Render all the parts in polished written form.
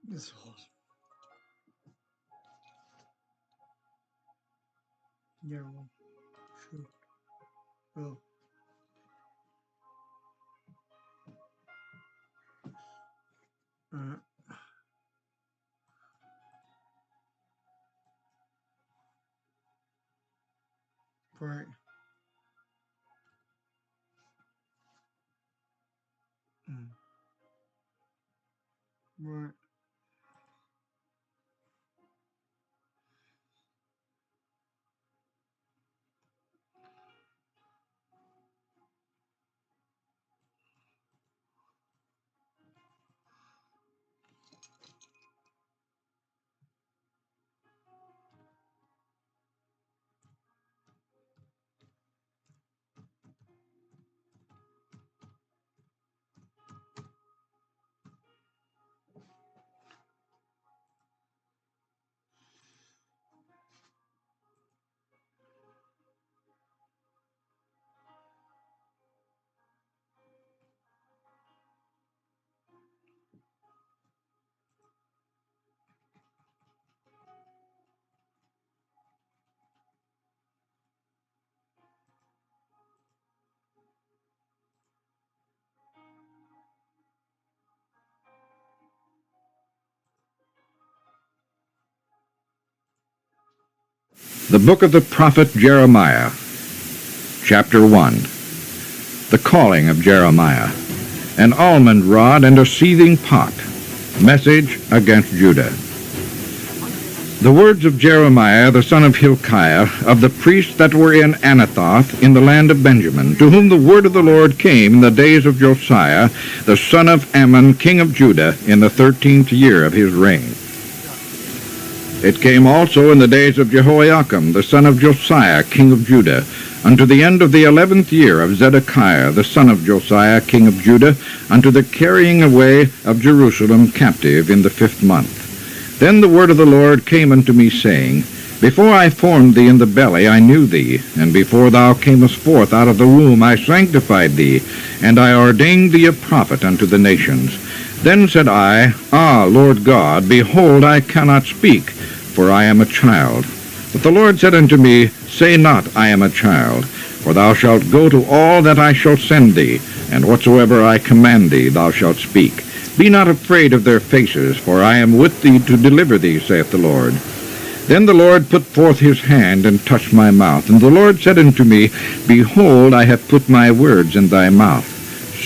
This was yeah, well, sure. Well, uh, right. Mm, right. The book of the prophet Jeremiah, chapter 1. The calling of Jeremiah. An almond rod and a seething pot. Message against Judah. The words of Jeremiah the son of Hilkiah, of the priests that were in Anathoth in the land of Benjamin, to whom the word of the Lord came in the days of Josiah, the son of Ammon, king of Judah, in the 13th year of his reign. It came also in the days of Jehoiakim, the son of Josiah, king of Judah, unto the end of the 11th year of Zedekiah, the son of Josiah, king of Judah, unto the carrying away of Jerusalem captive in the 5th month. Then the word of the Lord came unto me, saying, Before I formed thee in the belly I knew thee, and before thou camest forth out of the womb I sanctified thee, and I ordained thee a prophet unto the nations. Then said I, Ah, Lord God, behold, I cannot speak, for I am a child. But the Lord said unto me, Say not, I am a child, for thou shalt go to all that I shall send thee, and whatsoever I command thee thou shalt speak. Be not afraid of their faces, for I am with thee to deliver thee, saith the Lord. Then the Lord put forth his hand and touched my mouth. And the Lord said unto me, Behold, I have put my words in thy mouth.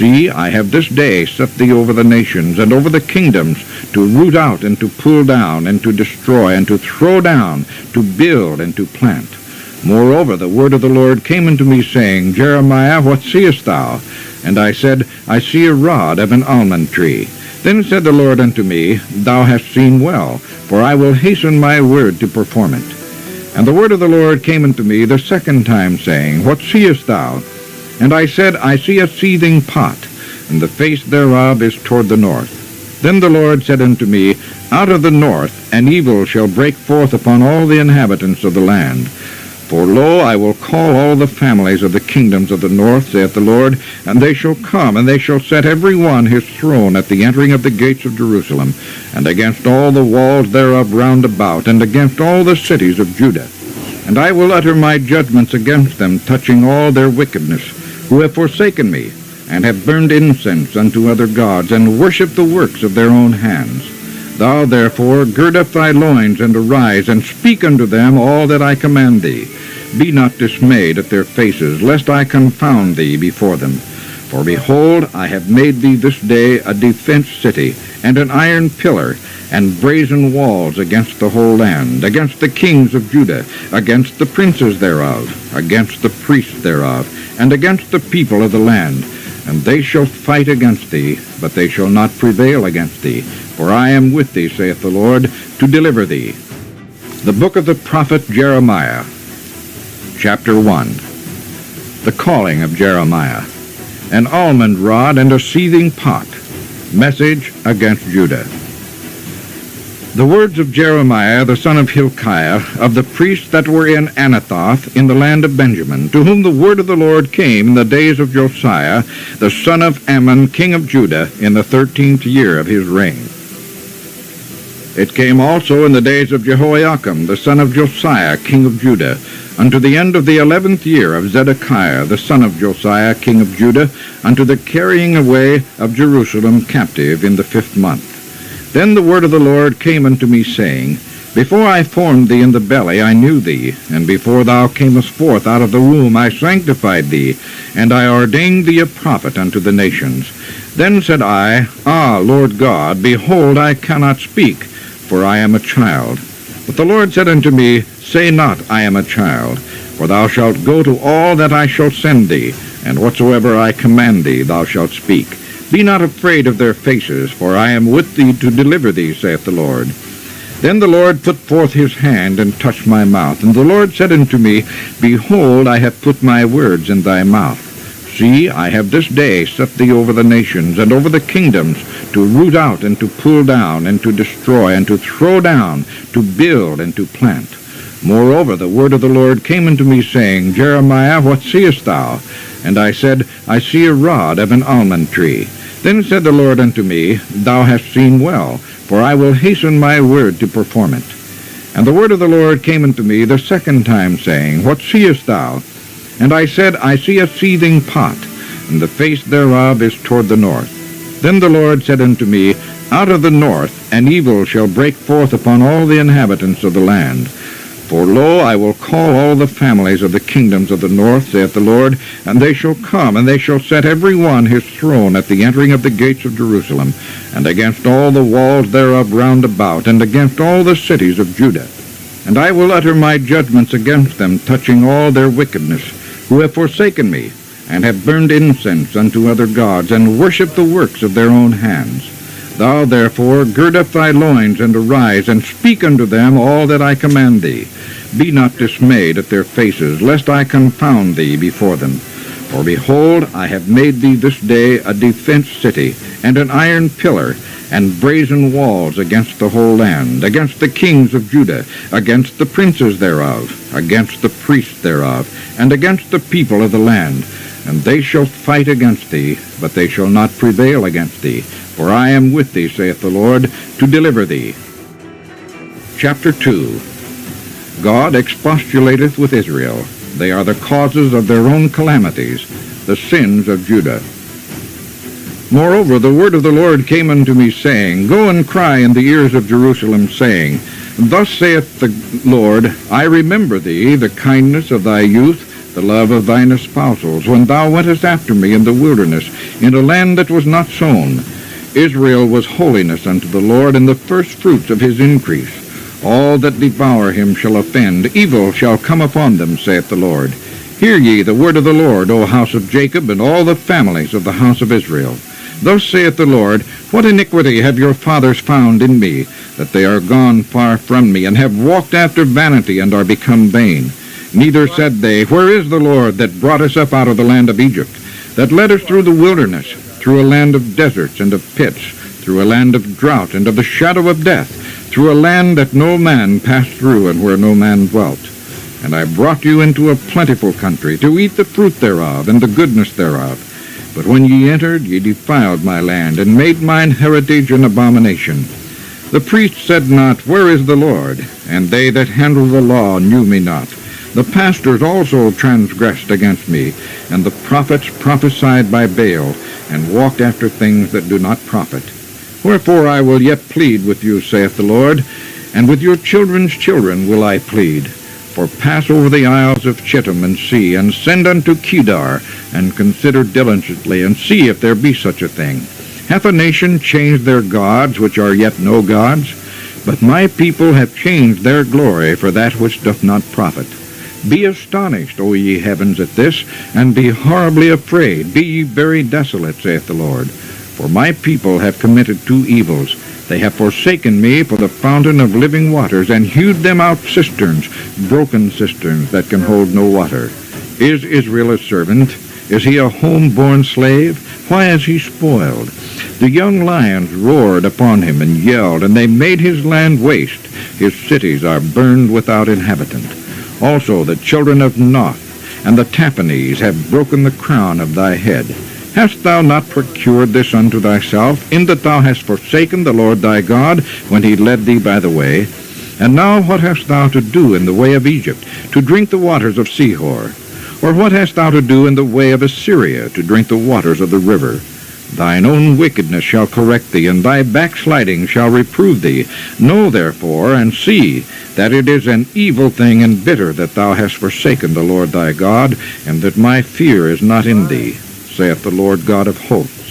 See, I have this day set thee over the nations, and over the kingdoms, to root out, and to pull down, and to destroy, and to throw down, to build, and to plant. Moreover, the word of the Lord came unto me, saying, Jeremiah, what seest thou? And I said, I see a rod of an almond tree. Then said the Lord unto me, Thou hast seen well, for I will hasten my word to perform it. And the word of the Lord came unto me the second time, saying, What seest thou? And I said, I see a seething pot, and the face thereof is toward the north. Then the Lord said unto me, Out of the north an evil shall break forth upon all the inhabitants of the land. For lo, I will call all the families of the kingdoms of the north, saith the Lord, and they shall come, and they shall set every one his throne at the entering of the gates of Jerusalem, and against all the walls thereof round about, and against all the cities of Judah. And I will utter my judgments against them, touching all their wickedness, who have forsaken me, and have burned incense unto other gods, and worshipped the works of their own hands. Thou therefore gird up thy loins, and arise, and speak unto them all that I command thee. Be not dismayed at their faces, lest I confound thee before them. For behold, I have made thee this day a defense city, and an iron pillar, and brazen walls against the whole land, against the kings of Judah, against the princes thereof, against the priests thereof, and against the people of the land. And they shall fight against thee, but they shall not prevail against thee. For I am with thee, saith the Lord, to deliver thee. The book of the prophet Jeremiah, chapter 1. The calling of Jeremiah. An almond rod and a seething pot. Message against Judah. The words of Jeremiah the son of Hilkiah, of the priests that were in Anathoth in the land of Benjamin, to whom the word of the Lord came in the days of Josiah, the son of Ammon, king of Judah, in the 13th year of his reign. It came also in the days of Jehoiakim, the son of Josiah, king of Judah, unto the end of the 11th year of Zedekiah, the son of Josiah, king of Judah, unto the carrying away of Jerusalem captive in the 5th month. Then the word of the Lord came unto me, saying, Before I formed thee in the belly I knew thee, and before thou camest forth out of the womb I sanctified thee, and I ordained thee a prophet unto the nations. Then said I, Ah, Lord God, behold, I cannot speak, for I am a child. But the Lord said unto me, Say not, I am a child, for thou shalt go to all that I shall send thee, and whatsoever I command thee thou shalt speak. Be not afraid of their faces, for I am with thee to deliver thee, saith the Lord. Then the Lord put forth his hand, and touched my mouth. And the Lord said unto me, Behold, I have put my words in thy mouth. See, I have this day set thee over the nations, and over the kingdoms, to root out, and to pull down, and to destroy, and to throw down, to build, and to plant. Moreover, the word of the Lord came unto me, saying, Jeremiah, what seest thou? And I said, I see a rod of an almond tree. Then said the Lord unto me, Thou hast seen well, for I will hasten my word to perform it. And the word of the Lord came unto me the second time, saying, What seest thou? And I said, I see a seething pot, and the face thereof is toward the north. Then the Lord said unto me, Out of the north an evil shall break forth upon all the inhabitants of the land. For lo, I will call all the families of the kingdoms of the north, saith the Lord, and they shall come, and they shall set every one his throne at the entering of the gates of Jerusalem, and against all the walls thereof round about, and against all the cities of Judah. And I will utter my judgments against them, touching all their wickedness, who have forsaken me, and have burned incense unto other gods, and worshipped the works of their own hands. Thou therefore gird up thy loins, and arise, and speak unto them all that I command thee. Be not dismayed at their faces, lest I confound thee before them. For behold, I have made thee this day a defence city, and an iron pillar, and brazen walls against the whole land, against the kings of Judah, against the princes thereof, against the priests thereof, and against the people of the land. And they shall fight against thee, but they shall not prevail against thee. For I am with thee, saith the Lord, to deliver thee. Chapter 2. God expostulатeth with Israel. They are the causes of their own calamities, the sins of Judah. Moreover, the word of the Lord came unto me, saying, Go and cry in the ears of Jerusalem, saying, Thus saith the Lord, I remember thee, the kindness of thy youth, the love of thine espousals, when thou wentest after me in the wilderness, in a land that was not sown. Israel was holiness unto the Lord, and the first fruits of his increase. All that devour him shall offend, evil shall come upon them, saith the Lord. Hear ye the word of the Lord, O house of Jacob, and all the families of the house of Israel. Thus saith the Lord, What iniquity have your fathers found in me, that they are gone far from me, and have walked after vanity, and are become vain? Neither said they, Where is the Lord that brought us up out of the land of Egypt, that led us through the wilderness, through a land of deserts and of pits, through a land of drought and of the shadow of death, through a land that no man passed through, and where no man dwelt? And I brought you into a plentiful country, to eat the fruit thereof, and the goodness thereof. But when ye entered, ye defiled my land, and made mine heritage an abomination. The priests said not, Where is the Lord? And they that handle the law knew me not. The pastors also transgressed against me, and the prophets prophesied by Baal, and walked after things that do not profit. Wherefore I will yet plead with you, saith the Lord, and with your children's children will I plead. For pass over the isles of Chittim, and see, and send unto Kedar, and consider diligently, and see if there be such a thing. Hath a nation changed their gods, which are yet no gods? But my people have changed their glory for that which doth not profit. Be astonished, O ye heavens, at this, and be horribly afraid. Be ye very desolate, saith the Lord. For my people have committed two evils. They have forsaken me for the fountain of living waters, and hewed them out cisterns, broken cisterns that can hold no water. Is Israel a servant? Is he a home-born slave? Why is he spoiled? The young lions roared upon him and yelled, and they made his land waste. His cities are burned without inhabitant. Also the children of Noth and the Taphanes have broken the crown of thy head. Hast thou not procured this unto thyself, in that thou hast forsaken the Lord thy God, when he led thee by the way? And now what hast thou to do in the way of Egypt, to drink the waters of Sihor? Or what hast thou to do in the way of Assyria, to drink the waters of the river? Thine own wickedness shall correct thee, and thy backsliding shall reprove thee. Know therefore, and see, that it is an evil thing and bitter that thou hast forsaken the Lord thy God, and that my fear is not in thee, saith the Lord God of hosts.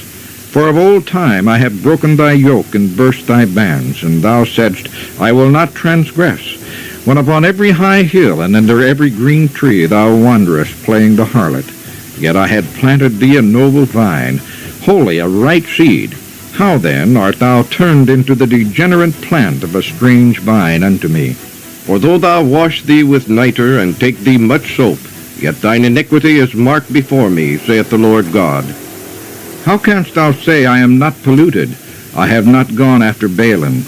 For of old time I have broken thy yoke, and burst thy bands, and thou saidst, I will not transgress. When upon every high hill and under every green tree thou wanderest, playing the harlot. Yet I had planted thee a noble vine, wholly a right seed. How then art thou turned into the degenerate plant of a strange vine unto me? For though thou wash thee with nitre, and take thee much soap, yet thine iniquity is marked before me, saith the Lord God. How canst thou say, I am not polluted? I have not gone after Baalim.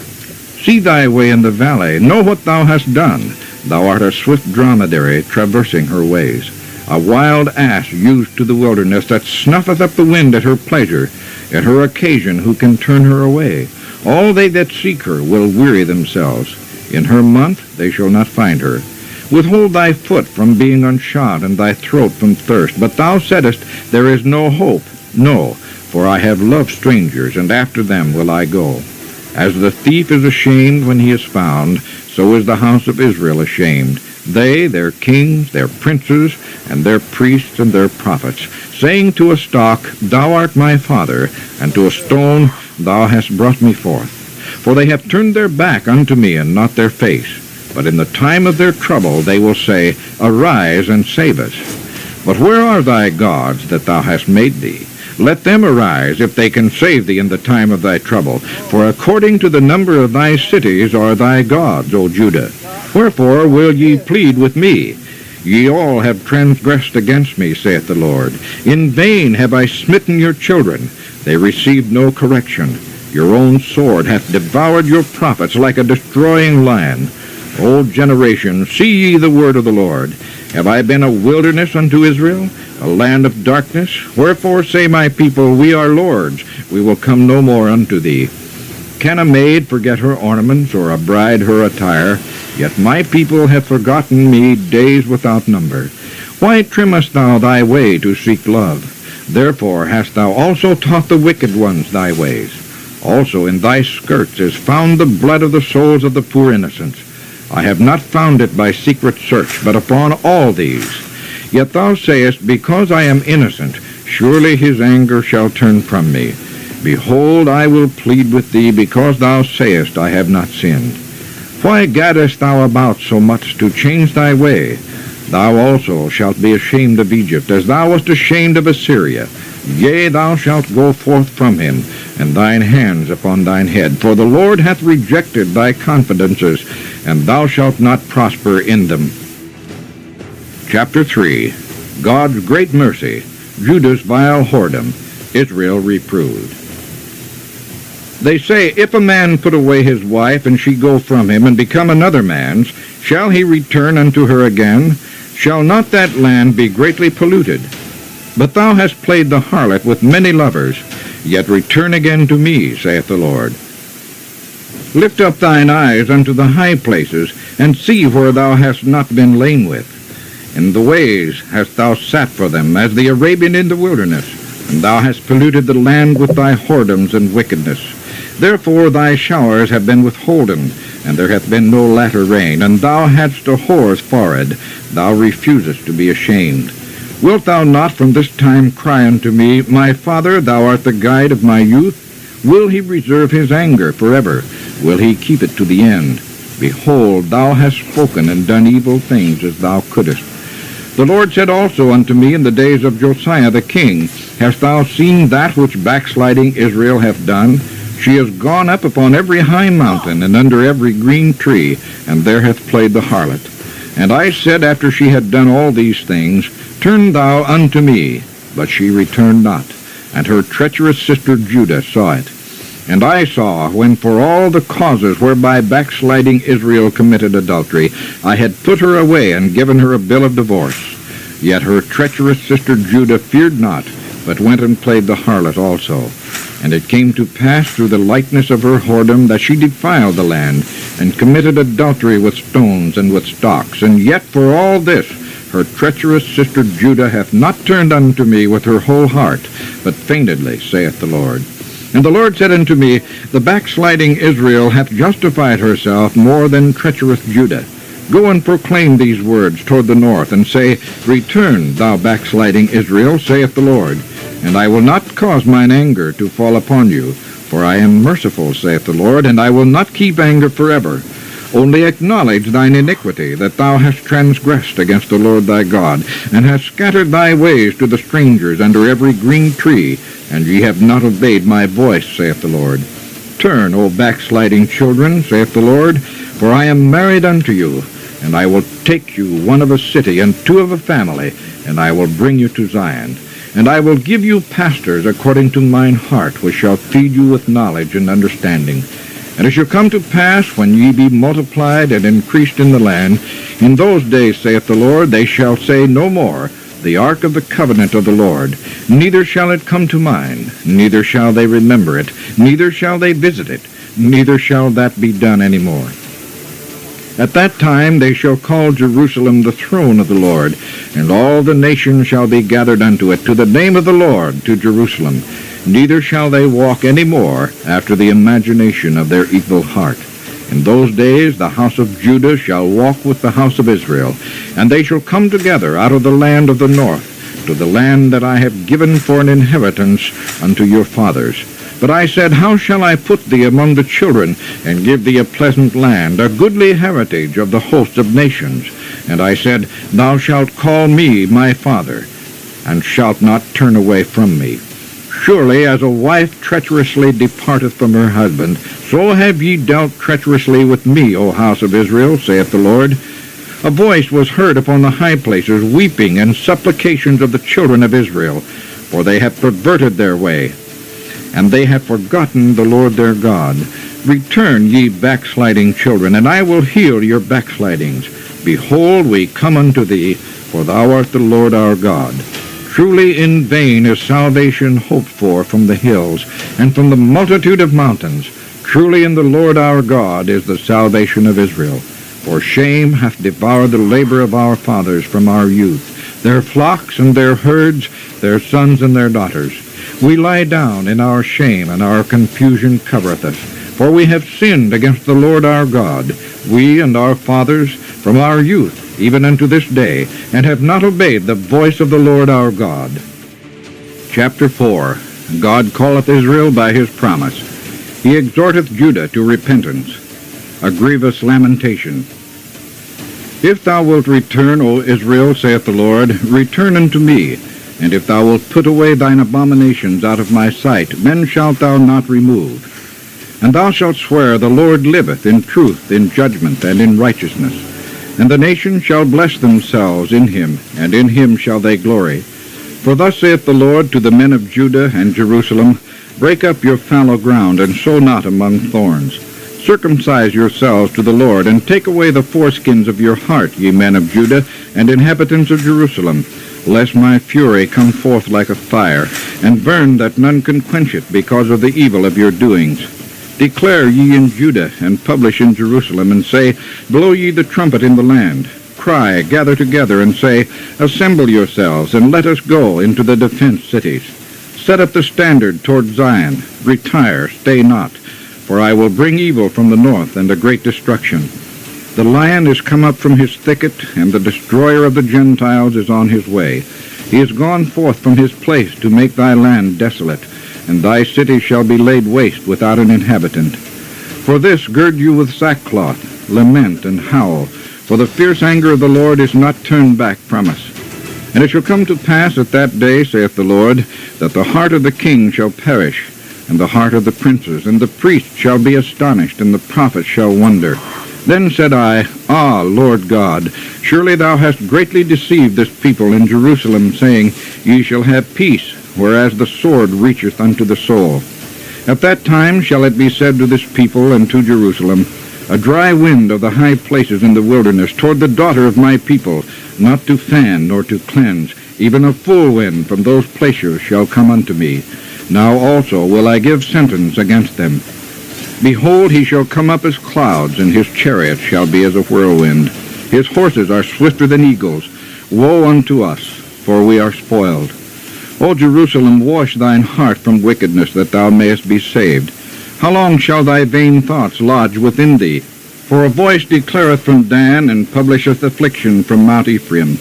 See thy way in the valley, know what thou hast done. Thou art a swift dromedary, traversing her ways, a wild ass used to the wilderness, that snuffeth up the wind at her pleasure. At her occasion who can turn her away? All they that seek her will weary themselves. In her month they shall not find her. Withhold thy foot from being unshod, and thy throat from thirst. But thou saidest, there is no hope. No, for I have loved strangers, and after them will I go. As the thief is ashamed when he is found, so is the house of Israel ashamed. They, their kings, their princes, and their priests and their prophets, saying to a stock, Thou art my father, and to a stone, Thou hast brought me forth. For they have turned their back unto me, and not their face. But in the time of their trouble they will say, Arise and save us. But where are thy gods that thou hast made thee? Let them arise, if they can save thee in the time of thy trouble. For according to the number of thy cities are thy gods, O Judah. Wherefore will ye plead with me? Ye all have transgressed against me, saith the Lord. In vain have I smitten your children. They received no correction. Your own sword hath devoured your prophets like a destroying lion. O generation, see ye the word of the Lord. Have I been a wilderness unto Israel, a land of darkness? Wherefore say my people, We are lords, we will come no more unto thee. Can a maid forget her ornaments, or a bride her attire? Yet my people have forgotten me days without number. Why trimmest thou thy way to seek love? Therefore hast thou also taught the wicked ones thy ways. Also in thy skirts is found the blood of the souls of the poor innocents. I have not found it by secret search, but upon all these. Yet thou sayest, Because I am innocent, surely his anger shall turn from me. Behold, I will plead with thee, because thou sayest, I have not sinned. Why gaddest thou about so much to change thy way? Thou also shalt be ashamed of Egypt, as thou wast ashamed of Assyria. Yea, thou shalt go forth from him, and thine hands upon thine head. For the Lord hath rejected thy confidences, and thou shalt not prosper in them. Chapter 3. God's great mercy, Judah's vile whoredom, Israel reproved. They say, If a man put away his wife, and she go from him, and become another man's, shall he return unto her again? Shall not that land be greatly polluted? But thou hast played the harlot with many lovers, yet return again to me, saith the Lord. Lift up thine eyes unto the high places, and see where thou hast not been lain with. In the ways hast thou sat for them, as the Arabian in the wilderness, and thou hast polluted the land with thy whoredoms and wickedness. Therefore thy showers have been withholden, and there hath been no latter rain, and thou hadst a whore's forehead, thou refusest to be ashamed. Wilt thou not from this time cry unto me, My Father, thou art the guide of my youth? Will he reserve his anger forever? Will he keep it to the end? Behold, thou hast spoken and done evil things as thou couldest. The Lord said also unto me in the days of Josiah the king, Hast thou seen that which backsliding Israel hath done? She is gone up upon every high mountain, and under every green tree, and there hath played the harlot. And I said after she had done all these things, Turn thou unto me. But she returned not, and her treacherous sister Judah saw it. And I saw, when for all the causes whereby backsliding Israel committed adultery, I had put her away and given her a bill of divorce. Yet her treacherous sister Judah feared not, but went and played the harlot also. And it came to pass through the likeness of her whoredom that she defiled the land, and committed adultery with stones and with stocks. And yet for all this her treacherous sister Judah hath not turned unto me with her whole heart, but feignedly, saith the Lord. And the Lord said unto me, The backsliding Israel hath justified herself more than treacherous Judah. Go and proclaim these words toward the north, and say, Return, thou backsliding Israel, saith the Lord, and I will not cause mine anger to fall upon you. For I am merciful, saith the Lord, and I will not keep anger forever. Only acknowledge thine iniquity, that thou hast transgressed against the Lord thy God, and hast scattered thy ways to the strangers under every green tree, and ye have not obeyed my voice, saith the Lord. Turn, O backsliding children, saith the Lord, for I am married unto you, and I will take you one of a city, and two of a family, and I will bring you to Zion. And I will give you pastors according to mine heart, which shall feed you with knowledge and understanding. And it shall come to pass, when ye be multiplied and increased in the land, in those days, saith the Lord, they shall say no more, The ark of the covenant of the Lord. Neither shall it come to mind, neither shall they remember it, neither shall they visit it, neither shall that be done any more. At that time they shall call Jerusalem the throne of the Lord, and all the nations shall be gathered unto it, to the name of the Lord, to Jerusalem. Neither shall they walk any more after the imagination of their evil heart. In those days the house of Judah shall walk with the house of Israel, and they shall come together out of the land of the north, to the land that I have given for an inheritance unto your fathers. But I said, How shall I put thee among the children, and give thee a pleasant land, a goodly heritage of the hosts of nations? And I said, Thou shalt call me my father, and shalt not turn away from me. Surely as a wife treacherously departeth from her husband, so have ye dealt treacherously with me, O house of Israel, saith the Lord. A voice was heard upon the high places, weeping and supplications of the children of Israel, for they have perverted their way, and they have forgotten the Lord their God. Return, ye backsliding children, and I will heal your backslidings. Behold, we come unto thee, for thou art the Lord our God. Truly in vain is salvation hoped for from the hills, and from the multitude of mountains. Truly in the Lord our God is the salvation of Israel. For shame hath devoured the labor of our fathers from our youth, their flocks and their herds, their sons and their daughters. We lie down in our shame, and our confusion covereth us. For we have sinned against the Lord our God, we and our fathers, from our youth, even unto this day, and have not obeyed the voice of the Lord our God. Chapter 4. God calleth Israel by his promise. He exhorteth Judah to repentance. A grievous lamentation. If thou wilt return, O Israel, saith the Lord, return unto me. And if thou wilt put away thine abominations out of my sight, then shalt thou not remove. And thou shalt swear, The Lord liveth, in truth, in judgment, and in righteousness. And the nations shall bless themselves in him, and in him shall they glory. For thus saith the Lord to the men of Judah and Jerusalem, Break up your fallow ground, and sow not among thorns. Circumcise yourselves to the Lord, and take away the foreskins of your heart, ye men of Judah, and inhabitants of Jerusalem, lest my fury come forth like a fire, and burn that none can quench it, because of the evil of your doings. Declare ye in Judah, and publish in Jerusalem, and say, Blow ye the trumpet in the land. Cry, gather together, and say, Assemble yourselves, and let us go into the defenced cities. Set up the standard toward Zion. Retire, stay not. For I will bring evil from the north, and a great destruction. The lion is come up from his thicket, and the destroyer of the Gentiles is on his way. He is gone forth from his place to make thy land desolate, and thy city shall be laid waste without an inhabitant. For this gird you with sackcloth, lament and howl, for the fierce anger of the Lord is not turned back from us. And it shall come to pass at that day, saith the Lord, that the heart of the king shall perish, and the heart of the princes, and the priests shall be astonished, and the prophets shall wonder. Then said I, Ah, Lord God, surely thou hast greatly deceived this people in Jerusalem, saying, Ye shall have peace, whereas the sword reacheth unto the soul. At that time shall it be said to this people and to Jerusalem, A dry wind of the high places in the wilderness toward the daughter of my people, not to fan nor to cleanse, even a full wind from those places shall come unto me. Now also will I give sentence against them. Behold, he shall come up as clouds, and his chariot shall be as a whirlwind. His horses are swifter than eagles. Woe unto us, for we are spoiled. O Jerusalem, wash thine heart from wickedness, that thou mayest be saved. How long shall thy vain thoughts lodge within thee? For a voice declareth from Dan, and publisheth affliction from Mount Ephraim.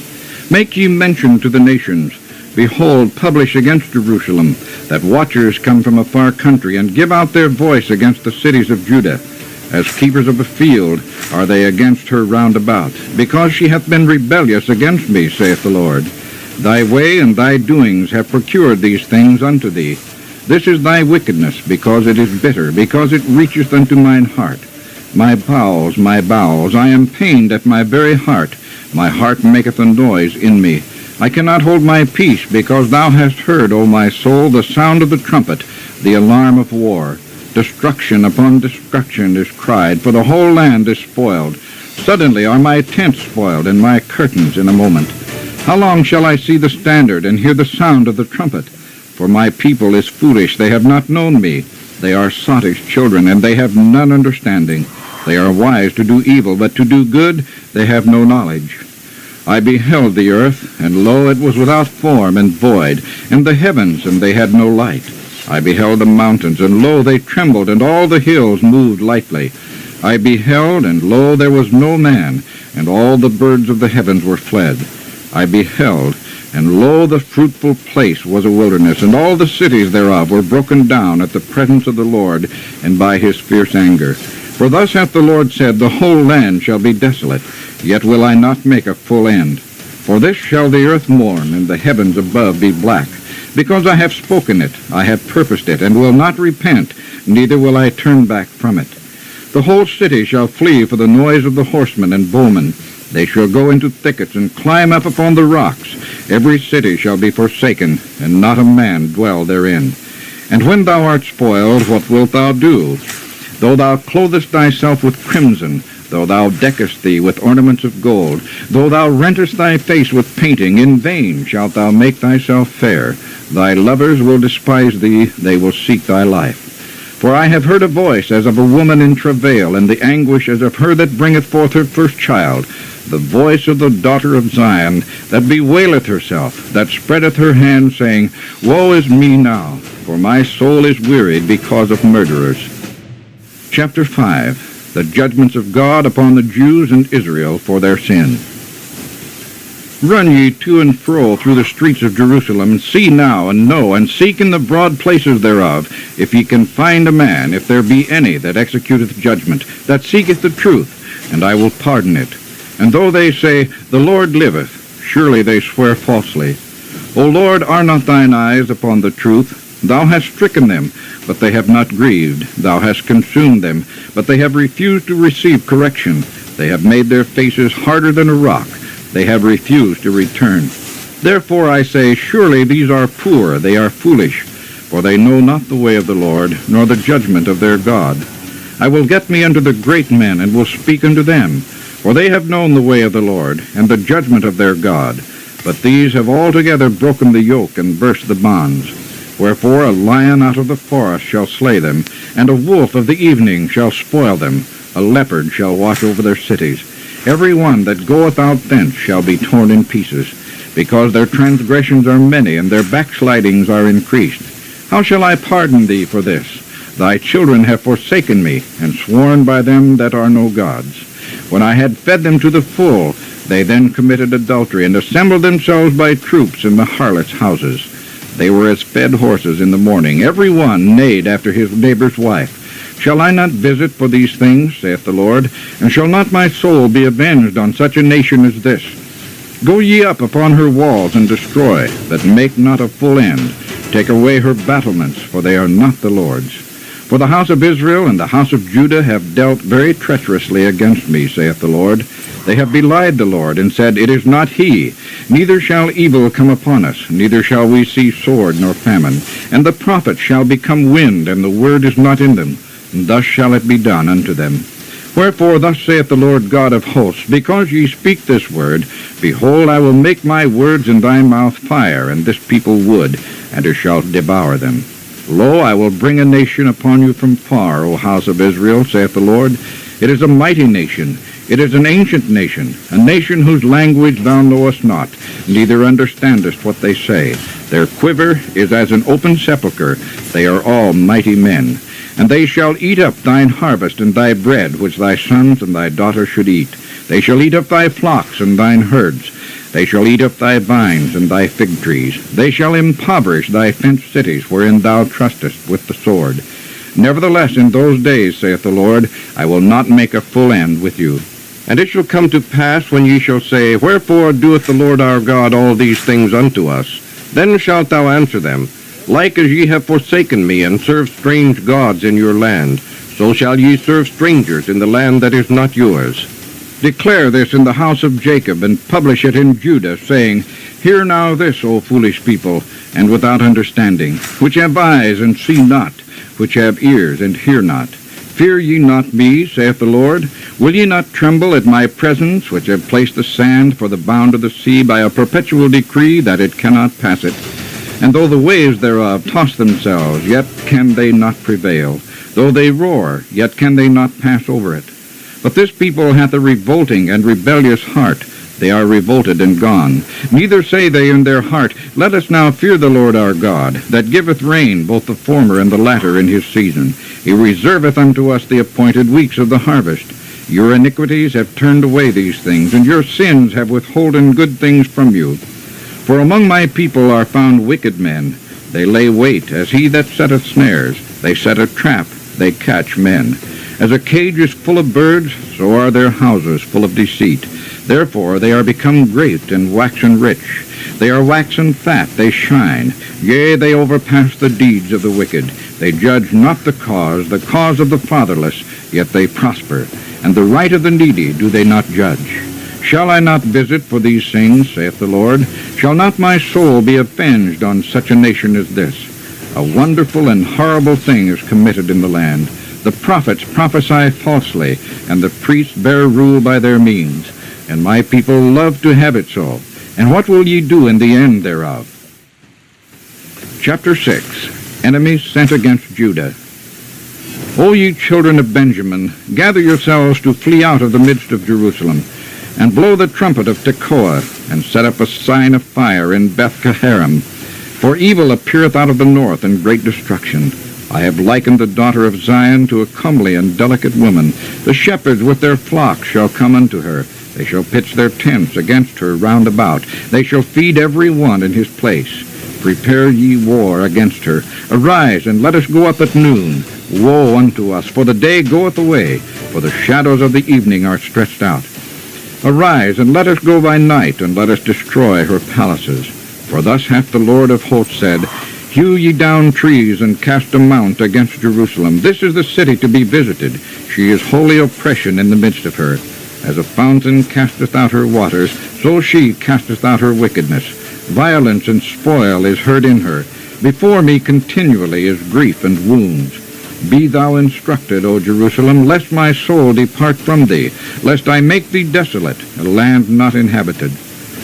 Make ye mention to the nations. Behold, publish against Jerusalem, that watchers come from a far country, and give out their voice against the cities of Judah. As keepers of a field are they against her round about, because she hath been rebellious against me, saith the Lord. Thy way and thy doings have procured these things unto thee. This is thy wickedness, because it is bitter, because it reacheth unto mine heart. My bowels, I am pained at my very heart. My heart maketh a noise in me. I cannot hold my peace, because thou hast heard, O my soul, the sound of the trumpet, the alarm of war. Destruction upon destruction is cried, for the whole land is spoiled. Suddenly are my tents spoiled, and my curtains in a moment. How long shall I see the standard, and hear the sound of the trumpet? For my people is foolish, they have not known me. They are sottish children, and they have none understanding. They are wise to do evil, but to do good they have no knowledge. I beheld the earth, and lo, it was without form and void, and the heavens, and they had no light. I beheld the mountains, and lo, they trembled, and all the hills moved lightly. I beheld, and lo, there was no man, and all the birds of the heavens were fled. I beheld, and lo, the fruitful place was a wilderness, and all the cities thereof were broken down at the presence of the Lord, and by his fierce anger. For thus hath the Lord said, the whole land shall be desolate, yet will I not make a full end. For this shall the earth mourn, and the heavens above be black. Because I have spoken it, I have purposed it, and will not repent, neither will I turn back from it. The whole city shall flee for the noise of the horsemen and bowmen. They shall go into thickets, and climb up upon the rocks. Every city shall be forsaken, and not a man dwell therein. And when thou art spoiled, what wilt thou do? Though thou clothest thyself with crimson, though thou deckest thee with ornaments of gold, though thou rentest thy face with painting, in vain shalt thou make thyself fair. Thy lovers will despise thee, they will seek thy life. For I have heard a voice as of a woman in travail, and the anguish as of her that bringeth forth her first child, the voice of the daughter of Zion, that bewaileth herself, that spreadeth her hand, saying, Woe is me now, for my soul is wearied because of murderers. Chapter 5. The judgments of God upon the Jews and Israel for their sin. Run ye to and fro through the streets of Jerusalem, and see now, and know, and seek in the broad places thereof, if ye can find a man, if there be any that executeth judgment, that seeketh the truth, and I will pardon it. And though they say, The Lord liveth, surely they swear falsely. O Lord, are not thine eyes upon the truth? Thou hast stricken them, but they have not grieved. Thou hast consumed them, but they have refused to receive correction. They have made their faces harder than a rock. They have refused to return. Therefore I say, surely these are poor, they are foolish, for they know not the way of the Lord, nor the judgment of their God. I will get me unto the great men, and will speak unto them, for they have known the way of the Lord, and the judgment of their God. But these have altogether broken the yoke, and burst the bonds. Wherefore a lion out of the forest shall slay them, and a wolf of the evening shall spoil them. A leopard shall watch over their cities. Every one that goeth out thence shall be torn in pieces, because their transgressions are many, and their backslidings are increased. How shall I pardon thee for this? Thy children have forsaken me, and sworn by them that are no gods. When I had fed them to the full, they then committed adultery, and assembled themselves by troops in the harlots' houses. They were as fed horses in the morning. Every one neighed after his neighbor's wife. Shall I not visit for these things, saith the Lord? And shall not my soul be avenged on such a nation as this? Go ye up upon her walls, and destroy, that make not a full end. Take away her battlements, for they are not the Lord's. For the house of Israel and the house of Judah have dealt very treacherously against me, saith the Lord. They have belied the Lord, and said, It is not he. Neither shall evil come upon us, neither shall we see sword nor famine. And the prophets shall become wind, and the word is not in them. And thus shall it be done unto them. Wherefore thus saith the Lord God of hosts, because ye speak this word, behold, I will make my words in thy mouth fire, and this people wood, and it shall devour them. Lo, I will bring a nation upon you from far, O house of Israel, saith the Lord. It is a mighty nation, it is an ancient nation, a nation whose language thou knowest not, neither understandest what they say. Their quiver is as an open sepulchre, they are all mighty men. And they shall eat up thine harvest and thy bread, which thy sons and thy daughters should eat. They shall eat up thy flocks and thine herds. They shall eat up thy vines and thy fig trees. They shall impoverish thy fenced cities, wherein thou trustest with the sword. Nevertheless, in those days, saith the Lord, I will not make a full end with you. And it shall come to pass, when ye shall say, Wherefore doeth the Lord our God all these things unto us? Then shalt thou answer them, Like as ye have forsaken me, and served strange gods in your land, so shall ye serve strangers in the land that is not yours. Declare this in the house of Jacob, and publish it in Judah, saying, Hear now this, O foolish people, and without understanding, which have eyes and see not, which have ears and hear not. Fear ye not me, saith the Lord? Will ye not tremble at my presence, which have placed the sand for the bound of the sea by a perpetual decree that it cannot pass it? And though the waves thereof toss themselves, yet can they not prevail. Though they roar, yet can they not pass over it. But this people hath a revolting and rebellious heart. They are revolted and gone. Neither say they in their heart, Let us now fear the Lord our God, that giveth rain, both the former and the latter, in his season. He reserveth unto us the appointed weeks of the harvest. Your iniquities have turned away these things, and your sins have withholden good things from you. For among my people are found wicked men. They lay wait, as he that setteth snares. They set a trap, they catch men. As a cage is full of birds, so are their houses full of deceit. Therefore they are become great and waxen rich. They are waxen fat, they shine. Yea, they overpass the deeds of the wicked. They judge not the cause of the fatherless, yet they prosper. And the right of the needy do they not judge. Shall I not visit for these things, saith the Lord? Shall not my soul be avenged on such a nation as this? A wonderful and horrible thing is committed in the land. The prophets prophesy falsely, and the priests bear rule by their means. And my people love to have it so. And what will ye do in the end thereof? Chapter 6. Enemies sent against Judah. O ye children of Benjamin, gather yourselves to flee out of the midst of Jerusalem, and blow the trumpet of Tekoa, and set up a sign of fire in Beth-Caharim. For evil appeareth out of the north, and great destruction. I have likened the daughter of Zion to a comely and delicate woman. The shepherds with their flocks shall come unto her. They shall pitch their tents against her round about. They shall feed every one in his place. Prepare ye war against her. Arise, and let us go up at noon. Woe unto us, for the day goeth away, for the shadows of the evening are stretched out. Arise, and let us go by night, and let us destroy her palaces. For thus hath the Lord of hosts said, Hew ye down trees, and cast a mount against Jerusalem. This is the city to be visited. She is holy oppression in the midst of her. As a fountain casteth out her waters, so she casteth out her wickedness. Violence and spoil is heard in her. Before me continually is grief and wounds. Be thou instructed, O Jerusalem, lest my soul depart from thee, lest I make thee desolate, a land not inhabited.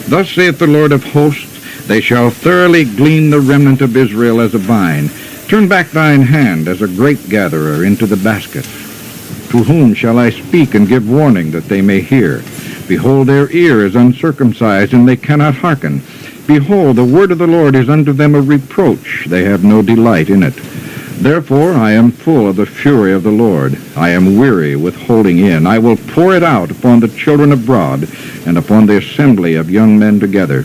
Thus saith the Lord of hosts, They shall thoroughly glean the remnant of Israel as a vine. Turn back thine hand as a grape gatherer into the baskets. To whom shall I speak and give warning that they may hear? Behold, their ear is uncircumcised, and they cannot hearken. Behold, the word of the Lord is unto them a reproach. They have no delight in it. Therefore I am full of the fury of the Lord. I am weary with holding in. I will pour it out upon the children abroad, and upon the assembly of young men together.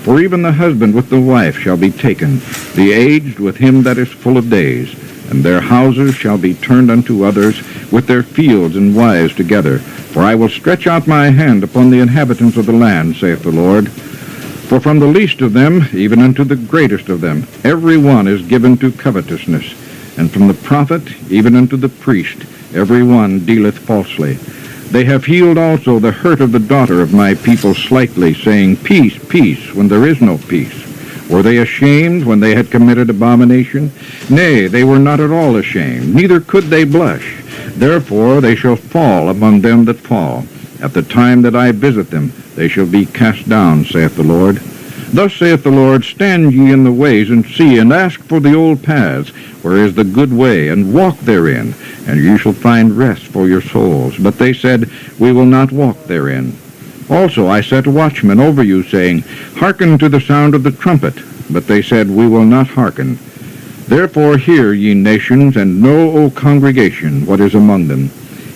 For even the husband with the wife shall be taken, the aged with him that is full of days. And their houses shall be turned unto others, with their fields and wives together. For I will stretch out my hand upon the inhabitants of the land, saith the Lord. For from the least of them, even unto the greatest of them, every one is given to covetousness. And from the prophet, even unto the priest, every one dealeth falsely. They have healed also the hurt of the daughter of my people slightly, saying, Peace, peace, when there is no peace. Were they ashamed when they had committed abomination? Nay, they were not at all ashamed, neither could they blush. Therefore they shall fall among them that fall. At the time that I visit them, they shall be cast down, saith the Lord. Thus saith the Lord, stand ye in the ways, and see, and ask for the old paths, where is the good way, and walk therein, and ye shall find rest for your souls. But they said, we will not walk therein. Also I set watchmen over you, saying, hearken to the sound of the trumpet. But they said, we will not hearken. Therefore hear, ye nations, and know, O congregation, what is among them.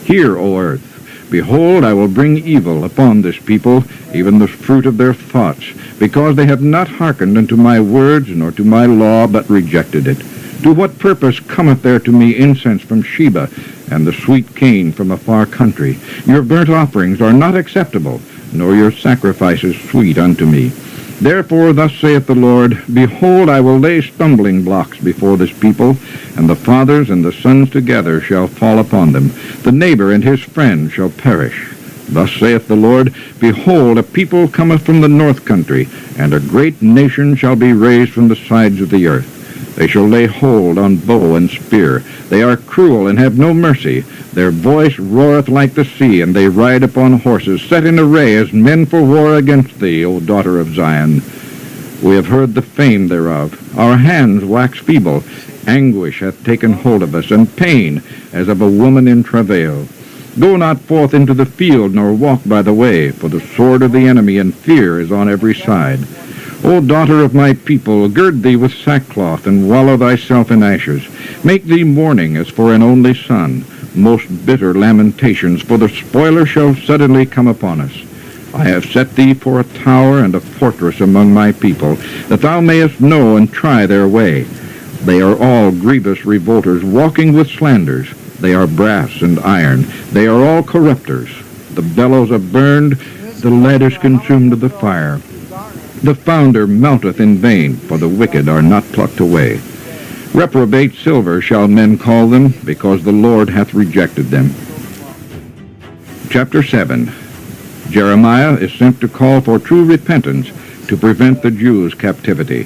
Hear, O earth. Behold, I will bring evil upon this people, even the fruit of their thoughts, because they have not hearkened unto my words, nor to my law, but rejected it. To what purpose cometh there to me incense from Sheba, and the sweet cane from a far country? Your burnt offerings are not acceptable, nor your sacrifices sweet unto me. Therefore thus saith the Lord, behold, I will lay stumbling blocks before this people, and the fathers and the sons together shall fall upon them. The neighbor and his friend shall perish. Thus saith the Lord, behold, a people cometh from the north country, and a great nation shall be raised from the sides of the earth. They shall lay hold on bow and spear. They are cruel and have no mercy. Their voice roareth like the sea, and they ride upon horses, set in array as men for war against thee, O daughter of Zion. We have heard the fame thereof. Our hands wax feeble. Anguish hath taken hold of us, and pain as of a woman in travail. Go not forth into the field, nor walk by the way, for the sword of the enemy and fear is on every side. O daughter of my people, gird thee with sackcloth, and wallow thyself in ashes. Make thee mourning as for an only son, most bitter lamentations, for the spoiler shall suddenly come upon us. I have set thee for a tower and a fortress among my people, that thou mayest know and try their way. They are all grievous revolters, walking with slanders. They are brass and iron. They are all corrupters. The bellows are burned, the lead is consumed of the fire. The founder melteth in vain, for the wicked are not plucked away. Reprobate silver shall men call them, because the Lord hath rejected them. Chapter 7. Jeremiah is sent to call for true repentance to prevent the Jews' captivity.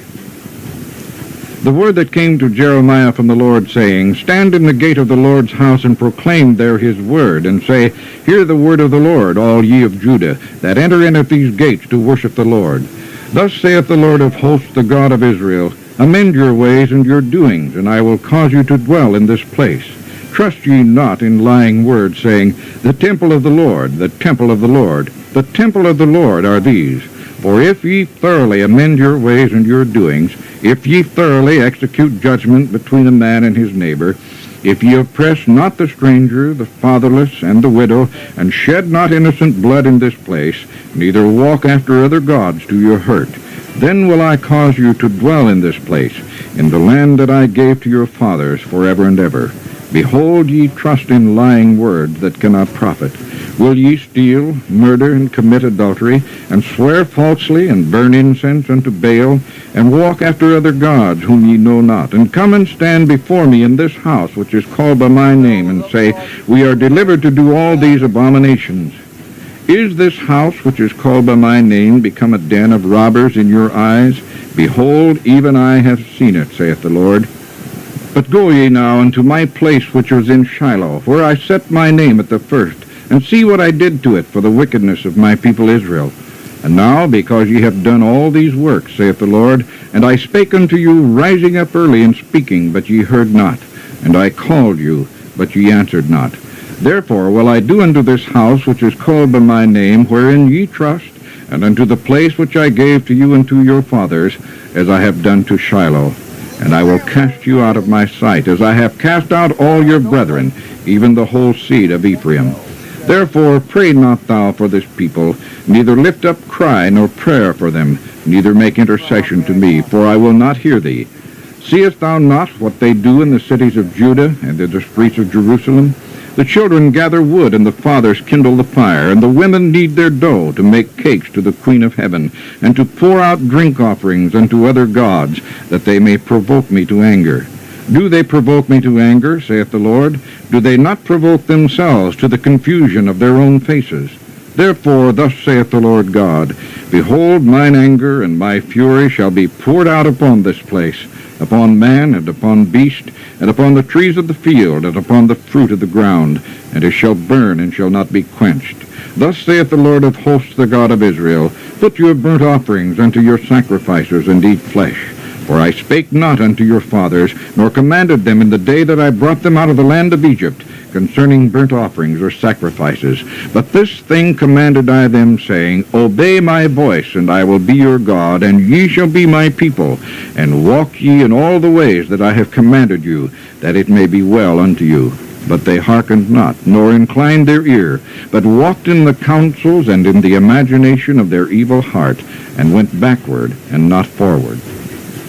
The word that came to Jeremiah from the Lord, saying, stand in the gate of the Lord's house, and proclaim there his word, and say, hear the word of the Lord, all ye of Judah, that enter in at these gates to worship the Lord. Thus saith the Lord of hosts, the God of Israel, amend your ways and your doings, and I will cause you to dwell in this place. Trust ye not in lying words, saying, the temple of the Lord, the temple of the Lord. The temple of the Lord are these. For if ye thoroughly amend your ways and your doings, if ye thoroughly execute judgment between a man and his neighbor, if ye oppress not the stranger, the fatherless, and the widow, and shed not innocent blood in this place, neither walk after other gods to your hurt, then will I cause you to dwell in this place, in the land that I gave to your fathers forever and ever. Behold, ye trust in lying words that cannot profit. Will ye steal, murder, and commit adultery, and swear falsely, and burn incense unto Baal, and walk after other gods whom ye know not, and come and stand before me in this house which is called by my name, and say, we are delivered to do all these abominations? Is this house which is called by my name become a den of robbers in your eyes? Behold, even I have seen it, saith the Lord. But go ye now unto my place which was in Shiloh, where I set my name at the first, and see what I did to it for the wickedness of my people Israel. And now, because ye have done all these works, saith the Lord, and I spake unto you, rising up early and speaking, but ye heard not, and I called you, but ye answered not. Therefore will I do unto this house which is called by my name, wherein ye trust, and unto the place which I gave to you and to your fathers, as I have done to Shiloh. And I will cast you out of my sight, as I have cast out all your brethren, even the whole seed of Ephraim. Therefore pray not thou for this people, neither lift up cry nor prayer for them, neither make intercession to me, for I will not hear thee. Seest thou not what they do in the cities of Judah and in the streets of Jerusalem? The children gather wood, and the fathers kindle the fire, and the women knead their dough to make cakes to the Queen of Heaven, and to pour out drink offerings unto other gods, that they may provoke me to anger. Do they provoke me to anger, saith the Lord? Do they not provoke themselves to the confusion of their own faces? Therefore thus saith the Lord God, behold, mine anger and my fury shall be poured out upon this place, upon man, and upon beast, and upon the trees of the field, and upon the fruit of the ground, and it shall burn, and shall not be quenched. Thus saith the Lord of hosts, the God of Israel, Put your burnt offerings unto your sacrifices, and eat flesh. For I spake not unto your fathers, nor commanded them in the day that I brought them out of the land of Egypt, concerning burnt offerings or sacrifices. But this thing commanded I them, saying, Obey my voice, and I will be your God, and ye shall be my people, and walk ye in all the ways that I have commanded you, that it may be well unto you. But they hearkened not, nor inclined their ear, but walked in the counsels and in the imagination of their evil heart, and went backward and not forward.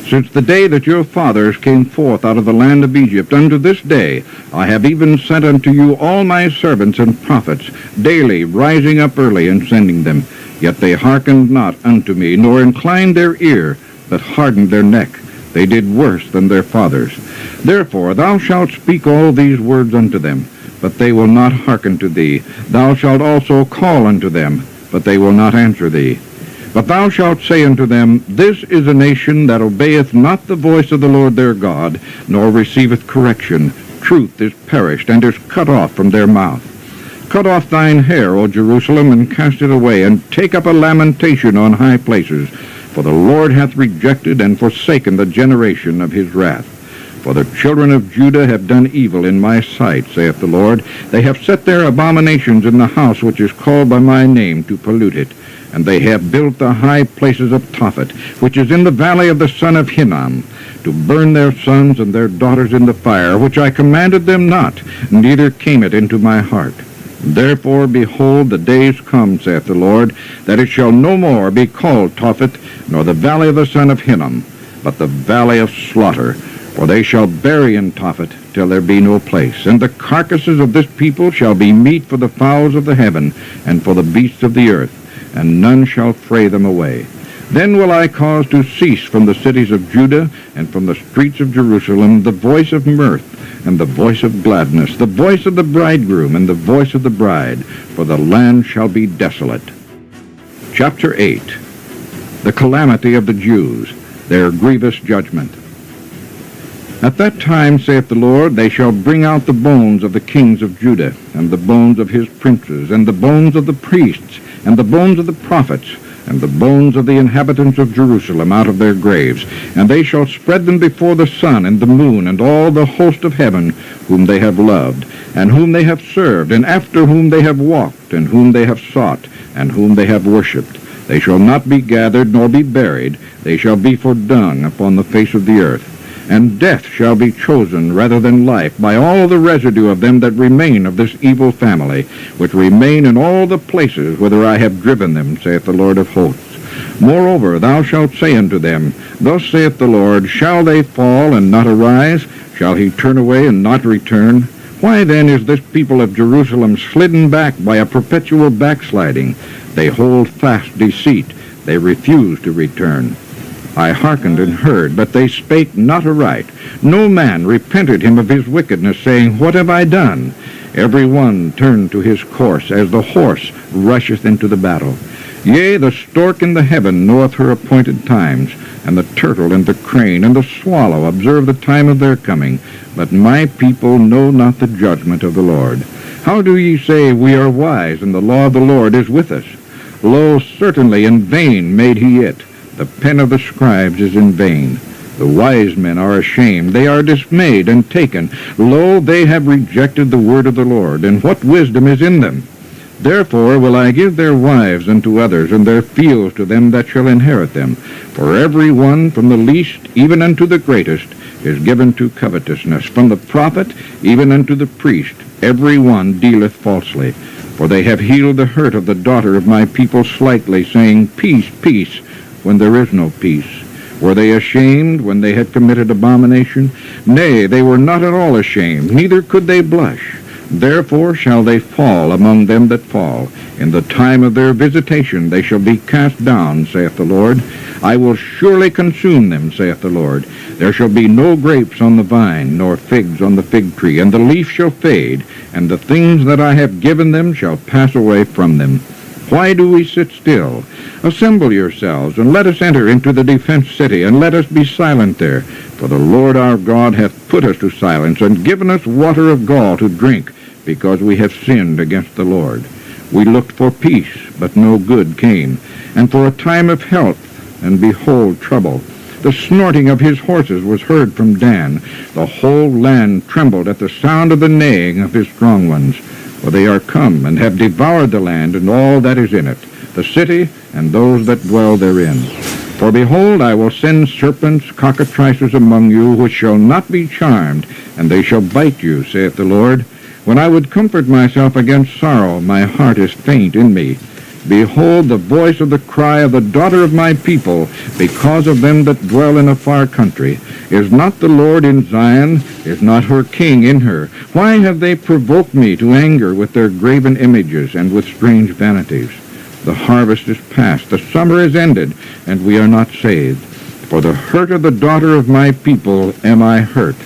Since the day that your fathers came forth out of the land of Egypt unto this day, I have even sent unto you all my servants and prophets, daily rising up early and sending them. Yet they hearkened not unto me, nor inclined their ear, but hardened their neck. They did worse than their fathers. Therefore thou shalt speak all these words unto them, but they will not hearken to thee. Thou shalt also call unto them, but they will not answer thee. But thou shalt say unto them, This is a nation that obeyeth not the voice of the Lord their God, nor receiveth correction. Truth is perished, and is cut off from their mouth. Cut off thine hair, O Jerusalem, and cast it away, and take up a lamentation on high places. For the Lord hath rejected and forsaken the generation of his wrath. For the children of Judah have done evil in my sight, saith the Lord. They have set their abominations in the house which is called by my name, to pollute it. And they have built the high places of Tophet, which is in the valley of the son of Hinnom, to burn their sons and their daughters in the fire, which I commanded them not, neither came it into my heart. Therefore, behold, the days come, saith the Lord, that it shall no more be called Tophet, nor the valley of the son of Hinnom, but the valley of slaughter. For they shall bury in Tophet till there be no place. And the carcasses of this people shall be meat for the fowls of the heaven, and for the beasts of the earth, and none shall fray them away. Then will I cause to cease from the cities of Judah, and from the streets of Jerusalem, the voice of mirth, and the voice of gladness, the voice of the bridegroom, and the voice of the bride, for the land shall be desolate. Chapter 8. The calamity of the Jews, their grievous judgment. At that time, saith the Lord, they shall bring out the bones of the kings of Judah, and the bones of his princes, and the bones of the priests, and the bones of the prophets, and the bones of the inhabitants of Jerusalem out of their graves, and they shall spread them before the sun and the moon, and all the host of heaven, whom they have loved, and whom they have served, and after whom they have walked, and whom they have sought, and whom they have worshipped. They shall not be gathered, nor be buried. They shall be for dung upon the face of the earth. And death shall be chosen rather than life by all the residue of them that remain of this evil family, which remain in all the places whither I have driven them, saith the Lord of hosts. Moreover, thou shalt say unto them, Thus saith the Lord, Shall they fall and not arise? Shall he turn away and not return? Why then is this people of Jerusalem slidden back by a perpetual backsliding? They hold fast deceit. They refuse to return. I hearkened and heard, but they spake not aright. No man repented him of his wickedness, saying, What have I done? Every one turned to his course, as the horse rusheth into the battle. Yea, the stork in the heaven knoweth her appointed times, and the turtle and the crane and the swallow observe the time of their coming. But my people know not the judgment of the Lord. How do ye say, We are wise, and the law of the Lord is with us? Lo, certainly in vain made he it. The pen of the scribes is in vain. The wise men are ashamed. They are dismayed and taken. Lo, they have rejected the word of the Lord, and what wisdom is in them? Therefore will I give their wives unto others, and their fields to them that shall inherit them. For every one, from the least even unto the greatest, is given to covetousness. From the prophet even unto the priest, every one dealeth falsely. For they have healed the hurt of the daughter of my people slightly, saying, Peace, peace, when there is no peace. Were they ashamed when they had committed abomination? Nay, they were not at all ashamed, neither could they blush. Therefore shall they fall among them that fall. In the time of their visitation they shall be cast down, saith the Lord. I will surely consume them, saith the Lord. There shall be no grapes on the vine, nor figs on the fig tree, and the leaf shall fade, and the things that I have given them shall pass away from them. Why do we sit still? Assemble yourselves, and let us enter into the defenced city, and let us be silent there. For the Lord our God hath put us to silence, and given us water of gall to drink, because we have sinned against the Lord. We looked for peace, but no good came, and for a time of health, and behold trouble. The snorting of his horses was heard from Dan. The whole land trembled at the sound of the neighing of his strong ones. For they are come, and have devoured the land, and all that is in it, the city, and those that dwell therein. For behold, I will send serpents, cockatrices among you, which shall not be charmed, and they shall bite you, saith the Lord. When I would comfort myself against sorrow, my heart is faint in me. Behold, the voice of the cry of the daughter of my people, because of them that dwell in a far country. Is not the Lord in Zion? Is not her king in her? Why have they provoked me to anger with their graven images and with strange vanities? The harvest is past, the summer is ended, and we are not saved. For the hurt of the daughter of my people am I hurt.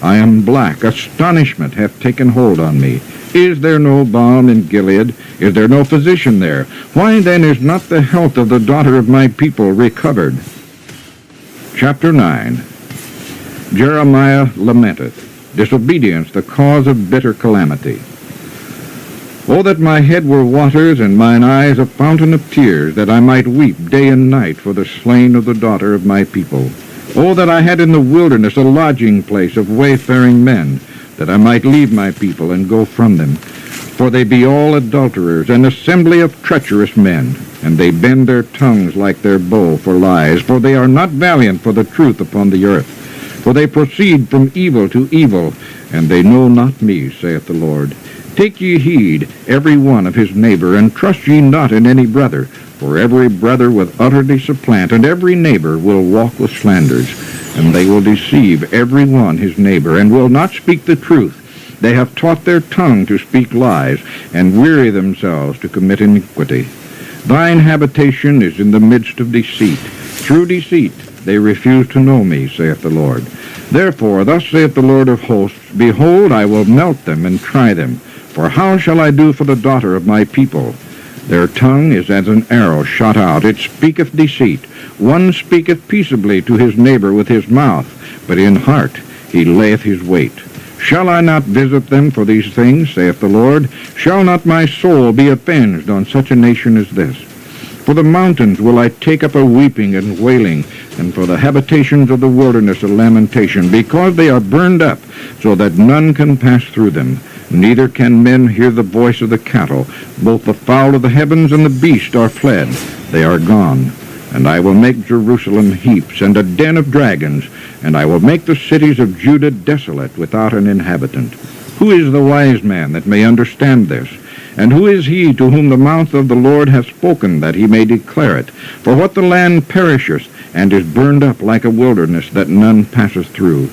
I am black, astonishment hath taken hold on me. Is there no balm in Gilead? Is there no physician there? Why then is not the health of the daughter of my people recovered? Chapter 9. Jeremiah lamenteth, disobedience the cause of bitter calamity. O that my head were waters, and mine eyes a fountain of tears, that I might weep day and night for the slain of the daughter of my people. O that I had in the wilderness a lodging place of wayfaring men, that I might leave my people and go from them. For they be all adulterers, an assembly of treacherous men, and they bend their tongues like their bow for lies, for they are not valiant for the truth upon the earth. For they proceed from evil to evil, and they know not me, saith the Lord. Take ye heed, every one of his neighbor, and trust ye not in any brother, for every brother will utterly supplant, and every neighbor will walk with slanders. And they will deceive every one his neighbor, and will not speak the truth. They have taught their tongue to speak lies, and weary themselves to commit iniquity. Thine habitation is in the midst of deceit. Through deceit they refuse to know me, saith the Lord. Therefore, thus saith the Lord of hosts, Behold, I will melt them and try them. For how shall I do for the daughter of my people? Their tongue is as an arrow shot out. It speaketh deceit. One speaketh peaceably to his neighbor with his mouth, but in heart he layeth his wait. Shall I not visit them for these things, saith the Lord? Shall not my soul be avenged on such a nation as this? For the mountains will I take up a weeping and wailing, and for the habitations of the wilderness a lamentation, because they are burned up, so that none can pass through them. Neither can men hear the voice of the cattle. Both the fowl of the heavens and the beast are fled. They are gone. And I will make Jerusalem heaps and a den of dragons, and I will make the cities of Judah desolate without an inhabitant. Who is the wise man that may understand this? And who is he to whom the mouth of the Lord hath spoken, that he may declare it? For what the land perisheth, and is burned up like a wilderness, that none passeth through.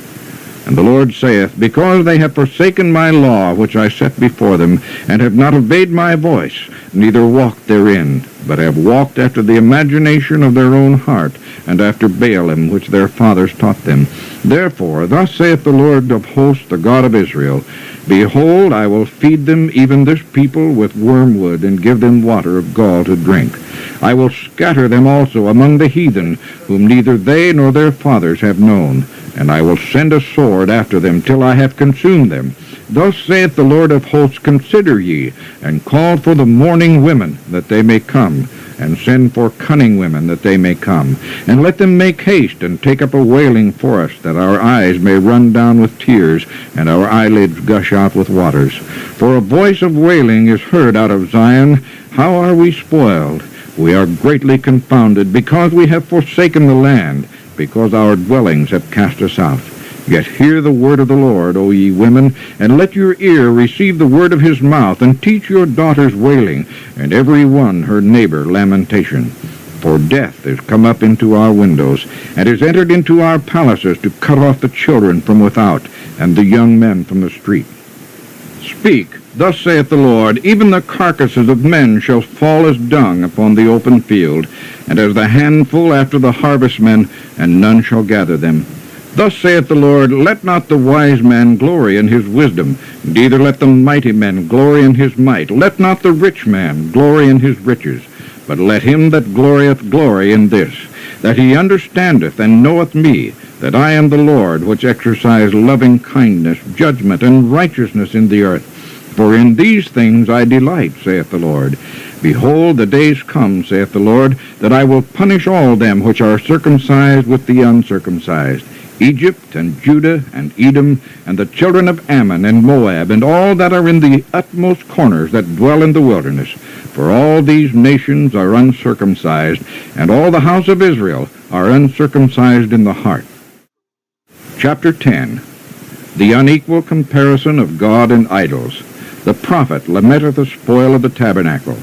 And the Lord saith, Because they have forsaken my law, which I set before them, and have not obeyed my voice, neither walked therein, but have walked after the imagination of their own heart, and after Baalim, which their fathers taught them. Therefore, thus saith the Lord of hosts, the God of Israel, Behold, I will feed them, even this people, with wormwood, and give them water of gall to drink. I will scatter them also among the heathen, whom neither they nor their fathers have known. And I will send a sword after them, till I have consumed them. Thus saith the Lord of hosts, Consider ye, and call for the mourning women, that they may come, and send for cunning women, that they may come. And let them make haste, and take up a wailing for us, that our eyes may run down with tears, and our eyelids gush out with waters. For a voice of wailing is heard out of Zion. How are we spoiled? We are greatly confounded, because we have forsaken the land, because our dwellings have cast us out. Yet hear the word of the Lord, O ye women, and let your ear receive the word of his mouth, and teach your daughters wailing, and every one her neighbor lamentation. For death is come up into our windows, and is entered into our palaces, to cut off the children from without, and the young men from the street. Speak, thus saith the Lord, Even the carcasses of men shall fall as dung upon the open field, and as the handful after the harvestmen, and none shall gather them. Thus saith the Lord, Let not the wise man glory in his wisdom, neither let the mighty man glory in his might. Let not the rich man glory in his riches, but let him that glorieth glory in this, that he understandeth and knoweth me, that I am the Lord, which exercise loving kindness, judgment, and righteousness in the earth. For in these things I delight, saith the Lord. Behold, the days come, saith the Lord, that I will punish all them which are circumcised with the uncircumcised, Egypt, and Judah, and Edom, and the children of Ammon, and Moab, and all that are in the utmost corners that dwell in the wilderness. For all these nations are uncircumcised, and all the house of Israel are uncircumcised in the heart. Chapter 10. The unequal comparison of God and idols. The prophet lamenteth the spoil of the tabernacle.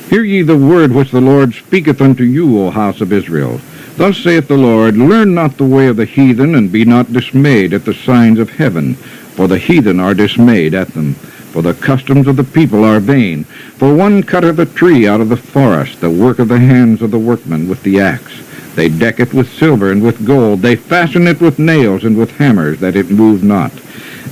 Hear ye the word which the Lord speaketh unto you, O house of Israel. Thus saith the Lord, Learn not the way of the heathen, and be not dismayed at the signs of heaven. For the heathen are dismayed at them. For the customs of the people are vain. For one cutteth a tree out of the forest, the work of the hands of the workman with the axe. They deck it with silver and with gold. They fasten it with nails and with hammers, that it move not.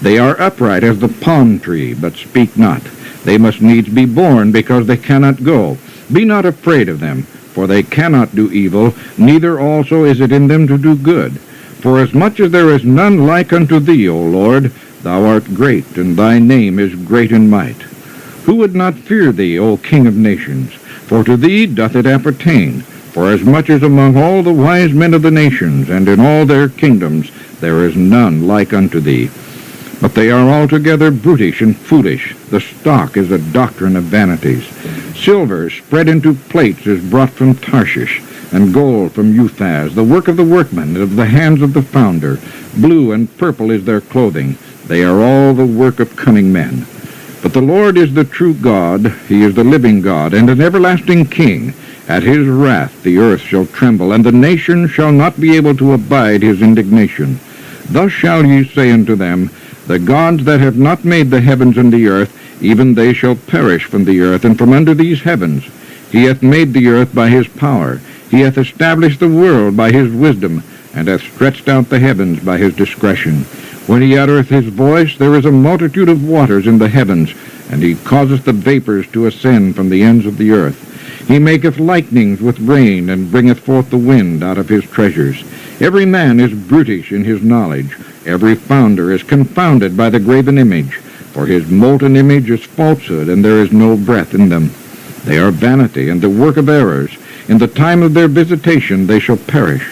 They are upright as the palm tree, but speak not. They must needs be born, because they cannot go. Be not afraid of them, for they cannot do evil, neither also is it in them to do good. For as much as there is none like unto thee, O Lord, thou art great, and thy name is great in might. Who would not fear thee, O King of nations? For to thee doth it appertain. For as much as among all the wise men of the nations, and in all their kingdoms, there is none like unto thee. But they are altogether brutish and foolish. The stock is a doctrine of vanities. Silver spread into plates is brought from Tarshish, and gold from Uphaz, the work of the workman, and of the hands of the founder. Blue and purple is their clothing. They are all the work of cunning men. But the Lord is the true God. He is the living God, and an everlasting King. At his wrath the earth shall tremble, and the nations shall not be able to abide his indignation. Thus shall ye say unto them, The gods that have not made the heavens and the earth, even they shall perish from the earth and from under these heavens. He hath made the earth by his power. He hath established the world by his wisdom, and hath stretched out the heavens by his discretion. When he uttereth his voice, there is a multitude of waters in the heavens, and he causeth the vapors to ascend from the ends of the earth. He maketh lightnings with rain, and bringeth forth the wind out of his treasures. Every man is brutish in his knowledge. Every founder is confounded by the graven image. For his molten image is falsehood, and there is no breath in them. They are vanity, and the work of errors. In the time of their visitation they shall perish.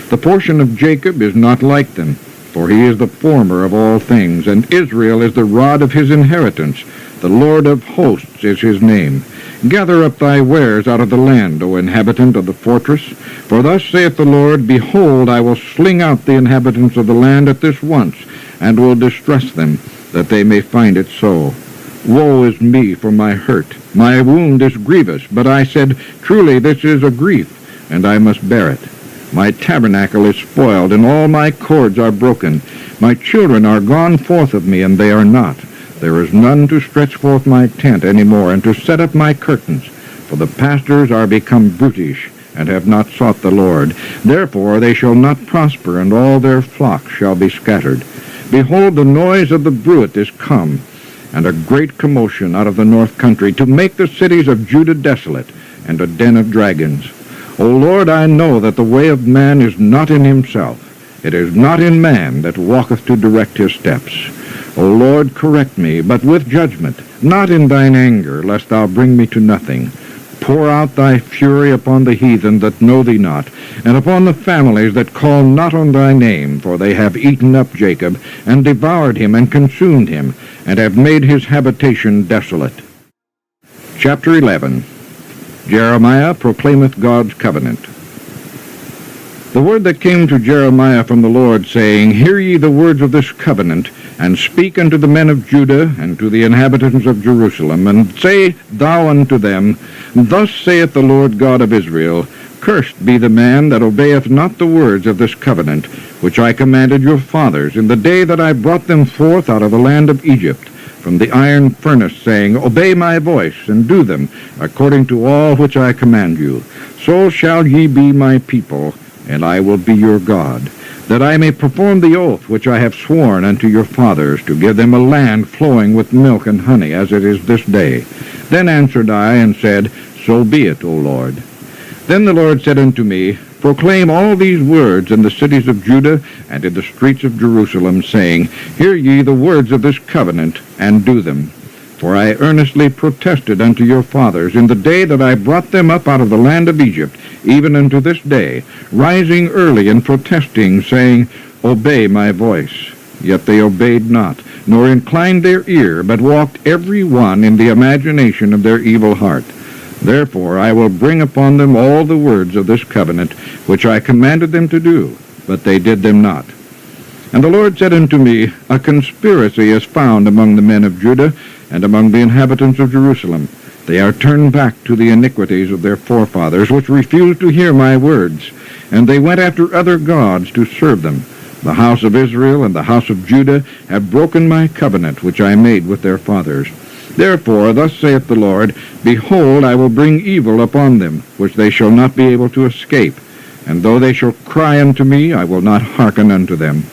The portion of Jacob is not like them, for he is the former of all things, and Israel is the rod of his inheritance. The Lord of hosts is his name. Gather up thy wares out of the land, O inhabitant of the fortress. For thus saith the Lord, Behold, I will sling out the inhabitants of the land at this once, and will distress them, that they may find it so. Woe is me for my hurt. My wound is grievous, but I said, Truly this is a grief, and I must bear it. My tabernacle is spoiled, and all my cords are broken. My children are gone forth of me, and they are not. There is none to stretch forth my tent any more, and to set up my curtains. For the pastors are become brutish, and have not sought the Lord. Therefore they shall not prosper, and all their flocks shall be scattered. Behold, the noise of the bruit is come, and a great commotion out of the north country, to make the cities of Judah desolate, and a den of dragons. O Lord, I know that the way of man is not in himself. It is not in man that walketh to direct his steps. O Lord, correct me, but with judgment, not in thine anger, lest thou bring me to nothing. Pour out thy fury upon the heathen that know thee not, and upon the families that call not on thy name, for they have eaten up Jacob, and devoured him, and consumed him, and have made his habitation desolate. Chapter 11. Jeremiah proclaimeth God's covenant. The word that came to Jeremiah from the Lord, saying, Hear ye the words of this covenant, and speak unto the men of Judah, and to the inhabitants of Jerusalem, and say thou unto them, Thus saith the Lord God of Israel, Cursed be the man that obeyeth not the words of this covenant, which I commanded your fathers in the day that I brought them forth out of the land of Egypt, from the iron furnace, saying, Obey my voice, and do them, according to all which I command you. So shall ye be my people, and I will be your God. that I may perform the oath which I have sworn unto your fathers, to give them a land flowing with milk and honey, as it is this day. Then answered I and said, So be it, O Lord. Then the Lord said unto me, Proclaim all these words in the cities of Judah and in the streets of Jerusalem, saying, Hear ye the words of this covenant, and do them. For I earnestly protested unto your fathers in the day that I brought them up out of the land of Egypt, even unto this day, rising early and protesting, saying, Obey my voice. Yet they obeyed not, nor inclined their ear, but walked every one in the imagination of their evil heart. Therefore I will bring upon them all the words of this covenant, which I commanded them to do, but they did them not. And the Lord said unto me, A conspiracy is found among the men of Judah, and among the inhabitants of Jerusalem. They are turned back to the iniquities of their forefathers, which refused to hear my words, and they went after other gods to serve them. The house of Israel and the house of Judah have broken my covenant, which I made with their fathers. Therefore, thus saith the Lord, Behold, I will bring evil upon them, which they shall not be able to escape. And though they shall cry unto me, I will not hearken unto them.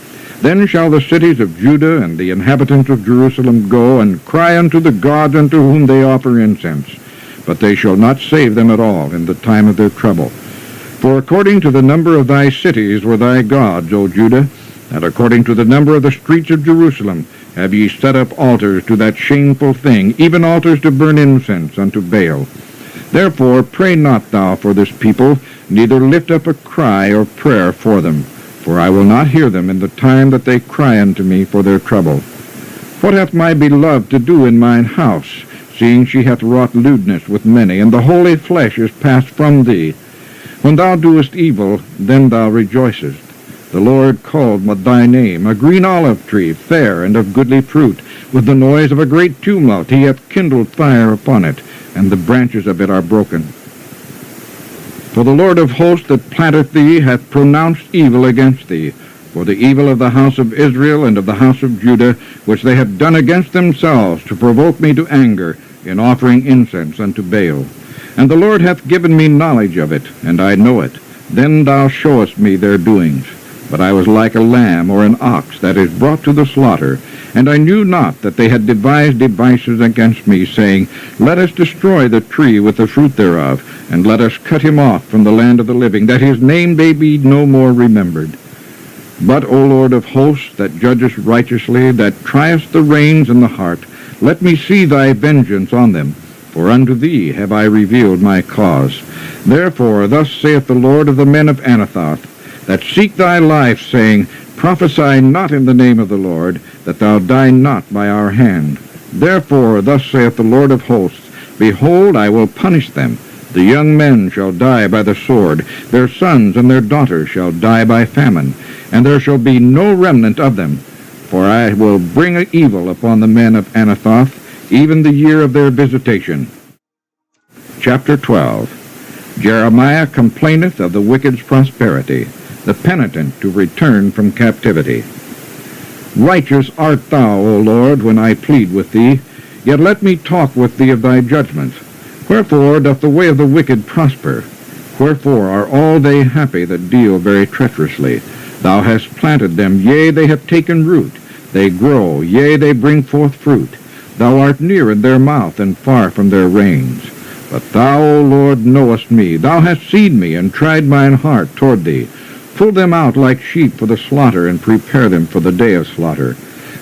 Then shall the cities of Judah and the inhabitants of Jerusalem go and cry unto the gods unto whom they offer incense. But they shall not save them at all in the time of their trouble. For according to the number of thy cities were thy gods, O Judah, and according to the number of the streets of Jerusalem have ye set up altars to that shameful thing, even altars to burn incense unto Baal. Therefore pray not thou for this people, neither lift up a cry or prayer for them. For I will not hear them in the time that they cry unto me for their trouble. What hath my beloved to do in mine house, seeing she hath wrought lewdness with many, and the holy flesh is passed from thee? When thou doest evil, then thou rejoicest. The Lord called thy name, a green olive tree, fair and of goodly fruit. With the noise of a great tumult he hath kindled fire upon it, and the branches of it are broken. For the Lord of hosts that planteth thee hath pronounced evil against thee, for the evil of the house of Israel and of the house of Judah, which they have done against themselves, to provoke me to anger, in offering incense unto Baal. And the Lord hath given me knowledge of it, and I know it. Then thou showest me their doings. But I was like a lamb or an ox that is brought to the slaughter, and I knew not that they had devised devices against me, saying, Let us destroy the tree with the fruit thereof, and let us cut him off from the land of the living, that his name may be no more remembered. But, O Lord of hosts, that judgest righteously, that triest the reins and the heart, let me see thy vengeance on them, for unto thee have I revealed my cause. Therefore thus saith the Lord of the men of Anathoth, that seek thy life, saying, Prophesy not in the name of the Lord, that thou die not by our hand. Therefore thus saith the Lord of hosts, Behold, I will punish them. The young men shall die by the sword, their sons and their daughters shall die by famine, and there shall be no remnant of them. For I will bring evil upon the men of Anathoth, even the year of their visitation. Chapter 12. Jeremiah complaineth of the wicked's prosperity, the penitent to return from captivity. Righteous art thou, O Lord, when I plead with thee, yet let me talk with thee of thy judgments. Wherefore doth the way of the wicked prosper? Wherefore are all they happy that deal very treacherously? Thou hast planted them, yea, they have taken root. They grow, yea, they bring forth fruit. Thou art near in their mouth, and far from their reins. But thou, O Lord, knowest me. Thou hast seen me, and tried mine heart toward thee. Pull them out like sheep for the slaughter, and prepare them for the day of slaughter.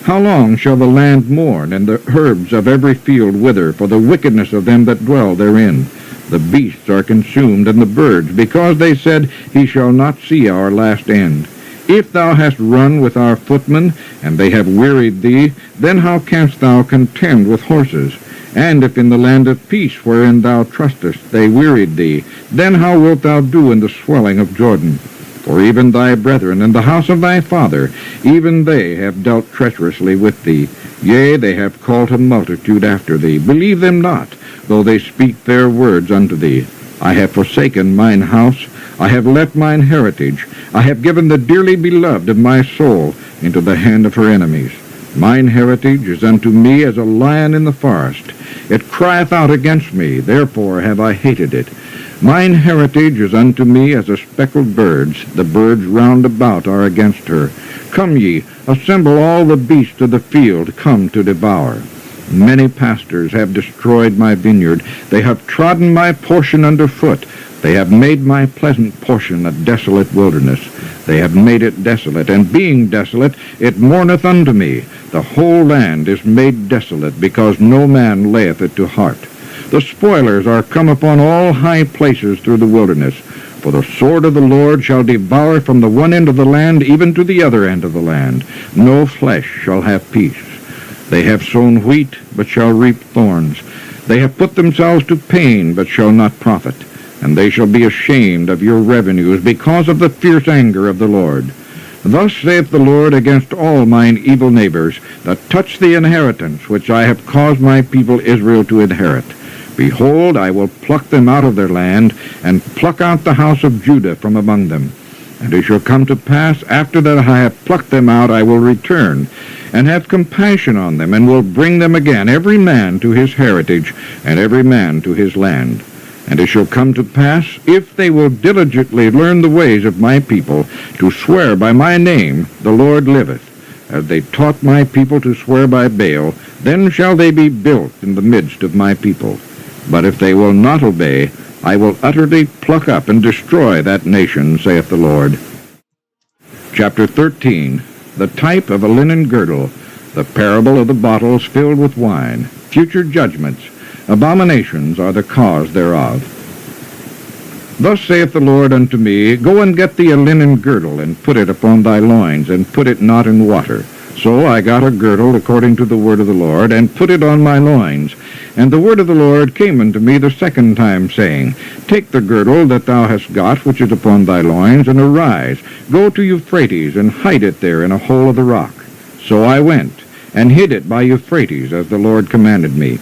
How long shall the land mourn, and the herbs of every field wither, for the wickedness of them that dwell therein? The beasts are consumed, and the birds, because they said, He shall not see our last end. If thou hast run with our footmen, and they have wearied thee, then how canst thou contend with horses? And if in the land of peace wherein thou trustest they wearied thee, then how wilt thou do in the swelling of Jordan? For even thy brethren and the house of thy father, even they have dealt treacherously with thee. Yea, they have called a multitude after thee. Believe them not, though they speak fair words unto thee. I have forsaken mine house, I have left mine heritage, I have given the dearly beloved of my soul into the hand of her enemies. Mine heritage is unto me as a lion in the forest. It crieth out against me, therefore have I hated it. Mine heritage is unto me as a speckled birds. The birds round about are against her. Come ye, assemble all the beasts of the field, come to devour. Many pastors have destroyed my vineyard. They have trodden my portion under foot. They have made my pleasant portion a desolate wilderness. They have made it desolate, and being desolate, it mourneth unto me. The whole land is made desolate, because no man layeth it to heart. The spoilers are come upon all high places through the wilderness. For the sword of the Lord shall devour from the one end of the land even to the other end of the land. No flesh shall have peace. They have sown wheat, but shall reap thorns. They have put themselves to pain, but shall not profit. And they shall be ashamed of your revenues because of the fierce anger of the Lord. Thus saith the Lord against all mine evil neighbors that touch the inheritance which I have caused my people Israel to inherit. Behold, I will pluck them out of their land, and pluck out the house of Judah from among them. And it shall come to pass, after that I have plucked them out, I will return, and have compassion on them, and will bring them again, every man to his heritage, and every man to his land. And it shall come to pass, if they will diligently learn the ways of my people, to swear by my name, the Lord liveth, as they taught my people to swear by Baal, then shall they be built in the midst of my people. But if they will not obey, I will utterly pluck up and destroy that nation, saith the Lord. Chapter 13. The type of a linen girdle, the parable of the bottles filled with wine, future judgments, abominations are the cause thereof. Thus saith the Lord unto me, Go and get thee a linen girdle, and put it upon thy loins, and put it not in water. So I got a girdle according to the word of the Lord, and put it on my loins. And the word of the Lord came unto me the second time, saying, Take the girdle that thou hast got, which is upon thy loins, and arise, go to Euphrates, and hide it there in a hole of the rock. So I went, and hid it by Euphrates, as the Lord commanded me.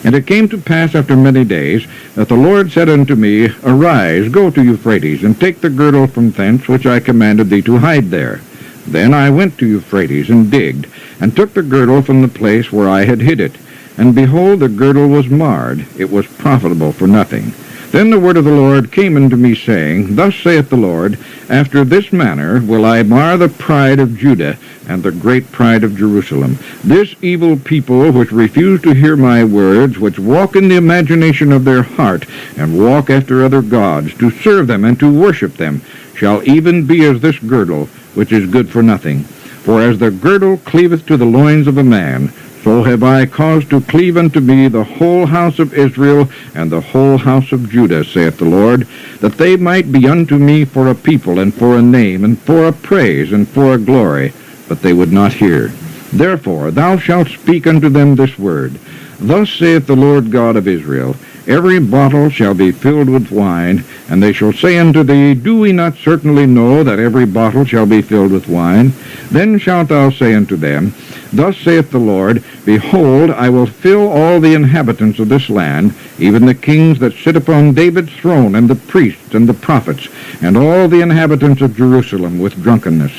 And it came to pass after many days, that the Lord said unto me, Arise, go to Euphrates, and take the girdle from thence, which I commanded thee to hide there. Then I went to Euphrates, and digged, and took the girdle from the place where I had hid it. And behold, the girdle was marred, it was profitable for nothing. Then the word of the Lord came unto me, saying, Thus saith the Lord, After this manner will I mar the pride of Judah, and the great pride of Jerusalem. This evil people, which refuse to hear my words, which walk in the imagination of their heart, and walk after other gods, to serve them and to worship them, shall even be as this girdle, which is good for nothing. For as the girdle cleaveth to the loins of a man, so have I caused to cleave unto me the whole house of Israel and the whole house of Judah, saith the Lord, that they might be unto me for a people, and for a name, and for a praise, and for a glory. But they would not hear. Therefore thou shalt speak unto them this word. Thus saith the Lord God of Israel, Every bottle shall be filled with wine, and they shall say unto thee, Do we not certainly know that every bottle shall be filled with wine? Then shalt thou say unto them, Thus saith the Lord, Behold, I will fill all the inhabitants of this land, even the kings that sit upon David's throne, and the priests and the prophets, and all the inhabitants of Jerusalem with drunkenness.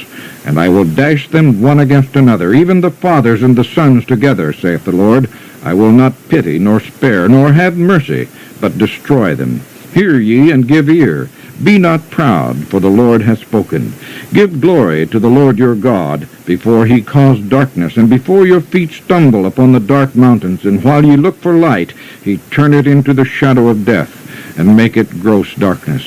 And I will dash them one against another, even the fathers and the sons together, saith the Lord. I will not pity, nor spare, nor have mercy, but destroy them. Hear ye, and give ear. Be not proud, for the Lord hath spoken. Give glory to the Lord your God, before he cause darkness, and before your feet stumble upon the dark mountains, and while ye look for light, he turn it into the shadow of death, and make it gross darkness.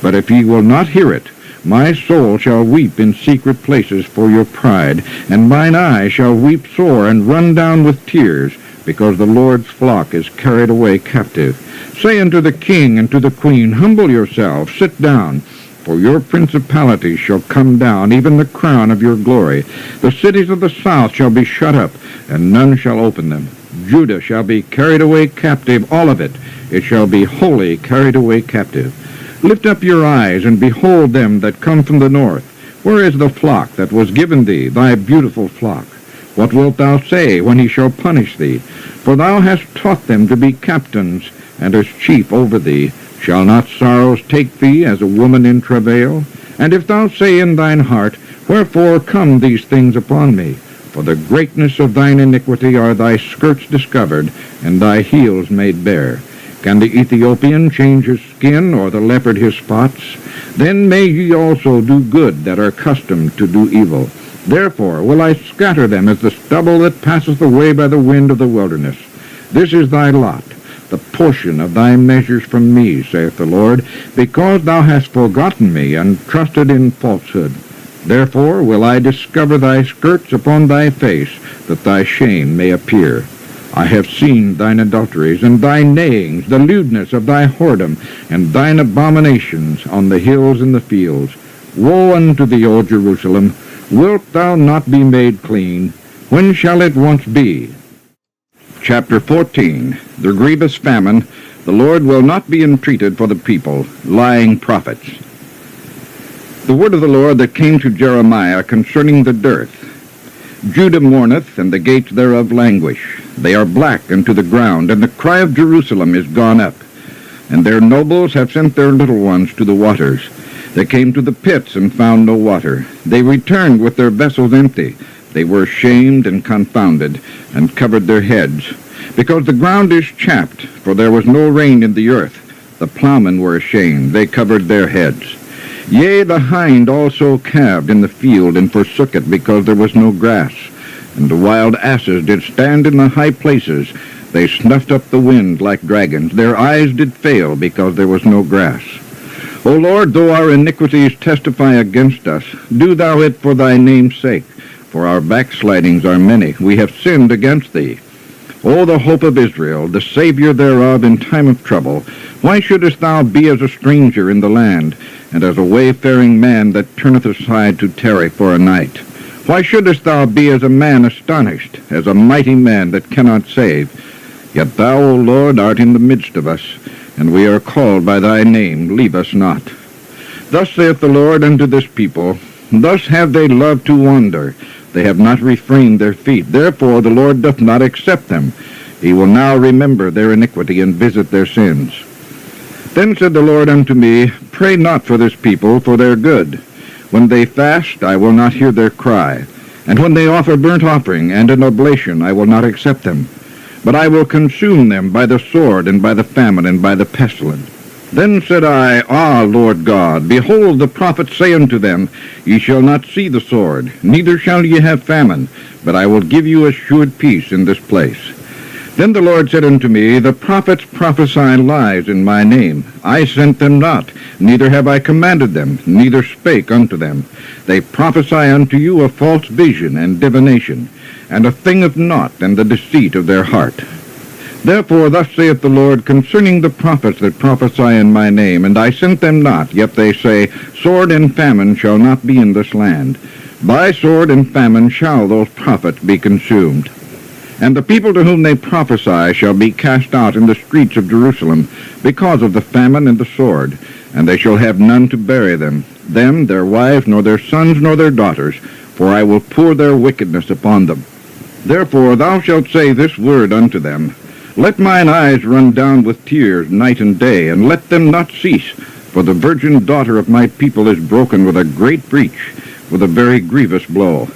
But if ye will not hear it, my soul shall weep in secret places for your pride, and mine eye shall weep sore, and run down with tears, because the Lord's flock is carried away captive. Say unto the king and to the queen, Humble yourselves, sit down, for your principalities shall come down, even the crown of your glory. The cities of the south shall be shut up, and none shall open them. Judah shall be carried away captive, all of it. It shall be wholly carried away captive. Lift up your eyes, and behold them that come from the north. Where is the flock that was given thee, thy beautiful flock? What wilt thou say when he shall punish thee? For thou hast taught them to be captains, and as chief over thee. Shall not sorrows take thee as a woman in travail? And if thou say in thine heart, Wherefore come these things upon me? For the greatness of thine iniquity are thy skirts discovered, and thy heels made bare. Can the Ethiopian change his skin, or the leopard his spots? Then may ye also do good that are accustomed to do evil. Therefore will I scatter them as the stubble that passeth away by the wind of the wilderness. This is thy lot, the portion of thy measures from me, saith the Lord, because thou hast forgotten me, and trusted in falsehood. Therefore will I discover thy skirts upon thy face, that thy shame may appear. I have seen thine adulteries, and thy neighings, the lewdness of thy whoredom, and thine abominations on the hills and the fields. Woe unto thee, O Jerusalem! Wilt thou not be made clean? When shall it once be? Chapter 14. The grievous famine. The Lord will not be entreated for the people. Lying prophets. The word of the Lord that came to Jeremiah concerning the dearth. Judah mourneth, and the gates thereof languish. They are black unto the ground, and the cry of Jerusalem is gone up. And their nobles have sent their little ones to the waters. They came to the pits and found no water. They returned with their vessels empty. They were ashamed and confounded, and covered their heads. Because the ground is chapped, for there was no rain in the earth. The plowmen were ashamed. They covered their heads. Yea, the hind also calved in the field, and forsook it, because there was no grass. And the wild asses did stand in the high places. They snuffed up the wind like dragons. Their eyes did fail, because there was no grass. O Lord, though our iniquities testify against us, do thou it for thy name's sake. For our backslidings are many. We have sinned against thee. O the hope of Israel, the Savior thereof in time of trouble, why shouldest thou be as a stranger in the land, and as a wayfaring man that turneth aside to tarry for a night? Why shouldest thou be as a man astonished, as a mighty man that cannot save? Yet thou, O Lord, art in the midst of us, and we are called by thy name. Leave us not. Thus saith the Lord unto this people, thus have they loved to wander. They have not refrained their feet. Therefore the Lord doth not accept them. He will now remember their iniquity and visit their sins. Then said the Lord unto me, pray not for this people, for their good. When they fast, I will not hear their cry. And when they offer burnt offering and an oblation, I will not accept them. But I will consume them by the sword, and by the famine, and by the pestilence. Then said I, Ah, Lord God, behold, the prophets say unto them, Ye shall not see the sword, neither shall ye have famine, but I will give you assured peace in this place. Then the Lord said unto me, The prophets prophesy lies in my name. I sent them not, neither have I commanded them, neither spake unto them. They prophesy unto you a false vision and divination, and a thing of naught, and the deceit of their heart. Therefore thus saith the Lord concerning the prophets that prophesy in my name, and I sent them not, yet they say, Sword and famine shall not be in this land. By sword and famine shall those prophets be consumed. And the people to whom they prophesy shall be cast out in the streets of Jerusalem, because of the famine and the sword, and they shall have none to bury them, their wives, nor their sons, nor their daughters, for I will pour their wickedness upon them. Therefore thou shalt say this word unto them, Let mine eyes run down with tears night and day, and let them not cease, for the virgin daughter of my people is broken with a great breach, with a very grievous blow.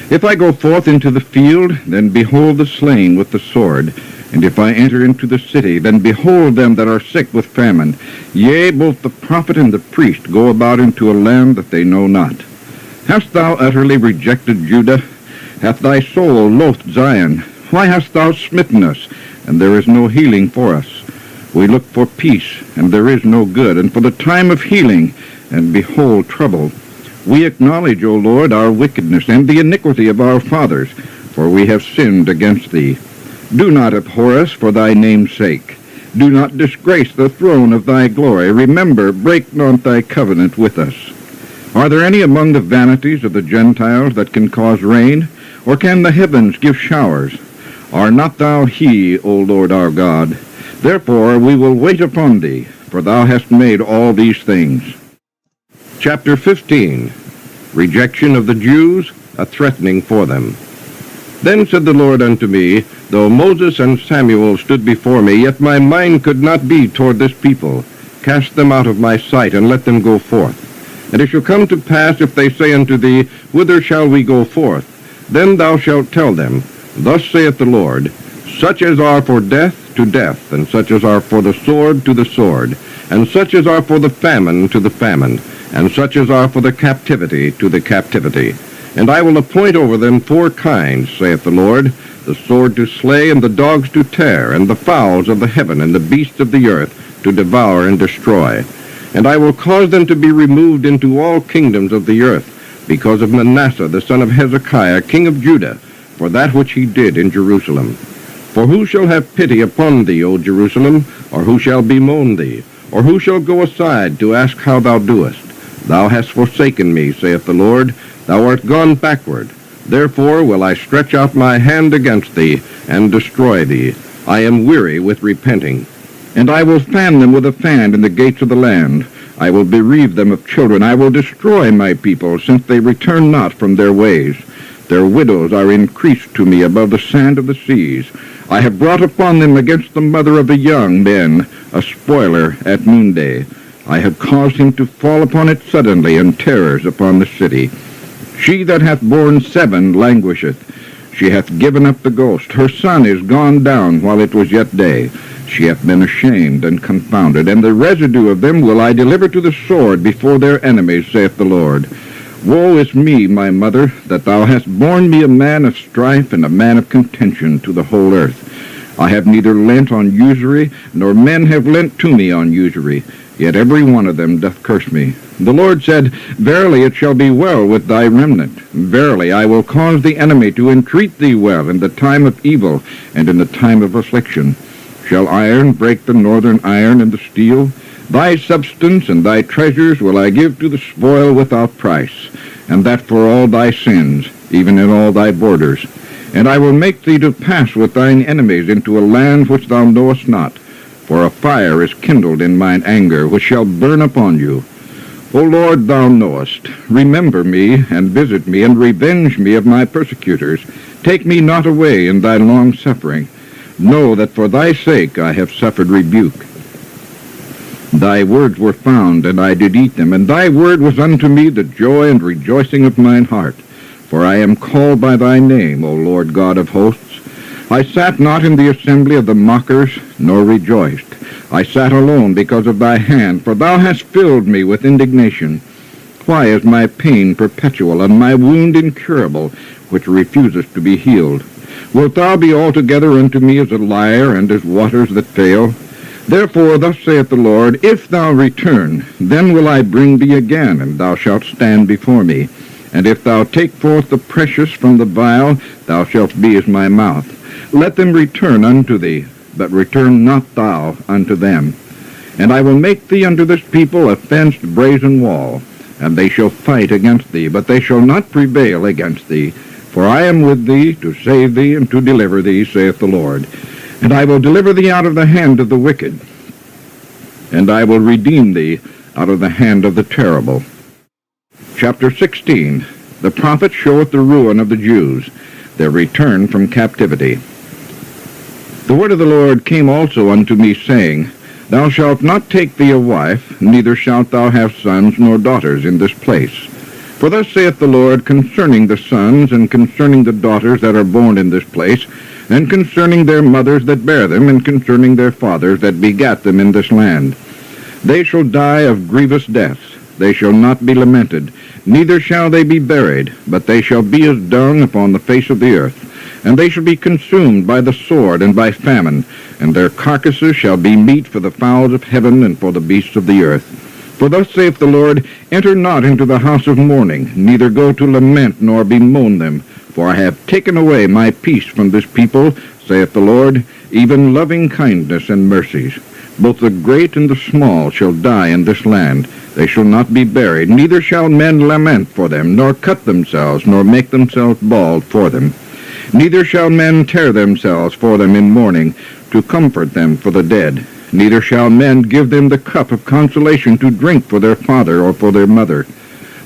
If I go forth into the field, then behold the slain with the sword. And if I enter into the city, then behold them that are sick with famine. Yea, both the prophet and the priest go about into a land that they know not. Hast thou utterly rejected Judah? Hath thy soul loathed Zion? Why hast thou smitten us, and there is no healing for us? We look for peace, and there is no good, and for the time of healing, and behold trouble. We acknowledge, O Lord, our wickedness and the iniquity of our fathers, for we have sinned against thee. Do not abhor us for thy name's sake. Do not disgrace the throne of thy glory. Remember, break not thy covenant with us. Are there any among the vanities of the Gentiles that can cause rain, or can the heavens give showers? Are not thou he, O Lord our God? Therefore we will wait upon thee, for thou hast made all these things. Chapter 15. Rejection of the Jews, a threatening for them. Then said the Lord unto me, Though Moses and Samuel stood before me, yet my mind could not be toward this people. Cast them out of my sight, and let them go forth. And it shall come to pass, if they say unto thee, Whither shall we go forth? Then thou shalt tell them, Thus saith the Lord, Such as are for death to death, and such as are for the sword to the sword, and such as are for the famine to the famine, and such as are for the captivity to the captivity. And I will appoint over them 4 kinds, saith the Lord, the sword to slay, and the dogs to tear, and the fowls of the heaven, and the beasts of the earth to devour and destroy. And I will cause them to be removed into all kingdoms of the earth, because of Manasseh the son of Hezekiah, king of Judah, for that which he did in Jerusalem. For who shall have pity upon thee, O Jerusalem? Or who shall bemoan thee? Or who shall go aside to ask how thou doest? Thou hast forsaken me, saith the Lord. Thou art gone backward. Therefore will I stretch out my hand against thee, and destroy thee. I am weary with repenting. And I will fan them with a fan in the gates of the land. I will bereave them of children. I will destroy my people, since they return not from their ways. Their widows are increased to me above the sand of the seas. I have brought upon them against the mother of the young men a spoiler at noonday. I have caused him to fall upon it suddenly, and terrors upon the city. She that hath borne 7 languisheth. She hath given up the ghost. Her son is gone down while it was yet day. She hath been ashamed and confounded, and the residue of them will I deliver to the sword before their enemies, saith the Lord. Woe is me, my mother, that thou hast borne me a man of strife and a man of contention to the whole earth. I have neither lent on usury, nor men have lent to me on usury, yet every one of them doth curse me. The Lord said, Verily it shall be well with thy remnant. Verily I will cause the enemy to entreat thee well in the time of evil and in the time of affliction. Shall iron break the northern iron and the steel? Thy substance and thy treasures will I give to the spoil without price, and that for all thy sins, even in all thy borders. And I will make thee to pass with thine enemies into a land which thou knowest not, for a fire is kindled in mine anger, which shall burn upon you. O Lord, thou knowest. Remember me, and visit me, and revenge me of my persecutors. Take me not away in thy long suffering. Know that for thy sake I have suffered rebuke. Thy words were found, and I did eat them, and thy word was unto me the joy and rejoicing of mine heart. For I am called by thy name, O Lord God of hosts. I sat not in the assembly of the mockers, nor rejoiced. I sat alone because of thy hand, for thou hast filled me with indignation. Why is my pain perpetual, and my wound incurable, which refuseth to be healed? Wilt thou be altogether unto me as a liar, and as waters that fail? Therefore thus saith the Lord, If thou return, then will I bring thee again, and thou shalt stand before me. And if thou take forth the precious from the vial, thou shalt be as my mouth. Let them return unto thee, but return not thou unto them. And I will make thee unto this people a fenced brazen wall, and they shall fight against thee, but they shall not prevail against thee. For I am with thee to save thee and to deliver thee, saith the Lord. And I will deliver thee out of the hand of the wicked, and I will redeem thee out of the hand of the terrible. Chapter 16. The prophet showeth the ruin of the Jews, their return from captivity. The word of the Lord came also unto me, saying, Thou shalt not take thee a wife, neither shalt thou have sons nor daughters in this place. For thus saith the Lord concerning the sons, and concerning the daughters that are born in this place, and concerning their mothers that bear them, and concerning their fathers that begat them in this land. They shall die of grievous deaths. They shall not be lamented, neither shall they be buried, but they shall be as dung upon the face of the earth. And they shall be consumed by the sword and by famine, and their carcasses shall be meat for the fowls of heaven and for the beasts of the earth. For thus saith the Lord, Enter not into the house of mourning, neither go to lament nor bemoan them. For I have taken away my peace from this people, saith the Lord, even loving kindness and mercies. Both the great and the small shall die in this land. They shall not be buried, neither shall men lament for them, nor cut themselves, nor make themselves bald for them. Neither shall men tear themselves for them in mourning, to comfort them for the dead. Neither shall men give them the cup of consolation to drink for their father or for their mother.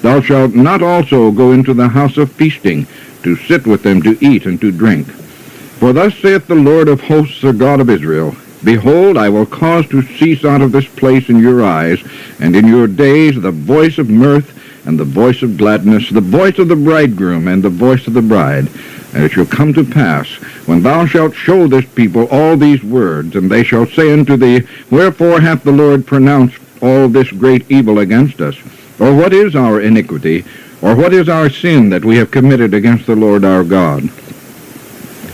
Thou shalt not also go into the house of feasting, to sit with them to eat and to drink. For thus saith the Lord of hosts, the God of Israel, Behold, I will cause to cease out of this place in your eyes, and in your days the voice of mirth, and the voice of gladness, the voice of the bridegroom, and the voice of the bride. And it shall come to pass, when thou shalt show this people all these words, and they shall say unto thee, Wherefore hath the Lord pronounced all this great evil against us? Or what is our iniquity? Or what is our sin that we have committed against the Lord our God?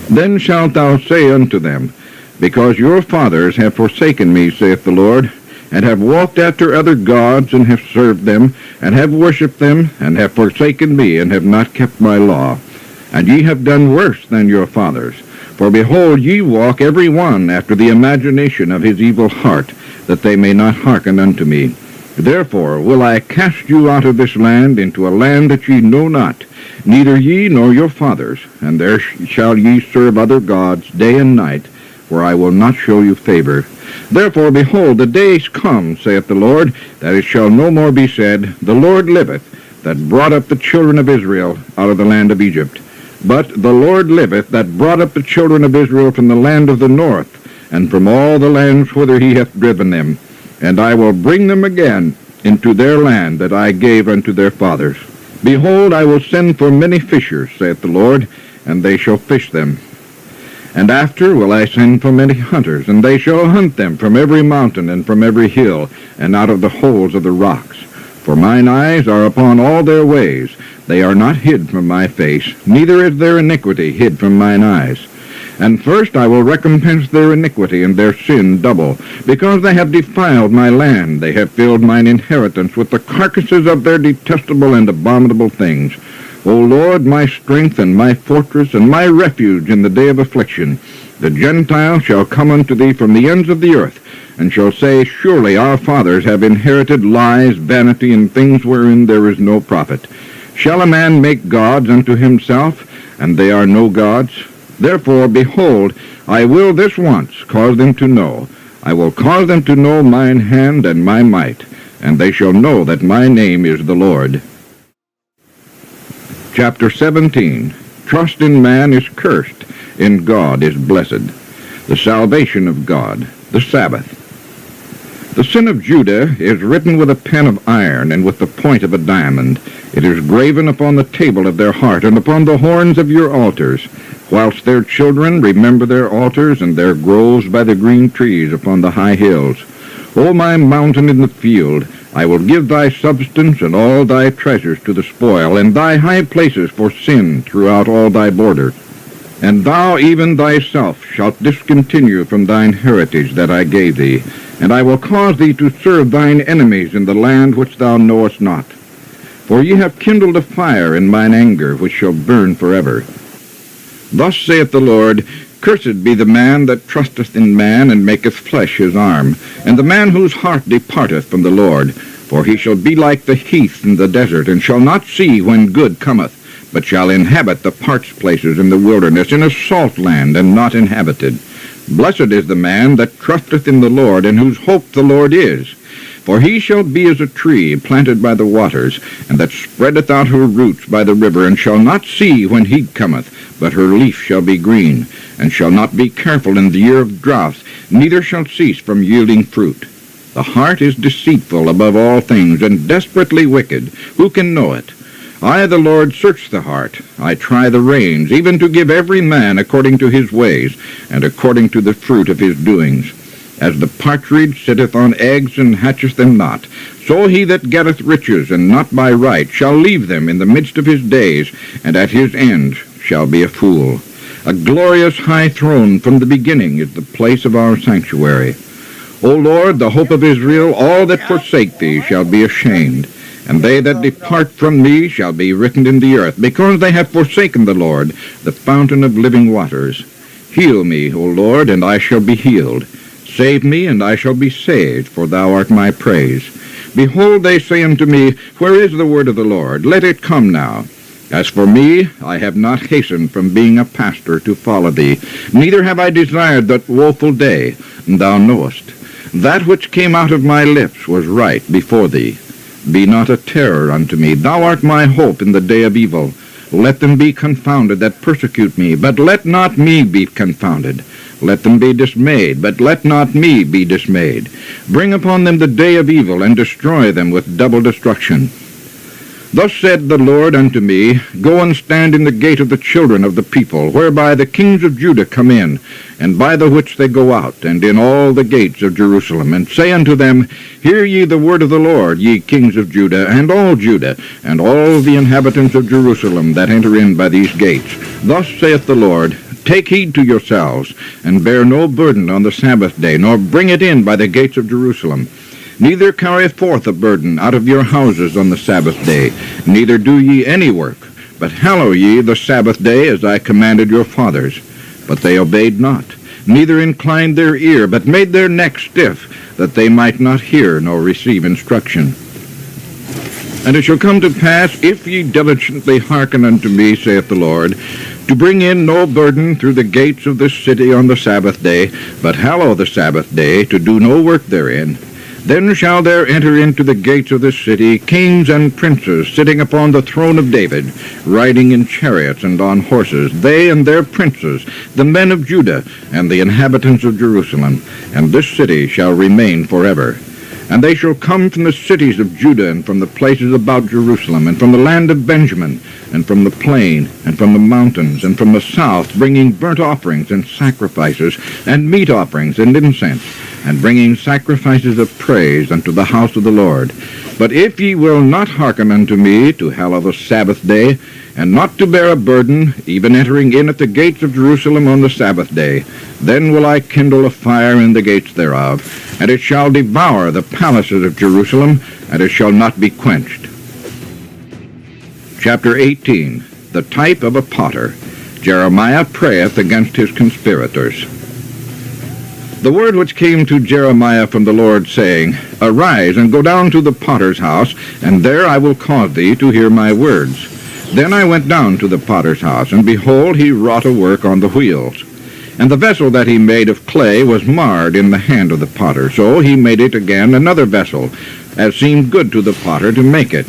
Then shalt thou say unto them, Because your fathers have forsaken me, saith the Lord, and have walked after other gods, and have served them, and have worshipped them, and have forsaken me, and have not kept my law. And ye have done worse than your fathers. For behold, ye walk every one after the imagination of his evil heart, that they may not hearken unto me. Therefore will I cast you out of this land into a land that ye know not, neither ye nor your fathers, and there shall ye serve other gods day and night, for I will not show you favor. Therefore, behold, the days come, saith the Lord, that it shall no more be said, The Lord liveth, that brought up the children of Israel out of the land of Egypt. But the Lord liveth, that brought up the children of Israel from the land of the north, and from all the lands whither he hath driven them. And I will bring them again into their land that I gave unto their fathers. Behold, I will send for many fishers, saith the Lord, and they shall fish them. And after will I send for many hunters, and they shall hunt them from every mountain and from every hill, and out of the holes of the rocks. For mine eyes are upon all their ways. They are not hid from my face, neither is their iniquity hid from mine eyes. And first I will recompense their iniquity and their sin double, because they have defiled my land. They have filled mine inheritance with the carcasses of their detestable and abominable things. O Lord, my strength and my fortress and my refuge in the day of affliction, the Gentiles shall come unto thee from the ends of the earth, and shall say, Surely our fathers have inherited lies, vanity, and things wherein there is no profit. Shall a man make gods unto himself, and they are no gods? Therefore, behold, I will this once cause them to know. I will cause them to know mine hand and my might, and they shall know that my name is the Lord. Chapter 17. Trust in man is cursed, in God is blessed. The salvation of God, the Sabbath. The sin of Judah is written with a pen of iron and with the point of a diamond. It is graven upon the table of their heart and upon the horns of your altars, whilst their children remember their altars and their groves by the green trees upon the high hills. O my mountain in the field, I will give thy substance and all thy treasures to the spoil, and thy high places for sin throughout all thy border. And thou even thyself shalt discontinue from thine heritage that I gave thee, and I will cause thee to serve thine enemies in the land which thou knowest not. For ye have kindled a fire in mine anger, which shall burn forever. Thus saith the Lord, Cursed be the man that trusteth in man, and maketh flesh his arm, and the man whose heart departeth from the Lord. For he shall be like the heath in the desert, and shall not see when good cometh, but shall inhabit the parched places in the wilderness, in a salt land, and not inhabited. Blessed is the man that trusteth in the Lord, in whose hope the Lord is. For he shall be as a tree planted by the waters, and that spreadeth out her roots by the river, and shall not see when heat cometh, but her leaf shall be green, and shall not be careful in the year of drought, neither shall cease from yielding fruit. The heart is deceitful above all things, and desperately wicked. Who can know it? I, the Lord, search the heart. I try the reins, even to give every man according to his ways, and according to the fruit of his doings. As the partridge sitteth on eggs, and hatcheth them not, so he that getteth riches, and not by right, shall leave them in the midst of his days, and at his end shall be a fool. A glorious high throne from the beginning is the place of our sanctuary. O Lord, the hope of Israel, all that forsake thee shall be ashamed, and they that depart from thee shall be written in the earth, because they have forsaken the Lord, the fountain of living waters. Heal me, O Lord, and I shall be healed. Save me, and I shall be saved, for thou art my praise. Behold, they say unto me, Where is the word of the Lord? Let it come now. As for me, I have not hastened from being a pastor to follow thee, neither have I desired that woeful day, and thou knowest. That which came out of my lips was right before thee. Be not a terror unto me. Thou art my hope in the day of evil. Let them be confounded that persecute me, but let not me be confounded. Let them be dismayed, but let not me be dismayed. Bring upon them the day of evil, and destroy them with double destruction. Thus said the Lord unto me, Go and stand in the gate of the children of the people, whereby the kings of Judah come in, and by the which they go out, and in all the gates of Jerusalem, and say unto them, Hear ye the word of the Lord, ye kings of Judah, and all the inhabitants of Jerusalem that enter in by these gates. Thus saith the Lord, Take heed to yourselves, and bear no burden on the Sabbath day, nor bring it in by the gates of Jerusalem. Neither carry forth a burden out of your houses on the Sabbath day, neither do ye any work, but hallow ye the Sabbath day as I commanded your fathers. But they obeyed not, neither inclined their ear, but made their neck stiff, that they might not hear nor receive instruction. And it shall come to pass, if ye diligently hearken unto me, saith the Lord, to bring in no burden through the gates of this city on the Sabbath day, but hallow the Sabbath day, to do no work therein, then shall there enter into the gates of this city kings and princes sitting upon the throne of David, riding in chariots and on horses, they and their princes, the men of Judah, and the inhabitants of Jerusalem. And this city shall remain forever. And they shall come from the cities of Judah, and from the places about Jerusalem, and from the land of Benjamin, and from the plain, and from the mountains, and from the south, bringing burnt offerings and sacrifices, and meat offerings and incense, and bringing sacrifices of praise unto the house of the Lord. But if ye will not hearken unto me, to hallow the Sabbath day, and not to bear a burden, even entering in at the gates of Jerusalem on the Sabbath day, then will I kindle a fire in the gates thereof, and it shall devour the palaces of Jerusalem, and it shall not be quenched. Chapter 18. The type of a potter. Jeremiah prayeth against his conspirators. The word which came to Jeremiah from the Lord, saying, Arise, and go down to the potter's house, and there I will cause thee to hear my words. Then I went down to the potter's house, and behold, he wrought a work on the wheels. And the vessel that he made of clay was marred in the hand of the potter. So he made it again another vessel, as seemed good to the potter to make it.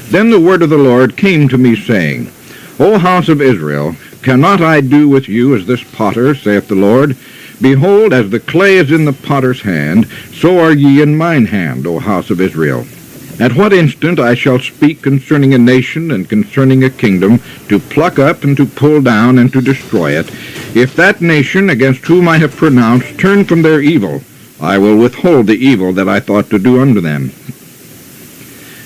Then the word of the Lord came to me, saying, O house of Israel, cannot I do with you as this potter, saith the Lord? Behold, as the clay is in the potter's hand, so are ye in mine hand, O house of Israel. At what instant I shall speak concerning a nation and concerning a kingdom, to pluck up and to pull down and to destroy it, if that nation against whom I have pronounced turn from their evil, I will withhold the evil that I thought to do unto them.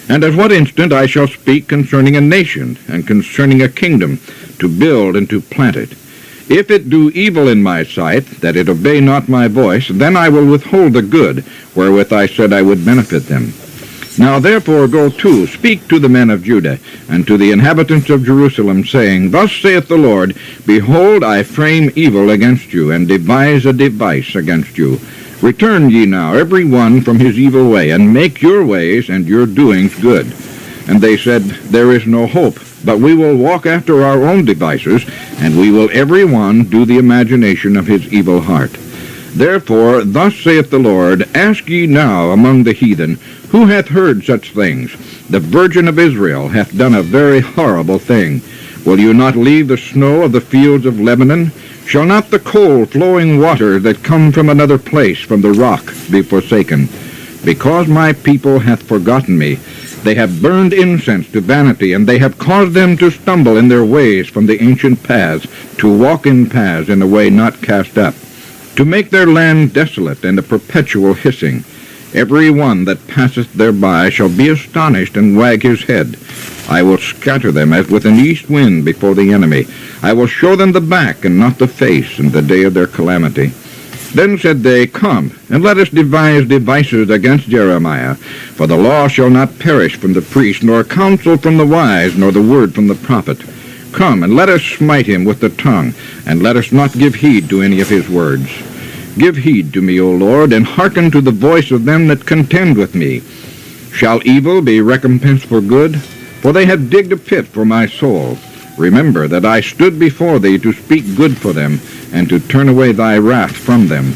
And at what instant I shall speak concerning a nation and concerning a kingdom, to build and to plant it. If it do evil in my sight, that it obey not my voice, then I will withhold the good, wherewith I said I would benefit them. Now therefore go to, speak to the men of Judah, and to the inhabitants of Jerusalem, saying, Thus saith the Lord, Behold, I frame evil against you, and devise a device against you. Return ye now, every one from his evil way, and make your ways and your doings good. And they said, There is no hope, but we will walk after our own devices, and we will every one do the imagination of his evil heart. Therefore, thus saith the Lord, Ask ye now among the heathen, who hath heard such things? The Virgin of Israel hath done a very horrible thing. Will you not leave the snow of the fields of Lebanon? Shall not the cold flowing water that come from another place, from the rock, be forsaken? Because my people hath forgotten me, they have burned incense to vanity, and they have caused them to stumble in their ways from the ancient paths, to walk in paths in a way not cast up, to make their land desolate and a perpetual hissing. Every one that passeth thereby shall be astonished and wag his head. I will scatter them as with an east wind before the enemy. I will show them the back and not the face in the day of their calamity. Then said they, Come, and let us devise devices against Jeremiah. For the law shall not perish from the priest, nor counsel from the wise, nor the word from the prophet. Come, and let us smite him with the tongue, and let us not give heed to any of his words. Give heed to me, O Lord, and hearken to the voice of them that contend with me. Shall evil be recompensed for good? For they have digged a pit for my soul. Remember that I stood before thee to speak good for them, and to turn away thy wrath from them.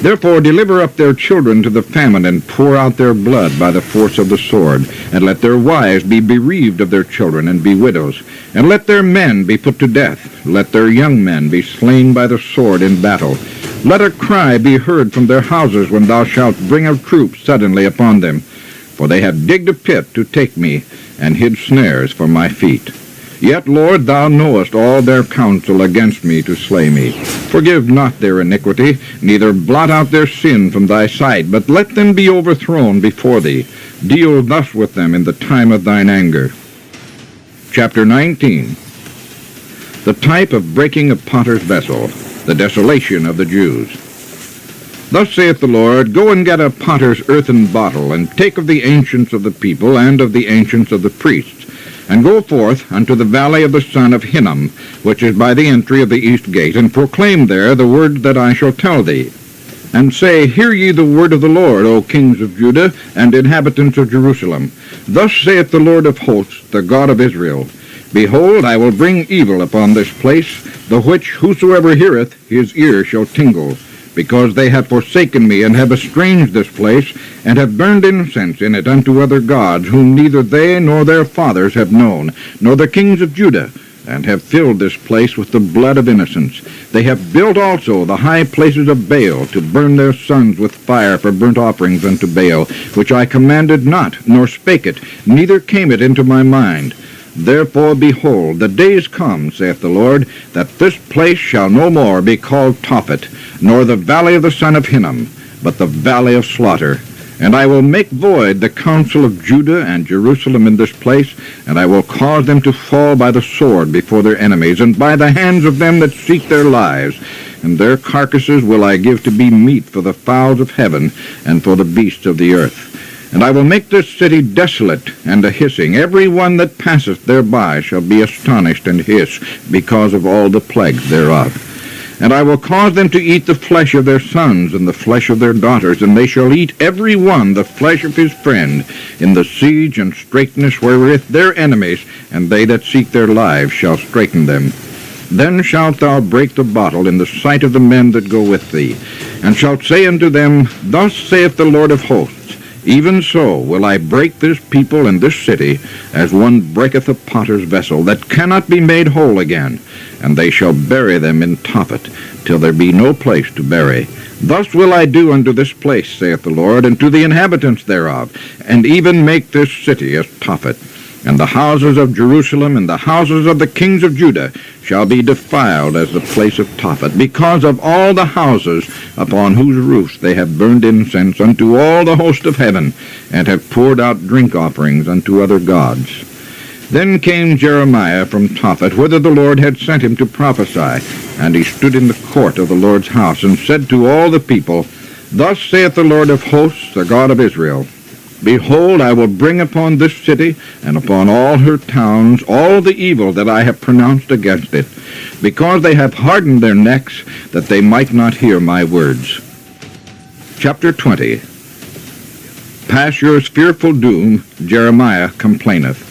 Therefore deliver up their children to the famine, and pour out their blood by the force of the sword. And let their wives be bereaved of their children, and be widows. And let their men be put to death. Let their young men be slain by the sword in battle. Let a cry be heard from their houses when thou shalt bring a troop suddenly upon them. For they have digged a pit to take me, and hid snares for my feet. Yet, Lord, thou knowest all their counsel against me to slay me. Forgive not their iniquity, neither blot out their sin from thy sight, but let them be overthrown before thee. Deal thus with them in the time of thine anger. Chapter 19. The type of breaking a potter's vessel, the desolation of the Jews. Thus saith the Lord, Go and get a potter's earthen bottle, and take of the ancients of the people, and of the ancients of the priests, and go forth unto the valley of the son of Hinnom, which is by the entry of the east gate, and proclaim there the word that I shall tell thee. And say, Hear ye the word of the Lord, O kings of Judah, and inhabitants of Jerusalem. Thus saith the Lord of hosts, the God of Israel, Behold, I will bring evil upon this place, the which whosoever heareth, his ear shall tingle, because they have forsaken me, and have estranged this place, and have burned incense in it unto other gods, whom neither they nor their fathers have known, nor the kings of Judah, and have filled this place with the blood of innocents. They have built also the high places of Baal, to burn their sons with fire for burnt offerings unto Baal, which I commanded not, nor spake it, neither came it into my mind. Therefore, behold, the days come, saith the Lord, that this place shall no more be called Tophet, nor the valley of the son of Hinnom, but the valley of slaughter. And I will make void the counsel of Judah and Jerusalem in this place, and I will cause them to fall by the sword before their enemies, and by the hands of them that seek their lives. And their carcasses will I give to be meat for the fowls of heaven, and for the beasts of the earth. And I will make this city desolate and a hissing. Every one that passeth thereby shall be astonished and hiss, because of all the plagues thereof. And I will cause them to eat the flesh of their sons, and the flesh of their daughters, and they shall eat every one the flesh of his friend, in the siege and straitness wherewith their enemies, and they that seek their lives, shall straiten them. Then shalt thou break the bottle in the sight of the men that go with thee, and shalt say unto them, Thus saith the Lord of hosts, Even so will I break this people and this city, as one breaketh a potter's vessel, that cannot be made whole again, and they shall bury them in Tophet, till there be no place to bury. Thus will I do unto this place, saith the Lord, and to the inhabitants thereof, and even make this city as Tophet. And the houses of Jerusalem and the houses of the kings of Judah shall be defiled as the place of Tophet, because of all the houses upon whose roofs they have burned incense unto all the host of heaven, and have poured out drink offerings unto other gods. Then came Jeremiah from Tophet, whither the Lord had sent him to prophesy, and he stood in the court of the Lord's house, and said to all the people, Thus saith the Lord of hosts, the God of Israel, Behold, I will bring upon this city, and upon all her towns, all the evil that I have pronounced against it, because they have hardened their necks, that they might not hear my words. Chapter 20. Pashur's fearful doom, Jeremiah complaineth.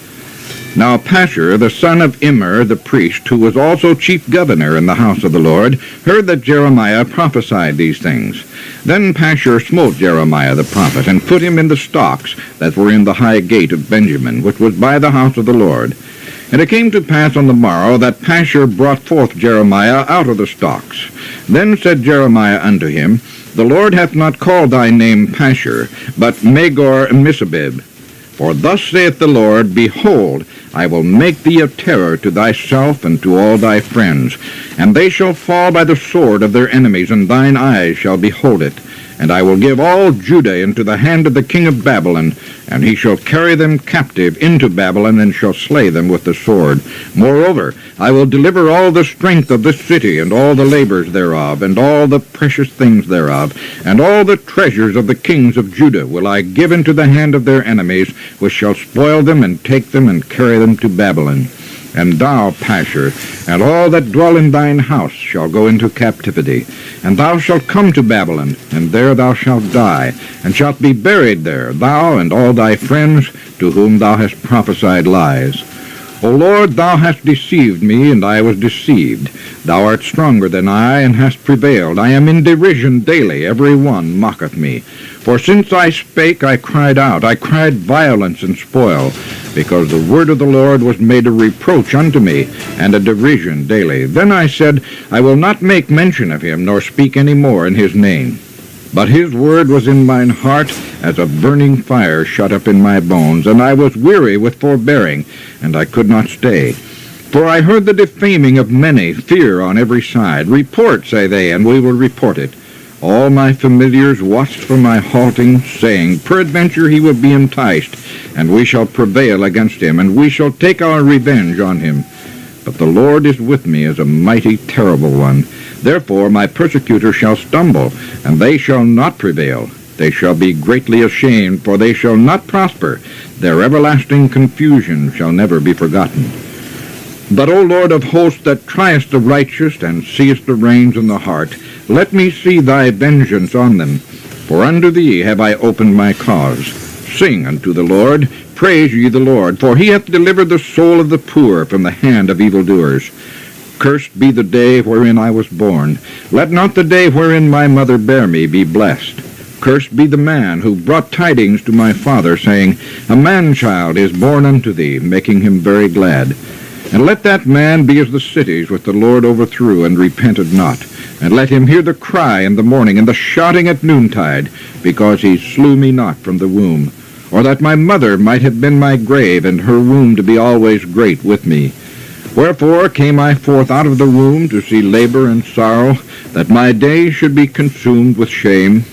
Now Pashur, the son of Immer the priest, who was also chief governor in the house of the Lord, heard that Jeremiah prophesied these things. Then Pashur smote Jeremiah the prophet, and put him in the stocks that were in the high gate of Benjamin, which was by the house of the Lord. And it came to pass on the morrow that Pashur brought forth Jeremiah out of the stocks. Then said Jeremiah unto him, The Lord hath not called thy name Pashur, but Magor-Missabib. For thus saith the Lord, Behold, I will make thee a terror to thyself and to all thy friends, and they shall fall by the sword of their enemies, and thine eyes shall behold it. And I will give all Judah into the hand of the king of Babylon, and he shall carry them captive into Babylon, and shall slay them with the sword. Moreover, I will deliver all the strength of this city, and all the labors thereof, and all the precious things thereof, and all the treasures of the kings of Judah will I give into the hand of their enemies, which shall spoil them, and take them, and carry them to Babylon. And thou, Pashur, and all that dwell in thine house shall go into captivity. And thou shalt come to Babylon, and there thou shalt die, and shalt be buried there, thou and all thy friends, to whom thou hast prophesied lies. O Lord, thou hast deceived me, and I was deceived. Thou art stronger than I, and hast prevailed. I am in derision daily, every one mocketh me. For since I spake, I cried out, I cried violence and spoil, because the word of the Lord was made a reproach unto me, and a derision daily. Then I said, I will not make mention of him, nor speak any more in his name. But his word was in mine heart as a burning fire shut up in my bones, and I was weary with forbearing, and I could not stay. For I heard the defaming of many, fear on every side. Report, say they, and we will report it. All my familiars watched for my halting, saying, Peradventure he will be enticed, and we shall prevail against him, and we shall take our revenge on him. But the Lord is with me as a mighty, terrible one. Therefore my persecutor shall stumble, and they shall not prevail. They shall be greatly ashamed, for they shall not prosper. Their everlasting confusion shall never be forgotten. But, O Lord of hosts, that triest the righteous, and seest the reins in the heart, let me see thy vengeance on them. For unto thee have I opened my cause. Sing unto the Lord, praise ye the Lord, for he hath delivered the soul of the poor from the hand of evildoers. Cursed be the day wherein I was born. Let not the day wherein my mother bare me be blessed. Cursed be the man who brought tidings to my father, saying, A man-child is born unto thee, making him very glad. And let that man be as the cities which the Lord overthrew, and repented not. And let him hear the cry in the morning, and the shouting at noontide, because he slew me not from the womb. Or that my mother might have been my grave, and her womb to be always great with me. Wherefore came I forth out of the womb to see labor and sorrow, that my days should be consumed with shame.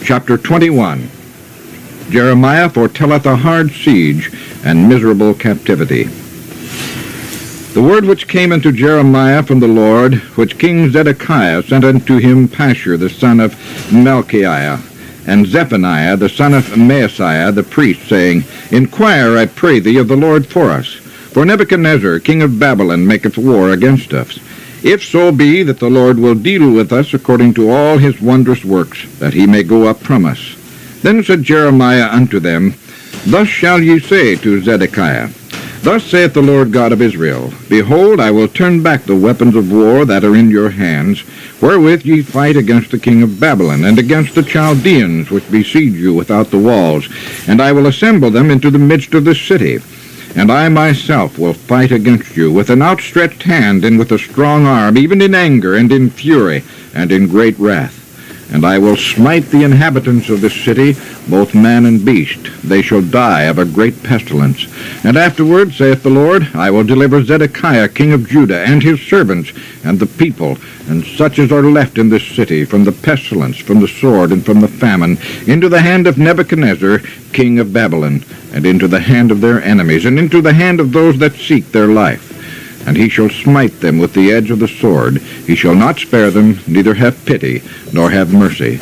Chapter 21. Jeremiah foretelleth a hard siege and miserable captivity. The word which came unto Jeremiah from the Lord, which King Zedekiah sent unto him Pashur the son of Malchiah, and Zephaniah the son of Maaseiah the priest, saying, Inquire, I pray thee, of the Lord for us. For Nebuchadnezzar, king of Babylon, maketh war against us. If so be that the Lord will deal with us according to all his wondrous works, that he may go up from us. Then said Jeremiah unto them, Thus shall ye say to Zedekiah, Thus saith the Lord God of Israel, Behold, I will turn back the weapons of war that are in your hands, wherewith ye fight against the king of Babylon, and against the Chaldeans which besiege you without the walls, and I will assemble them into the midst of the city. And I myself will fight against you with an outstretched hand and with a strong arm, even in anger and in fury and in great wrath. And I will smite the inhabitants of this city, both man and beast. They shall die of a great pestilence. And afterward, saith the Lord, I will deliver Zedekiah king of Judah, and his servants, and the people, and such as are left in this city, from the pestilence, from the sword, and from the famine, into the hand of Nebuchadnezzar king of Babylon, and into the hand of their enemies, and into the hand of those that seek their life. And he shall smite them with the edge of the sword. He shall not spare them, neither have pity, nor have mercy.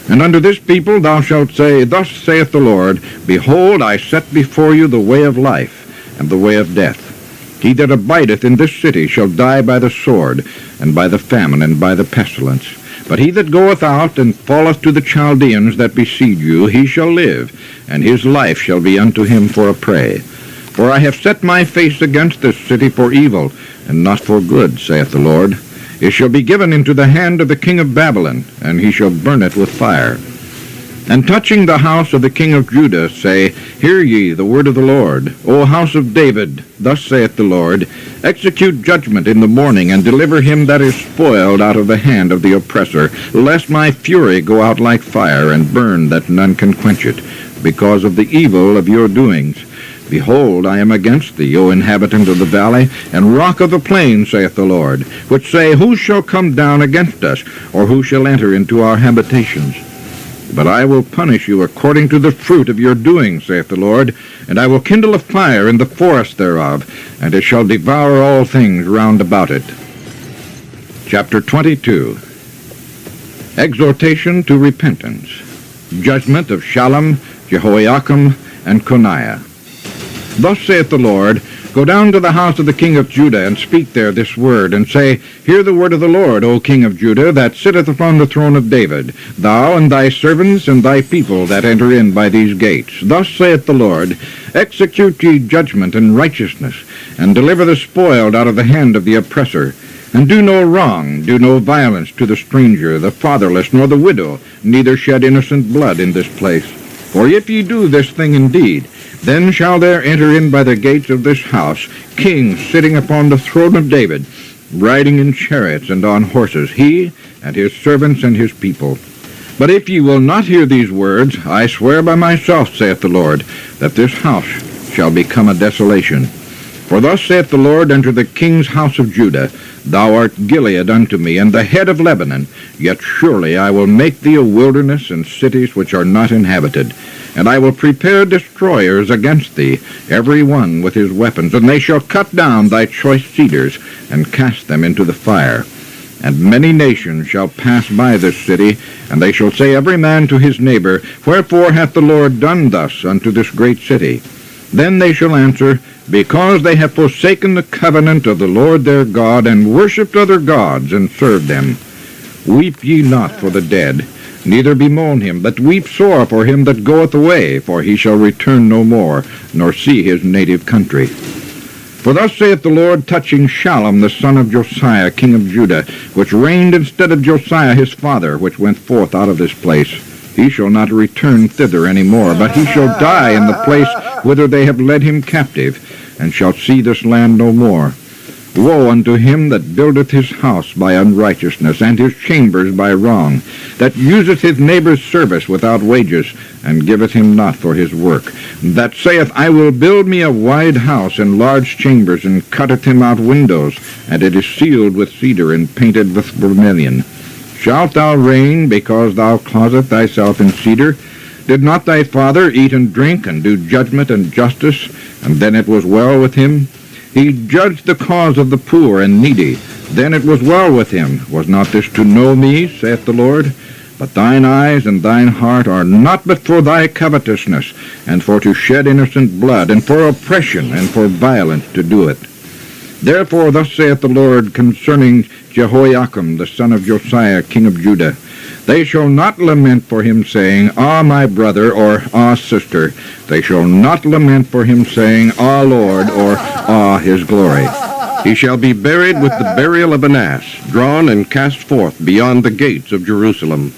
And unto this people thou shalt say, Thus saith the Lord, Behold, I set before you the way of life, and the way of death. He that abideth in this city shall die by the sword, and by the famine, and by the pestilence. But he that goeth out, and falleth to the Chaldeans that besiege you, he shall live, and his life shall be unto him for a prey. For I have set my face against this city for evil, and not for good, saith the Lord. It shall be given into the hand of the king of Babylon, and he shall burn it with fire. And touching the house of the king of Judah, say, Hear ye the word of the Lord. O house of David, thus saith the Lord, Execute judgment in the morning, and deliver him that is spoiled out of the hand of the oppressor, lest my fury go out like fire, and burn that none can quench it, because of the evil of your doings. Behold, I am against thee, O inhabitant of the valley, and rock of the plain, saith the Lord, which say, Who shall come down against us, or who shall enter into our habitations? But I will punish you according to the fruit of your doings, saith the Lord, and I will kindle a fire in the forest thereof, and it shall devour all things round about it. Chapter 22. Exhortation to repentance. Judgment of Shallum, Jehoiakim, and Coniah. Thus saith the Lord, Go down to the house of the king of Judah, and speak there this word, and say, Hear the word of the Lord, O king of Judah, that sitteth upon the throne of David, thou and thy servants and thy people that enter in by these gates. Thus saith the Lord, Execute ye judgment and righteousness, and deliver the spoiled out of the hand of the oppressor. And do no wrong, do no violence to the stranger, the fatherless, nor the widow, neither shed innocent blood in this place. For if ye do this thing indeed, then shall there enter in by the gates of this house kings sitting upon the throne of David, riding in chariots and on horses, he and his servants and his people. But if ye will not hear these words, I swear by myself, saith the Lord, that this house shall become a desolation. For thus saith the Lord unto the king's house of Judah, Thou art Gilead unto me, and the head of Lebanon, yet surely I will make thee a wilderness and cities which are not inhabited. And I will prepare destroyers against thee, every one with his weapons, and they shall cut down thy choice cedars, and cast them into the fire. And many nations shall pass by this city, and they shall say every man to his neighbor, Wherefore hath the Lord done thus unto this great city? Then they shall answer, Because they have forsaken the covenant of the Lord their God, and worshipped other gods, and served them. Weep ye not for the dead, neither bemoan him, but weep sore for him that goeth away, for he shall return no more, nor see his native country. For thus saith the Lord touching Shallum the son of Josiah, king of Judah, which reigned instead of Josiah his father, which went forth out of this place. He shall not return thither any more, but he shall die in the place whither they have led him captive, and shall see this land no more. Woe unto him that buildeth his house by unrighteousness, and his chambers by wrong, that useth his neighbor's service without wages, and giveth him not for his work, that saith, I will build me a wide house and large chambers, and cutteth him out windows, and it is sealed with cedar, and painted with vermilion. Shalt thou reign, because thou causest thyself in cedar? Did not thy father eat and drink, and do judgment and justice, and then it was well with him? He judged the cause of the poor and needy. Then it was well with him. Was not this to know me, saith the Lord? But thine eyes and thine heart are not but for thy covetousness, and for to shed innocent blood, and for oppression, and for violence to do it. Therefore thus saith the Lord concerning Jehoiakim the son of Josiah, king of Judah, They shall not lament for him, saying, Ah, my brother, or Ah, sister. They shall not lament for him, saying, Ah, Lord, or Ah, his glory. He shall be buried with the burial of an ass, drawn and cast forth beyond the gates of Jerusalem.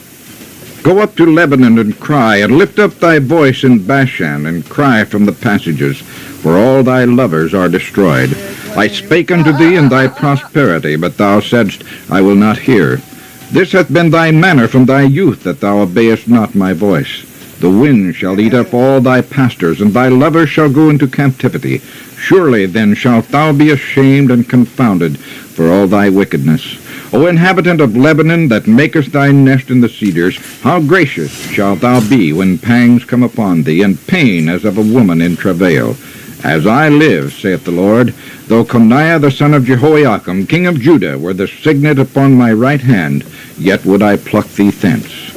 Go up to Lebanon and cry, and lift up thy voice in Bashan, and cry from the passages, for all thy lovers are destroyed. I spake unto thee in thy prosperity, but thou saidst, I will not hear. This hath been thy manner from thy youth, that thou obeyest not my voice. The wind shall eat up all thy pastors, and thy lovers shall go into captivity. Surely then shalt thou be ashamed and confounded for all thy wickedness. O inhabitant of Lebanon, that makest thy nest in the cedars, how gracious shalt thou be when pangs come upon thee, and pain as of a woman in travail. As I live, saith the Lord, though Coniah the son of Jehoiakim, king of Judah, were the signet upon my right hand, yet would I pluck thee thence.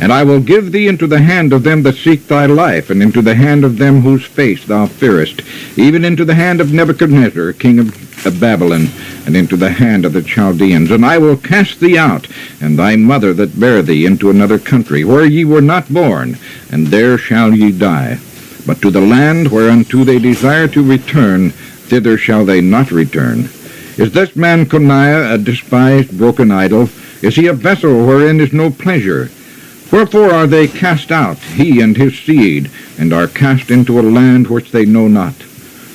And I will give thee into the hand of them that seek thy life, and into the hand of them whose face thou fearest, even into the hand of Nebuchadnezzar, king of Babylon, and into the hand of the Chaldeans. And I will cast thee out, and thy mother that bare thee, into another country, where ye were not born, and there shall ye die. But to the land whereunto they desire to return, thither shall they not return. Is this man Coniah a despised, broken idol? Is he a vessel wherein is no pleasure? Wherefore are they cast out, he and his seed, and are cast into a land which they know not?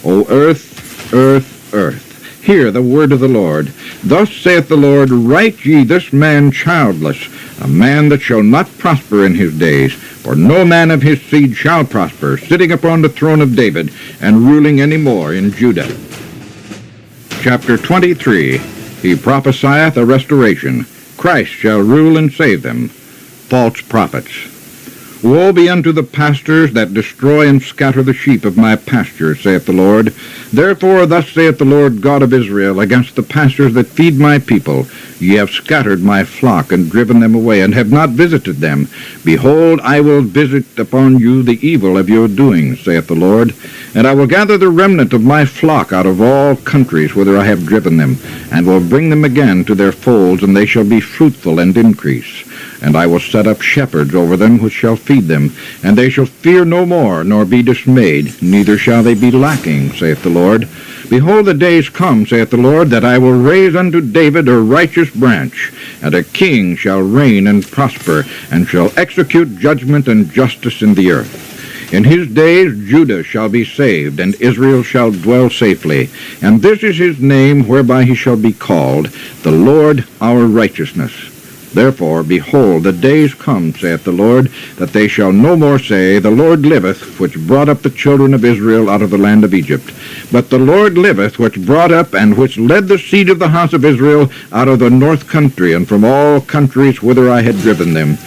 O earth, earth, earth, hear the word of the Lord. Thus saith the Lord, Write ye this man childless, a man that shall not prosper in his days, for no man of his seed shall prosper, sitting upon the throne of David, and ruling any more in Judah. Chapter 23. He prophesieth a restoration. Christ shall rule and save them. False prophets. Woe be unto the pastors that destroy and scatter the sheep of my pasture, saith the Lord. Therefore thus saith the Lord God of Israel, against the pastors that feed my people, Ye have scattered my flock, and driven them away, and have not visited them. Behold, I will visit upon you the evil of your doings, saith the Lord. And I will gather the remnant of my flock out of all countries whither I have driven them, and will bring them again to their folds, and they shall be fruitful and increase. And I will set up shepherds over them, which shall feed them, and they shall fear no more, nor be dismayed, neither shall they be lacking, saith the Lord. Behold, the days come, saith the Lord, that I will raise unto David a righteous branch, and a king shall reign and prosper, and shall execute judgment and justice in the earth. In his days Judah shall be saved, and Israel shall dwell safely. And this is his name whereby he shall be called, the Lord our righteousness. Therefore, behold, the days come, saith the Lord, that they shall no more say, The Lord liveth, which brought up the children of Israel out of the land of Egypt. But the Lord liveth, which brought up and which led the seed of the house of Israel out of the north country, and from all countries whither I had driven them.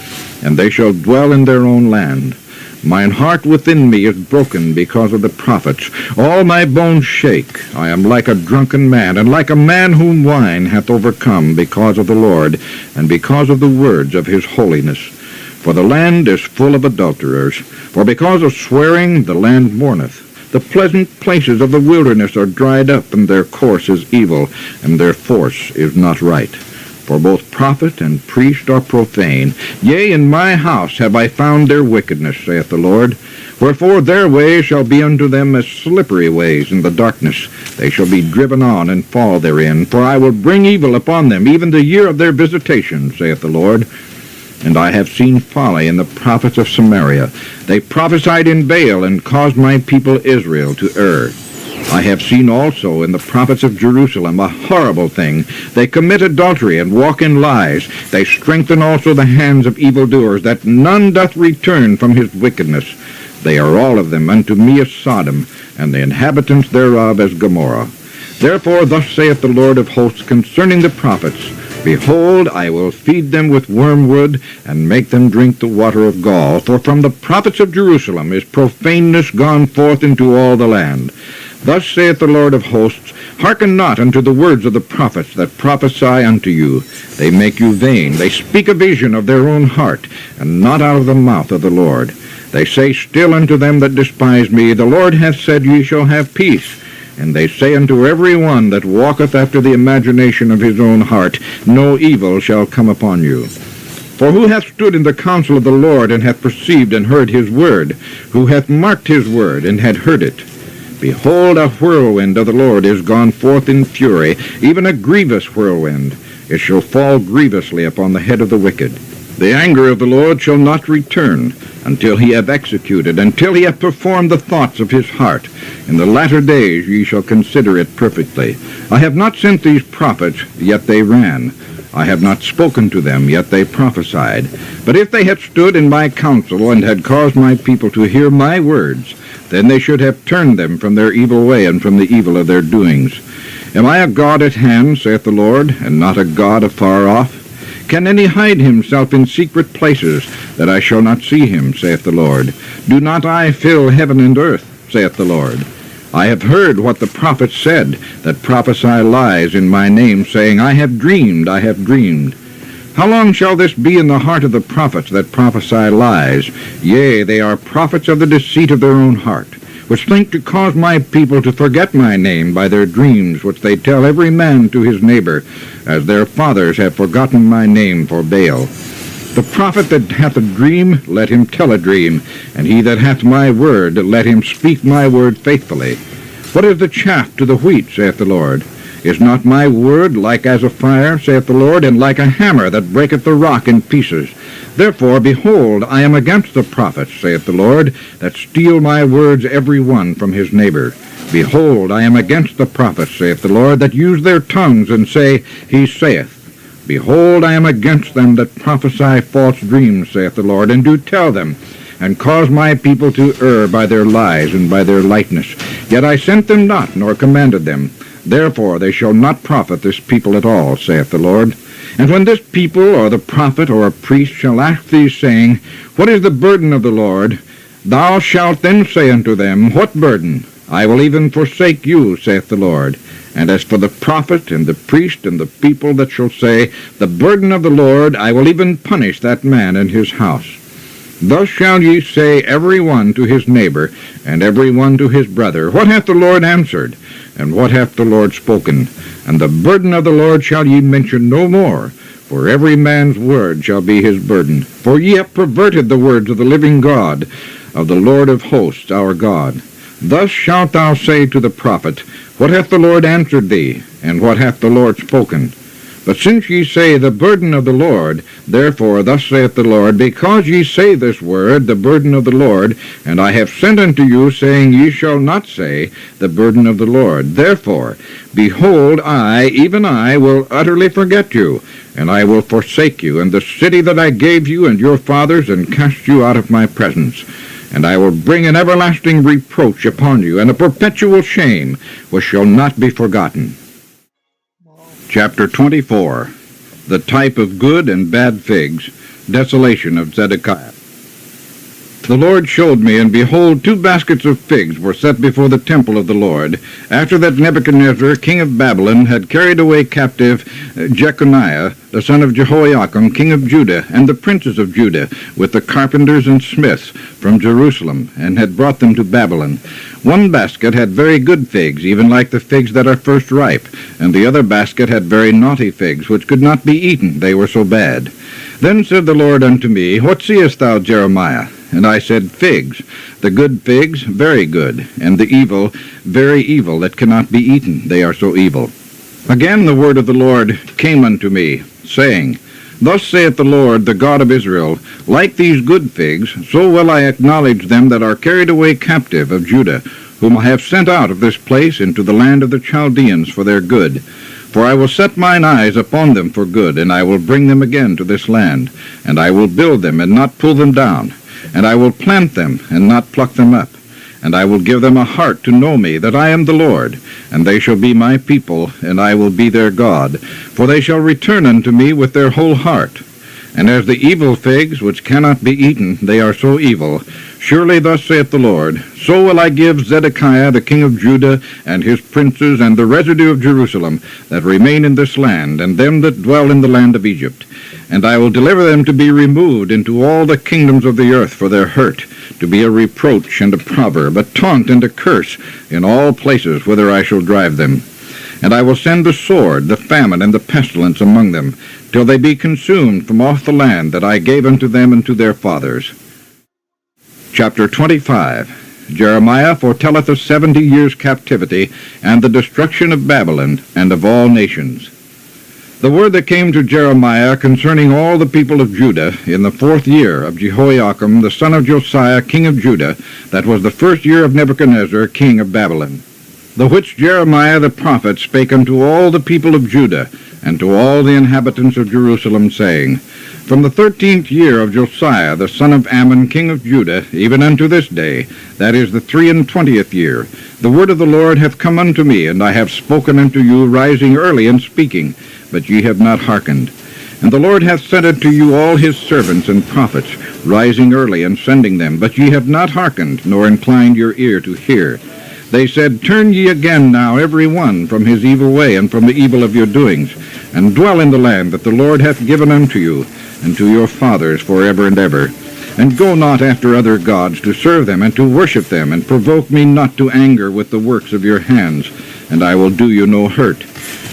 And they shall dwell in their own land. Mine heart within me is broken because of the prophets. All my bones shake. I am like a drunken man, and like a man whom wine hath overcome because of the Lord, and because of the words of his holiness. For the land is full of adulterers. For because of swearing the land mourneth. The pleasant places of the wilderness are dried up, and their course is evil, and their force is not right. For both prophet and priest are profane. Yea, in my house have I found their wickedness, saith the Lord. Wherefore their ways shall be unto them as slippery ways in the darkness. They shall be driven on and fall therein. For I will bring evil upon them, even the year of their visitation, saith the Lord. And I have seen folly in the prophets of Samaria. They prophesied in Baal, and caused my people Israel to err. I have seen also in the prophets of Jerusalem a horrible thing. They commit adultery and walk in lies. They strengthen also the hands of evildoers, that none doth return from his wickedness. They are all of them unto me as Sodom, and the inhabitants thereof as Gomorrah. Therefore thus saith the Lord of hosts concerning the prophets, Behold, I will feed them with wormwood, and make them drink the water of gall. For from the prophets of Jerusalem is profaneness gone forth into all the land. Thus saith the Lord of hosts, Hearken not unto the words of the prophets that prophesy unto you. They make you vain. They speak a vision of their own heart, and not out of the mouth of the Lord. They say still unto them that despise me, The Lord hath said, Ye shall have peace. And they say unto every one that walketh after the imagination of his own heart, No evil shall come upon you. For who hath stood in the counsel of the Lord, and hath perceived and heard his word? Who hath marked his word, and had heard it? Behold, a whirlwind of the Lord is gone forth in fury, even a grievous whirlwind. It shall fall grievously upon the head of the wicked. The anger of the Lord shall not return, until he have executed, until he have performed the thoughts of his heart. In the latter days ye shall consider it perfectly. I have not sent these prophets, yet they ran. I have not spoken to them, yet they prophesied. But if they had stood in my counsel, and had caused my people to hear my words, then they should have turned them from their evil way, and from the evil of their doings. Am I a God at hand, saith the Lord, and not a God afar off? Can any hide himself in secret places, that I shall not see him, saith the Lord? Do not I fill heaven and earth, saith the Lord? I have heard what the prophets said, that prophesy lies in my name, saying, I have dreamed, I have dreamed. How long shall this be in the heart of the prophets that prophesy lies? Yea, they are prophets of the deceit of their own heart, which think to cause my people to forget my name by their dreams, which they tell every man to his neighbor, as their fathers have forgotten my name for Baal. The prophet that hath a dream, let him tell a dream, and he that hath my word, let him speak my word faithfully. What is the chaff to the wheat, saith the Lord? Is not my word like as a fire, saith the Lord, and like a hammer that breaketh the rock in pieces? Therefore, behold, I am against the prophets, saith the Lord, that steal my words every one from his neighbor. Behold, I am against the prophets, saith the Lord, that use their tongues, and say, He saith. Behold, I am against them that prophesy false dreams, saith the Lord, and do tell them, and cause my people to err by their lies and by their lightness. Yet I sent them not, nor commanded them. Therefore they shall not profit this people at all, saith the Lord. And when this people, or the prophet, or a priest, shall ask thee, saying, What is the burden of the Lord? Thou shalt then say unto them, What burden? I will even forsake you, saith the Lord. And as for the prophet, and the priest, and the people that shall say, The burden of the Lord, I will even punish that man and his house. Thus shall ye say every one to his neighbor, and every one to his brother, What hath the Lord answered? And what hath the Lord spoken? And the burden of the Lord shall ye mention no more, for every man's word shall be his burden. For ye have perverted the words of the living God, of the Lord of hosts, our God. Thus shalt thou say to the prophet, What hath the Lord answered thee? And what hath the Lord spoken? But since ye say, The burden of the Lord, therefore thus saith the Lord, Because ye say this word, the burden of the Lord, and I have sent unto you, saying, Ye shall not say, the burden of the Lord. Therefore, behold, I, even I, will utterly forget you, and I will forsake you, and the city that I gave you and your fathers, and cast you out of my presence. And I will bring an everlasting reproach upon you, and a perpetual shame, which shall not be forgotten. Chapter 24. The type of good and bad figs, desolation of Zedekiah. The Lord showed me, and behold, 2 baskets of figs were set before the temple of the Lord, after that Nebuchadnezzar, king of Babylon, had carried away captive Jeconiah, the son of Jehoiakim, king of Judah, and the princes of Judah, with the carpenters and smiths from Jerusalem, and had brought them to Babylon. 1 basket had very good figs, even like the figs that are first ripe, and the other basket had very naughty figs, which could not be eaten, they were so bad. Then said the Lord unto me, What seest thou, Jeremiah? And I said, Figs, the good figs, very good, and the evil, very evil, that cannot be eaten, they are so evil. Again the word of the Lord came unto me, saying, Thus saith the Lord, the God of Israel, Like these good figs, so will I acknowledge them that are carried away captive of Judah, whom I have sent out of this place into the land of the Chaldeans for their good. For I will set mine eyes upon them for good, and I will bring them again to this land, and I will build them and not pull them down, and I will plant them and not pluck them up, and I will give them a heart to know me, that I am the Lord, and they shall be my people, and I will be their God, for they shall return unto me with their whole heart. And as the evil figs, which cannot be eaten, they are so evil. Surely thus saith the Lord, So will I give Zedekiah the king of Judah, and his princes, and the residue of Jerusalem, that remain in this land, and them that dwell in the land of Egypt. And I will deliver them to be removed into all the kingdoms of the earth for their hurt, to be a reproach and a proverb, a taunt and a curse, in all places whither I shall drive them. And I will send the sword, the famine, and the pestilence among them, till they be consumed from off the land that I gave unto them and to their fathers. Chapter 25. Jeremiah foretelleth a 70 years' captivity, and the destruction of Babylon, and of all nations. The word that came to Jeremiah concerning all the people of Judah in the 4th year of Jehoiakim the son of Josiah king of Judah, that was the 1st year of Nebuchadnezzar king of Babylon. The which Jeremiah the prophet spake unto all the people of Judah, and to all the inhabitants of Jerusalem, saying, From the 13th year of Josiah the son of Ammon king of Judah, even unto this day, that is the 23 year, the word of the Lord hath come unto me, and I have spoken unto you, rising early and speaking, but ye have not hearkened. And the Lord hath sent unto you all his servants and prophets, rising early and sending them, but ye have not hearkened, nor inclined your ear to hear. They said, Turn ye again now every one from his evil way, and from the evil of your doings, and dwell in the land that the Lord hath given unto you, and to your fathers forever and ever. And go not after other gods to serve them, and to worship them, and provoke me not to anger with the works of your hands, and I will do you no hurt.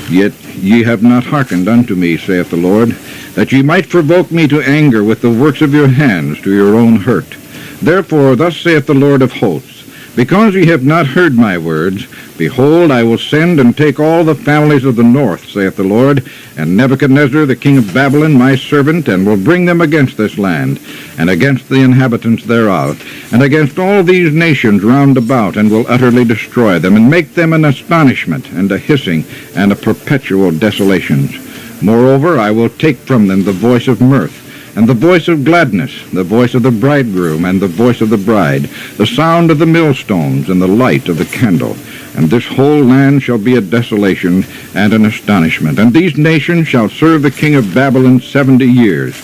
Yet ye have not hearkened unto me, saith the Lord, that ye might provoke me to anger with the works of your hands to your own hurt. Therefore thus saith the Lord of hosts, Because ye have not heard my words, behold, I will send and take all the families of the north, saith the Lord, and Nebuchadnezzar the king of Babylon my servant, and will bring them against this land, and against the inhabitants thereof, and against all these nations round about, and will utterly destroy them, and make them an astonishment, and a hissing, and a perpetual desolations. Moreover, I will take from them the voice of mirth, and the voice of gladness, the voice of the bridegroom, and the voice of the bride, the sound of the millstones, and the light of the candle. And this whole land shall be a desolation and an astonishment. And these nations shall serve the king of Babylon 70 years.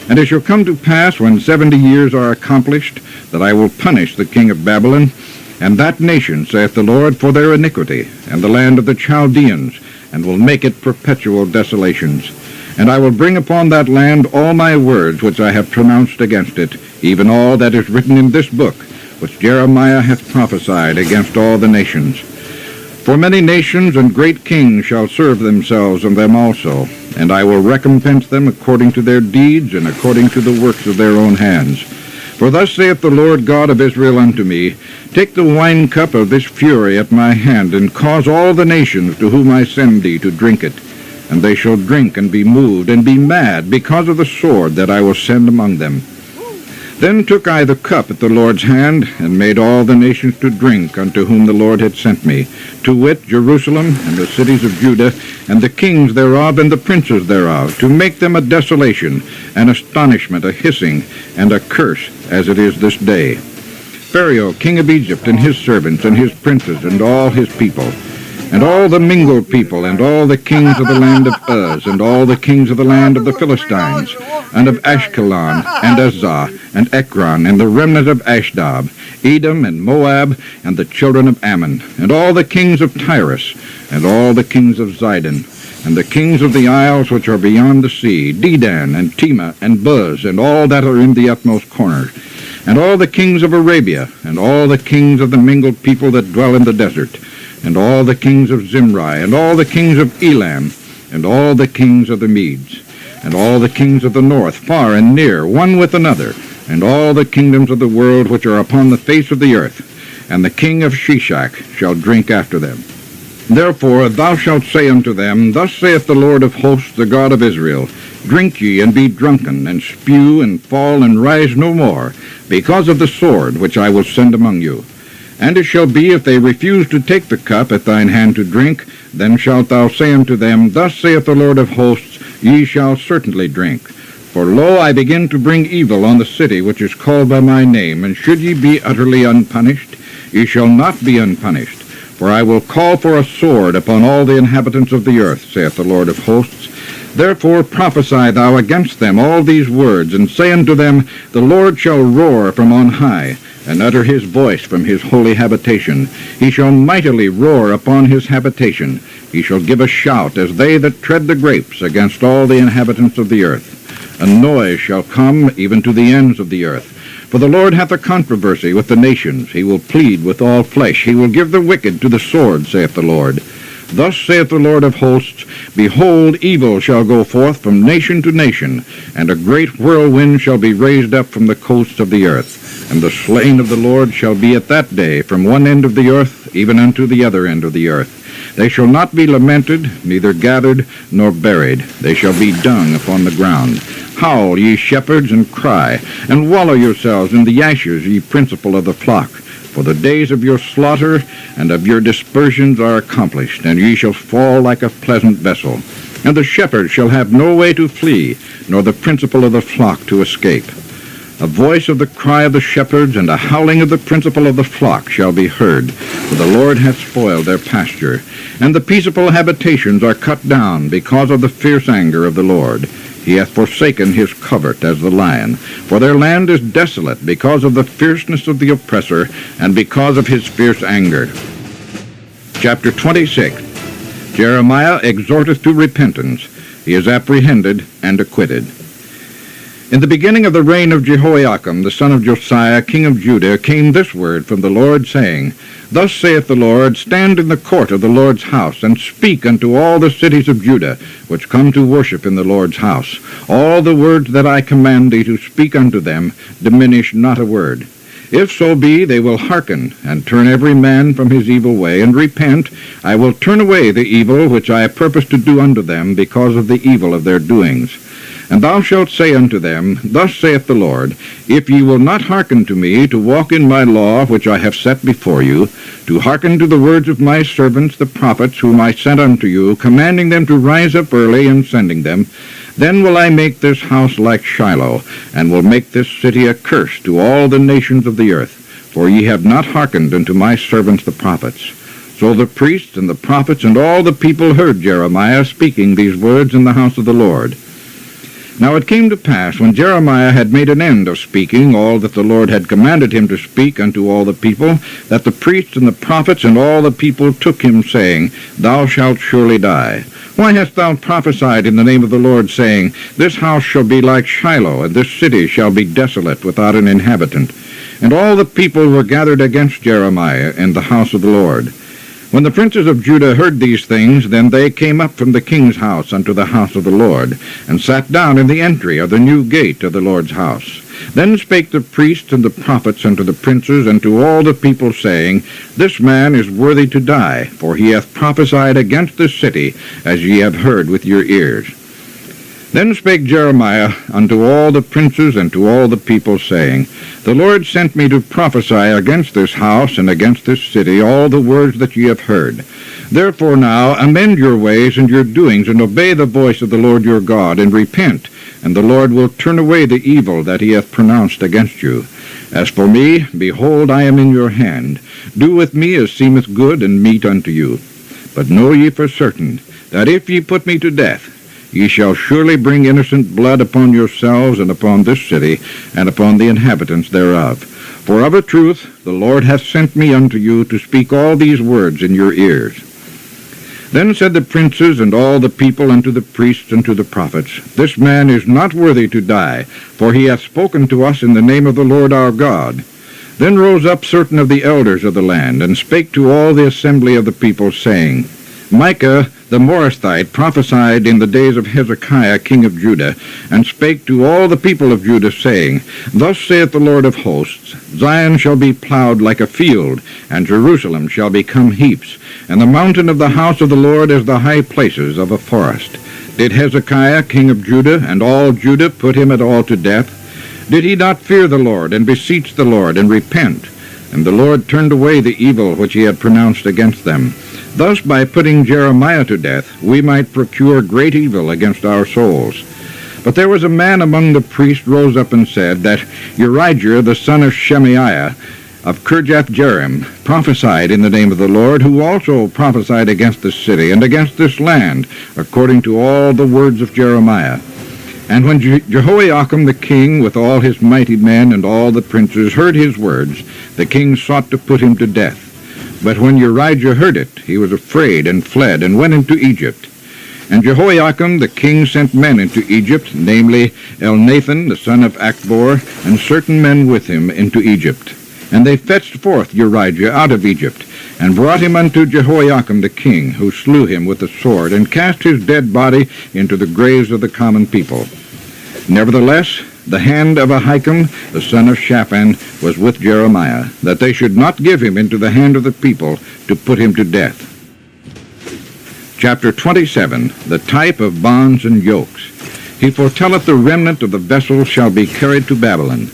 And it shall come to pass, when 70 years are accomplished, that I will punish the king of Babylon, and that nation, saith the Lord, for their iniquity, and the land of the Chaldeans, and will make it perpetual desolations. And I will bring upon that land all my words which I have pronounced against it, even all that is written in this book, which Jeremiah hath prophesied against all the nations. For many nations and great kings shall serve themselves in them also, and I will recompense them according to their deeds and according to the works of their own hands. For thus saith the Lord God of Israel unto me, Take the wine cup of this fury at my hand, and cause all the nations to whom I send thee to drink it. And they shall drink and be moved and be mad because of the sword that I will send among them. Then took I the cup at the Lord's hand, and made all the nations to drink unto whom the Lord had sent me, to wit, Jerusalem, and the cities of Judah, and the kings thereof, and the princes thereof, to make them a desolation, an astonishment, a hissing, and a curse, as it is this day. Pharaoh, king of Egypt, and his servants, and his princes, and all his people, and all the mingled people, and all the kings of the land of Uz, and all the kings of the land of the Philistines, and of Ashkelon, and Azah, and Ekron, and the remnant of Ashdod, Edom, and Moab, and the children of Ammon, and all the kings of Tyrus, and all the kings of Zidon, and the kings of the isles which are beyond the sea, Dedan, and Tema, and Buz, and all that are in the utmost corners, and all the kings of Arabia, and all the kings of the mingled people that dwell in the desert, and all the kings of Zimri, and all the kings of Elam, and all the kings of the Medes, and all the kings of the north, far and near, one with another, and all the kingdoms of the world which are upon the face of the earth, and the king of Shishak shall drink after them. Therefore thou shalt say unto them, Thus saith the Lord of hosts, the God of Israel, Drink ye, and be drunken, and spew, and fall, and rise no more, because of the sword which I will send among you. And it shall be, if they refuse to take the cup at thine hand to drink, then shalt thou say unto them, Thus saith the Lord of hosts, Ye shall certainly drink. For lo, I begin to bring evil on the city which is called by my name, and should ye be utterly unpunished, ye shall not be unpunished. For I will call for a sword upon all the inhabitants of the earth, saith the Lord of hosts. Therefore prophesy thou against them all these words, and say unto them, The Lord shall roar from on high, and utter his voice from his holy habitation. He shall mightily roar upon his habitation. He shall give a shout as they that tread the grapes against all the inhabitants of the earth. A noise shall come even to the ends of the earth. For the Lord hath a controversy with the nations. He will plead with all flesh. He will give the wicked to the sword, saith the Lord. Thus saith the Lord of hosts, Behold, evil shall go forth from nation to nation, and a great whirlwind shall be raised up from the coasts of the earth. And the slain of the Lord shall be at that day from one end of the earth even unto the other end of the earth. They shall not be lamented, neither gathered, nor buried. They shall be dung upon the ground. Howl, ye shepherds, and cry, and wallow yourselves in the ashes, ye principal of the flock. For the days of your slaughter and of your dispersions are accomplished, and ye shall fall like a pleasant vessel. And the shepherd shall have no way to flee, nor the principal of the flock to escape. A voice of the cry of the shepherds and a howling of the principal of the flock shall be heard, for the Lord hath spoiled their pasture, and the peaceable habitations are cut down because of the fierce anger of the Lord. He hath forsaken his covert as the lion, for their land is desolate because of the fierceness of the oppressor, and because of his fierce anger. Chapter 26. Jeremiah exhorteth to repentance. He is apprehended and acquitted. In the beginning of the reign of Jehoiakim, the son of Josiah, king of Judah, came this word from the Lord, saying, Thus saith the Lord, Stand in the court of the Lord's house, and speak unto all the cities of Judah, which come to worship in the Lord's house. All the words that I command thee to speak unto them, diminish not a word. If so be they will hearken, and turn every man from his evil way, and repent, I will turn away the evil which I purpose to do unto them, because of the evil of their doings. And thou shalt say unto them, Thus saith the Lord, If ye will not hearken to me, to walk in my law which I have set before you, to hearken to the words of my servants the prophets, whom I sent unto you, commanding them to rise up early, and sending them, then will I make this house like Shiloh, and will make this city a curse to all the nations of the earth. For ye have not hearkened unto my servants the prophets. So the priests and the prophets and all the people heard Jeremiah speaking these words in the house of the Lord. Now it came to pass, when Jeremiah had made an end of speaking all that the Lord had commanded him to speak unto all the people, that the priests and the prophets and all the people took him, saying, Thou shalt surely die. Why hast thou prophesied in the name of the Lord, saying, This house shall be like Shiloh, and this city shall be desolate without an inhabitant? And all the people were gathered against Jeremiah in the house of the Lord. When the princes of Judah heard these things, then they came up from the king's house unto the house of the Lord, and sat down in the entry of the new gate of the Lord's house. Then spake the priests and the prophets unto the princes and to all the people, saying, This man is worthy to die, for he hath prophesied against this city, as ye have heard with your ears. Then spake Jeremiah unto all the princes and to all the people, saying, The Lord sent me to prophesy against this house and against this city all the words that ye have heard. Therefore now amend your ways and your doings, and obey the voice of the Lord your God, and repent, and the Lord will turn away the evil that he hath pronounced against you. As for me, behold, I am in your hand. Do with me as seemeth good and meet unto you. But know ye for certain, that if ye put me to death, ye shall surely bring innocent blood upon yourselves and upon this city, and upon the inhabitants thereof. For of a truth the Lord hath sent me unto you to speak all these words in your ears. Then said the princes and all the people unto the priests and to the prophets, This man is not worthy to die, for he hath spoken to us in the name of the Lord our God. Then rose up certain of the elders of the land, and spake to all the assembly of the people, saying, Micah the Morasthite prophesied in the days of Hezekiah king of Judah, and spake to all the people of Judah, saying, Thus saith the Lord of hosts, Zion shall be plowed like a field, and Jerusalem shall become heaps, and the mountain of the house of the Lord as the high places of a forest. Did Hezekiah king of Judah and all Judah put him at all to death? Did he not fear the Lord, and beseech the Lord, and repent? And the Lord turned away the evil which he had pronounced against them. Thus by putting Jeremiah to death we might procure great evil against our souls. But there was a man among the priests rose up and said that Urijah the son of Shemaiah of Kirjath-jearim prophesied in the name of the Lord, who also prophesied against this city and against this land, according to all the words of Jeremiah. And when Jehoiakim the king, with all his mighty men and all the princes, heard his words, the king sought to put him to death. But when Urijah heard it, he was afraid, and fled, and went into Egypt. And Jehoiakim the king sent men into Egypt, namely Elnathan the son of Achbor, and certain men with him into Egypt. And they fetched forth Urijah out of Egypt, and brought him unto Jehoiakim the king, who slew him with the sword, and cast his dead body into the graves of the common people. Nevertheless, the hand of Ahikam the son of Shaphan was with Jeremiah, that they should not give him into the hand of the people to put him to death. Chapter 27, the type of bonds and yokes. He foretelleth the remnant of the vessels shall be carried to Babylon.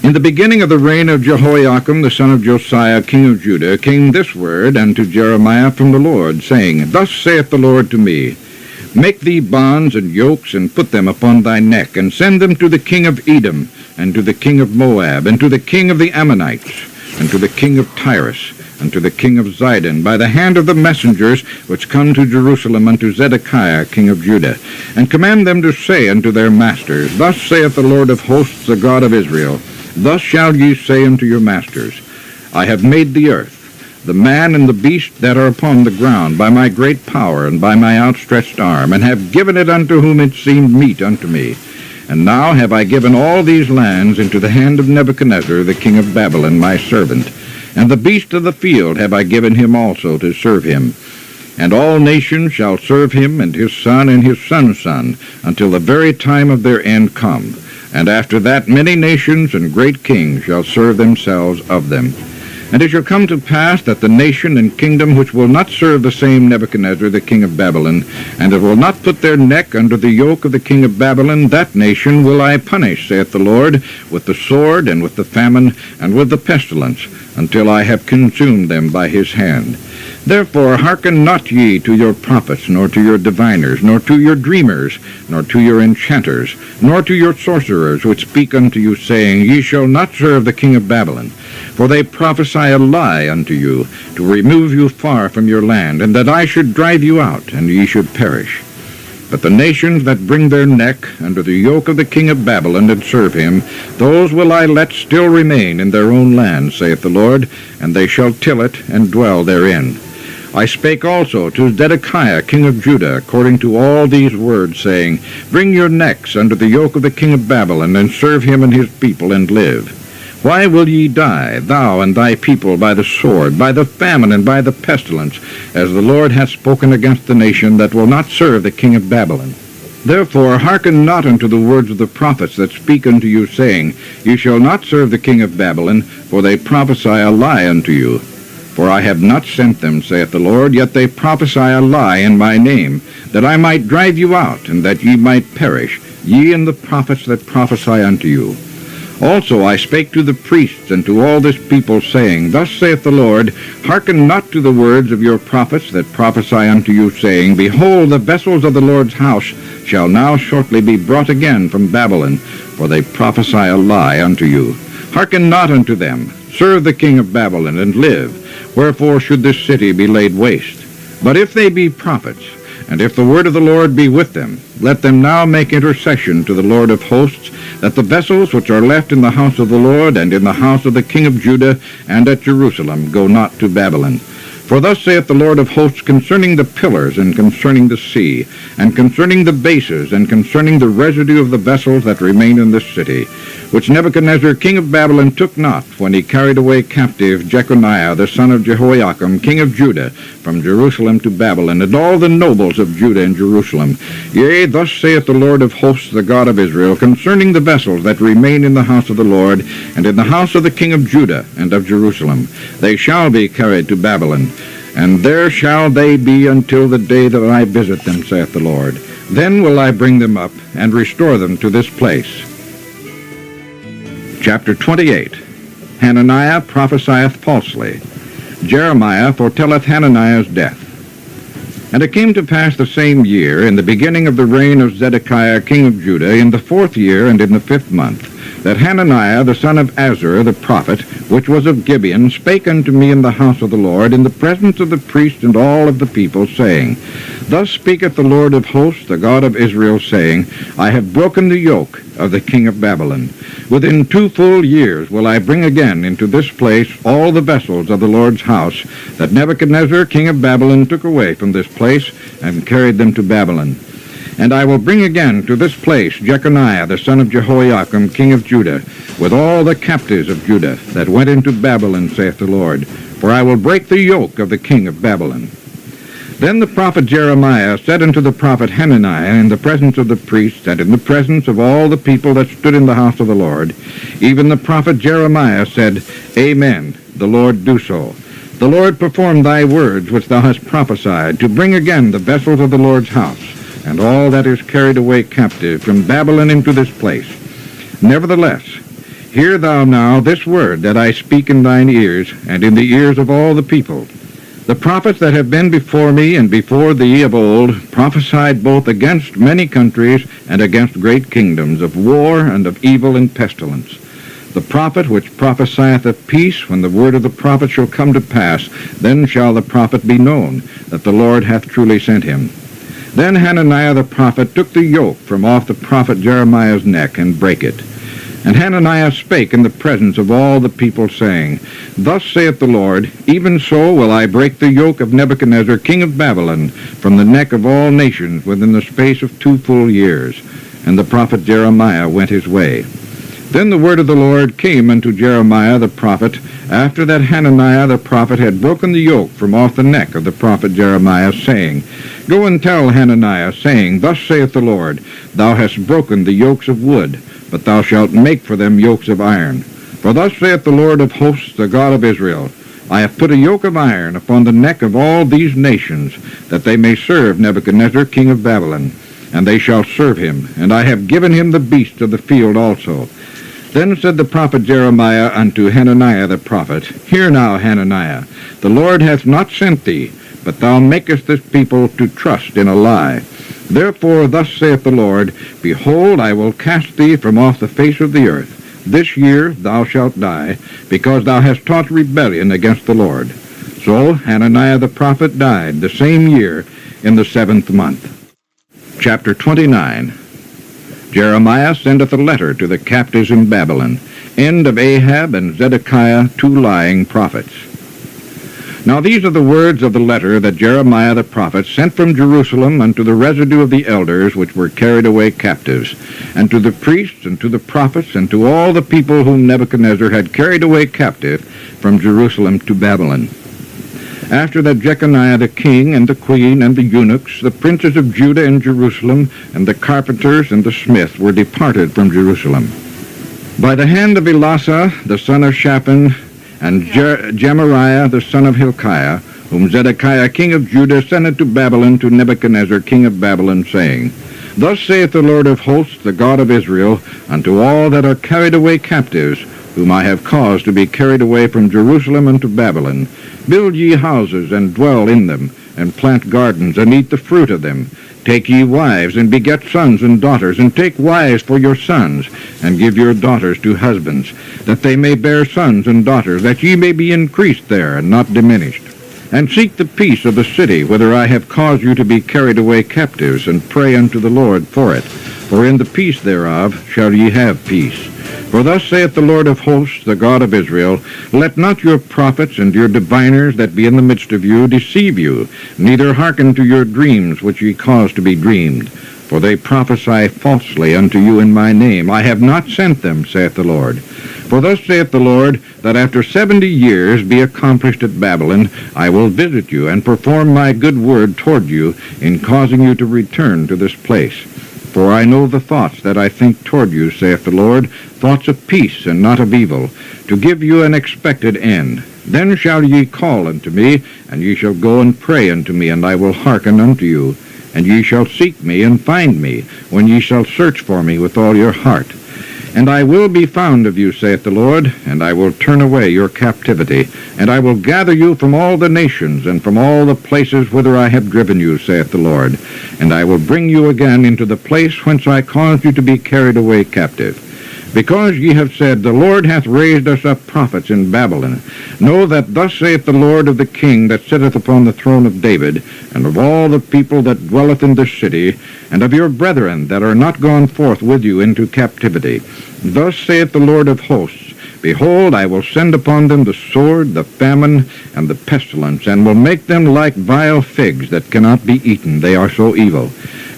In the beginning of the reign of Jehoiakim the son of Josiah king of Judah came this word unto Jeremiah from the Lord, saying, Thus saith the Lord to me, Make thee bonds and yokes, and put them upon thy neck, and send them to the king of Edom, and to the king of Moab, and to the king of the Ammonites, and to the king of Tyrus, and to the king of Zidon, by the hand of the messengers which come to Jerusalem unto Zedekiah king of Judah, and command them to say unto their masters, Thus saith the Lord of hosts, the God of Israel, Thus shall ye say unto your masters, I have made the earth, the man and the beast that are upon the ground, by my great power and by my outstretched arm, and have given it unto whom it seemed meet unto me. And now have I given all these lands into the hand of Nebuchadnezzar the king of Babylon my servant, and the beast of the field have I given him also to serve him. And all nations shall serve him, and his son and his son's son, until the very time of their end come. And after that many nations and great kings shall serve themselves of them. And it shall come to pass that the nation and kingdom which will not serve the same Nebuchadnezzar the king of Babylon, and that will not put their neck under the yoke of the king of Babylon, that nation will I punish, saith the Lord, with the sword, and with the famine, and with the pestilence, until I have consumed them by his hand. Therefore hearken not ye to your prophets, nor to your diviners, nor to your dreamers, nor to your enchanters, nor to your sorcerers, which speak unto you, saying, Ye shall not serve the king of Babylon. For they prophesy a lie unto you, to remove you far from your land, and that I should drive you out, and ye should perish. But the nations that bring their neck under the yoke of the king of Babylon and serve him, those will I let still remain in their own land, saith the Lord, and they shall till it and dwell therein. I spake also to Zedekiah king of Judah, according to all these words, saying, Bring your necks under the yoke of the king of Babylon, and serve him and his people, and live. Why will ye die, thou and thy people, by the sword, by the famine, and by the pestilence, as the Lord hath spoken against the nation that will not serve the king of Babylon? Therefore hearken not unto the words of the prophets that speak unto you, saying, Ye shall not serve the king of Babylon, for they prophesy a lie unto you. For I have not sent them, saith the Lord, yet they prophesy a lie in my name, that I might drive you out, and that ye might perish, ye and the prophets that prophesy unto you. Also I spake to the priests and to all this people, saying, Thus saith the Lord, Hearken not to the words of your prophets that prophesy unto you, saying, Behold, the vessels of the Lord's house shall now shortly be brought again from Babylon, for they prophesy a lie unto you. Hearken not unto them. Serve the king of Babylon, and live. Wherefore should this city be laid waste? But if they be prophets, and if the word of the Lord be with them, let them now make intercession to the Lord of hosts, that the vessels which are left in the house of the Lord, and in the house of the king of Judah, and at Jerusalem, go not to Babylon. For thus saith the Lord of hosts concerning the pillars, and concerning the sea, and concerning the bases, and concerning the residue of the vessels that remain in this city, which Nebuchadnezzar king of Babylon took not, when he carried away captive Jeconiah the son of Jehoiakim king of Judah from Jerusalem to Babylon, and all the nobles of Judah and Jerusalem. Yea, thus saith the Lord of hosts, the God of Israel, concerning the vessels that remain in the house of the Lord, and in the house of the king of Judah and of Jerusalem. They shall be carried to Babylon, and there shall they be until the day that I visit them, saith the Lord. Then will I bring them up, and restore them to this place. Chapter 28. Hananiah prophesieth falsely. Jeremiah foretelleth Hananiah's death. And it came to pass the same year, in the beginning of the reign of Zedekiah king of Judah, in the 4th year and in the 5th month, that Hananiah the son of Azur the prophet, which was of Gibeon, spake unto me in the house of the Lord, in the presence of the priests and all of the people, saying, Thus speaketh the Lord of hosts, the God of Israel, saying, I have broken the yoke of the king of Babylon. Within 2 full years will I bring again into this place all the vessels of the Lord's house that Nebuchadnezzar king of Babylon took away from this place, and carried them to Babylon. And I will bring again to this place Jeconiah the son of Jehoiakim king of Judah, with all the captives of Judah that went into Babylon, saith the Lord. For I will break the yoke of the king of Babylon. Then the prophet Jeremiah said unto the prophet Hananiah in the presence of the priests, and in the presence of all the people that stood in the house of the Lord, even the prophet Jeremiah said, Amen, the Lord do so. The Lord perform thy words which thou hast prophesied, to bring again the vessels of the Lord's house, and all that is carried away captive from Babylon into this place. Nevertheless, hear thou now this word that I speak in thine ears, and in the ears of all the people. The prophets that have been before me and before thee of old prophesied both against many countries and against great kingdoms, of war and of evil and pestilence. The prophet which prophesieth of peace, when the word of the prophet shall come to pass, then shall the prophet be known, that the Lord hath truly sent him. Then Hananiah the prophet took the yoke from off the prophet Jeremiah's neck, and brake it. And Hananiah spake in the presence of all the people, saying, Thus saith the Lord, Even so will I break the yoke of Nebuchadnezzar king of Babylon from the neck of all nations within the space of 2 full years. And the prophet Jeremiah went his way. Then the word of the Lord came unto Jeremiah the prophet, after that Hananiah the prophet had broken the yoke from off the neck of the prophet Jeremiah, saying, Go and tell Hananiah, saying, Thus saith the Lord, Thou hast broken the yokes of wood, but thou shalt make for them yokes of iron. For thus saith the Lord of hosts, the God of Israel, I have put a yoke of iron upon the neck of all these nations, that they may serve Nebuchadnezzar king of Babylon, and they shall serve him, and I have given him the beasts of the field also. Then said the prophet Jeremiah unto Hananiah the prophet, Hear now, Hananiah, the Lord hath not sent thee, but thou makest this people to trust in a lie. Therefore thus saith the Lord, Behold, I will cast thee from off the face of the earth. This year thou shalt die, because thou hast taught rebellion against the Lord. So Hananiah the prophet died the same year in the 7th month. Chapter 29. Jeremiah sendeth a letter to the captives in Babylon. End of Ahab and Zedekiah, 2 lying prophets. Now these are the words of the letter that Jeremiah the prophet sent from Jerusalem unto the residue of the elders which were carried away captives, and to the priests, and to the prophets, and to all the people whom Nebuchadnezzar had carried away captive from Jerusalem to Babylon. After that Jeconiah the king, and the queen, and the eunuchs, the princes of Judah and Jerusalem, and the carpenters and the smiths were departed from Jerusalem, by the hand of Elasah the son of Shaphan, and Gemariah the son of Hilkiah, whom Zedekiah king of Judah sent into Babylon to Nebuchadnezzar king of Babylon, saying, Thus saith the Lord of hosts, the God of Israel, unto all that are carried away captives, whom I have caused to be carried away from Jerusalem unto Babylon, Build ye houses, and dwell in them, and plant gardens, and eat the fruit of them. Take ye wives, and beget sons and daughters, and take wives for your sons, and give your daughters to husbands, that they may bear sons and daughters, that ye may be increased there, and not diminished. And seek the peace of the city, whither I have caused you to be carried away captives, and pray unto the Lord for it. For in the peace thereof shall ye have peace. For thus saith the Lord of hosts, the God of Israel, Let not your prophets and your diviners that be in the midst of you deceive you, neither hearken to your dreams which ye cause to be dreamed. For they prophesy falsely unto you in my name. I have not sent them, saith the Lord. For thus saith the Lord, that after 70 years be accomplished at Babylon, I will visit you, and perform my good word toward you, in causing you to return to this place. For I know the thoughts that I think toward you, saith the Lord, thoughts of peace and not of evil, to give you an expected end. Then shall ye call unto me, and ye shall go and pray unto me, and I will hearken unto you. And ye shall seek me and find me, when ye shall search for me with all your heart. And I will be found of you, saith the Lord, and I will turn away your captivity, and I will gather you from all the nations, and from all the places whither I have driven you, saith the Lord. And I will bring you again into the place whence I caused you to be carried away captive. Because ye have said, The Lord hath raised us up prophets in Babylon, know that thus saith the Lord of the king that sitteth upon the throne of David, and of all the people that dwelleth in this city, and of your brethren that are not gone forth with you into captivity. Thus saith the Lord of hosts, Behold, I will send upon them the sword, the famine, and the pestilence, and will make them like vile figs that cannot be eaten, they are so evil.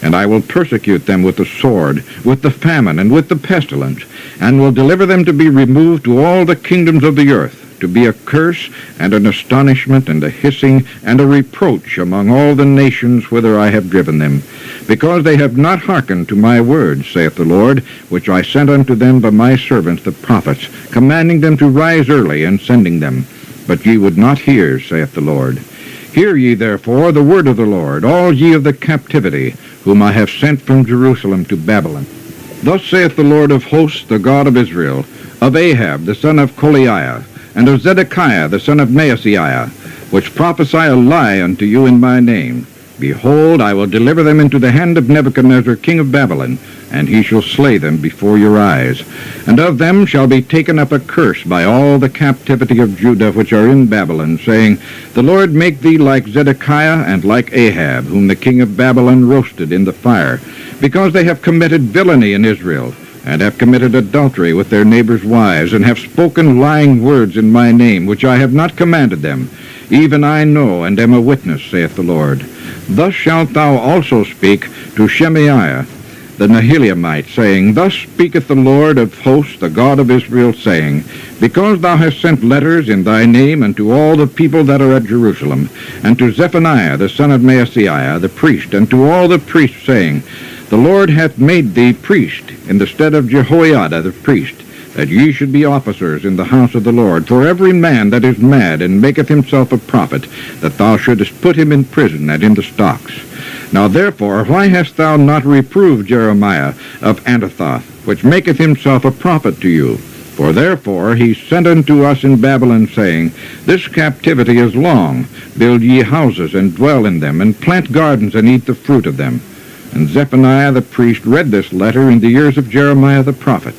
And I will persecute them with the sword, with the famine, and with the pestilence, and will deliver them to be removed to all the kingdoms of the earth, to be a curse, and an astonishment, and a hissing, and a reproach among all the nations whither I have driven them, because they have not hearkened to my words, saith the Lord, which I sent unto them by my servants the prophets, commanding them to rise early, and sending them. But ye would not hear, saith the Lord. Hear ye therefore the word of the Lord, all ye of the captivity, whom I have sent from Jerusalem to Babylon. Thus saith the Lord of hosts, the God of Israel, of Ahab the son of Kolaiah, and of Zedekiah the son of Maaseiah, which prophesy a lie unto you in my name. Behold, I will deliver them into the hand of Nebuchadnezzar king of Babylon, and he shall slay them before your eyes. And of them shall be taken up a curse by all the captivity of Judah which are in Babylon, saying, The Lord make thee like Zedekiah and like Ahab, whom the king of Babylon roasted in the fire, because they have committed villainy in Israel, and have committed adultery with their neighbors' wives, and have spoken lying words in my name, which I have not commanded them. Even I know, and am a witness, saith the Lord. Thus shalt thou also speak to Shemaiah the Nehelaamite, saying, Thus speaketh the Lord of hosts, the God of Israel, saying, Because thou hast sent letters in thy name unto all the people that are at Jerusalem, and to Zephaniah the son of Maaseiah the priest, and to all the priests, saying, The Lord hath made thee priest in the stead of Jehoiada the priest, that ye should be officers in the house of the Lord, for every man that is mad and maketh himself a prophet, that thou shouldest put him in prison and in the stocks. Now therefore, why hast thou not reproved Jeremiah of Anathoth, which maketh himself a prophet to you? For therefore he sent unto us in Babylon, saying, This captivity is long. Build ye houses, and dwell in them, and plant gardens, and eat the fruit of them. And Zephaniah the priest read this letter in the ears of Jeremiah the prophet.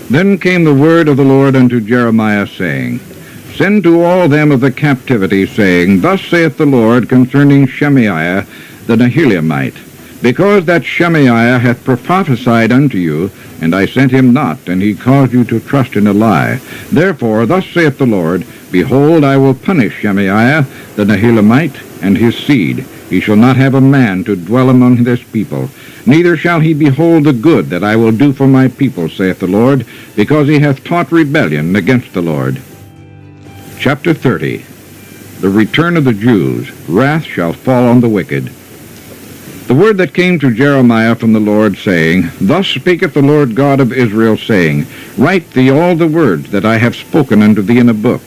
Then came the word of the Lord unto Jeremiah, saying, Send to all them of the captivity, saying, Thus saith the Lord concerning Shemaiah the Nehelaamite, because that Shemaiah hath prophesied unto you, and I sent him not, and he caused you to trust in a lie. Therefore, thus saith the Lord, Behold, I will punish Shemaiah the Nehelaamite and his seed. He shall not have a man to dwell among this people, neither shall he behold the good that I will do for my people, saith the Lord, because he hath taught rebellion against the Lord. Chapter 30. The return of the Jews. Wrath shall fall on the wicked. The word that came to Jeremiah from the Lord, saying, Thus speaketh the Lord God of Israel, saying, Write thee all the words that I have spoken unto thee in a book,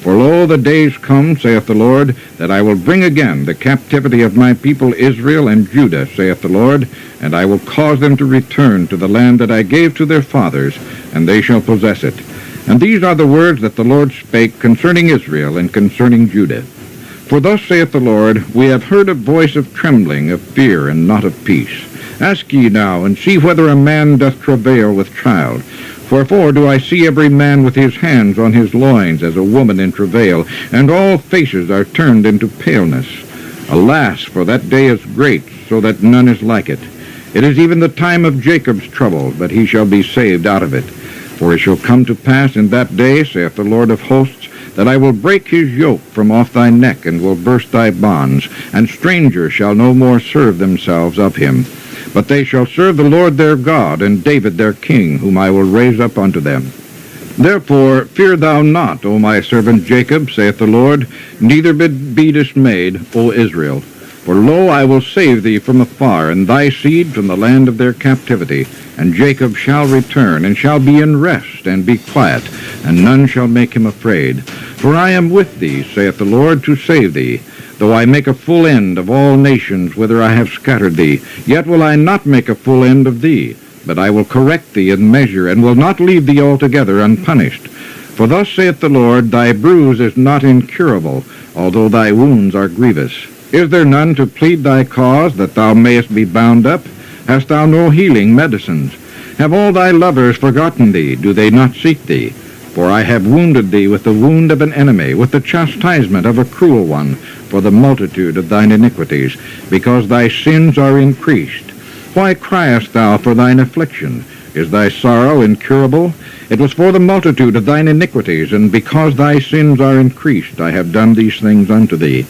For lo, the days come, saith the Lord, that I will bring again the captivity of my people Israel and Judah, saith the Lord, and I will cause them to return to the land that I gave to their fathers, and they shall possess it. And these are the words that the Lord spake concerning Israel and concerning Judah. For thus saith the Lord, We have heard a voice of trembling, of fear, and not of peace. Ask ye now, and see whether a man doth travail with child. Wherefore do I see every man with his hands on his loins as a woman in travail, and all faces are turned into paleness. Alas, for that day is great, so that none is like it. It is even the time of Jacob's trouble, but he shall be saved out of it. For it shall come to pass in that day, saith the Lord of hosts, that I will break his yoke from off thy neck, and will burst thy bonds, and strangers shall no more serve themselves of him. But they shall serve the Lord their God, and David their king, whom I will raise up unto them. Therefore fear thou not, O my servant Jacob, saith the Lord, neither be dismayed, O Israel. For lo, I will save thee from afar, and thy seed from the land of their captivity. And Jacob shall return, and shall be in rest, and be quiet, and none shall make him afraid. For I am with thee, saith the Lord, to save thee. Though I make a full end of all nations whither I have scattered thee, yet will I not make a full end of thee, but I will correct thee in measure, and will not leave thee altogether unpunished. For thus saith the Lord, Thy bruise is not incurable, although thy wounds are grievous. Is there none to plead thy cause, that thou mayest be bound up? Hast thou no healing medicines? Have all thy lovers forgotten thee? Do they not seek thee? For I have wounded thee with the wound of an enemy, with the chastisement of a cruel one, for the multitude of thine iniquities, because thy sins are increased. Why criest thou for thine affliction? Is thy sorrow incurable? It was for the multitude of thine iniquities, and because thy sins are increased, I have done these things unto thee.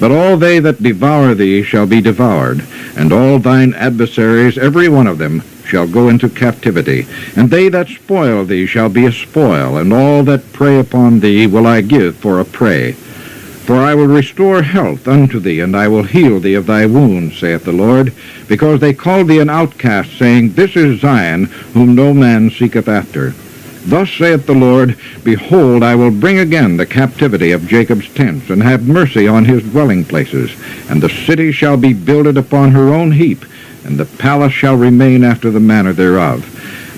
But all they that devour thee shall be devoured, and all thine adversaries, every one of them, shall go into captivity. And they that spoil thee shall be a spoil, and all that prey upon thee will I give for a prey. For I will restore health unto thee, and I will heal thee of thy wounds, saith the Lord, because they called thee an outcast, saying, This is Zion, whom no man seeketh after. Thus saith the Lord, Behold, I will bring again the captivity of Jacob's tents, and have mercy on his dwelling places. And the city shall be builded upon her own heap, and the palace shall remain after the manner thereof.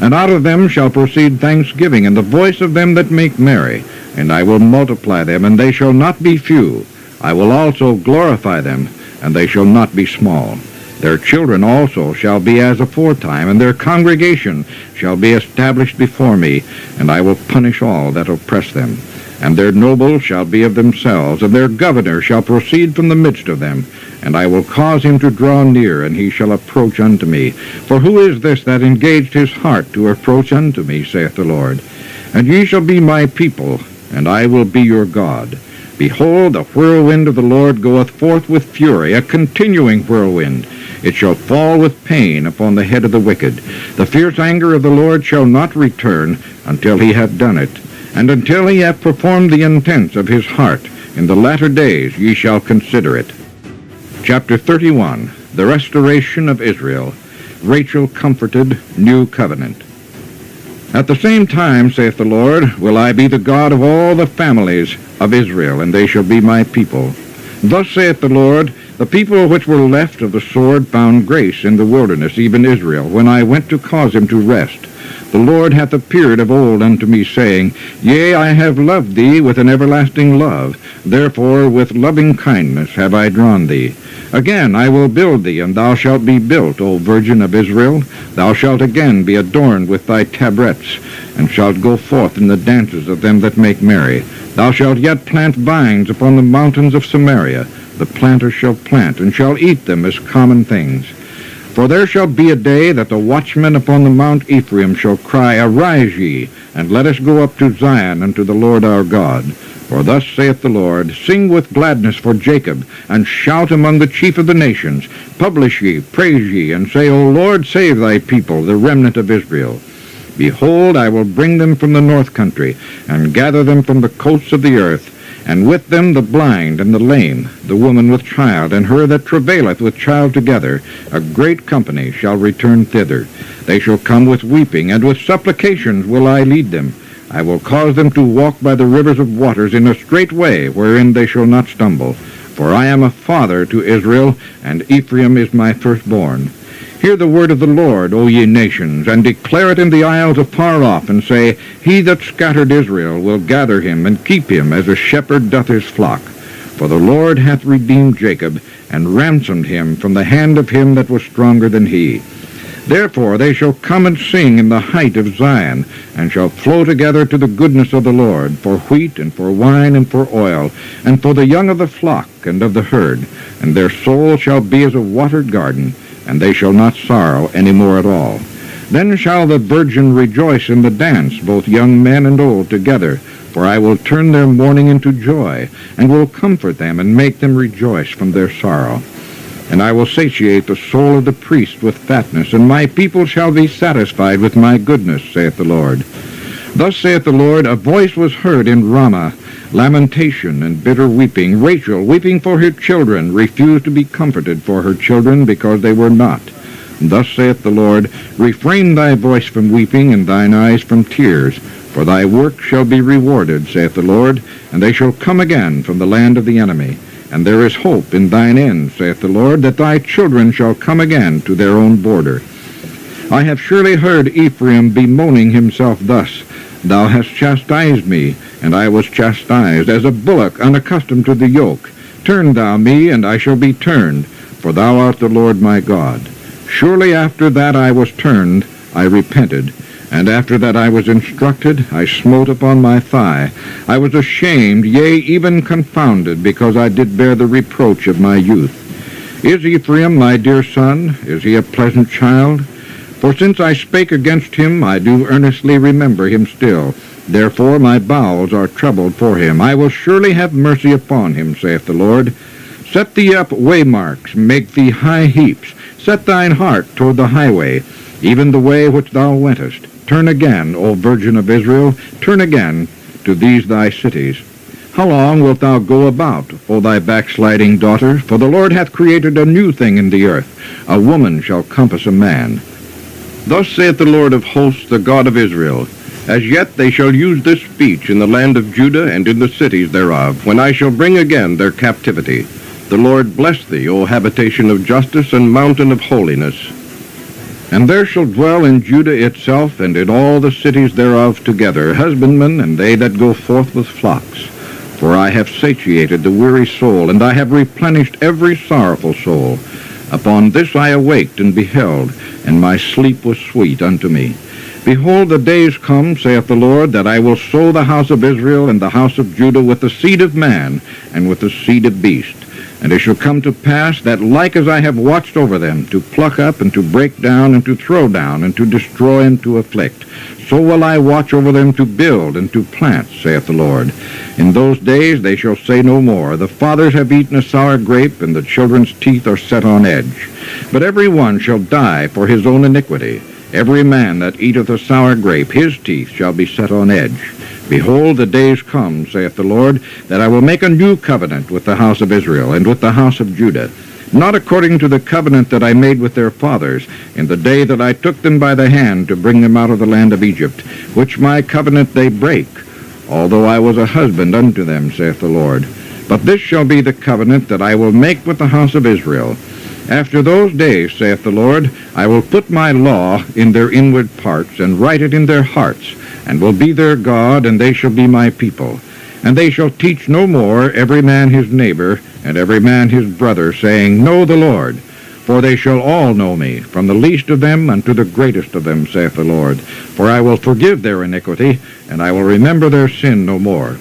And out of them shall proceed thanksgiving, and the voice of them that make merry. And I will multiply them, and they shall not be few. I will also glorify them, and they shall not be small. Their children also shall be as aforetime, and their congregation shall be established before me, and I will punish all that oppress them. And their nobles shall be of themselves, and their governor shall proceed from the midst of them. And I will cause him to draw near, and he shall approach unto me. For who is this that engaged his heart to approach unto me, saith the Lord? And ye shall be my people, and I will be your God. Behold, the whirlwind of the Lord goeth forth with fury, a continuing whirlwind. It shall fall with pain upon the head of the wicked. The fierce anger of the Lord shall not return until he hath done it, and until he hath performed the intents of his heart. In the latter days ye shall consider it. Chapter 31, The Restoration of Israel. Rachel comforted, New Covenant. At the same time, saith the Lord, will I be the God of all the families of Israel, and they shall be my people. Thus saith the Lord, the people which were left of the sword found grace in the wilderness, even Israel, when I went to cause him to rest. The Lord hath appeared of old unto me, saying, Yea, I have loved thee with an everlasting love. Therefore with loving kindness have I drawn thee. Again I will build thee, and thou shalt be built, O Virgin of Israel. Thou shalt again be adorned with thy tabrets, and shalt go forth in the dances of them that make merry. Thou shalt yet plant vines upon the mountains of Samaria. The planter shall plant, and shall eat them as common things. For there shall be a day that the watchmen upon the Mount Ephraim shall cry, Arise ye, and let us go up to Zion unto the Lord our God. For thus saith the Lord, Sing with gladness for Jacob, and shout among the chief of the nations. Publish ye, praise ye, and say, O Lord, save thy people, the remnant of Israel. Behold, I will bring them from the north country, and gather them from the coasts of the earth, and with them the blind and the lame, the woman with child, and her that travaileth with child together. A great company shall return thither. They shall come with weeping, and with supplications will I lead them. I will cause them to walk by the rivers of waters in a straight way, wherein they shall not stumble. For I am a father to Israel, and Ephraim is my firstborn. Hear the word of the Lord, O ye nations, and declare it in the isles afar off, and say, He that scattered Israel will gather him, and keep him, as a shepherd doth his flock. For the Lord hath redeemed Jacob, and ransomed him from the hand of him that was stronger than he. Therefore they shall come and sing in the height of Zion, and shall flow together to the goodness of the Lord, for wheat, and for wine, and for oil, and for the young of the flock and of the herd. And their soul shall be as a watered garden, and they shall not sorrow any more at all. Then shall the virgin rejoice in the dance, both young men and old together. For I will turn their mourning into joy, and will comfort them, and make them rejoice from their sorrow. And I will satiate the soul of the priest with fatness, and my people shall be satisfied with my goodness, saith the Lord. Thus saith the Lord, a voice was heard in Ramah, lamentation and bitter weeping. Rachel, weeping for her children, refused to be comforted for her children, because they were not. Thus saith the Lord, refrain thy voice from weeping, and thine eyes from tears. For thy work shall be rewarded, saith the Lord, and they shall come again from the land of the enemy. And there is hope in thine end, saith the Lord, that thy children shall come again to their own border. I have surely heard Ephraim bemoaning himself thus, Thou hast chastised me, and I was chastised, as a bullock unaccustomed to the yoke. Turn thou me, and I shall be turned, for thou art the Lord my God. Surely after that I was turned, I repented, and after that I was instructed, I smote upon my thigh. I was ashamed, yea, even confounded, because I did bear the reproach of my youth. Is Ephraim my dear son? Is he a pleasant child? For since I spake against him, I do earnestly remember him still. Therefore my bowels are troubled for him. I will surely have mercy upon him, saith the Lord. Set thee up waymarks, make thee high heaps. Set thine heart toward the highway, even the way which thou wentest. Turn again, O Virgin of Israel, turn again to these thy cities. How long wilt thou go about, O thy backsliding daughter? For the Lord hath created a new thing in the earth. A woman shall compass a man. Thus saith the Lord of hosts, the God of Israel, As yet they shall use this speech in the land of Judah and in the cities thereof, when I shall bring again their captivity. The Lord bless thee, O habitation of justice and mountain of holiness. And there shall dwell in Judah itself, and in all the cities thereof together, husbandmen, and they that go forth with flocks. For I have satiated the weary soul, and I have replenished every sorrowful soul. Upon this I awaked and beheld, and my sleep was sweet unto me. Behold, the days come, saith the Lord, that I will sow the house of Israel and the house of Judah with the seed of man, and with the seed of beast. And it shall come to pass that like as I have watched over them, to pluck up, and to break down, and to throw down, and to destroy, and to afflict, so will I watch over them to build and to plant, saith the Lord. In those days they shall say no more, The fathers have eaten a sour grape, and the children's teeth are set on edge. But every one shall die for his own iniquity. Every man that eateth a sour grape, his teeth shall be set on edge. Behold, the days come, saith the Lord, that I will make a new covenant with the house of Israel and with the house of Judah, not according to the covenant that I made with their fathers in the day that I took them by the hand to bring them out of the land of Egypt, which my covenant they break, although I was a husband unto them, saith the Lord. But this shall be the covenant that I will make with the house of Israel. After those days, saith the Lord, I will put my law in their inward parts, and write it in their hearts, and will be their God, and they shall be my people. And they shall teach no more every man his neighbor, and every man his brother, saying, Know the Lord. For they shall all know me, from the least of them unto the greatest of them, saith the Lord. For I will forgive their iniquity, and I will remember their sin no more.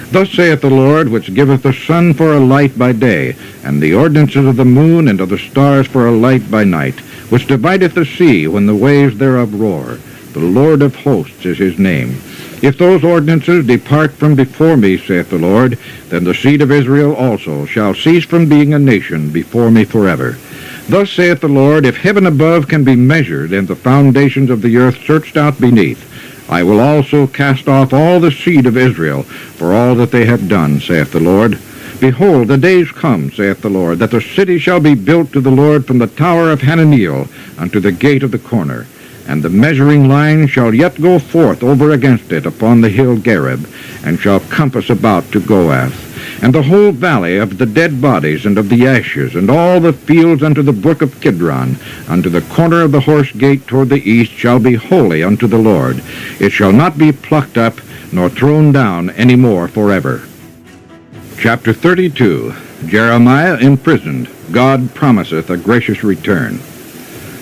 Thus saith the Lord, which giveth the sun for a light by day, and the ordinances of the moon and of the stars for a light by night, which divideth the sea when the waves thereof roar. The Lord of hosts is his name. If those ordinances depart from before me, saith the Lord, then the seed of Israel also shall cease from being a nation before me forever. Thus saith the Lord, if heaven above can be measured, and the foundations of the earth searched out beneath, I will also cast off all the seed of Israel for all that they have done, saith the Lord. Behold, the days come, saith the Lord, that the city shall be built to the Lord from the tower of Hananeel unto the gate of the corner. and the measuring line shall yet go forth over against it upon the hill Gareb, and shall compass about to Goath. And the whole valley of the dead bodies and of the ashes, and all the fields unto the brook of Kidron, unto the corner of the horse gate toward the east, shall be holy unto the Lord. It shall not be plucked up, nor thrown down any more forever. Chapter 32. Jeremiah imprisoned. God promiseth a gracious return.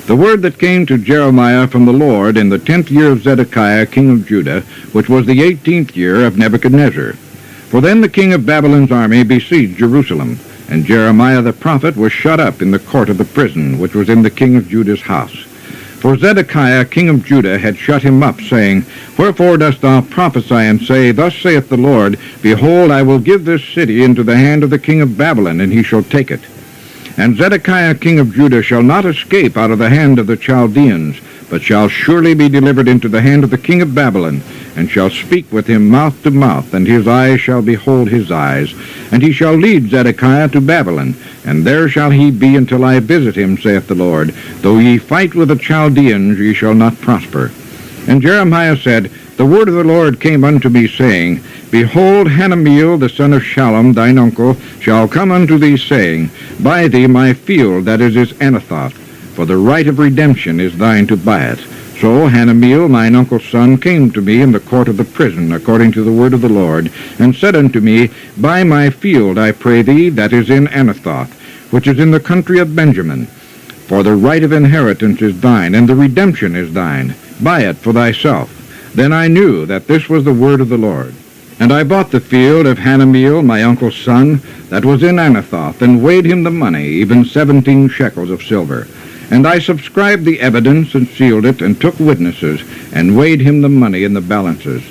The word that came to Jeremiah from the Lord in the 10th year of Zedekiah king of Judah, which was the 18th year of Nebuchadnezzar. For then the king of Babylon's army besieged Jerusalem, and Jeremiah the prophet was shut up in the court of the prison, which was in the king of Judah's house. For Zedekiah king of Judah had shut him up, saying, Wherefore dost thou prophesy, and say, Thus saith the Lord, Behold, I will give this city into the hand of the king of Babylon, and he shall take it. And Zedekiah king of Judah shall not escape out of the hand of the Chaldeans, but shall surely be delivered into the hand of the king of Babylon, and shall speak with him mouth to mouth, and his eyes shall behold his eyes. And he shall lead Zedekiah to Babylon, and there shall he be until I visit him, saith the Lord. Though ye fight with the Chaldeans, ye shall not prosper. And Jeremiah said, The word of the Lord came unto me, saying, Behold, Hanameel the son of Shallum, thine uncle, shall come unto thee, saying, Buy thee my field that is Anathoth, for the right of redemption is thine to buy it. So Hanameel, mine uncle's son, came to me in the court of the prison, according to the word of the Lord, and said unto me, Buy my field, I pray thee, that is in Anathoth, which is in the country of Benjamin. For the right of inheritance is thine, and the redemption is thine. Buy it for thyself. Then I knew that this was the word of the Lord. And I bought the field of Hanameel, my uncle's son, that was in Anathoth, and weighed him the money, even 17 shekels of silver. And I subscribed the evidence, and sealed it, and took witnesses, and weighed him the money in the balances.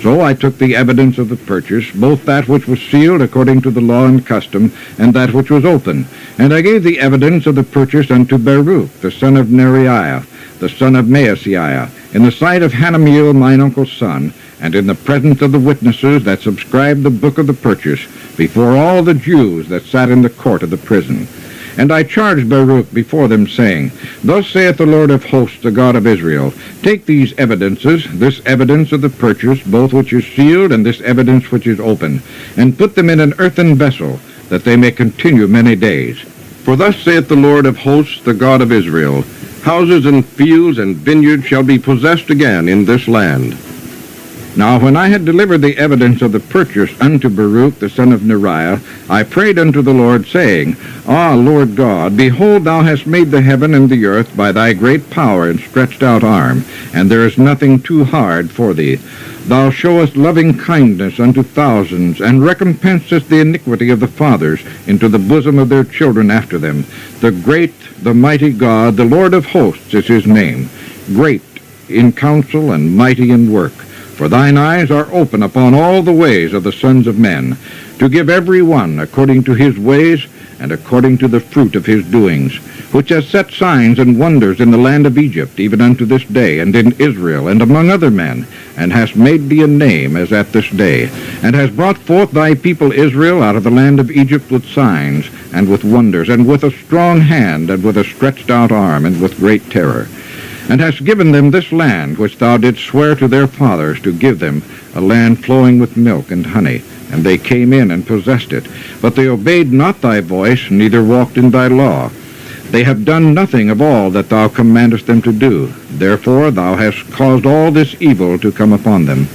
So I took the evidence of the purchase, both that which was sealed according to the law and custom, and that which was open. And I gave the evidence of the purchase unto Baruch, the son of Neriah, the son of Maaseiah, in the sight of Hanameel, mine uncle's son, and in the presence of the witnesses that subscribed the book of the purchase, before all the Jews that sat in the court of the prison. And I charged Baruch before them, saying, Thus saith the Lord of hosts, the God of Israel, Take these evidences, this evidence of the purchase, both which is sealed, and this evidence which is open, and put them in an earthen vessel, that they may continue many days. For thus saith the Lord of hosts, the God of Israel, Houses and fields and vineyards shall be possessed again in this land. Now when I had delivered the evidence of the purchase unto Baruch the son of Neriah, I prayed unto the Lord, saying, Ah, Lord God, behold, thou hast made the heaven and the earth by thy great power and stretched out arm, and there is nothing too hard for thee. Thou showest loving kindness unto thousands, and recompensest the iniquity of the fathers into the bosom of their children after them. The great, the mighty God, the Lord of hosts is his name, great in counsel and mighty in work. For thine eyes are open upon all the ways of the sons of men, to give every one according to his ways and according to the fruit of his doings, which has set signs and wonders in the land of Egypt, even unto this day, and in Israel, and among other men, and hast made thee a name as at this day, and hast brought forth thy people Israel out of the land of Egypt with signs, and with wonders, and with a strong hand, and with a stretched out arm, and with great terror. And hast given them this land, which thou didst swear to their fathers to give them, a land flowing with milk and honey. And they came in and possessed it. But they obeyed not thy voice, neither walked in thy law. They have done nothing of all that thou commandest them to do. Therefore thou hast caused all this evil to come upon them.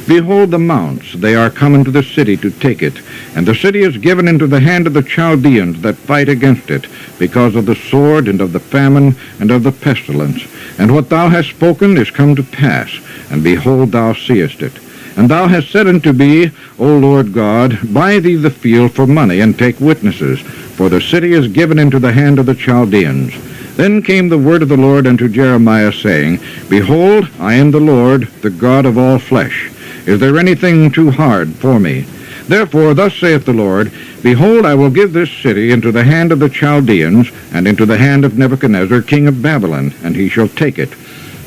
Behold the mounts, they are come into the city to take it, and the city is given into the hand of the Chaldeans that fight against it, because of the sword, and of the famine, and of the pestilence. And what thou hast spoken is come to pass, and behold, thou seest it. And thou hast said unto me, O Lord God, buy thee the field for money, and take witnesses, for the city is given into the hand of the Chaldeans. Then came the word of the Lord unto Jeremiah, saying, Behold, I am the Lord, the God of all flesh. Is there anything too hard for me? Therefore thus saith the Lord, Behold, I will give this city into the hand of the Chaldeans, and into the hand of Nebuchadnezzar king of Babylon, and he shall take it.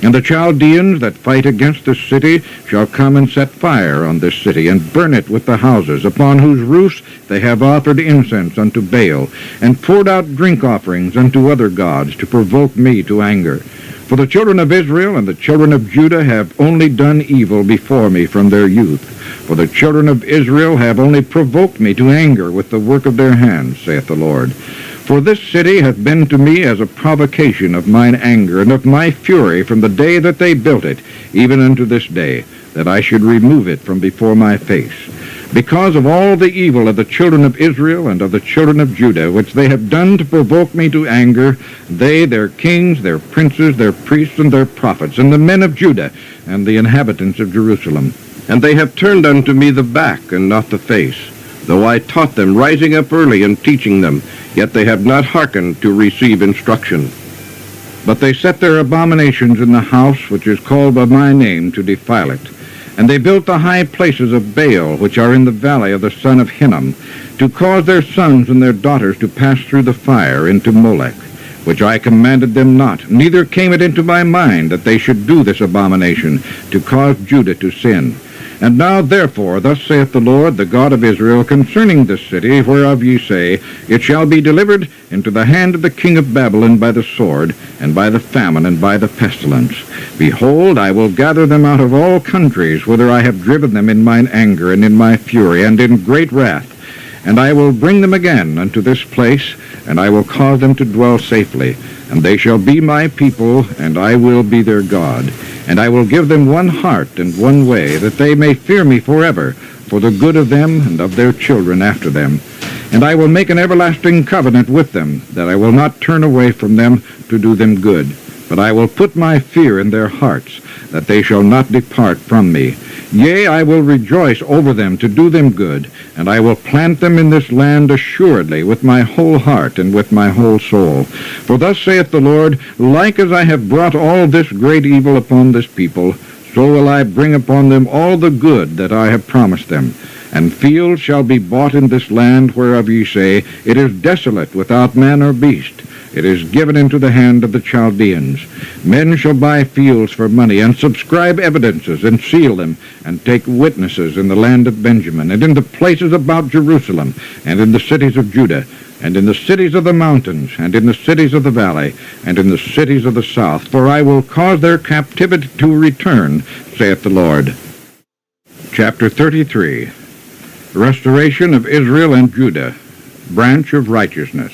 And the Chaldeans that fight against this city shall come and set fire on this city, and burn it with the houses, upon whose roofs they have offered incense unto Baal, and poured out drink offerings unto other gods, to provoke me to anger. For the children of Israel and the children of Judah have only done evil before me from their youth. For the children of Israel have only provoked me to anger with the work of their hands, saith the Lord. For this city hath been to me as a provocation of mine anger and of my fury from the day that they built it, even unto this day, that I should remove it from before my face. Because of all the evil of the children of Israel and of the children of Judah, which they have done to provoke me to anger, they, their kings, their princes, their priests, and their prophets, and the men of Judah, and the inhabitants of Jerusalem. And they have turned unto me the back, and not the face. Though I taught them, rising up early and teaching them, yet they have not hearkened to receive instruction. But they set their abominations in the house which is called by my name to defile it. And they built the high places of Baal, which are in the valley of the son of Hinnom, to cause their sons and their daughters to pass through the fire into Molech, which I commanded them not. Neither came it into my mind that they should do this abomination, to cause Judah to sin. And now therefore, thus saith the Lord, the God of Israel, concerning this city, whereof ye say, It shall be delivered into the hand of the king of Babylon by the sword, and by the famine, and by the pestilence. Behold, I will gather them out of all countries, whither I have driven them in mine anger, and in my fury, and in great wrath. And I will bring them again unto this place, and I will cause them to dwell safely. And they shall be my people, and I will be their God. And I will give them one heart and one way, that they may fear me forever, for the good of them and of their children after them. And I will make an everlasting covenant with them, that I will not turn away from them to do them good. But I will put my fear in their hearts, that they shall not depart from me. Yea, I will rejoice over them to do them good, and I will plant them in this land assuredly with my whole heart and with my whole soul. For thus saith the Lord, like as I have brought all this great evil upon this people, so will I bring upon them all the good that I have promised them. And fields shall be bought in this land, whereof ye say, It is desolate without man or beast. It is given into the hand of the Chaldeans. Men shall buy fields for money, and subscribe evidences, and seal them, and take witnesses in the land of Benjamin, and in the places about Jerusalem, and in the cities of Judah, and in the cities of the mountains, and in the cities of the valley, and in the cities of the south. For I will cause their captivity to return, saith the Lord. Chapter 33. Restoration of Israel and Judah, branch of righteousness.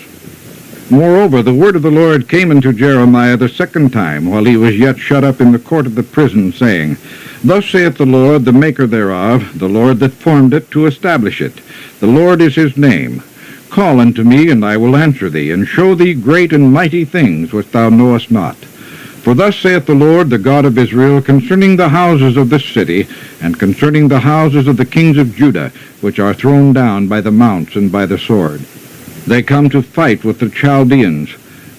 Moreover, the word of the Lord came unto Jeremiah the second time, while he was yet shut up in the court of the prison, saying, Thus saith the Lord, the maker thereof, the Lord that formed it, to establish it. The Lord is his name. Call unto me, and I will answer thee, and show thee great and mighty things which thou knowest not. For thus saith the Lord, the God of Israel, concerning the houses of this city, and concerning the houses of the kings of Judah, which are thrown down by the mounts and by the sword. They come to fight with the Chaldeans,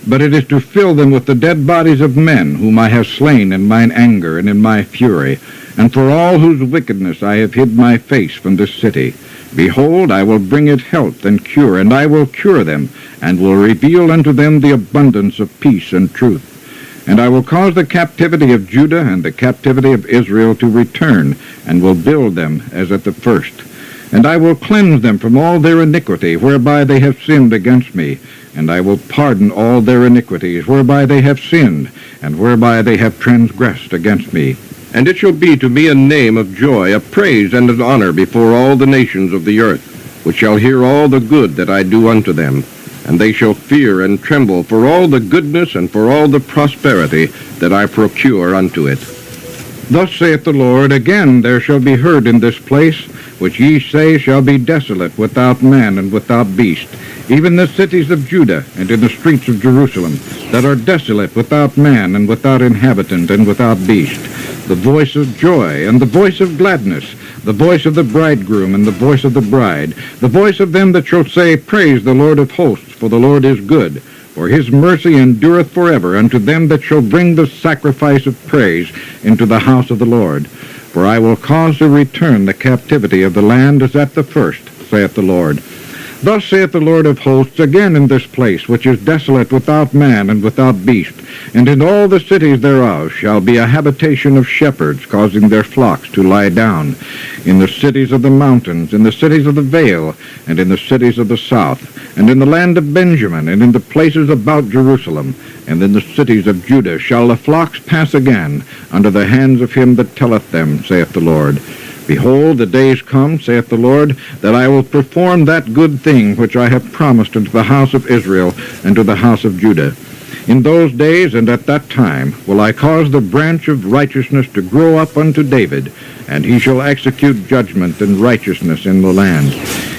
but it is to fill them with the dead bodies of men, whom I have slain in mine anger and in my fury, and for all whose wickedness I have hid my face from this city. Behold, I will bring it health and cure, and I will cure them, and will reveal unto them the abundance of peace and truth. And I will cause the captivity of Judah and the captivity of Israel to return, and will build them as at the first. And I will cleanse them from all their iniquity, whereby they have sinned against me. And I will pardon all their iniquities, whereby they have sinned, and whereby they have transgressed against me. And it shall be to me a name of joy, a praise and an honor before all the nations of the earth, which shall hear all the good that I do unto them. And they shall fear and tremble for all the goodness and for all the prosperity that I procure unto it. Thus saith the Lord, again there shall be heard in this place, which ye say shall be desolate, without man and without beast, even the cities of Judah and in the streets of Jerusalem, that are desolate, without man and without inhabitant and without beast, the voice of joy and the voice of gladness, the voice of the bridegroom and the voice of the bride, the voice of them that shall say, Praise the Lord of hosts, for the Lord is good, for his mercy endureth forever unto them that shall bring the sacrifice of praise into the house of the Lord. For I will cause to return the captivity of the land as at the first, saith the Lord. Thus saith the Lord of hosts again in this place, which is desolate without man and without beast, and in all the cities thereof shall be a habitation of shepherds, causing their flocks to lie down, in the cities of the mountains, in the cities of the vale, and in the cities of the south, and in the land of Benjamin, and in the places about Jerusalem, and in the cities of Judah shall the flocks pass again, under the hands of him that telleth them, saith the Lord. Behold, the days come, saith the Lord, that I will perform that good thing which I have promised unto the house of Israel and to the house of Judah. In those days and at that time will I cause the branch of righteousness to grow up unto David, and he shall execute judgment and righteousness in the land.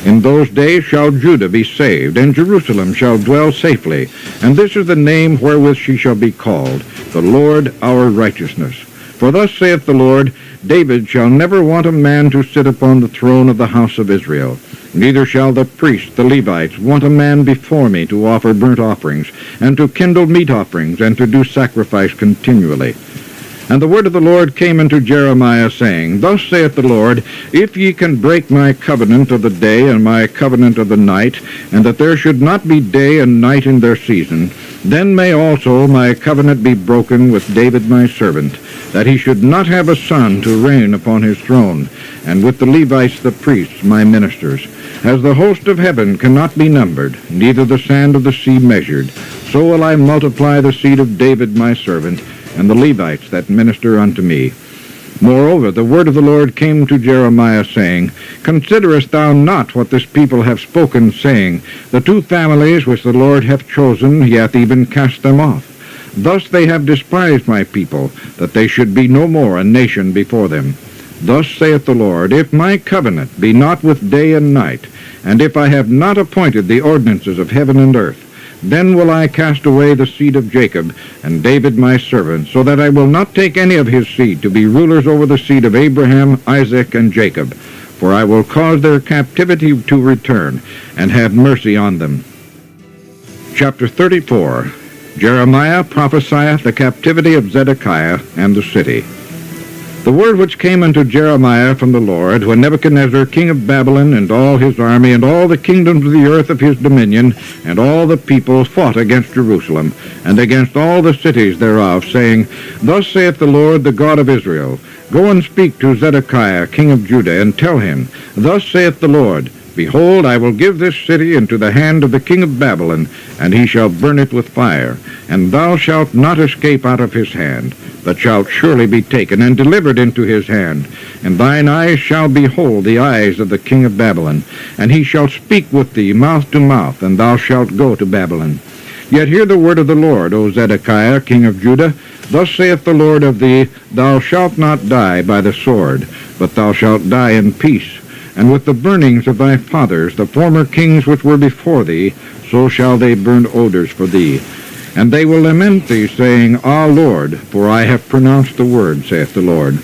In those days shall Judah be saved, and Jerusalem shall dwell safely, and this is the name wherewith she shall be called, the Lord our righteousness. For thus saith the Lord, David shall never want a man to sit upon the throne of the house of Israel. Neither shall the priests, the Levites, want a man before me to offer burnt offerings, and to kindle meat offerings, and to do sacrifice continually. And the word of the Lord came unto Jeremiah, saying, Thus saith the Lord, If ye can break my covenant of the day and my covenant of the night, and that there should not be day and night in their season, then may also my covenant be broken with David my servant, that he should not have a son to reign upon his throne, and with the Levites the priests my ministers. As the host of heaven cannot be numbered, neither the sand of the sea measured, so will I multiply the seed of David my servant, and the Levites that minister unto me. Moreover, the word of the Lord came to Jeremiah, saying, Considerest thou not what this people have spoken, saying, The two families which the Lord hath chosen, he hath even cast them off. Thus they have despised my people, that they should be no more a nation before them. Thus saith the Lord, If my covenant be not with day and night, and if I have not appointed the ordinances of heaven and earth, then will I cast away the seed of Jacob, and David my servant, so that I will not take any of his seed to be rulers over the seed of Abraham, Isaac, and Jacob. For I will cause their captivity to return, and have mercy on them. Chapter 34. Jeremiah prophesieth the captivity of Zedekiah and the city. The word which came unto Jeremiah from the Lord, when Nebuchadnezzar king of Babylon, and all his army, and all the kingdoms of the earth of his dominion, and all the people fought against Jerusalem, and against all the cities thereof, saying, Thus saith the Lord, the God of Israel, Go and speak to Zedekiah king of Judah, and tell him, Thus saith the Lord, Behold, I will give this city into the hand of the king of Babylon, and he shall burn it with fire, and thou shalt not escape out of his hand, but shalt surely be taken and delivered into his hand. And thine eyes shall behold the eyes of the king of Babylon, and he shall speak with thee mouth to mouth, and thou shalt go to Babylon. Yet hear the word of the Lord, O Zedekiah king of Judah. Thus saith the Lord of thee, Thou shalt not die by the sword, but thou shalt die in peace. And with the burnings of thy fathers, the former kings which were before thee, so shall they burn odors for thee. And they will lament thee, saying, Ah, Lord, for I have pronounced the word, saith the Lord.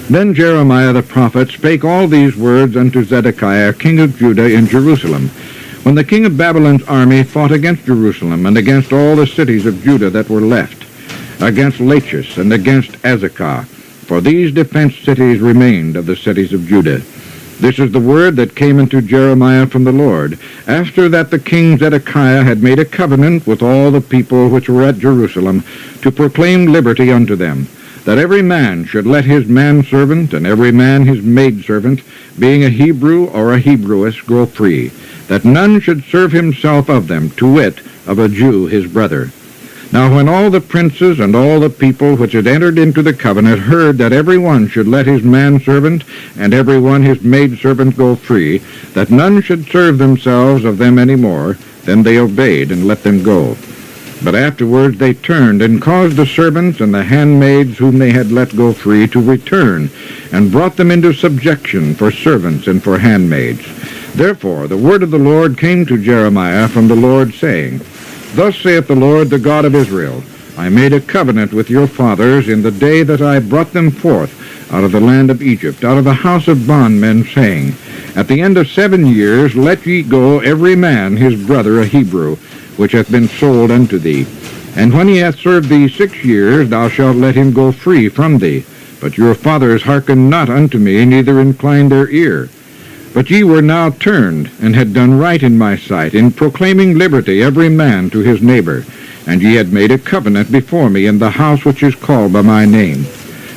Then Jeremiah the prophet spake all these words unto Zedekiah king of Judah in Jerusalem, when the king of Babylon's army fought against Jerusalem, and against all the cities of Judah that were left, against Lachish, and against Azekah. For these defenced cities remained of the cities of Judah. This is the word that came unto Jeremiah from the Lord, after that the king Zedekiah had made a covenant with all the people which were at Jerusalem, to proclaim liberty unto them, that every man should let his manservant, and every man his maidservant, being a Hebrew or a Hebrewess, go free, that none should serve himself of them, to wit, of a Jew his brother. Now when all the princes and all the people which had entered into the covenant heard that every one should let his manservant and every one his maidservant go free, that none should serve themselves of them any more, then they obeyed and let them go. But afterwards they turned and caused the servants and the handmaids whom they had let go free to return, and brought them into subjection for servants and for handmaids. Therefore the word of the Lord came to Jeremiah from the Lord, saying, Thus saith the Lord, the God of Israel, I made a covenant with your fathers in the day that I brought them forth out of the land of Egypt, out of the house of bondmen, saying, At the end of 7 years let ye go every man his brother a Hebrew, which hath been sold unto thee. And when he hath served thee 6 years, thou shalt let him go free from thee. But your fathers hearkened not unto me, neither inclined their ear. But ye were now turned, and had done right in my sight, in proclaiming liberty every man to his neighbor. And ye had made a covenant before me in the house which is called by my name.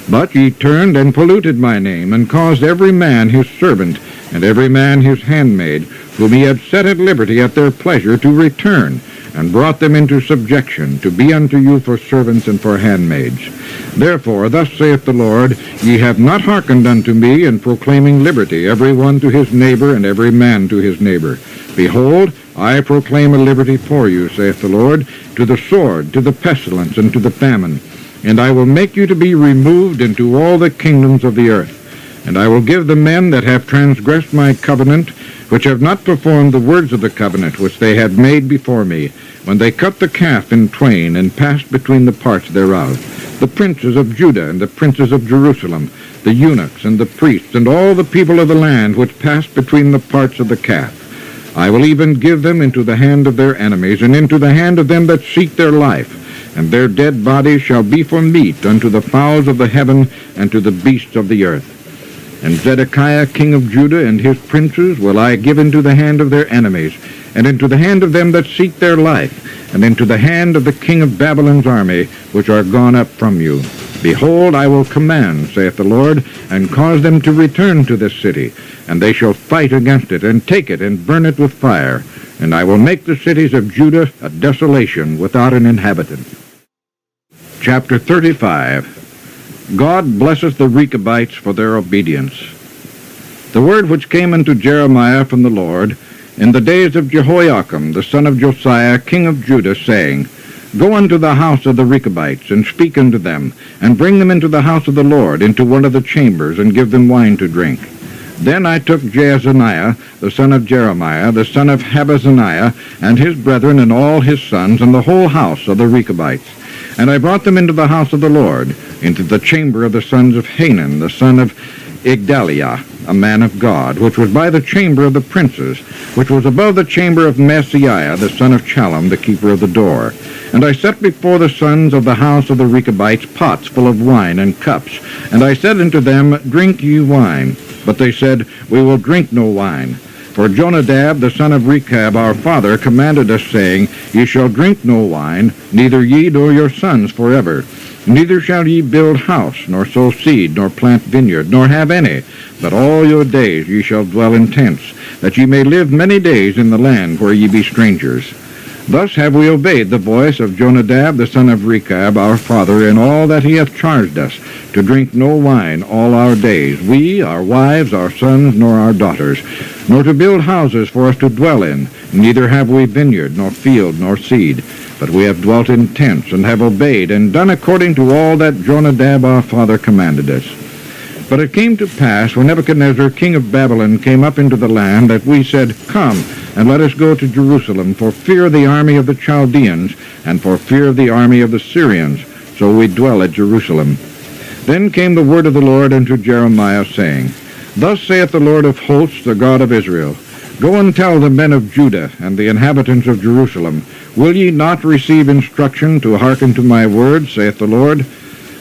But ye turned and polluted my name, and caused every man his servant, and every man his handmaid, whom he had set at liberty at their pleasure, to return, and brought them into subjection, to be unto you for servants and for handmaids. Therefore, thus saith the Lord, ye have not hearkened unto me in proclaiming liberty, every one to his neighbor, and every man to his neighbor. Behold, I proclaim a liberty for you, saith the Lord, to the sword, to the pestilence, and to the famine. And I will make you to be removed into all the kingdoms of the earth. And I will give the men that have transgressed my covenant, which have not performed the words of the covenant which they had made before me, when they cut the calf in twain, and passed between the parts thereof, the princes of Judah and the princes of Jerusalem, the eunuchs and the priests, and all the people of the land which passed between the parts of the calf. I will even give them into the hand of their enemies, and into the hand of them that seek their life. And their dead bodies shall be for meat unto the fowls of the heaven, and to the beasts of the earth. And Zedekiah king of Judah and his princes will I give into the hand of their enemies, and into the hand of them that seek their life, and into the hand of the king of Babylon's army, which are gone up from you. Behold, I will command, saith the Lord, and cause them to return to this city, and they shall fight against it, and take it, and burn it with fire. And I will make the cities of Judah a desolation without an inhabitant. Chapter 35. God blesseth the Rechabites for their obedience. The word which came unto Jeremiah from the Lord in the days of Jehoiakim, the son of Josiah, king of Judah, saying, Go unto the house of the Rechabites, and speak unto them, and bring them into the house of the Lord, into one of the chambers, and give them wine to drink. Then I took Jaazaniah, the son of Jeremiah, the son of Habazziniah, and his brethren, and all his sons, and the whole house of the Rechabites. And I brought them into the house of the Lord, into the chamber of the sons of Hanan, the son of Igdaliah, a man of God, which was by the chamber of the princes, which was above the chamber of Maaseiah, the son of Shallum, the keeper of the door. And I set before the sons of the house of the Rechabites pots full of wine and cups. And I said unto them, Drink ye wine. But they said, We will drink no wine. For Jonadab, the son of Rechab, our father, commanded us, saying, Ye shall drink no wine, neither ye nor your sons forever. Neither shall ye build house, nor sow seed, nor plant vineyard, nor have any, but all your days ye shall dwell in tents, that ye may live many days in the land where ye be strangers. Thus have we obeyed the voice of Jonadab, the son of Rechab, our father, in all that he hath charged us, to drink no wine all our days, we, our wives, our sons, nor our daughters, nor to build houses for us to dwell in, neither have we vineyard, nor field, nor seed, but we have dwelt in tents, and have obeyed, and done according to all that Jonadab our father commanded us. But it came to pass, when Nebuchadnezzar king of Babylon came up into the land, that we said, Come, and let us go to Jerusalem, for fear of the army of the Chaldeans, and for fear of the army of the Syrians. So we dwell at Jerusalem. Then came the word of the Lord unto Jeremiah, saying, Thus saith the Lord of hosts, the God of Israel, Go and tell the men of Judah and the inhabitants of Jerusalem, Will ye not receive instruction to hearken to my words, saith the Lord?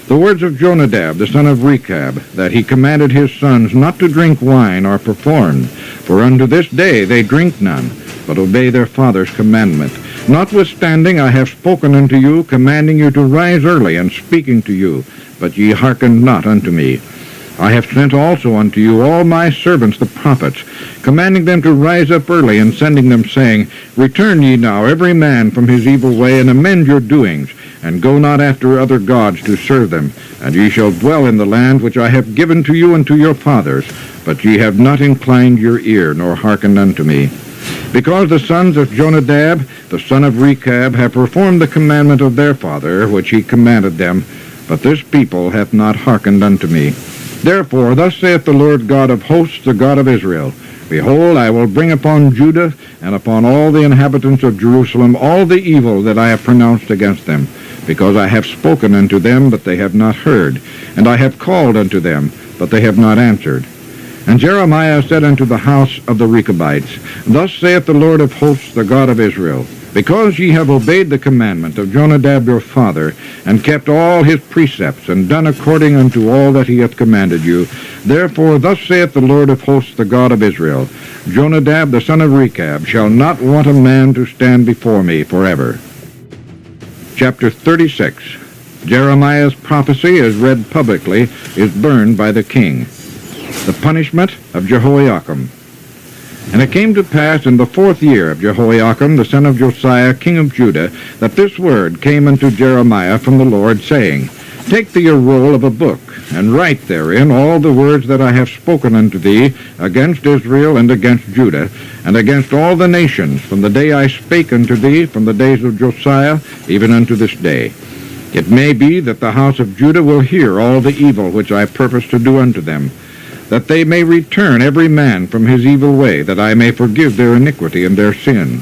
The words of Jonadab, the son of Rechab, that he commanded his sons not to drink wine, are performed. For unto this day they drink none, but obey their father's commandment. Notwithstanding I have spoken unto you, commanding you to rise early, and speaking to you, but ye hearkened not unto me. I have sent also unto you all my servants the prophets, commanding them to rise up early, and sending them, saying, Return ye now every man from his evil way, and amend your doings, and go not after other gods to serve them, and ye shall dwell in the land which I have given to you and to your fathers. But ye have not inclined your ear, nor hearkened unto me. Because the sons of Jonadab, the son of Rechab, have performed the commandment of their father, which he commanded them, but this people hath not hearkened unto me. Therefore, thus saith the Lord God of hosts, the God of Israel, Behold, I will bring upon Judah and upon all the inhabitants of Jerusalem all the evil that I have pronounced against them, because I have spoken unto them, but they have not heard, and I have called unto them, but they have not answered. And Jeremiah said unto the house of the Rechabites, Thus saith the Lord of hosts, the God of Israel, Because ye have obeyed the commandment of Jonadab your father, and kept all his precepts, and done according unto all that he hath commanded you, Therefore thus saith the Lord of hosts, the God of Israel, Jonadab the son of Rechab shall not want a man to stand before me forever. Chapter 36. Jeremiah's prophecy, as read publicly, is burned by the king. The punishment of Jehoiakim. And it came to pass in the 4th year of Jehoiakim, the son of Josiah, king of Judah, that this word came unto Jeremiah from the Lord, saying, Take thee a roll of a book, and write therein all the words that I have spoken unto thee against Israel and against Judah, and against all the nations, from the day I spake unto thee, from the days of Josiah, even unto this day. It may be that the house of Judah will hear all the evil which I purpose to do unto them, that they may return every man from his evil way, that I may forgive their iniquity and their sin.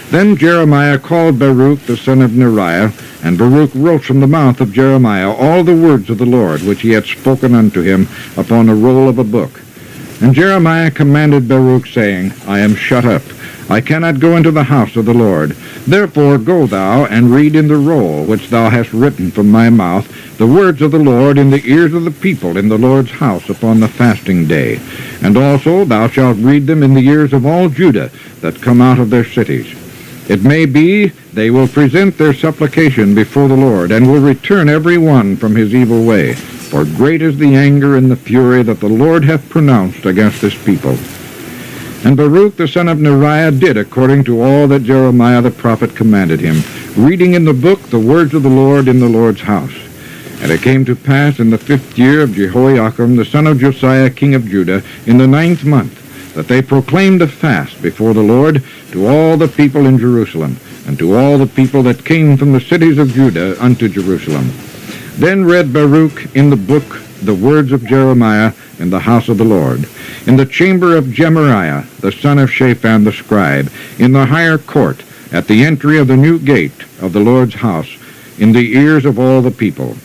Then Jeremiah called Baruch the son of Neriah, and Baruch wrote from the mouth of Jeremiah all the words of the Lord which he had spoken unto him upon a roll of a book. And Jeremiah commanded Baruch, saying, I am shut up. I cannot go into the house of the Lord. Therefore go thou and read in the roll which thou hast written from my mouth the words of the Lord in the ears of the people in the Lord's house upon the fasting day. And also thou shalt read them in the ears of all Judah that come out of their cities. It may be they will present their supplication before the Lord, and will return every one from his evil way. For great is the anger and the fury that the Lord hath pronounced against this people. And Baruch the son of Neriah did according to all that Jeremiah the prophet commanded him, reading in the book the words of the Lord in the Lord's house. And it came to pass in the 5th year of Jehoiakim the son of Josiah king of Judah, in the 9th month, that they proclaimed a fast before the Lord to all the people in Jerusalem, and to all the people that came from the cities of Judah unto Jerusalem. Then read Baruch in the book the words of Jeremiah in the house of the Lord, in the chamber of Gemariah, the son of Shaphan the scribe, in the higher court, at the entry of the new gate of the Lord's house, in the ears of all the people.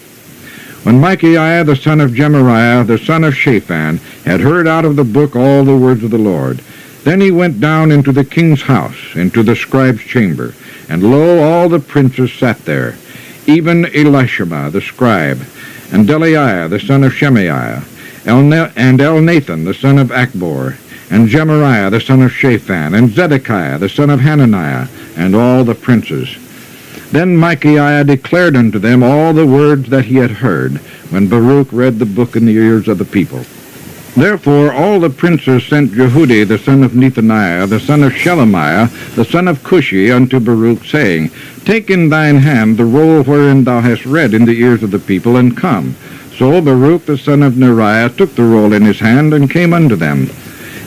When Micaiah the son of Gemariah, the son of Shaphan, had heard out of the book all the words of the Lord, then he went down into the king's house, into the scribe's chamber, and lo, all the princes sat there, even Elishama the scribe, and Delaiah the son of Shemaiah, and Elnathan the son of Achbor, and Gemariah the son of Shaphan, and Zedekiah the son of Hananiah, and all the princes. Then Micaiah declared unto them all the words that he had heard, when Baruch read the book in the ears of the people. Therefore all the princes sent Jehudi the son of Nethaniah, the son of Shelemiah, the son of Cushi, unto Baruch, saying, Take in thine hand the roll wherein thou hast read in the ears of the people, and come. So Baruch the son of Neriah took the roll in his hand, and came unto them.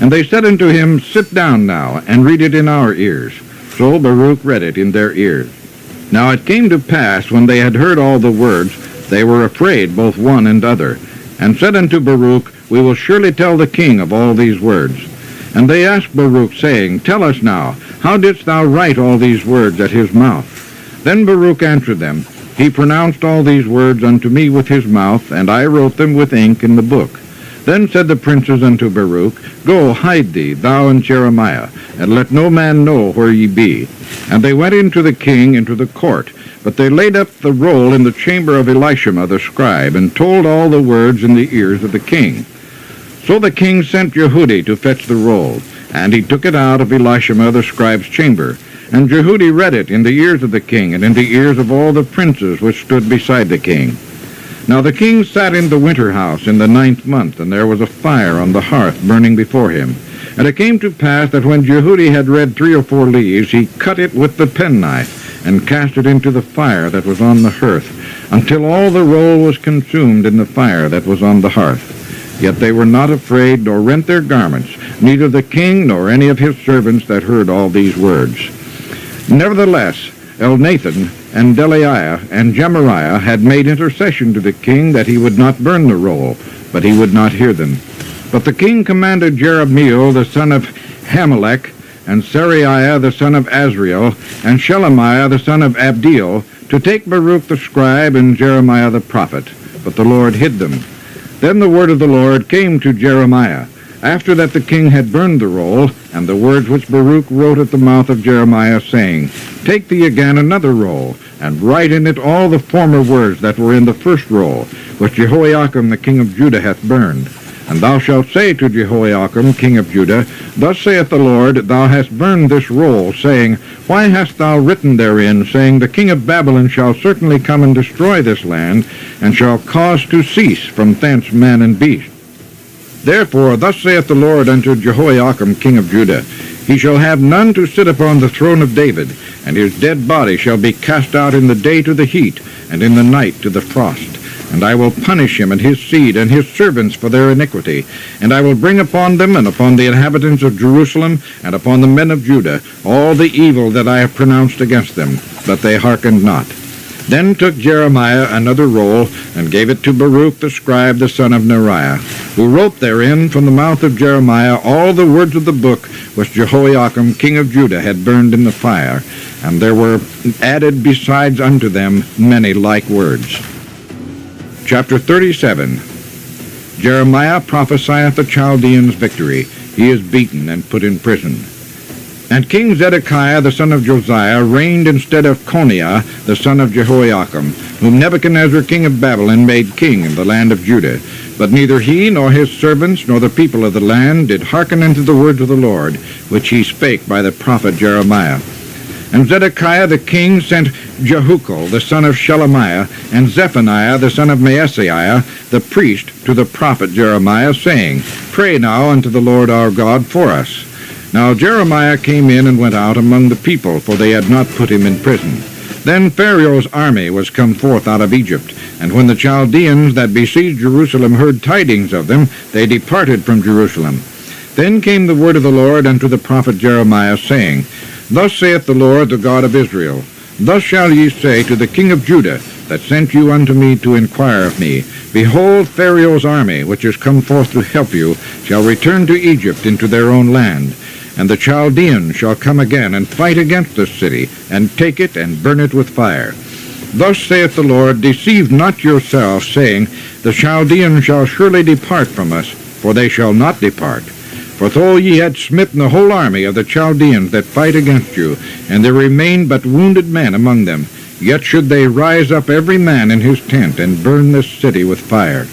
And they said unto him, Sit down now, and read it in our ears. So Baruch read it in their ears. Now it came to pass, when they had heard all the words, they were afraid, both one and other, and said unto Baruch, We will surely tell the king of all these words. And they asked Baruch, saying, Tell us now, how didst thou write all these words at his mouth? Then Baruch answered them, He pronounced all these words unto me with his mouth, and I wrote them with ink in the book. Then said the princes unto Baruch, Go, hide thee, thou and Jeremiah, and let no man know where ye be. And they went into the king into the court, but they laid up the roll in the chamber of Elishama the scribe, and told all the words in the ears of the king. So the king sent Jehudi to fetch the roll, and he took it out of Elishama the scribe's chamber. And Jehudi read it in the ears of the king, and in the ears of all the princes which stood beside the king. Now the king sat in the winter house in the 9th month, and there was a fire on the hearth burning before him. And it came to pass that when Jehudi had read 3 or 4 leaves, he cut it with the penknife, and cast it into the fire that was on the hearth, until all the roll was consumed in the fire that was on the hearth. Yet they were not afraid, nor rent their garments, neither the king nor any of his servants that heard all these words. Nevertheless, Elnathan and Delaiah and Gemariah had made intercession to the king that he would not burn the roll, but he would not hear them. But the king commanded Jerahmeel the son of Hamelech, and Seraiah the son of Azriel, and Shelemiah the son of Abdeel, to take Baruch the scribe and Jeremiah the prophet. But the Lord hid them. Then the word of the Lord came to Jeremiah, after that the king had burned the roll, and the words which Baruch wrote at the mouth of Jeremiah, saying, Take thee again another roll, and write in it all the former words that were in the first roll, which Jehoiakim the king of Judah hath burned. And thou shalt say to Jehoiakim king of Judah, Thus saith the Lord, Thou hast burned this roll, saying, Why hast thou written therein, saying, The king of Babylon shall certainly come and destroy this land, and shall cause to cease from thence man and beast? Therefore thus saith the Lord unto Jehoiakim king of Judah, He shall have none to sit upon the throne of David, and his dead body shall be cast out in the day to the heat, and in the night to the frost. And I will punish him and his seed and his servants for their iniquity. And I will bring upon them and upon the inhabitants of Jerusalem and upon the men of Judah all the evil that I have pronounced against them, but they hearkened not. Then took Jeremiah another roll, and gave it to Baruch the scribe, the son of Neriah, who wrote therein from the mouth of Jeremiah all the words of the book which Jehoiakim king of Judah had burned in the fire. And there were added besides unto them many like words. Chapter 37. Jeremiah prophesieth the Chaldeans' victory. He is beaten and put in prison. And King Zedekiah the son of Josiah reigned instead of Coniah the son of Jehoiakim, whom Nebuchadnezzar king of Babylon made king in the land of Judah. But neither he nor his servants nor the people of the land did hearken unto the words of the Lord, which he spake by the prophet Jeremiah. And Zedekiah the king sent Jehucal the son of Shelemiah, and Zephaniah the son of Maaseiah the priest to the prophet Jeremiah, saying, Pray now unto the Lord our God for us. Now Jeremiah came in and went out among the people, for they had not put him in prison. Then Pharaoh's army was come forth out of Egypt, and when the Chaldeans that besieged Jerusalem heard tidings of them, they departed from Jerusalem. Then came the word of the Lord unto the prophet Jeremiah, saying, Thus saith the Lord, the God of Israel, Thus shall ye say to the king of Judah, that sent you unto me to inquire of me, Behold, Pharaoh's army, which is come forth to help you, shall return to Egypt into their own land. And the Chaldeans shall come again and fight against this city, and take it and burn it with fire. Thus saith the Lord, Deceive not yourselves, saying, The Chaldeans shall surely depart from us, for they shall not depart. For though ye had smitten the whole army of the Chaldeans that fight against you, and there remain but wounded men among them, yet should they rise up every man in his tent, and burn this city with fire.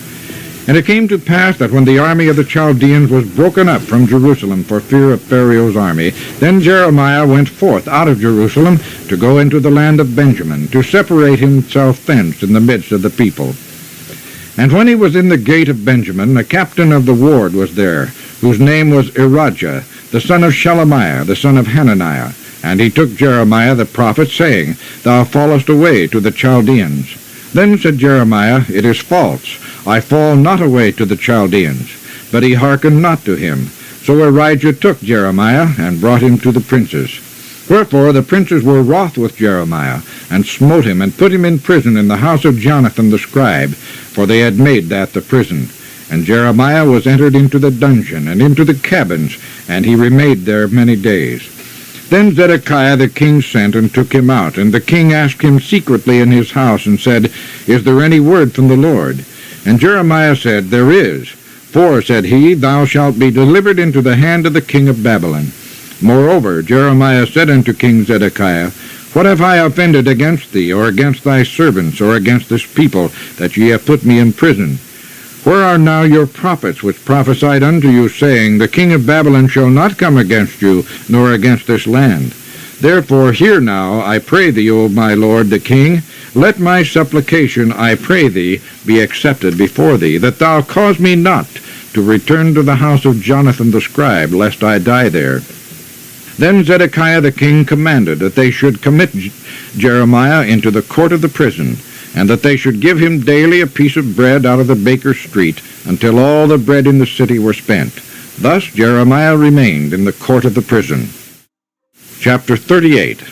And it came to pass that when the army of the Chaldeans was broken up from Jerusalem for fear of Pharaoh's army, then Jeremiah went forth out of Jerusalem to go into the land of Benjamin, to separate himself thence in the midst of the people. And when he was in the gate of Benjamin, a captain of the ward was there, whose name was Irijah, the son of Shelemiah, the son of Hananiah. And he took Jeremiah the prophet, saying, Thou fallest away to the Chaldeans. Then said Jeremiah, It is false. I fall not away to the Chaldeans. But he hearkened not to him. So Irijah took Jeremiah, and brought him to the princes. Wherefore the princes were wroth with Jeremiah, and smote him, and put him in prison in the house of Jonathan the scribe, for they had made that the prison. And Jeremiah was entered into the dungeon, and into the cabins, and he remained there many days. Then Zedekiah the king sent, and took him out. And the king asked him secretly in his house, and said, Is there any word from the Lord? And Jeremiah said, There is. For, said he, Thou shalt be delivered into the hand of the king of Babylon. Moreover, Jeremiah said unto King Zedekiah, What have I offended against thee, or against thy servants, or against this people, that ye have put me in prison? Where are now your prophets, which prophesied unto you, saying, The king of Babylon shall not come against you, nor against this land? Therefore hear now, I pray thee, O my lord the king, let my supplication, I pray thee, be accepted before thee, that thou cause me not to return to the house of Jonathan the scribe, lest I die there. Then Zedekiah the king commanded that they should commit Jeremiah into the court of the prison, and that they should give him daily a piece of bread out of the baker's street, until all the bread in the city were spent. Thus Jeremiah remained in the court of the prison. Chapter 38.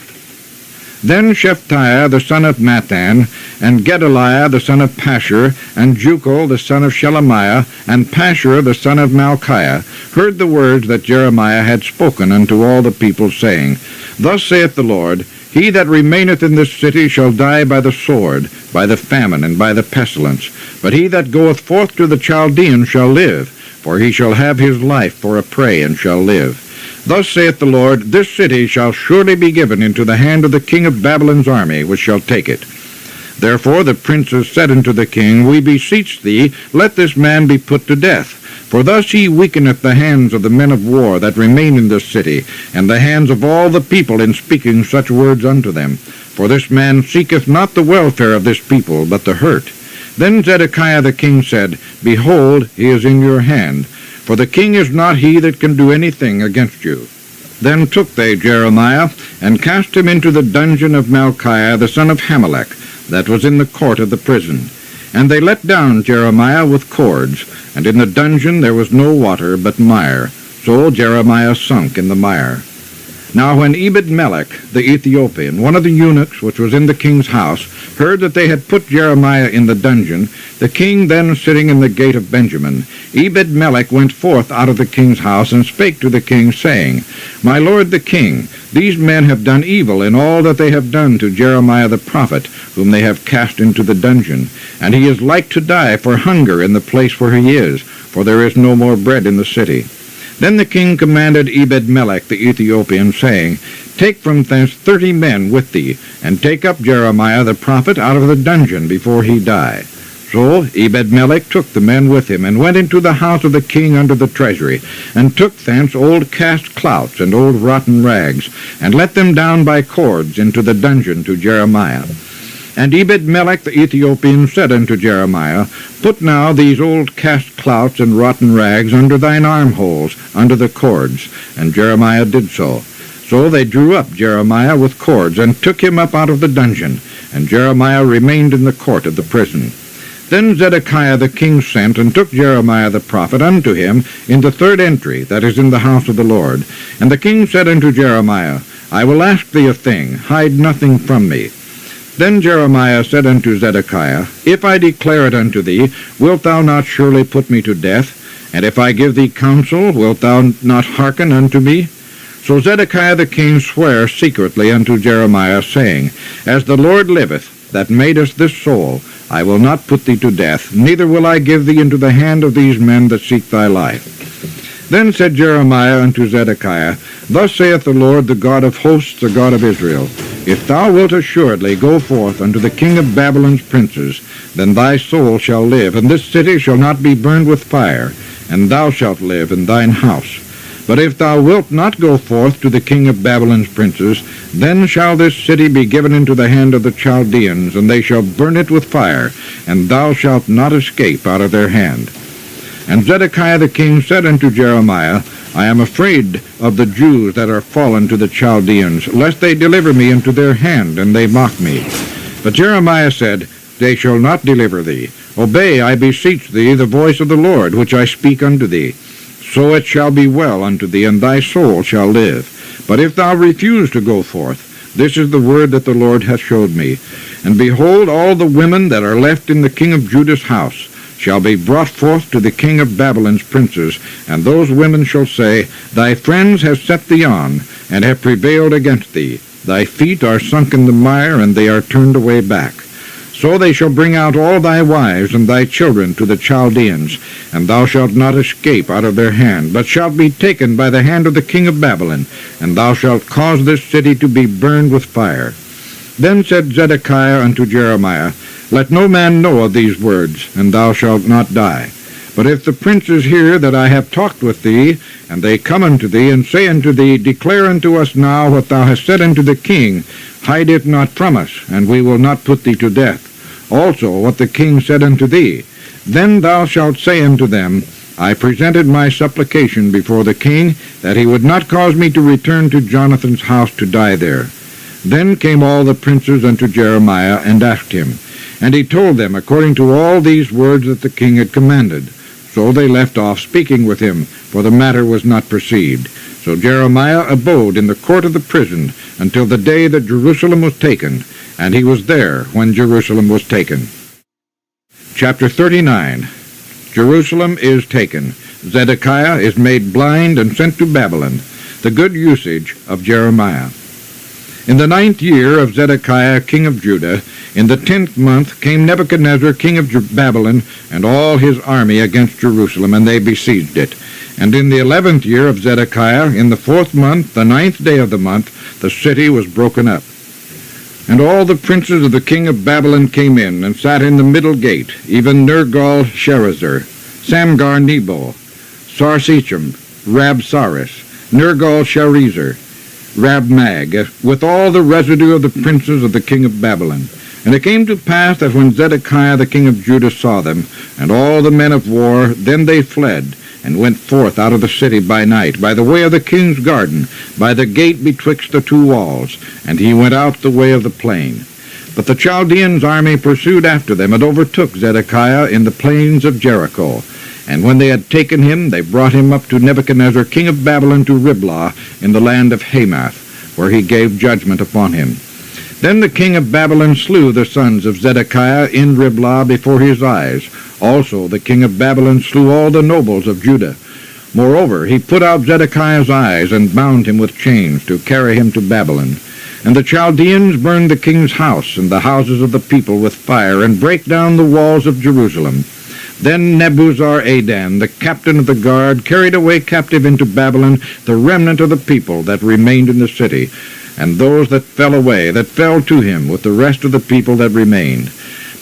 Then Shephatiah the son of Mathan, and Gedaliah the son of Pashur, and Jucal the son of Shelemiah, and Pashur the son of Malchiah, heard the words that Jeremiah had spoken unto all the people, saying, Thus saith the Lord, He that remaineth in this city shall die by the sword, by the famine, and by the pestilence. But he that goeth forth to the Chaldeans shall live, for he shall have his life for a prey, and shall live. Thus saith the Lord, This city shall surely be given into the hand of the king of Babylon's army, which shall take it. Therefore the princes said unto the king, We beseech thee, let this man be put to death. For thus he weakeneth the hands of the men of war that remain in this city, and the hands of all the people in speaking such words unto them. For this man seeketh not the welfare of this people, but the hurt. Then Zedekiah the king said, Behold, he is in your hand, for the king is not he that can do anything against you. Then took they Jeremiah, and cast him into the dungeon of Malchiah the son of Hamelech, that was in the court of the prison. And they let down Jeremiah with cords, and in the dungeon there was no water but mire. So Jeremiah sunk in the mire. Now when Ebed-melech the Ethiopian, one of the eunuchs which was in the king's house, heard that they had put Jeremiah in the dungeon, the king then sitting in the gate of Benjamin, Ebed-melech went forth out of the king's house, and spake to the king, saying, My lord the king, these men have done evil in all that they have done to Jeremiah the prophet, whom they have cast into the dungeon. And he is like to die for hunger in the place where he is, for there is no more bread in the city. Then the king commanded Ebed-melech the Ethiopian, saying, Take from thence 30 men with thee, and take up Jeremiah the prophet out of the dungeon before he die. So Ebed-melech took the men with him, and went into the house of the king under the treasury, and took thence old cast clouts and old rotten rags, and let them down by cords into the dungeon to Jeremiah. And Ebed-melech the Ethiopian said unto Jeremiah, Put now these old cast clouts and rotten rags under thine armholes, under the cords. And Jeremiah did so. So they drew up Jeremiah with cords, and took him up out of the dungeon. And Jeremiah remained in the court of the prison. Then Zedekiah the king sent, and took Jeremiah the prophet unto him in the third entry, that is in the house of the Lord. And the king said unto Jeremiah, I will ask thee a thing, hide nothing from me. Then Jeremiah said unto Zedekiah, If I declare it unto thee, wilt thou not surely put me to death? And if I give thee counsel, wilt thou not hearken unto me? So Zedekiah the king sware secretly unto Jeremiah, saying, As the Lord liveth, that madest this soul, I will not put thee to death, neither will I give thee into the hand of these men that seek thy life. Then said Jeremiah unto Zedekiah, Thus saith the Lord, the God of hosts, the God of Israel, If thou wilt assuredly go forth unto the king of Babylon's princes, then thy soul shall live, and this city shall not be burned with fire, and thou shalt live in thine house. But if thou wilt not go forth to the king of Babylon's princes, then shall this city be given into the hand of the Chaldeans, and they shall burn it with fire, and thou shalt not escape out of their hand. And Zedekiah the king said unto Jeremiah, I am afraid of the Jews that are fallen to the Chaldeans, lest they deliver me into their hand, and they mock me. But Jeremiah said, They shall not deliver thee. Obey, I beseech thee, the voice of the Lord, which I speak unto thee. So it shall be well unto thee, and thy soul shall live. But if thou refuse to go forth, this is the word that the Lord hath showed me. And behold, all the women that are left in the king of Judah's house shall be brought forth to the king of Babylon's princes, and those women shall say, Thy friends have set thee on, and have prevailed against thee. Thy feet are sunk in the mire, and they are turned away back. So they shall bring out all thy wives and thy children to the Chaldeans, and thou shalt not escape out of their hand, but shalt be taken by the hand of the king of Babylon, and thou shalt cause this city to be burned with fire. Then said Zedekiah unto Jeremiah, Let no man know of these words, and thou shalt not die. But if the princes hear that I have talked with thee, and they come unto thee, and say unto thee, Declare unto us now what thou hast said unto the king, hide it not from us, and we will not put thee to death. Also what the king said unto thee. Then thou shalt say unto them, I presented my supplication before the king, that he would not cause me to return to Jonathan's house to die there. Then came all the princes unto Jeremiah, and asked him. And he told them according to all these words that the king had commanded. So they left off speaking with him, for the matter was not perceived. So Jeremiah abode in the court of the prison until the day that Jerusalem was taken, and he was there when Jerusalem was taken. Chapter 39. Jerusalem is taken. Zedekiah is made blind and sent to Babylon. The good usage of Jeremiah. In the 9th year of Zedekiah king of Judah, in the 10th month, came Nebuchadnezzar king of Babylon and all his army against Jerusalem, and they besieged it. And in the 11th year of Zedekiah, in the 4th month, the 9th day of the month, the city was broken up. And all the princes of the king of Babylon came in, and sat in the middle gate, even Nergal-Sharezer, Samgar-Nebo, Sarsechim, Rabsaris, Nergal-Sharezer, Rabmag, with all the residue of the princes of the king of Babylon. And it came to pass that when Zedekiah the king of Judah saw them, and all the men of war, then they fled, and went forth out of the city by night, by the way of the king's garden, by the gate betwixt the two walls, and he went out the way of the plain. But the Chaldeans' army pursued after them, and overtook Zedekiah in the plains of Jericho. And when they had taken him, they brought him up to Nebuchadnezzar king of Babylon to Riblah in the land of Hamath, where he gave judgment upon him. Then the king of Babylon slew the sons of Zedekiah in Riblah before his eyes. Also the king of Babylon slew all the nobles of Judah. Moreover, he put out Zedekiah's eyes, and bound him with chains to carry him to Babylon. And the Chaldeans burned the king's house and the houses of the people with fire, and brake down the walls of Jerusalem. Then Nebuzaradan, the captain of the guard, carried away captive into Babylon the remnant of the people that remained in the city, and those that fell away, that fell to him, with the rest of the people that remained.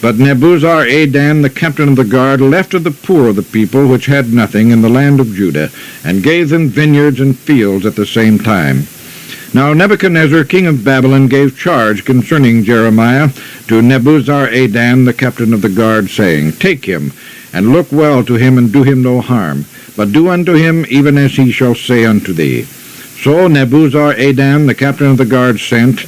But Nebuzaradan, the captain of the guard, left of the poor of the people which had nothing in the land of Judah, and gave them vineyards and fields at the same time. Now Nebuchadnezzar king of Babylon gave charge concerning Jeremiah to Nebuzaradan, the captain of the guard, saying, Take him, and look well to him, and do him no harm, but do unto him even as he shall say unto thee. So Nebuzaradan, the captain of the guard, sent,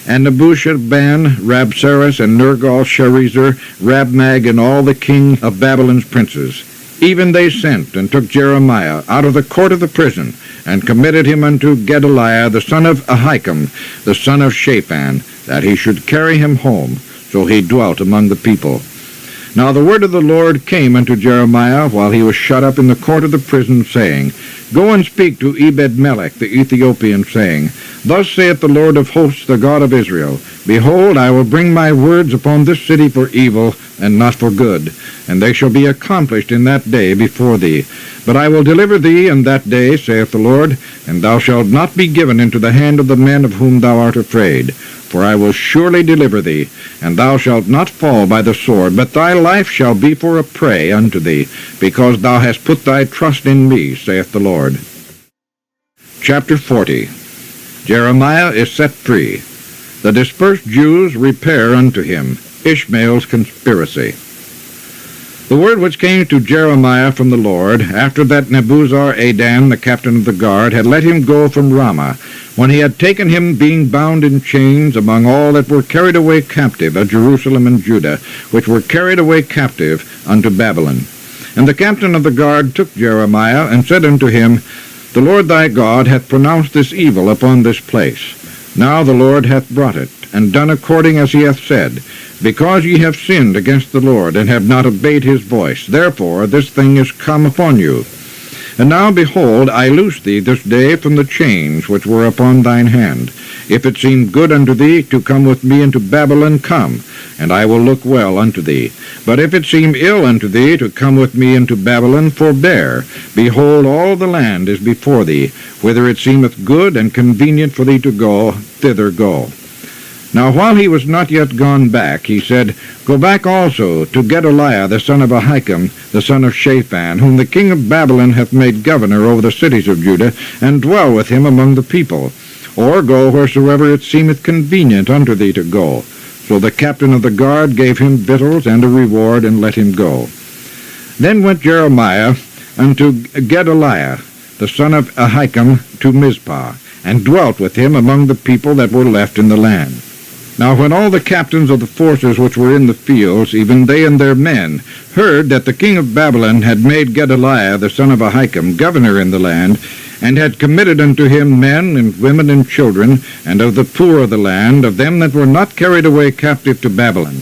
and Nebuchadnezzar, Rabsaris, and Nergal-Sharezer, Rabmag, and all the king of Babylon's princes. Even they sent, and took Jeremiah out of the court of the prison, and committed him unto Gedaliah, the son of Ahikam, the son of Shaphan, that he should carry him home. So he dwelt among the people. Now the word of the Lord came unto Jeremiah while he was shut up in the court of the prison, saying, Go and speak to Ebed-melech the Ethiopian, saying, Thus saith the Lord of hosts, the God of Israel, Behold, I will bring my words upon this city for evil, and not for good, and they shall be accomplished in that day before thee. But I will deliver thee in that day, saith the Lord, and thou shalt not be given into the hand of the men of whom thou art afraid. For I will surely deliver thee, and thou shalt not fall by the sword, but thy life shall be for a prey unto thee, because thou hast put thy trust in me, saith the Lord. Chapter 40. Jeremiah is set free. The dispersed Jews repair unto him. Ishmael's conspiracy. The word which came to Jeremiah from the Lord, after that Nebuzaradan, the captain of the guard, had let him go from Ramah, when he had taken him being bound in chains among all that were carried away captive of Jerusalem and Judah, which were carried away captive unto Babylon. And the captain of the guard took Jeremiah, and said unto him, The Lord thy God hath pronounced this evil upon this place. Now the Lord hath brought it, and done according as he hath said, because ye have sinned against the Lord, and have not obeyed his voice. Therefore this thing is come upon you. And now, behold, I loose thee this day from the chains which were upon thine hand. If it seem good unto thee to come with me into Babylon, come, and I will look well unto thee. But if it seem ill unto thee to come with me into Babylon, forbear. Behold, all the land is before thee. Whither it seemeth good and convenient for thee to go, thither go. Now while he was not yet gone back, he said, Go back also to Gedaliah the son of Ahikam, the son of Shaphan, whom the king of Babylon hath made governor over the cities of Judah, and dwell with him among the people. Or go wheresoever it seemeth convenient unto thee to go. So the captain of the guard gave him victuals and a reward, and let him go. Then went Jeremiah unto Gedaliah the son of Ahikam to Mizpah, and dwelt with him among the people that were left in the land. Now when all the captains of the forces which were in the fields, even they and their men, heard that the king of Babylon had made Gedaliah the son of Ahikam governor in the land, and had committed unto him men and women and children, and of the poor of the land, of them that were not carried away captive to Babylon,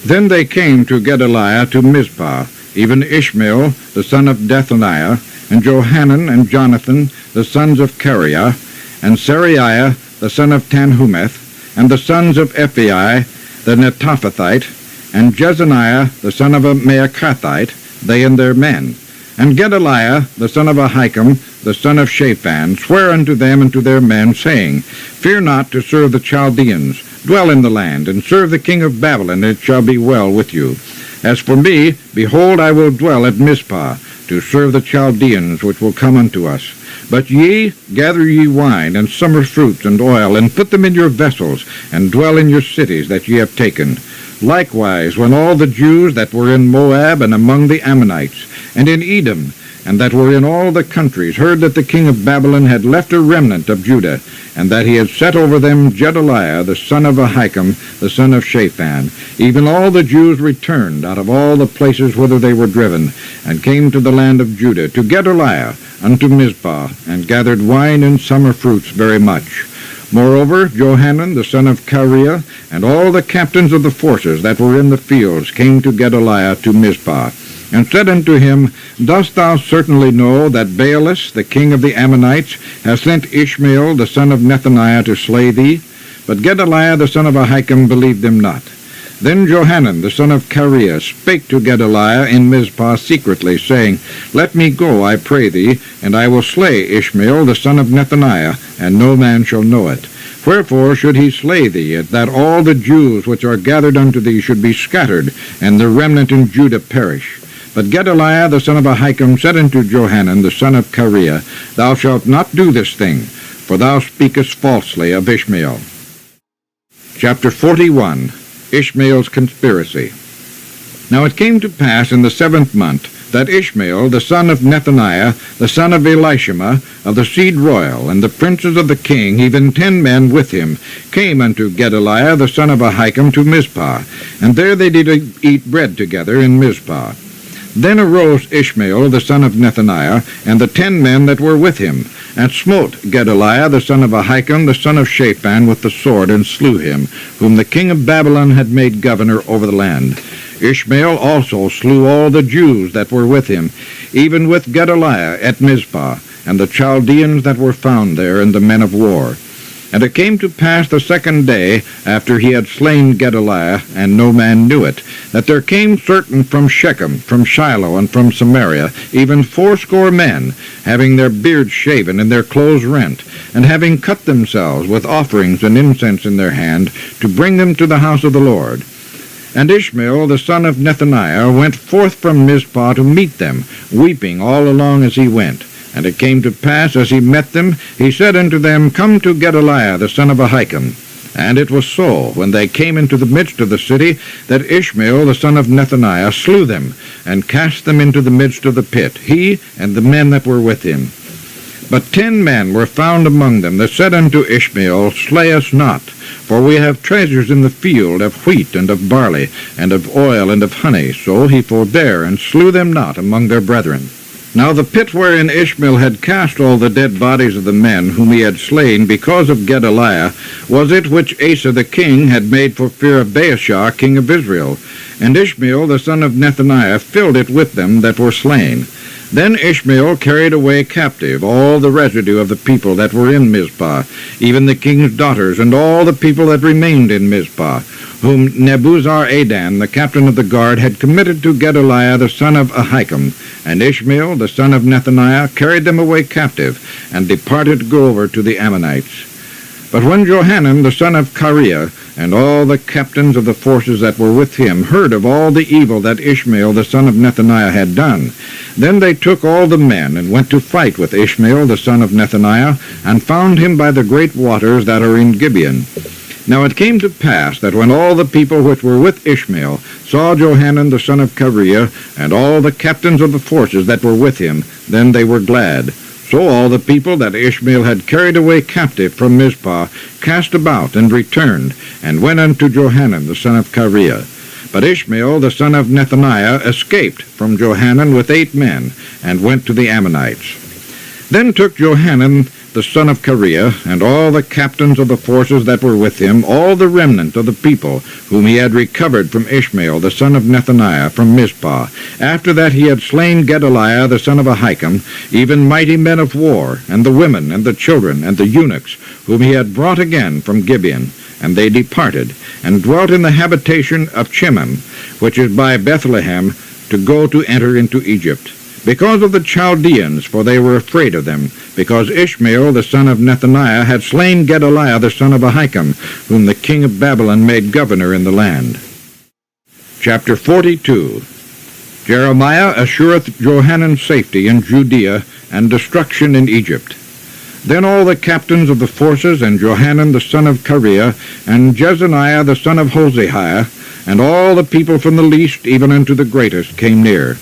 then they came to Gedaliah to Mizpah, even Ishmael the son of Nethaniah, and Johanan and Jonathan the sons of Kareah, and Seraiah the son of Tanhumeth, and the sons of Ephai the Netophathite, and Jezaniah the son of a Maacathite, they and their men. And Gedaliah the son of Ahikam, the son of Shaphan, sware unto them and to their men, saying, Fear not to serve the Chaldeans. Dwell in the land, and serve the king of Babylon, and it shall be well with you. As for me, behold, I will dwell at Mizpah, to serve the Chaldeans which will come unto us. But ye, gather ye wine, and summer fruits, and oil, and put them in your vessels, and dwell in your cities that ye have taken. Likewise, when all the Jews that were in Moab, and among the Ammonites, and in Edom, and that were in all the countries, heard that the king of Babylon had left a remnant of Judah, and that he had set over them Gedaliah the son of Ahikam, the son of Shaphan, even all the Jews returned out of all the places whither they were driven, and came to the land of Judah, to Gedaliah, unto Mizpah, and gathered wine and summer fruits very much. Moreover, Johanan the son of Kareah, and all the captains of the forces that were in the fields, came to Gedaliah to Mizpah, and said unto him, Dost thou certainly know that Baalis, the king of the Ammonites, hath sent Ishmael the son of Nethaniah to slay thee? But Gedaliah the son of Ahikam believed them not. Then Johanan the son of Kareah spake to Gedaliah in Mizpah secretly, saying, Let me go, I pray thee, and I will slay Ishmael the son of Nethaniah, and no man shall know it. Wherefore should he slay thee, that all the Jews which are gathered unto thee should be scattered, and the remnant in Judah perish? But Gedaliah the son of Ahikam said unto Johanan the son of Kareah, Thou shalt not do this thing, for thou speakest falsely of Ishmael. Chapter 41. Ishmael's Conspiracy. Now it came to pass in the 7th month that Ishmael the son of Nethaniah, the son of Elishama, of the seed royal, and the princes of the king, even 10 men with him, came unto Gedaliah the son of Ahikam to Mizpah, and there they did eat bread together in Mizpah. Then arose Ishmael the son of Nethaniah, and the 10 men that were with him, and smote Gedaliah the son of Ahikam, the son of Shaphan, with the sword, and slew him, whom the king of Babylon had made governor over the land. Ishmael also slew all the Jews that were with him, even with Gedaliah at Mizpah, and the Chaldeans that were found there, and the men of war. And it came to pass the 2nd day, after he had slain Gedaliah, and no man knew it, that there came certain from Shechem, from Shiloh, and from Samaria, even 80 men, having their beards shaven and their clothes rent, and having cut themselves with offerings and incense in their hand, to bring them to the house of the Lord. And Ishmael the son of Nethaniah went forth from Mizpah to meet them, weeping all along as he went. And it came to pass, as he met them, he said unto them, Come to Gedaliah the son of Ahikam. And it was so, when they came into the midst of the city, that Ishmael the son of Nethaniah slew them, and cast them into the midst of the pit, he and the men that were with him. But 10 men were found among them that said unto Ishmael, Slay us not, for we have treasures in the field of wheat and of barley, and of oil and of honey. So he forbare, and slew them not among their brethren. Now the pit wherein Ishmael had cast all the dead bodies of the men whom he had slain because of Gedaliah was it which Asa the king had made for fear of Baasha king of Israel. And Ishmael the son of Nethaniah filled it with them that were slain. Then Ishmael carried away captive all the residue of the people that were in Mizpah, even the king's daughters, and all the people that remained in Mizpah, whom Nebuzaradan, the captain of the guard, had committed to Gedaliah the son of Ahikam. And Ishmael the son of Nethaniah carried them away captive, and departed to go over to the Ammonites. But when Johanan the son of Kareah, and all the captains of the forces that were with him, heard of all the evil that Ishmael the son of Nethaniah had done, then they took all the men, and went to fight with Ishmael the son of Nethaniah, and found him by the great waters that are in Gibeon. Now it came to pass that when all the people which were with Ishmael saw Johanan the son of Kareah, and all the captains of the forces that were with him, then they were glad. So all the people that Ishmael had carried away captive from Mizpah cast about and returned, and went unto Johanan the son of Kareah. But Ishmael the son of Nethaniah escaped from Johanan with 8 men, and went to the Ammonites. Then took Johanan the son of Kareah, and all the captains of the forces that were with him, all the remnant of the people, whom he had recovered from Ishmael the son of Nethaniah from Mizpah, after that he had slain Gedaliah the son of Ahikam, even mighty men of war, and the women, and the children, and the eunuchs, whom he had brought again from Gibeon. And they departed, and dwelt in the habitation of Chimham, which is by Bethlehem, to go to enter into Egypt, because of the Chaldeans, for they were afraid of them, because Ishmael the son of Nethaniah had slain Gedaliah the son of Ahikam, whom the king of Babylon made governor in the land. Chapter 42. Jeremiah assureth Johanan safety in Judea, and destruction in Egypt. Then all the captains of the forces, and Johanan the son of Kareah, and Jezaniah the son of Hosehiah, and all the people from the least even unto the greatest came near,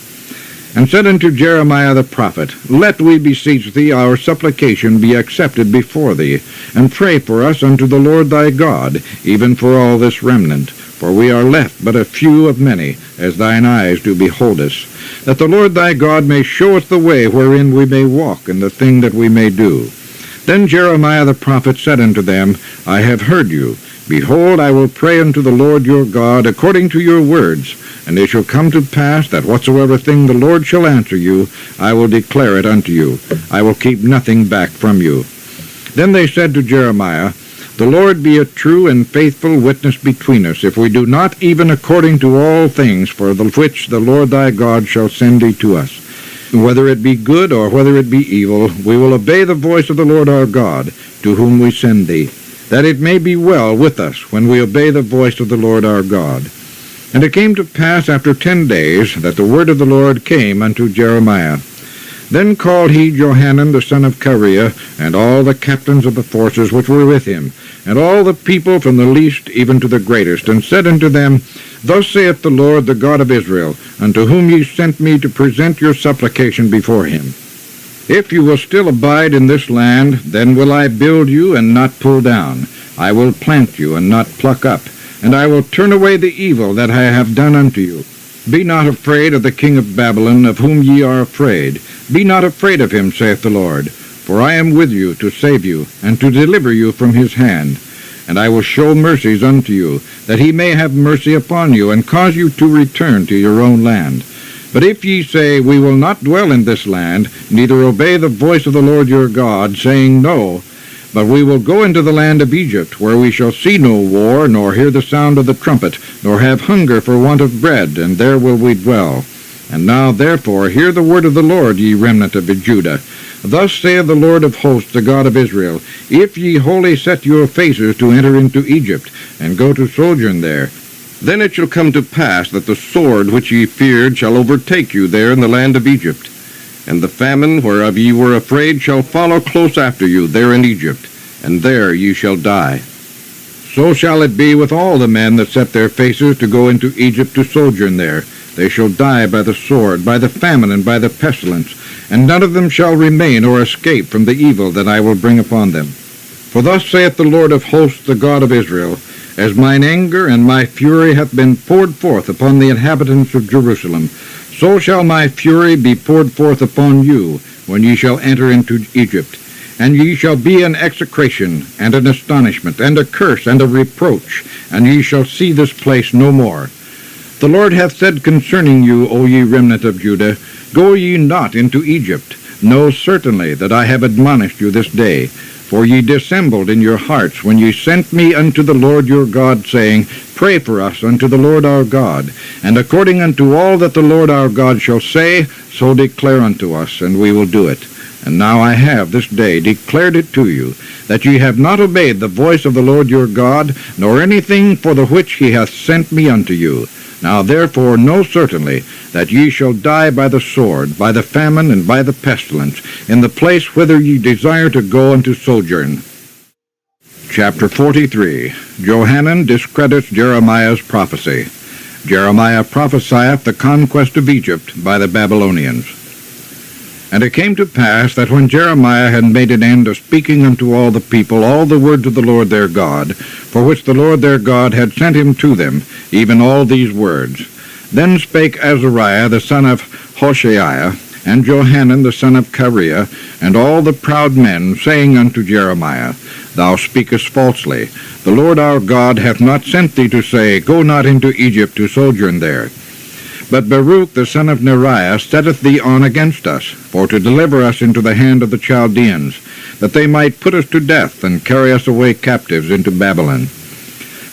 and said unto Jeremiah the prophet, Let, we beseech thee, our supplication be accepted before thee, and pray for us unto the Lord thy God, even for all this remnant. For we are left but a few of many, as thine eyes do behold us, that the Lord thy God may show us the way wherein we may walk, and the thing that we may do. Then Jeremiah the prophet said unto them, I have heard you. Behold, I will pray unto the Lord your God according to your words, and it shall come to pass that whatsoever thing the Lord shall answer you, I will declare it unto you. I will keep nothing back from you. Then they said to Jeremiah, The Lord be a true and faithful witness between us, if we do not even according to all things for the which the Lord thy God shall send thee to us. Whether it be good or whether it be evil, we will obey the voice of the Lord our God, to whom we send thee, that it may be well with us when we obey the voice of the Lord our God. And it came to pass after 10 days that the word of the Lord came unto Jeremiah. Then called he Johanan the son of Kareah, and all the captains of the forces which were with him, and all the people from the least even to the greatest, and said unto them, Thus saith the Lord, the God of Israel, unto whom ye sent me to present your supplication before him. If you will still abide in this land, then will I build you and not pull down. I will plant you and not pluck up, and I will turn away the evil that I have done unto you. Be not afraid of the king of Babylon, of whom ye are afraid. Be not afraid of him, saith the Lord, for I am with you to save you, and to deliver you from his hand. And I will show mercies unto you, that he may have mercy upon you, and cause you to return to your own land. But if ye say, We will not dwell in this land, neither obey the voice of the Lord your God, saying, No, but we will go into the land of Egypt, where we shall see no war, nor hear the sound of the trumpet, nor have hunger for want of bread, and there will we dwell. And now therefore hear the word of the Lord, ye remnant of Judah. Thus saith the Lord of hosts, the God of Israel, If ye wholly set your faces to enter into Egypt, and go to sojourn there, then it shall come to pass that the sword which ye feared shall overtake you there in the land of Egypt. And the famine whereof ye were afraid shall follow close after you there in Egypt, and there ye shall die. So shall it be with all the men that set their faces to go into Egypt to sojourn there. They shall die by the sword, by the famine, and by the pestilence, and none of them shall remain or escape from the evil that I will bring upon them. For thus saith the Lord of hosts, the God of Israel, As mine anger and my fury hath been poured forth upon the inhabitants of Jerusalem, so shall my fury be poured forth upon you, when ye shall enter into Egypt. And ye shall be an execration, and an astonishment, and a curse, and a reproach, and ye shall see this place no more. The Lord hath said concerning you, O ye remnant of Judah, Go ye not into Egypt. Know certainly that I have admonished you this day. For ye dissembled in your hearts when ye sent me unto the Lord your God, saying, Pray for us unto the Lord our God. And according unto all that the Lord our God shall say, so declare unto us, and we will do it. And now I have this day declared it to you, that ye have not obeyed the voice of the Lord your God, nor anything for the which he hath sent me unto you. Now therefore know certainly that ye shall die by the sword, by the famine, and by the pestilence, in the place whither ye desire to go unto sojourn. Chapter 43. Johanan discredits Jeremiah's prophecy. Jeremiah prophesieth the conquest of Egypt by the Babylonians. And it came to pass that when Jeremiah had made an end of speaking unto all the people all the words of the Lord their God, for which the Lord their God had sent him to them, even all these words, then spake Azariah the son of Hoshaiah, and Johanan the son of Kareah, and all the proud men, saying unto Jeremiah, Thou speakest falsely. The Lord our God hath not sent thee to say, Go not into Egypt to sojourn there. But Baruch the son of Neriah setteth thee on against us, for to deliver us into the hand of the Chaldeans, that they might put us to death, and carry us away captives into Babylon.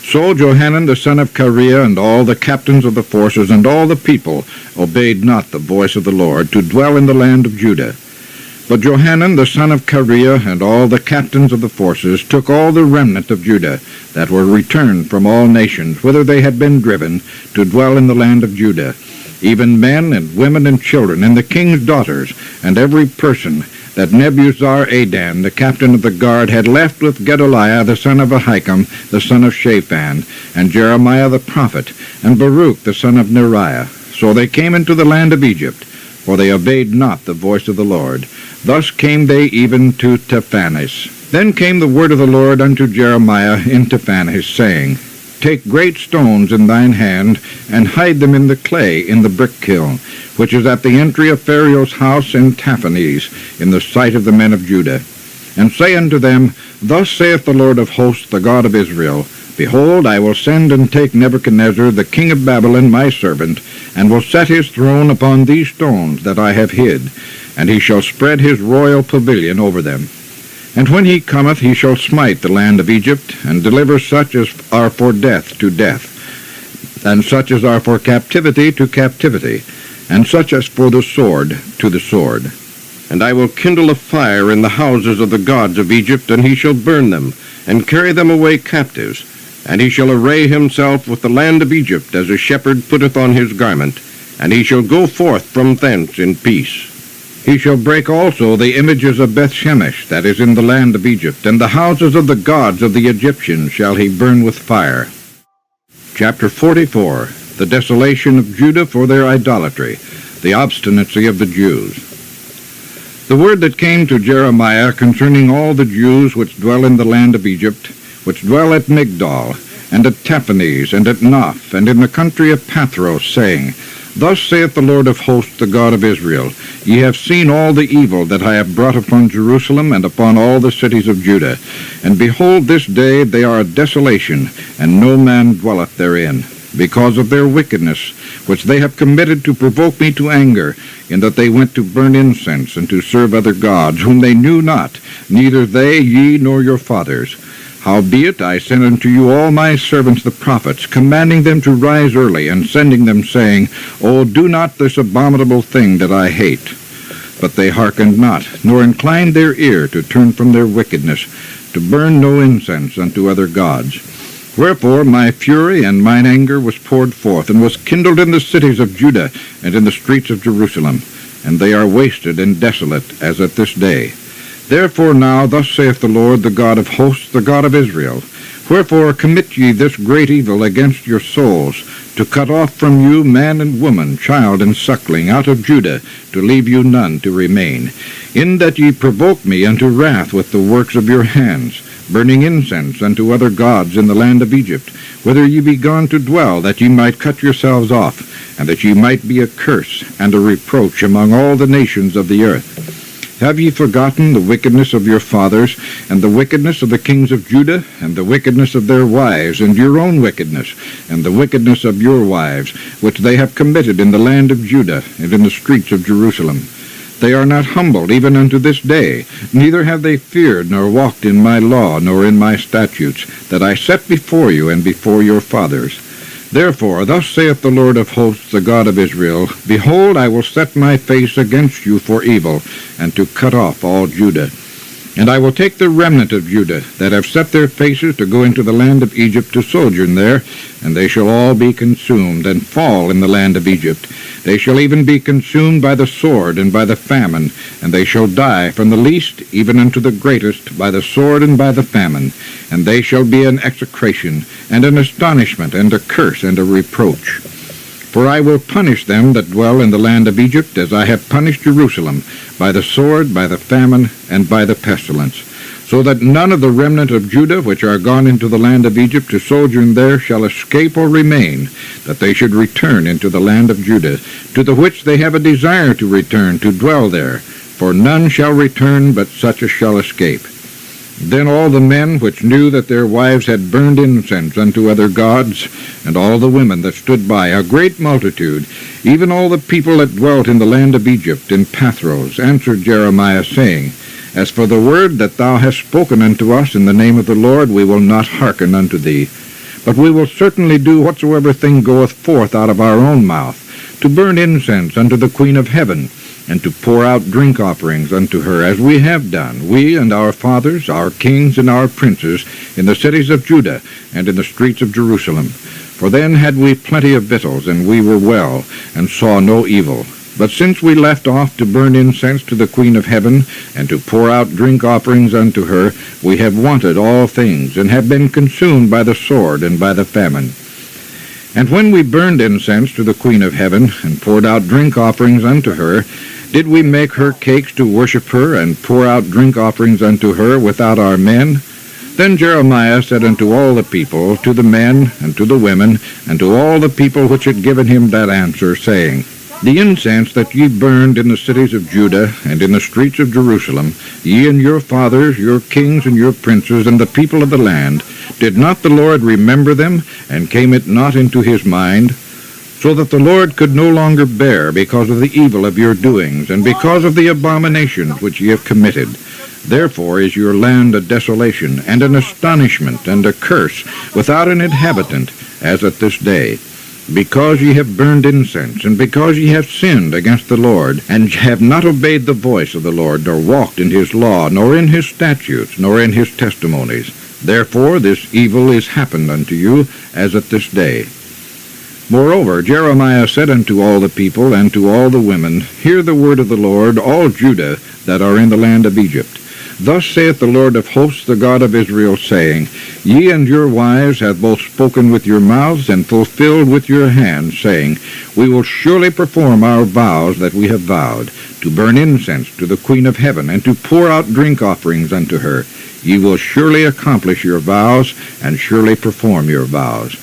So Johanan the son of Kareah, and all the captains of the forces, and all the people, obeyed not the voice of the Lord, to dwell in the land of Judah. But Johanan the son of Kareah, and all the captains of the forces, took all the remnant of Judah, that were returned from all nations, whither they had been driven, to dwell in the land of Judah. even men and women and children, and the king's daughters, and every person that Nebuzaradan, the captain of the guard, had left with Gedaliah the son of Ahikam, the son of Shaphan, and Jeremiah the prophet, and Baruch the son of Neriah. So they came into the land of Egypt, for they obeyed not the voice of the Lord. Thus came they even to Tahpanhes. Then came the word of the Lord unto Jeremiah in Tahpanhes, saying, Take great stones in thine hand, and hide them in the clay in the brick kiln, which is at the entry of Pharaoh's house in Tahpanhes, in the sight of the men of Judah. And say unto them, Thus saith the Lord of hosts, the God of Israel, Behold, I will send and take Nebuchadnezzar, the king of Babylon, my servant, and will set his throne upon these stones that I have hid, and he shall spread his royal pavilion over them. And when he cometh, he shall smite the land of Egypt, and deliver such as are for death to death, and such as are for captivity to captivity, and such as for the sword to the sword. And I will kindle a fire in the houses of the gods of Egypt, and he shall burn them, and carry them away captives. And he shall array himself with the land of Egypt, as a shepherd putteth on his garment, and he shall go forth from thence in peace. He shall break also the images of Bethshemesh, that is in the land of Egypt, and the houses of the gods of the Egyptians shall he burn with fire. Chapter 44. The desolation of Judah for their idolatry, the obstinacy of the Jews. The word that came to Jeremiah concerning all the Jews which dwell in the land of Egypt, which dwell at Migdol, and at Tahpanhes, and at Noph, and in the country of Pathros, saying, Thus saith the Lord of hosts, the God of Israel, Ye have seen all the evil that I have brought upon Jerusalem and upon all the cities of Judah. And behold, this day they are a desolation, and no man dwelleth therein, because of their wickedness, which they have committed to provoke me to anger, in that they went to burn incense and to serve other gods, whom they knew not, neither they, ye, nor your fathers. Howbeit I sent unto you all my servants the prophets, commanding them to rise early, and sending them, saying, O do not this abominable thing that I hate. But they hearkened not, nor inclined their ear to turn from their wickedness, to burn no incense unto other gods. Wherefore my fury and mine anger was poured forth, and was kindled in the cities of Judah, and in the streets of Jerusalem, and they are wasted and desolate, as at this day. Therefore now, thus saith the Lord, the God of hosts, the God of Israel, Wherefore commit ye this great evil against your souls, to cut off from you man and woman, child and suckling, out of Judah, to leave you none to remain, in that ye provoke me unto wrath with the works of your hands, burning incense unto other gods in the land of Egypt, whither ye be gone to dwell, that ye might cut yourselves off, and that ye might be a curse and a reproach among all the nations of the earth. Have ye forgotten the wickedness of your fathers, and the wickedness of the kings of Judah, and the wickedness of their wives, and your own wickedness, and the wickedness of your wives, which they have committed in the land of Judah, and in the streets of Jerusalem? They are not humbled even unto this day, neither have they feared, nor walked in my law, nor in my statutes, that I set before you and before your fathers. Therefore, thus saith the Lord of hosts, the God of Israel, Behold, I will set my face against you for evil, and to cut off all Judah. And I will take the remnant of Judah, that have set their faces to go into the land of Egypt to sojourn there, and they shall all be consumed, and fall in the land of Egypt. They shall even be consumed by the sword and by the famine, and they shall die from the least even unto the greatest, by the sword and by the famine. And they shall be an execration, and an astonishment, and a curse, and a reproach. For I will punish them that dwell in the land of Egypt, as I have punished Jerusalem, by the sword, by the famine, and by the pestilence, so that none of the remnant of Judah which are gone into the land of Egypt to sojourn there shall escape or remain, that they should return into the land of Judah, to the which they have a desire to return, to dwell there. For none shall return, but such as shall escape. Then all the men which knew that their wives had burned incense unto other gods, and all the women that stood by, a great multitude, even all the people that dwelt in the land of Egypt, in Pathros, answered Jeremiah, saying, As for the word that thou hast spoken unto us in the name of the Lord, we will not hearken unto thee. But we will certainly do whatsoever thing goeth forth out of our own mouth, to burn incense unto the Queen of Heaven, and to pour out drink offerings unto her, as we have done, we and our fathers, our kings and our princes, in the cities of Judah, and in the streets of Jerusalem. For then had we plenty of victuals, and we were well, and saw no evil. But since we left off to burn incense to the Queen of Heaven, and to pour out drink offerings unto her, we have wanted all things, and have been consumed by the sword and by the famine. And when we burned incense to the Queen of Heaven, and poured out drink offerings unto her, did we make her cakes to worship her, and pour out drink offerings unto her without our men? Then Jeremiah said unto all the people, to the men, and to the women, and to all the people which had given him that answer, saying, The incense that ye burned in the cities of Judah, and in the streets of Jerusalem, ye and your fathers, your kings, and your princes, and the people of the land, did not the Lord remember them, and came it not into his mind? So that the Lord could no longer bear because of the evil of your doings, and because of the abominations which ye have committed. Therefore is your land a desolation, and an astonishment, and a curse, without an inhabitant, as at this day. Because ye have burned incense, and because ye have sinned against the Lord, and have not obeyed the voice of the Lord, nor walked in his law, nor in his statutes, nor in his testimonies. Therefore this evil is happened unto you, as at this day. Moreover, Jeremiah said unto all the people, and to all the women, Hear the word of the Lord, all Judah that are in the land of Egypt. Thus saith the Lord of hosts, the God of Israel, saying, Ye and your wives have both spoken with your mouths, and fulfilled with your hands, saying, We will surely perform our vows that we have vowed, to burn incense to the Queen of Heaven, and to pour out drink offerings unto her. Ye will surely accomplish your vows, and surely perform your vows.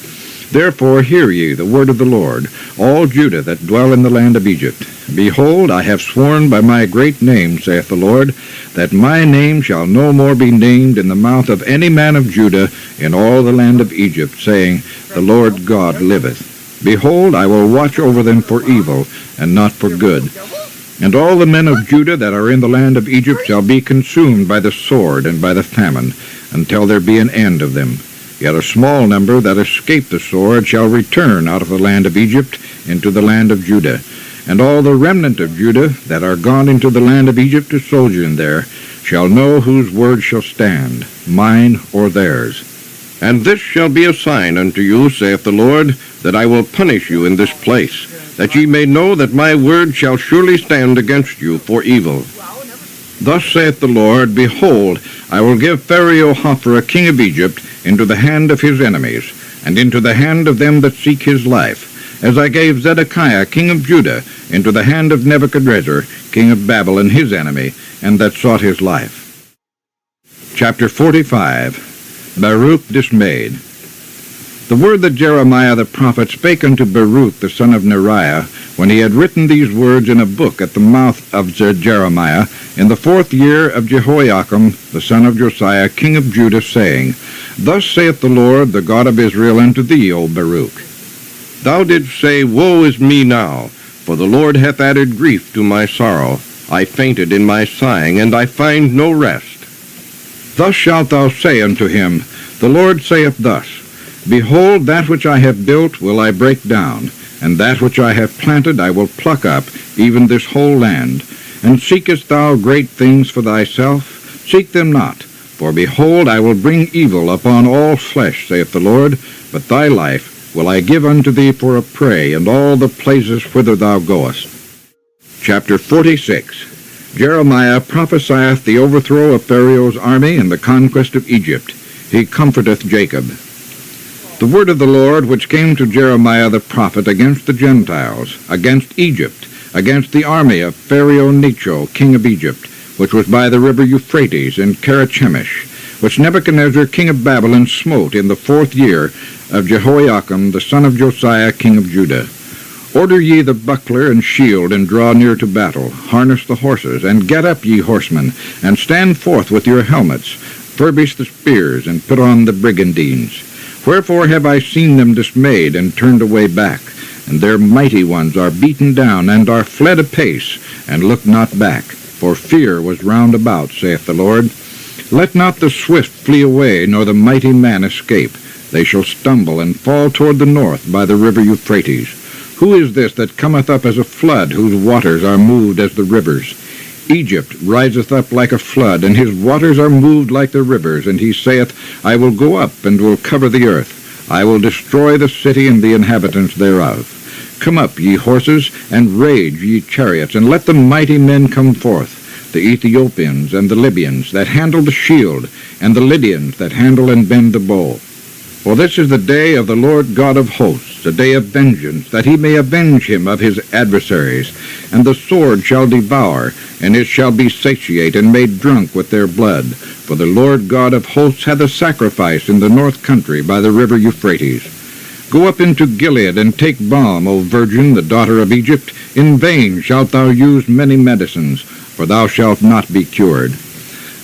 Therefore hear ye the word of the Lord, all Judah that dwell in the land of Egypt. Behold, I have sworn by my great name, saith the Lord, that my name shall no more be named in the mouth of any man of Judah in all the land of Egypt, saying, The Lord God liveth. Behold, I will watch over them for evil, and not for good. And all the men of Judah that are in the land of Egypt shall be consumed by the sword and by the famine, until there be an end of them. Yet a small number that escape the sword shall return out of the land of Egypt into the land of Judah. And all the remnant of Judah that are gone into the land of Egypt to sojourn there shall know whose word shall stand, mine or theirs. And this shall be a sign unto you, saith the Lord, that I will punish you in this place, that ye may know that my word shall surely stand against you for evil. Thus saith the Lord, Behold, I will give Pharaoh Hophra, king of Egypt, into the hand of his enemies, and into the hand of them that seek his life, as I gave Zedekiah, king of Judah, into the hand of Nebuchadrezzar, king of Babylon, his enemy, and that sought his life. Chapter 45. Baruch dismayed. The word that Jeremiah the prophet spake unto Baruch the son of Neriah, when he had written these words in a book at the mouth of Jeremiah, in the 4th year of Jehoiakim the son of Josiah, king of Judah, saying, Thus saith the Lord, the God of Israel, unto thee, O Baruch, Thou didst say, Woe is me now, for the Lord hath added grief to my sorrow. I fainted in my sighing, and I find no rest. Thus shalt thou say unto him, The Lord saith thus, Behold, that which I have built will I break down, and that which I have planted I will pluck up, even this whole land. And seekest thou great things for thyself? Seek them not. For behold, I will bring evil upon all flesh, saith the Lord, but thy life will I give unto thee for a prey, and all the places whither thou goest. Chapter 46. Jeremiah prophesieth the overthrow of Pharaoh's army and the conquest of Egypt. He comforteth Jacob. The word of the Lord which came to Jeremiah the prophet against the Gentiles, against Egypt, against the army of Pharaoh Necho, king of Egypt, which was by the river Euphrates in Kerachemish, which Nebuchadnezzar king of Babylon smote in the 4th year of Jehoiakim the son of Josiah king of Judah. Order ye the buckler and shield, and draw near to battle. Harness the horses, and get up, ye horsemen, and stand forth with your helmets. Furbish the spears, and put on the brigandines. Wherefore have I seen them dismayed, and turned away back, and their mighty ones are beaten down, and are fled apace, and look not back. For fear was round about, saith the Lord. Let not the swift flee away, nor the mighty man escape. They shall stumble, and fall toward the north by the river Euphrates. Who is this that cometh up as a flood, whose waters are moved as the rivers? Egypt riseth up like a flood, and his waters are moved like the rivers. And he saith, I will go up, and will cover the earth. I will destroy the city and the inhabitants thereof. Come up, ye horses, and rage, ye chariots, and let the mighty men come forth, the Ethiopians and the Libyans that handle the shield, and the Lydians that handle and bend the bow. For this is the day of the Lord God of hosts, a day of vengeance, that he may avenge him of his adversaries. And the sword shall devour, and it shall be satiate and made drunk with their blood. For the Lord God of hosts hath a sacrifice in the north country by the river Euphrates. Go up into Gilead, and take balm, O virgin, the daughter of Egypt. In vain shalt thou use many medicines, for thou shalt not be cured.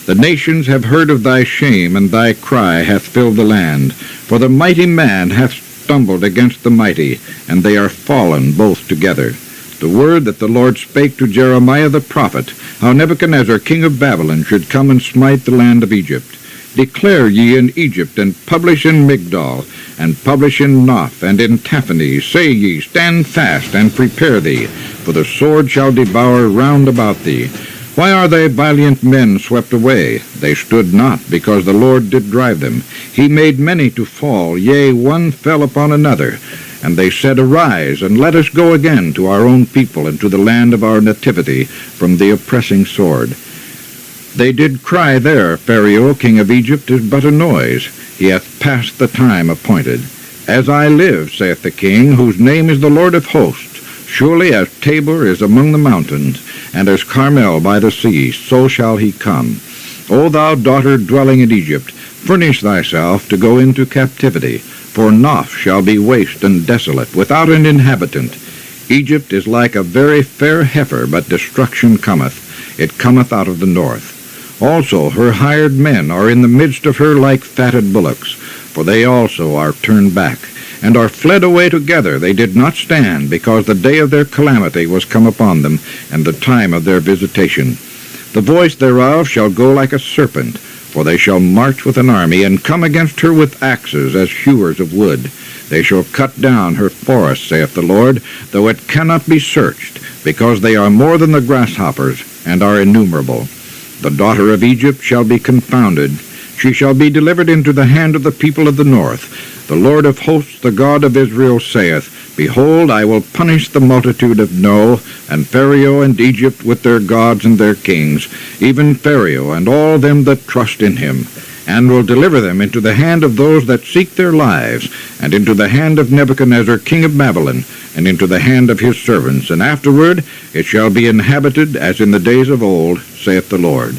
The nations have heard of thy shame, and thy cry hath filled the land. For the mighty man hath stumbled against the mighty, and they are fallen both together. The word that the Lord spake to Jeremiah the prophet, how Nebuchadnezzar king of Babylon should come and smite the land of Egypt. Declare ye in Egypt, and publish in Migdol, and publish in Noph, and in Taphanes. Say ye, stand fast, and prepare thee, for the sword shall devour round about thee. Why are thy valiant men swept away? They stood not, because the Lord did drive them. He made many to fall, yea, one fell upon another. And they said, Arise, and let us go again to our own people, and to the land of our nativity, from the oppressing sword. They did cry there, Pharaoh, king of Egypt, is but a noise. He hath passed the time appointed. As I live, saith the king, whose name is the Lord of hosts, surely as Tabor is among the mountains, and as Carmel by the sea, so shall he come. O thou daughter dwelling in Egypt, furnish thyself to go into captivity, for Noph shall be waste and desolate, without an inhabitant. Egypt is like a very fair heifer, but destruction cometh. It cometh out of the north. Also her hired men are in the midst of her like fatted bullocks, for they also are turned back, and are fled away together. They did not stand, because the day of their calamity was come upon them, and the time of their visitation. The voice thereof shall go like a serpent, for they shall march with an army, and come against her with axes as hewers of wood. They shall cut down her forests, saith the Lord, though it cannot be searched, because they are more than the grasshoppers, and are innumerable. The daughter of Egypt shall be confounded. She shall be delivered into the hand of the people of the north. The Lord of hosts, the God of Israel, saith, Behold, I will punish the multitude of No, and Pharaoh and Egypt with their gods and their kings, even Pharaoh and all them that trust in him, and will deliver them into the hand of those that seek their lives, and into the hand of Nebuchadnezzar king of Babylon, and into the hand of his servants. And afterward it shall be inhabited as in the days of old, saith the Lord.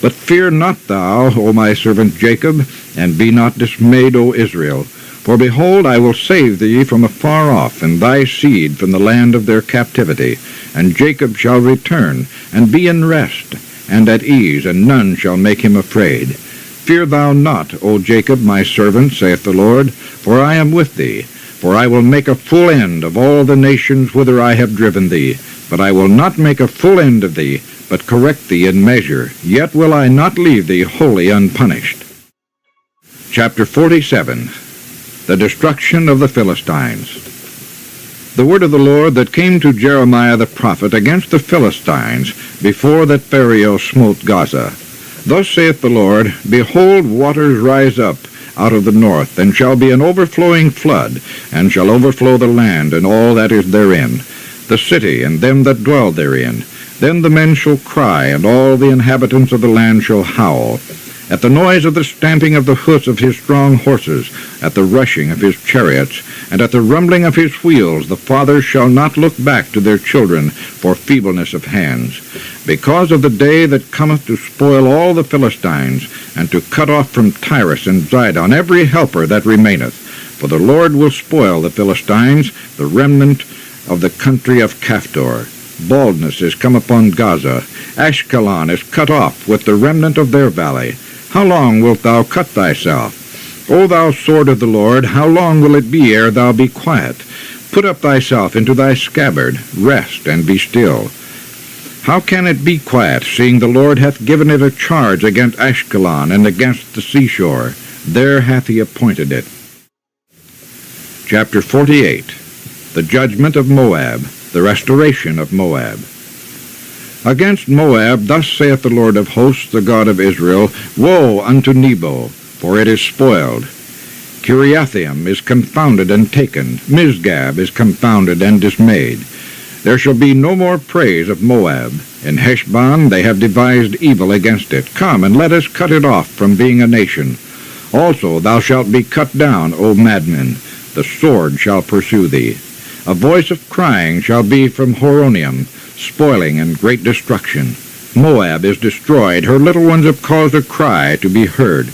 But fear not thou, O my servant Jacob, and be not dismayed, O Israel. For behold, I will save thee from afar off, and thy seed from the land of their captivity. And Jacob shall return, and be in rest, and at ease, and none shall make him afraid. Fear thou not, O Jacob, my servant, saith the Lord, for I am with thee. For I will make a full end of all the nations whither I have driven thee. But I will not make a full end of thee, but correct thee in measure. Yet will I not leave thee wholly unpunished. Chapter 47. The destruction of the Philistines. The word of the Lord that came to Jeremiah the prophet against the Philistines, before that Pharaoh smote Gaza. Thus saith the Lord, Behold, waters rise up out of the north, and shall be an overflowing flood, and shall overflow the land, and all that is therein, the city, and them that dwell therein. Then the men shall cry, and all the inhabitants of the land shall howl, at the noise of the stamping of the hoofs of his strong horses, at the rushing of his chariots, and at the rumbling of his wheels. The fathers shall not look back to their children for feebleness of hands, because of the day that cometh to spoil all the Philistines, and to cut off from Tyrus and Zidon every helper that remaineth. For the Lord will spoil the Philistines, the remnant of the country of Caphtor. Baldness is come upon Gaza. Ashkelon is cut off with the remnant of their valley. How long wilt thou cut thyself? O thou sword of the Lord, how long will it be ere thou be quiet? Put up thyself into thy scabbard, rest, and be still. How can it be quiet, seeing the Lord hath given it a charge against Ashkelon and against the seashore? There hath he appointed it. Chapter 48. The judgment of Moab, the restoration of Moab. Against Moab, thus saith the Lord of hosts, the God of Israel, Woe unto Nebo, for it is spoiled. Kiriathaim is confounded and taken. Misgab is confounded and dismayed. There shall be no more praise of Moab. In Heshbon they have devised evil against it. Come, and let us cut it off from being a nation. Also thou shalt be cut down, O madman. The sword shall pursue thee. A voice of crying shall be from Horonaim, spoiling and great destruction. Moab is destroyed. Her little ones have caused a cry to be heard.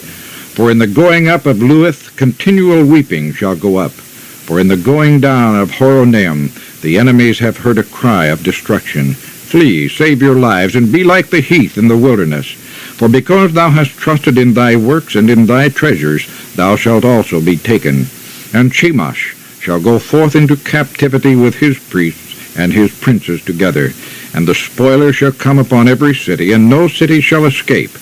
For in the going up of Luith continual weeping shall go up. For in the going down of Horonaim the enemies have heard a cry of destruction. Flee, save your lives, and be like the heath in the wilderness. For because thou hast trusted in thy works and in thy treasures, thou shalt also be taken. And Chemosh shall go forth into captivity with his priests and his princes together. And the spoiler shall come upon every city, and no city shall escape.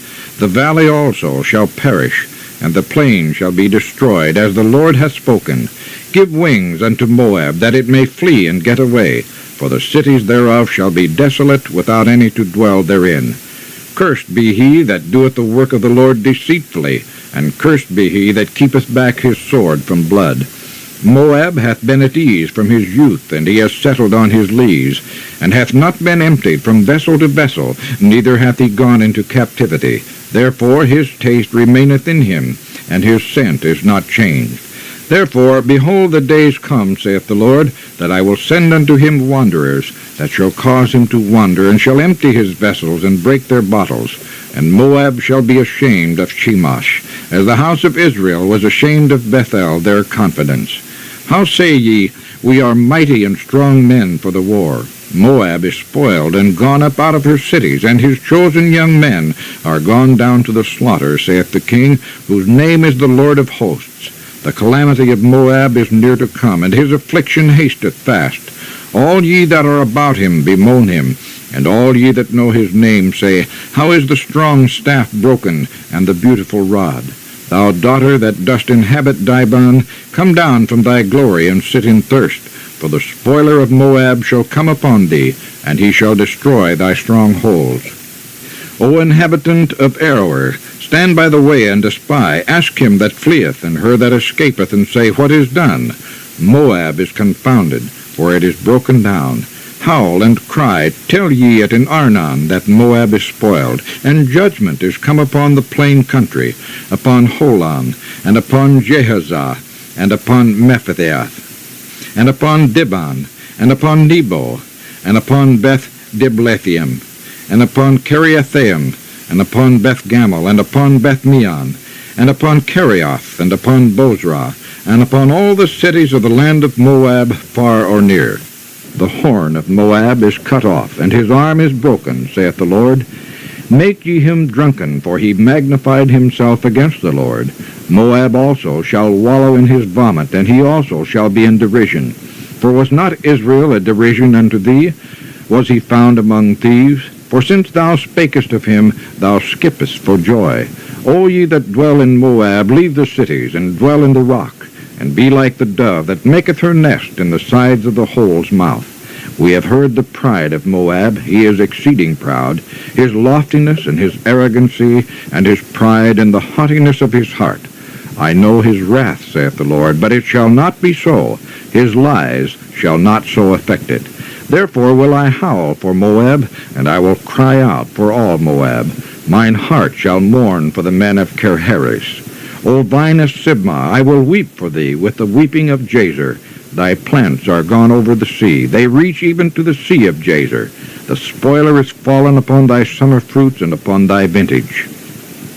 The valley also shall perish, and the plain shall be destroyed, as the Lord hath spoken. Give wings unto Moab, that it may flee and get away, for the cities thereof shall be desolate, without any to dwell therein. Cursed be he that doeth the work of the Lord deceitfully, and cursed be he that keepeth back his sword from blood. Moab hath been at ease from his youth, and he has settled on his lees, and hath not been emptied from vessel to vessel, neither hath he gone into captivity. Therefore his taste remaineth in him, and his scent is not changed. Therefore, behold, the days come, saith the Lord, that I will send unto him wanderers, that shall cause him to wander, and shall empty his vessels, and break their bottles. And Moab shall be ashamed of Chemosh, as the house of Israel was ashamed of Bethel, their confidence. How say ye, we are mighty and strong men for the war? Moab is spoiled, and gone up out of her cities, and his chosen young men are gone down to the slaughter, saith the King, whose name is the Lord of hosts. The calamity of Moab is near to come, and his affliction hasteth fast. All ye that are about him bemoan him, and all ye that know his name say, How is the strong staff broken, and the beautiful rod? Thou daughter that dost inhabit Dibon, come down from thy glory, and sit in thirst. For the spoiler of Moab shall come upon thee, and he shall destroy thy strongholds. O inhabitant of Aroer, stand by the way and espy. Ask him that fleeth, and her that escapeth, and say, What is done? Moab is confounded, for it is broken down. Howl and cry, tell ye it in Arnon, that Moab is spoiled, and judgment is come upon the plain country, upon Holon, and upon Jehazah, and upon Mephaath, and upon Dibon, and upon Nebo, and upon Beth-Diblathaim, and upon Kiriathaim, and upon Beth-Gamel, and upon Beth-meon, and upon Kerioth, and upon Bozrah, and upon all the cities of the land of Moab, far or near. The horn of Moab is cut off, and his arm is broken, saith the Lord. Make ye him drunken, for he magnified himself against the Lord. Moab also shall wallow in his vomit, and he also shall be in derision. For was not Israel a derision unto thee? Was he found among thieves? For since thou spakest of him, thou skippest for joy. O ye that dwell in Moab, leave the cities, and dwell in the rock, and be like the dove that maketh her nest in the sides of the hole's mouth. We have heard the pride of Moab. He is exceeding proud, his loftiness and his arrogancy, and his pride and the haughtiness of his heart. I know his wrath, saith the Lord, but it shall not be so. His lies shall not so affect it. Therefore will I howl for Moab, and I will cry out for all Moab. Mine heart shall mourn for the men of Kirhares. O vine of Sibmah, I will weep for thee with the weeping of Jazer. Thy plants are gone over the sea. They reach even to the sea of Jazer. The spoiler is fallen upon thy summer fruits and upon thy vintage.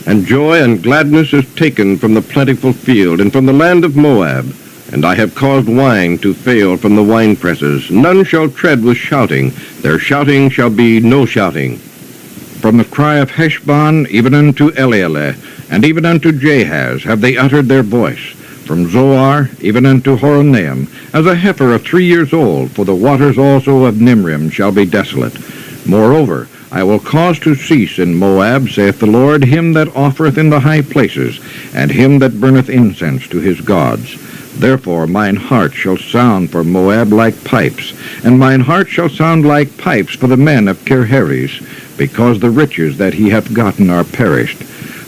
And joy and gladness is taken from the plentiful field and from the land of Moab. And I have caused wine to fail from the winepresses. None shall tread with shouting. Their shouting shall be no shouting. From the cry of Heshbon even unto Elealeh, and even unto Jahaz have they uttered their voice. From Zoar even unto Horonaim, as a heifer of 3 years old, for the waters also of Nimrim shall be desolate. Moreover, I will cause to cease in Moab, saith the Lord, him that offereth in the high places, and him that burneth incense to his gods. Therefore mine heart shall sound for Moab like pipes, and mine heart shall sound like pipes for the men of Kirhares, because the riches that he hath gotten are perished.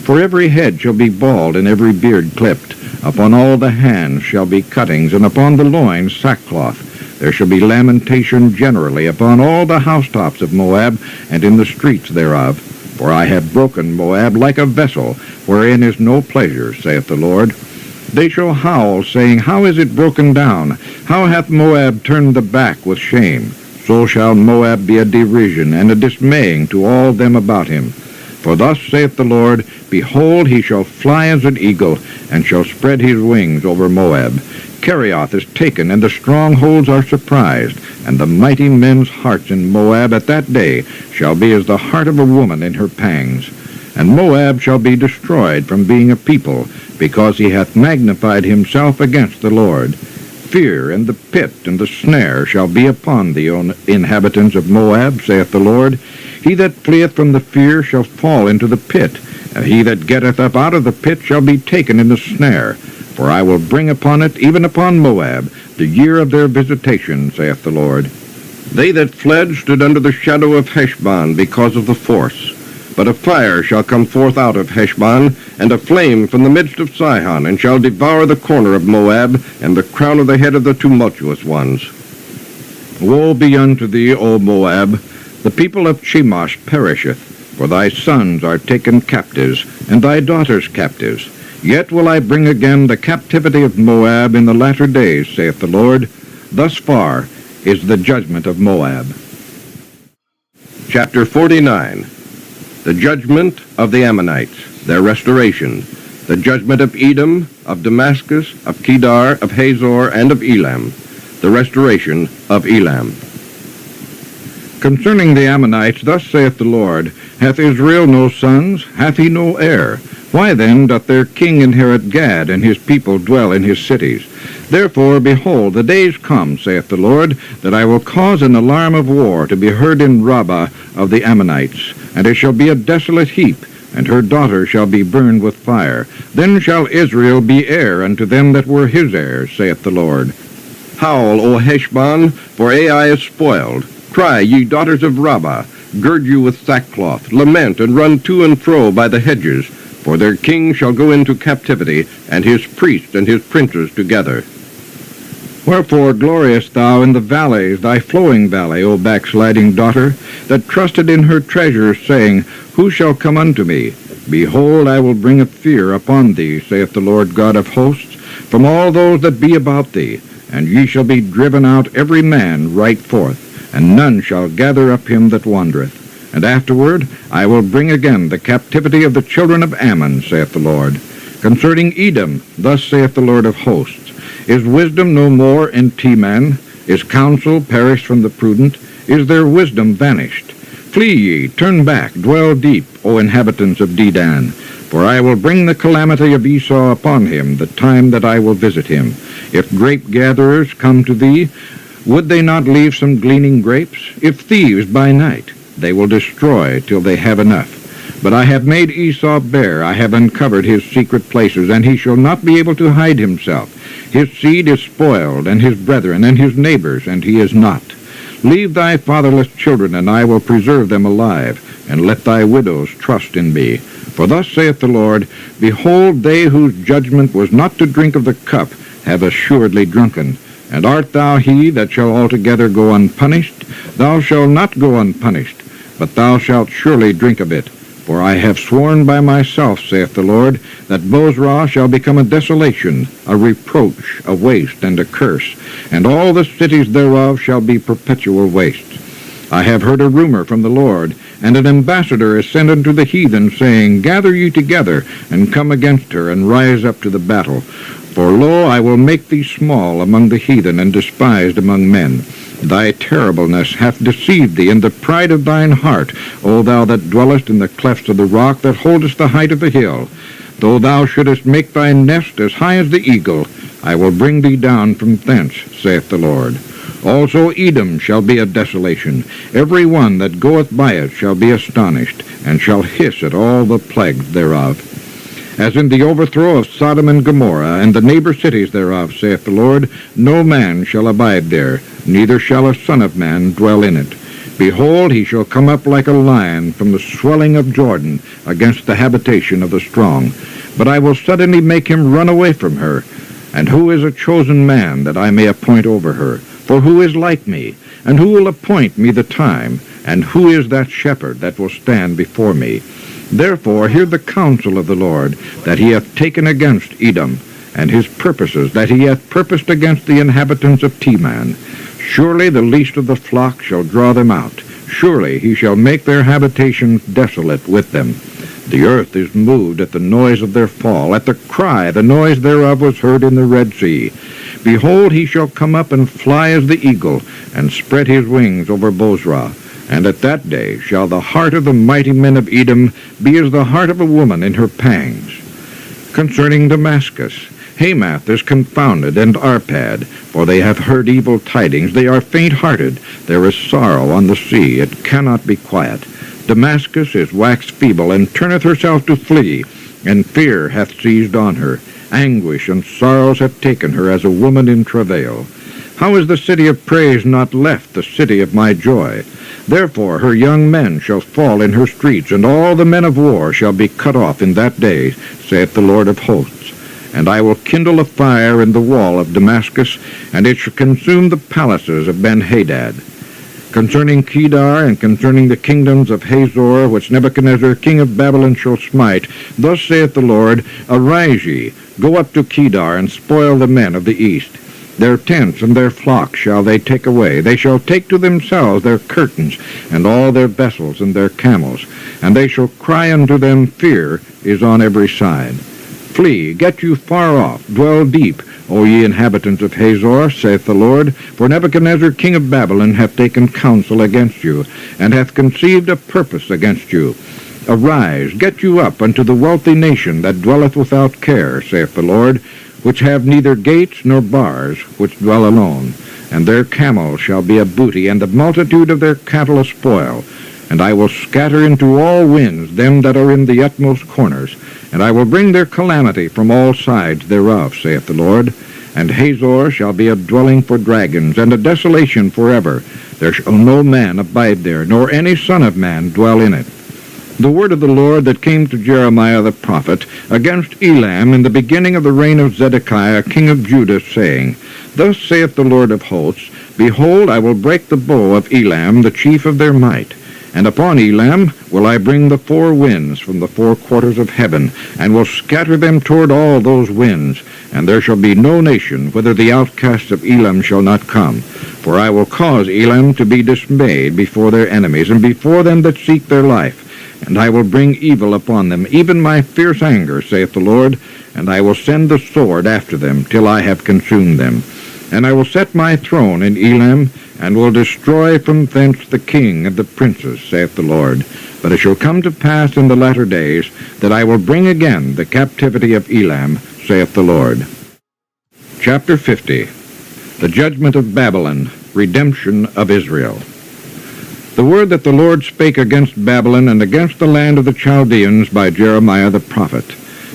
For every head shall be bald, and every beard clipped. Upon all the hands shall be cuttings, and upon the loins sackcloth. There shall be lamentation generally upon all the housetops of Moab, and in the streets thereof. For I have broken Moab like a vessel, wherein is no pleasure, saith the Lord. They shall howl, saying, How is it broken down? How hath Moab turned the back with shame? So shall Moab be a derision and a dismaying to all them about him. For thus saith the Lord, Behold, he shall fly as an eagle, and shall spread his wings over Moab. Kerioth is taken, and the strongholds are surprised, and the mighty men's hearts in Moab at that day shall be as the heart of a woman in her pangs. And Moab shall be destroyed from being a people, because he hath magnified himself against the Lord. Fear and the pit and the snare shall be upon the inhabitants of Moab, saith the Lord. He that fleeth from the fear shall fall into the pit, and he that getteth up out of the pit shall be taken in the snare. For I will bring upon it, even upon Moab, the year of their visitation, saith the Lord. They that fled stood under the shadow of Heshbon because of the force. But a fire shall come forth out of Heshbon, and a flame from the midst of Sihon, and shall devour the corner of Moab, and the crown of the head of the tumultuous ones. Woe be unto thee, O Moab! The people of Chemosh perisheth, for thy sons are taken captives, and thy daughters captives. Yet will I bring again the captivity of Moab in the latter days, saith the Lord. Thus far is the judgment of Moab. Chapter 49. The judgment of the Ammonites, their restoration. The judgment of Edom, of Damascus, of Kedar, of Hazor, and of Elam. The restoration of Elam. Concerning the Ammonites, thus saith the Lord, Hath Israel no sons? Hath he no heir? Why then doth their king inherit Gad, and his people dwell in his cities? Therefore, behold, the days come, saith the Lord, that I will cause an alarm of war to be heard in Rabbah of the Ammonites, and it shall be a desolate heap, and her daughter shall be burned with fire. Then shall Israel be heir unto them that were his heirs, saith the Lord. Howl, O Heshbon, for Ai is spoiled. Cry, ye daughters of Rabbah, gird you with sackcloth, lament, and run to and fro by the hedges, for their king shall go into captivity, and his priests and his princes together. Wherefore gloriest thou in the valleys, thy flowing valley, O backsliding daughter, that trusted in her treasures, saying, Who shall come unto me? Behold, I will bring a fear upon thee, saith the Lord God of hosts, from all those that be about thee, and ye shall be driven out every man right forth, and none shall gather up him that wandereth. And afterward I will bring again the captivity of the children of Ammon, saith the Lord. Concerning Edom, thus saith the Lord of hosts, Is wisdom no more in Teman? Is counsel perished from the prudent? Is their wisdom vanished? Flee ye, turn back, dwell deep, O inhabitants of Dedan. For I will bring the calamity of Esau upon him, the time that I will visit him. If grape-gatherers come to thee, would they not leave some gleaning grapes? If thieves by night, they will destroy till they have enough. But I have made Esau bare, I have uncovered his secret places, and he shall not be able to hide himself. His seed is spoiled, and his brethren, and his neighbors, and he is not. Leave thy fatherless children, and I will preserve them alive, and let thy widows trust in me. For thus saith the Lord, Behold, they whose judgment was not to drink of the cup have assuredly drunken. And art thou he that shall altogether go unpunished? Thou shalt not go unpunished, but thou shalt surely drink of it. For I have sworn by myself, saith the Lord, that Bozrah shall become a desolation, a reproach, a waste, and a curse, and all the cities thereof shall be perpetual wastes. I have heard a rumor from the Lord, and an ambassador is sent unto the heathen, saying, Gather ye together, and come against her, and rise up to the battle. For lo, I will make thee small among the heathen, and despised among men. Thy terribleness hath deceived thee in the pride of thine heart, O thou that dwellest in the clefts of the rock, that holdest the height of the hill. Though thou shouldest make thy nest as high as the eagle, I will bring thee down from thence, saith the Lord. Also Edom shall be a desolation. Every one that goeth by it shall be astonished, and shall hiss at all the plagues thereof. As in the overthrow of Sodom and Gomorrah, and the neighbor cities thereof, saith the Lord, no man shall abide there, neither shall a son of man dwell in it. Behold, he shall come up like a lion from the swelling of Jordan against the habitation of the strong. But I will suddenly make him run away from her. And who is a chosen man that I may appoint over her? For who is like me? And who will appoint me the time? And who is that shepherd that will stand before me? Therefore hear the counsel of the Lord, that he hath taken against Edom, and his purposes, that he hath purposed against the inhabitants of Teman. Surely the least of the flock shall draw them out. Surely he shall make their habitations desolate with them. The earth is moved at the noise of their fall. At the cry, the noise thereof was heard in the Red Sea. Behold, he shall come up and fly as the eagle, and spread his wings over Bozrah. And at that day shall the heart of the mighty men of Edom be as the heart of a woman in her pangs. Concerning Damascus, Hamath is confounded, and Arpad, for they have heard evil tidings. They are faint-hearted. There is sorrow on the sea. It cannot be quiet. Damascus is waxed feeble, and turneth herself to flee, and fear hath seized on her. Anguish and sorrows have taken her as a woman in travail. How is the city of praise not left, the city of my joy? Therefore her young men shall fall in her streets, and all the men of war shall be cut off in that day, saith the Lord of hosts. And I will kindle a fire in the wall of Damascus, and it shall consume the palaces of Ben-Hadad. Concerning Kedar, and concerning the kingdoms of Hazor, which Nebuchadnezzar king of Babylon shall smite, thus saith the Lord, Arise ye, go up to Kedar, and spoil the men of the east. Their tents and their flocks shall they take away. They shall take to themselves their curtains, and all their vessels and their camels. And they shall cry unto them, Fear is on every side. Flee, get you far off, dwell deep, O ye inhabitants of Hazor, saith the Lord, for Nebuchadnezzar king of Babylon hath taken counsel against you, and hath conceived a purpose against you. Arise, get you up unto the wealthy nation that dwelleth without care, saith the Lord, which have neither gates nor bars, which dwell alone. And their camels shall be a booty, and the multitude of their cattle a spoil. And I will scatter into all winds them that are in the utmost corners, and I will bring their calamity from all sides thereof, saith the Lord. And Hazor shall be a dwelling for dragons, and a desolation forever. There shall no man abide there, nor any son of man dwell in it. The word of the Lord that came to Jeremiah the prophet against Elam in the beginning of the reign of Zedekiah king of Judah, saying, Thus saith the Lord of hosts, Behold, I will break the bow of Elam, the chief of their might. And upon Elam will I bring the four winds from the four quarters of heaven, and will scatter them toward all those winds. And there shall be no nation whither the outcasts of Elam shall not come. For I will cause Elam to be dismayed before their enemies, and before them that seek their life. And I will bring evil upon them, even my fierce anger, saith the Lord, and I will send the sword after them, till I have consumed them. And I will set my throne in Elam, and will destroy from thence the king and the princes, saith the Lord. But it shall come to pass in the latter days, that I will bring again the captivity of Elam, saith the Lord. Chapter 50. The Judgment of Babylon, Redemption of Israel. The word that the Lord spake against Babylon and against the land of the Chaldeans by Jeremiah the prophet.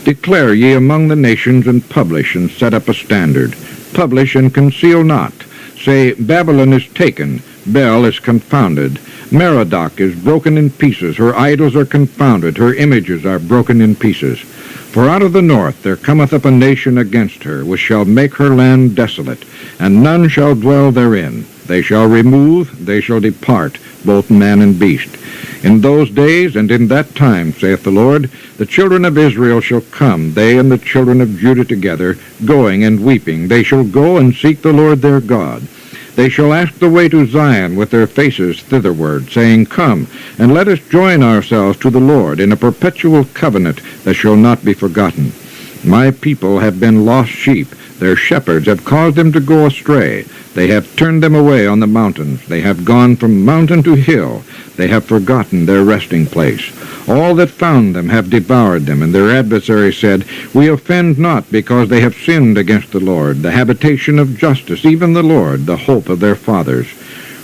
Declare ye among the nations, and publish, and set up a standard. Publish, and conceal not. Say, Babylon is taken, Bel is confounded. Merodach is broken in pieces, her idols are confounded, her images are broken in pieces. For out of the north there cometh up a nation against her, which shall make her land desolate, and none shall dwell therein. They shall remove, they shall depart, both man and beast. In those days and in that time, saith the Lord, the children of Israel shall come, they and the children of Judah together, going and weeping. They shall go and seek the Lord their God. They shall ask the way to Zion with their faces thitherward, saying, Come, and let us join ourselves to the Lord in a perpetual covenant that shall not be forgotten. My people have been lost sheep. Their shepherds have caused them to go astray. They have turned them away on the mountains. They have gone from mountain to hill. They have forgotten their resting place. All that found them have devoured them, and their adversaries said, We offend not, because they have sinned against the Lord, the habitation of justice, even the Lord, the hope of their fathers.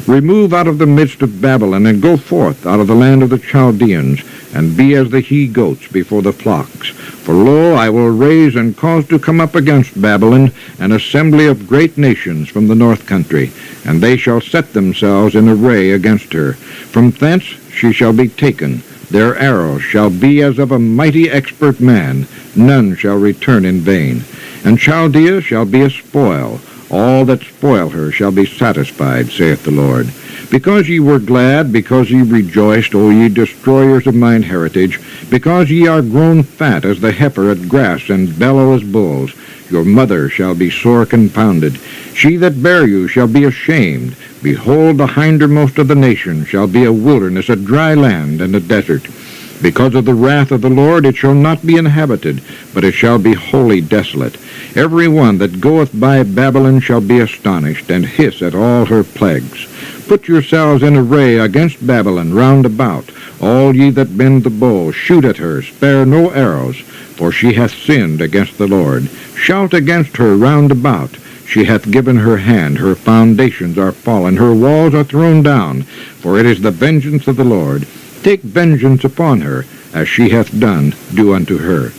Remove out of the midst of Babylon, and go forth out of the land of the Chaldeans, and be as the he-goats before the flocks. For lo, I will raise and cause to come up against Babylon an assembly of great nations from the north country, and they shall set themselves in array against her. From thence she shall be taken. Their arrows shall be as of a mighty expert man. None shall return in vain. And Chaldea shall be a spoil. All that spoil her shall be satisfied, saith the Lord. Because ye were glad, because ye rejoiced, O ye destroyers of mine heritage, because ye are grown fat as the heifer at grass, and bellow as bulls, your mother shall be sore confounded. She that bare you shall be ashamed. Behold, the hindermost of the nations shall be a wilderness, a dry land, and a desert. Because of the wrath of the Lord it shall not be inhabited, but it shall be wholly desolate. Every one that goeth by Babylon shall be astonished, and hiss at all her plagues. Put yourselves in array against Babylon round about. All ye that bend the bow, shoot at her, spare no arrows, for she hath sinned against the Lord. Shout against her round about. She hath given her hand, her foundations are fallen, her walls are thrown down, for it is the vengeance of the Lord. Take vengeance upon her, as she hath done, do unto her.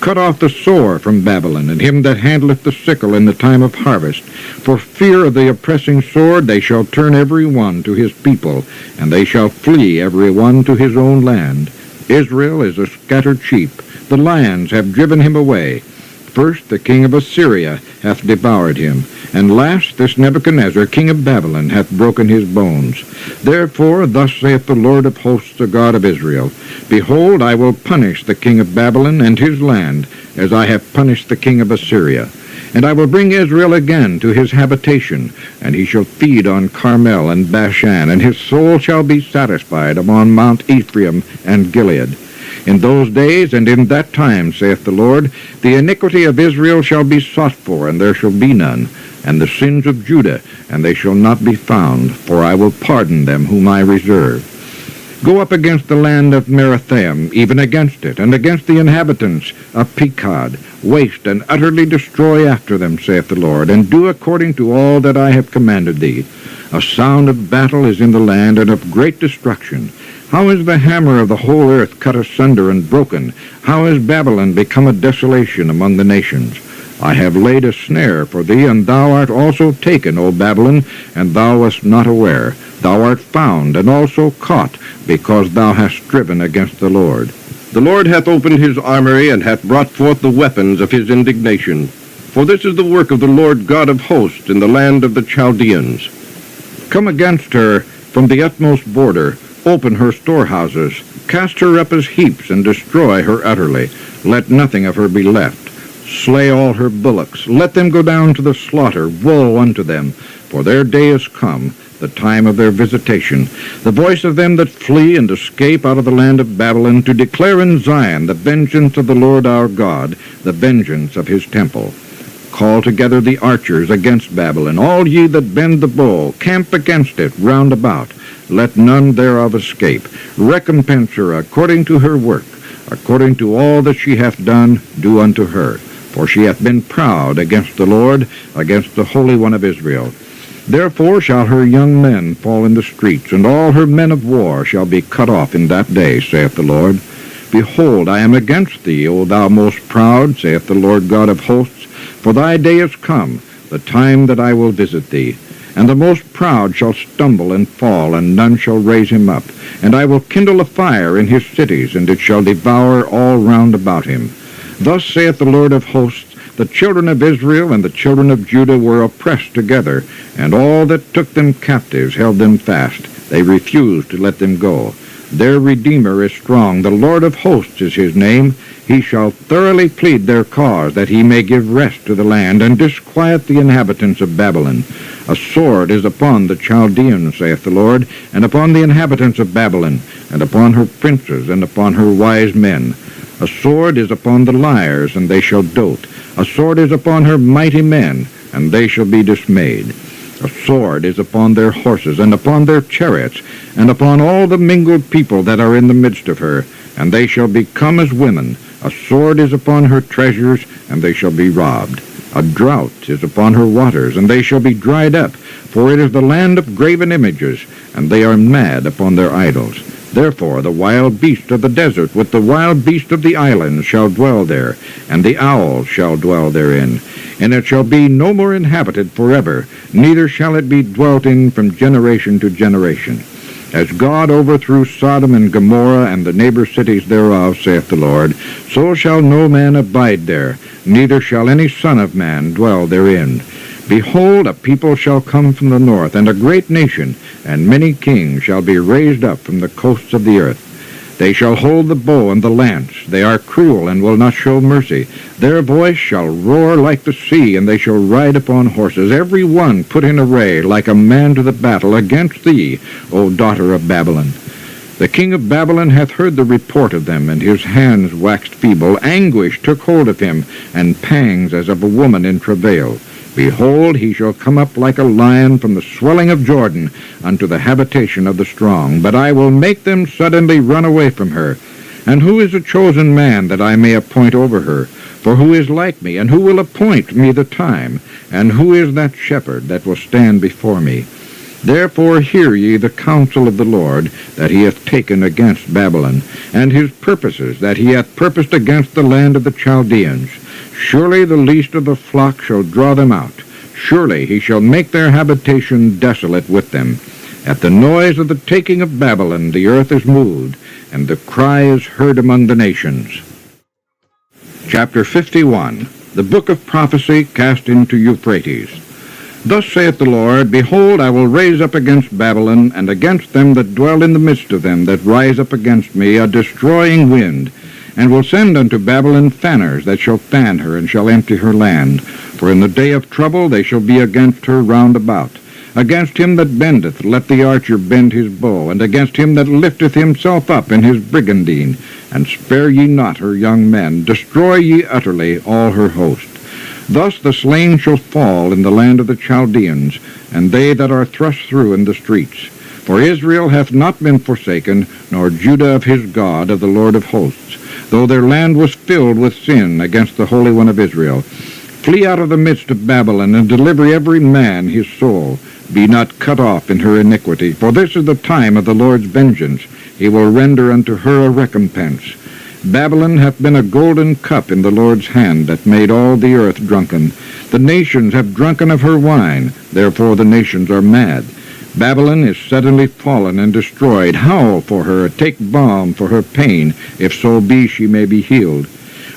Cut off the sword from Babylon, and him that handleth the sickle in the time of harvest. For fear of the oppressing sword they shall turn every one to his people, and they shall flee every one to his own land. Israel is a scattered sheep. The lions have driven him away. First the king of Assyria hath devoured him, and last this Nebuchadnezzar king of Babylon hath broken his bones. Therefore thus saith the Lord of hosts, the God of Israel, Behold, I will punish the king of Babylon and his land, as I have punished the king of Assyria. And I will bring Israel again to his habitation, and he shall feed on Carmel and Bashan, and his soul shall be satisfied upon Mount Ephraim and Gilead. In those days and in that time, saith the Lord, the iniquity of Israel shall be sought for, and there shall be none, and the sins of Judah, and they shall not be found, for I will pardon them whom I reserve. Go up against the land of Merathaim, even against it, and against the inhabitants of Pekod. Waste and utterly destroy after them, saith the Lord, and do according to all that I have commanded thee. A sound of battle is in the land, and of great destruction. How is the hammer of the whole earth cut asunder and broken? How is Babylon become a desolation among the nations? I have laid a snare for thee, and thou art also taken, O Babylon, and thou wast not aware. Thou art found, and also caught, because thou hast striven against the Lord. The Lord hath opened his armory, and hath brought forth the weapons of his indignation. For this is the work of the Lord God of hosts in the land of the Chaldeans. Come against her from the utmost border, open her storehouses, cast her up as heaps, and destroy her utterly. Let nothing of her be left. Slay all her bullocks, let them go down to the slaughter. Woe unto them, for their day is come, the time of their visitation. The voice of them that flee and escape out of the land of Babylon, to declare in Zion the vengeance of the Lord our God, the vengeance of his temple. Call together the archers against Babylon, all ye that bend the bow, camp against it round about. Let none thereof escape. Recompense her according to her work, according to all that she hath done, do unto her. For she hath been proud against the Lord, against the Holy One of Israel. Therefore shall her young men fall in the streets, and all her men of war shall be cut off in that day, saith the Lord. Behold, I am against thee, O thou most proud, saith the Lord God of hosts, for thy day is come, the time that I will visit thee. And the most proud shall stumble and fall, and none shall raise him up. And I will kindle a fire in his cities, and it shall devour all round about him. Thus saith the Lord of hosts, the children of Israel and the children of Judah were oppressed together, and all that took them captives held them fast. They refused to let them go. Their Redeemer is strong, the Lord of hosts is his name. He shall thoroughly plead their cause, that he may give rest to the land, and disquiet the inhabitants of Babylon. A sword is upon the Chaldeans, saith the Lord, and upon the inhabitants of Babylon, and upon her princes, and upon her wise men. A sword is upon the liars, and they shall dote. A sword is upon her mighty men, and they shall be dismayed. A sword is upon their horses, and upon their chariots, and upon all the mingled people that are in the midst of her, and they shall become as women. A sword is upon her treasures, and they shall be robbed. A drought is upon her waters, and they shall be dried up, for it is the land of graven images, and they are mad upon their idols. Therefore the wild beast of the desert with the wild beast of the islands shall dwell there, and the owls shall dwell therein. And it shall be no more inhabited forever, neither shall it be dwelt in from generation to generation. As God overthrew Sodom and Gomorrah and the neighbor cities thereof, saith the Lord, so shall no man abide there, neither shall any son of man dwell therein. Behold, a people shall come from the north, and a great nation, and many kings shall be raised up from the coasts of the earth. They shall hold the bow and the lance. They are cruel and will not show mercy. Their voice shall roar like the sea, and they shall ride upon horses, every one put in array like a man to the battle against thee, O daughter of Babylon. The king of Babylon hath heard the report of them, and his hands waxed feeble. Anguish took hold of him, and pangs as of a woman in travail. Behold, he shall come up like a lion from the swelling of Jordan unto the habitation of the strong. But I will make them suddenly run away from her. And who is a chosen man that I may appoint over her? For who is like me, and who will appoint me the time? And who is that shepherd that will stand before me? Therefore hear ye the counsel of the Lord that he hath taken against Babylon, and his purposes that he hath purposed against the land of the Chaldeans. Surely the least of the flock shall draw them out. Surely he shall make their habitation desolate with them. At the noise of the taking of Babylon the earth is moved, and the cry is heard among the nations. Chapter 51. The Book of Prophecy cast into Euphrates. Thus saith the Lord, Behold, I will raise up against Babylon, and against them that dwell in the midst of them that rise up against me, a destroying wind, and will send unto Babylon fanners that shall fan her, and shall empty her land. For in the day of trouble they shall be against her round about. Against him that bendeth, let the archer bend his bow, and against him that lifteth himself up in his brigandine. And spare ye not her young men, destroy ye utterly all her host. Thus the slain shall fall in the land of the Chaldeans, and they that are thrust through in the streets. For Israel hath not been forsaken, nor Judah of his God, of the Lord of hosts, though their land was filled with sin against the Holy One of Israel. Flee out of the midst of Babylon, and deliver every man his soul. Be not cut off in her iniquity, for this is the time of the Lord's vengeance. He will render unto her a recompense. Babylon hath been a golden cup in the Lord's hand, that made all the earth drunken. The nations have drunken of her wine, therefore the nations are mad. Babylon is suddenly fallen and destroyed. Howl for her, take balm for her pain, if so be she may be healed.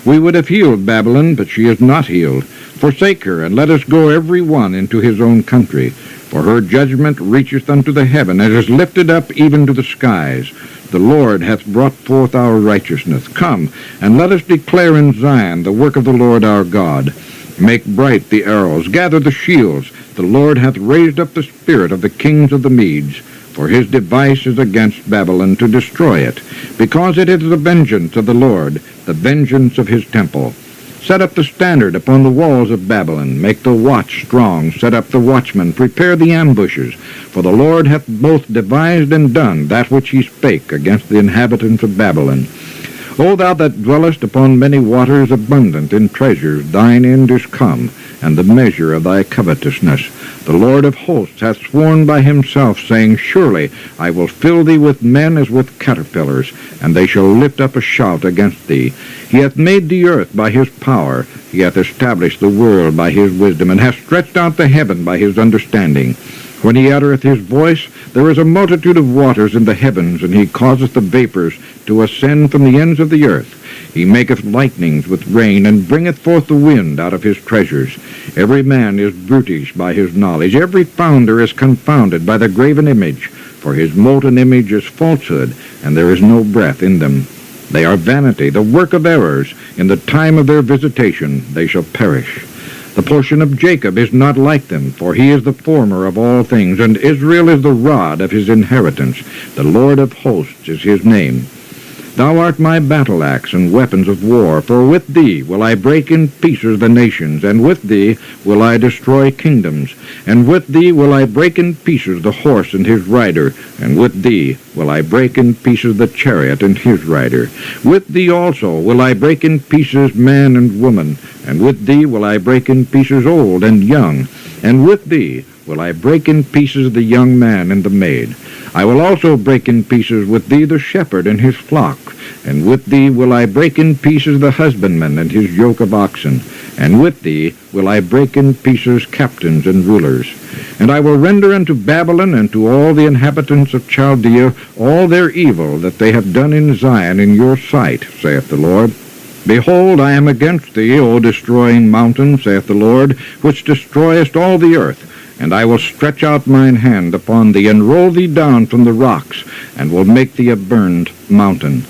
We would have healed Babylon, but she is not healed. Forsake her, and let us go every one into his own country. For her judgment reacheth unto the heaven, and is lifted up even to the skies. The Lord hath brought forth our righteousness. Come, and let us declare in Zion the work of the Lord our God. Make bright the arrows, gather the shields. The Lord hath raised up the spirit of the kings of the Medes. For his device is against Babylon to destroy it, because it is the vengeance of the Lord, the vengeance of his temple. Set up the standard upon the walls of Babylon. Make the watch strong. Set up the watchmen. Prepare the ambushes. For the Lord hath both devised and done that which he spake against the inhabitants of Babylon. O thou that dwellest upon many waters, abundant in treasures, thine end is come, and the measure of thy covetousness. The Lord of hosts hath sworn by himself, saying, Surely I will fill thee with men as with caterpillars, and they shall lift up a shout against thee. He hath made the earth by his power. He hath established the world by his wisdom, and hath stretched out the heaven by his understanding. When he uttereth his voice, there is a multitude of waters in the heavens, and he causeth the vapors to ascend from the ends of the earth. He maketh lightnings with rain, and bringeth forth the wind out of his treasures. Every man is brutish by his knowledge. Every founder is confounded by the graven image. For his molten image is falsehood, and there is no breath in them. They are vanity, the work of errors. In the time of their visitation they shall perish. The portion of Jacob is not like them, for he is the former of all things, and Israel is the rod of his inheritance. The Lord of hosts is his name. Thou art my battle axe and weapons of war, for with thee will I break in pieces the nations, and with thee will I destroy kingdoms, and with thee will I break in pieces the horse and his rider, and with thee will I break in pieces the chariot and his rider. With thee also will I break in pieces man and woman, and with thee will I break in pieces old and young, and with thee will I break in pieces the young man and the maid. I will also break in pieces with thee the shepherd and his flock, and with thee will I break in pieces the husbandman and his yoke of oxen. And with thee will I break in pieces captains and rulers. And I will render unto Babylon and to all the inhabitants of Chaldea all their evil that they have done in Zion in your sight, saith the Lord. Behold, I am against thee, O destroying mountain, saith the Lord, which destroyest all the earth. And I will stretch out mine hand upon thee, and roll thee down from the rocks, and will make thee a burned mountain.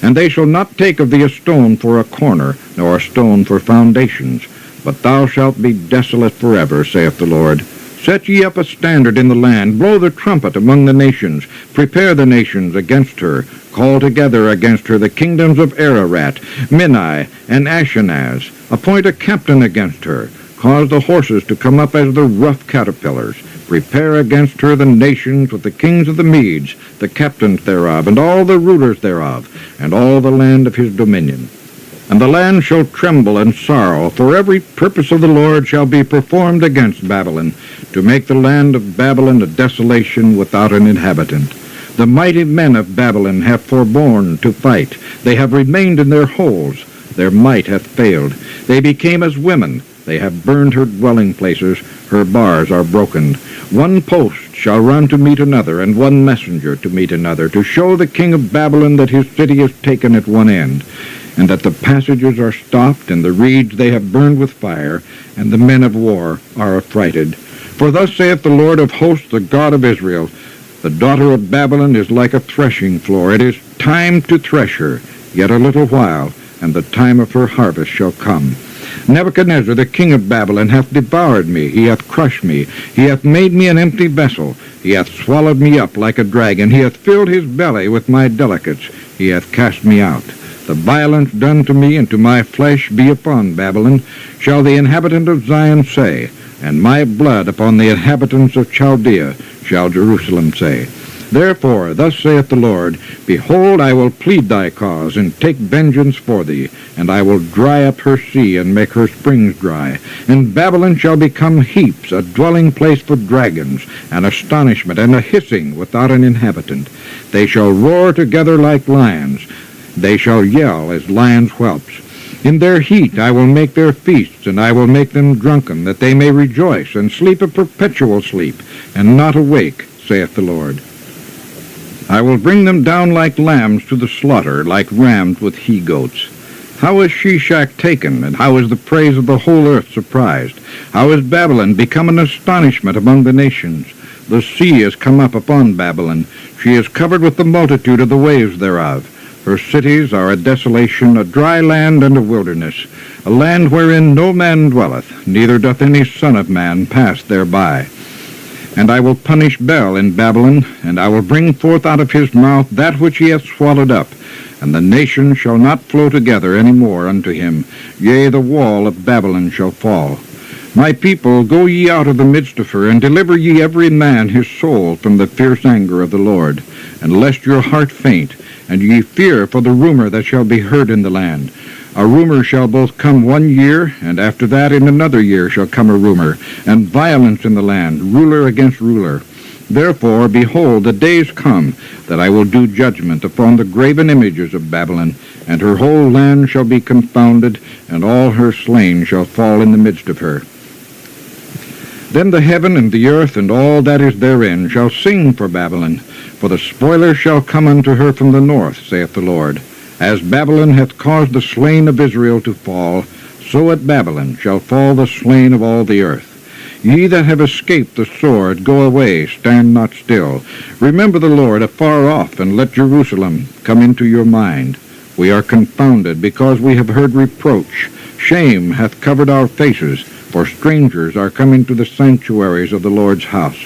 And they shall not take of thee a stone for a corner, nor a stone for foundations, but thou shalt be desolate forever, saith the Lord. Set ye up a standard in the land, blow the trumpet among the nations, prepare the nations against her, call together against her the kingdoms of Ararat, Minai, and Ashenaz, appoint a captain against her, cause the horses to come up as the rough caterpillars, prepare against her the nations with the kings of the Medes, the captains thereof, and all the rulers thereof, and all the land of his dominion. And the land shall tremble and sorrow, for every purpose of the Lord shall be performed against Babylon, to make the land of Babylon a desolation without an inhabitant. The mighty men of Babylon have forborne to fight. They have remained in their holes. Their might hath failed. They became as women. They have burned her dwelling places. Her bars are broken. One post shall run to meet another, and one messenger to meet another, to show the king of Babylon that his city is taken at one end, and that the passages are stopped, and the reeds they have burned with fire, and the men of war are affrighted. For thus saith the Lord of hosts, the God of Israel, the daughter of Babylon is like a threshing floor. It is time to thresh her, yet a little while, and the time of her harvest shall come. Nebuchadnezzar, the king of Babylon, hath devoured me. He hath crushed me. He hath made me an empty vessel. He hath swallowed me up like a dragon. He hath filled his belly with my delicates. He hath cast me out. The violence done to me and to my flesh be upon Babylon, shall the inhabitant of Zion say, and my blood upon the inhabitants of Chaldea, shall Jerusalem say. Therefore, thus saith the Lord, Behold, I will plead thy cause, and take vengeance for thee, and I will dry up her sea, and make her springs dry. And Babylon shall become heaps, a dwelling place for dragons, an astonishment, and a hissing without an inhabitant. They shall roar together like lions. They shall yell as lions' whelps. In their heat I will make their feasts, and I will make them drunken, that they may rejoice, and sleep a perpetual sleep, and not awake, saith the Lord. I will bring them down like lambs to the slaughter, like rams with he-goats. How is Sheshach taken, and how is the praise of the whole earth surprised? How is Babylon become an astonishment among the nations? The sea is come up upon Babylon. She is covered with the multitude of the waves thereof. Her cities are a desolation, a dry land and a wilderness, a land wherein no man dwelleth, neither doth any son of man pass thereby. And I will punish Bel in Babylon, and I will bring forth out of his mouth that which he hath swallowed up, and the nations shall not flow together any more unto him. Yea, the wall of Babylon shall fall. My people, go ye out of the midst of her, and deliver ye every man his soul from the fierce anger of the Lord, and lest your heart faint, and ye fear for the rumor that shall be heard in the land. A rumor shall both come 1 year, and after that in another year shall come a rumor, and violence in the land, ruler against ruler. Therefore, behold, the days come that I will do judgment upon the graven images of Babylon, and her whole land shall be confounded, and all her slain shall fall in the midst of her. Then the heaven and the earth and all that is therein shall sing for Babylon, for the spoiler shall come unto her from the north, saith the Lord. As Babylon hath caused the slain of Israel to fall, so at Babylon shall fall the slain of all the earth. Ye that have escaped the sword, go away, stand not still. Remember the Lord afar off, and let Jerusalem come into your mind. We are confounded, because we have heard reproach. Shame hath covered our faces, for strangers are come into the sanctuaries of the Lord's house.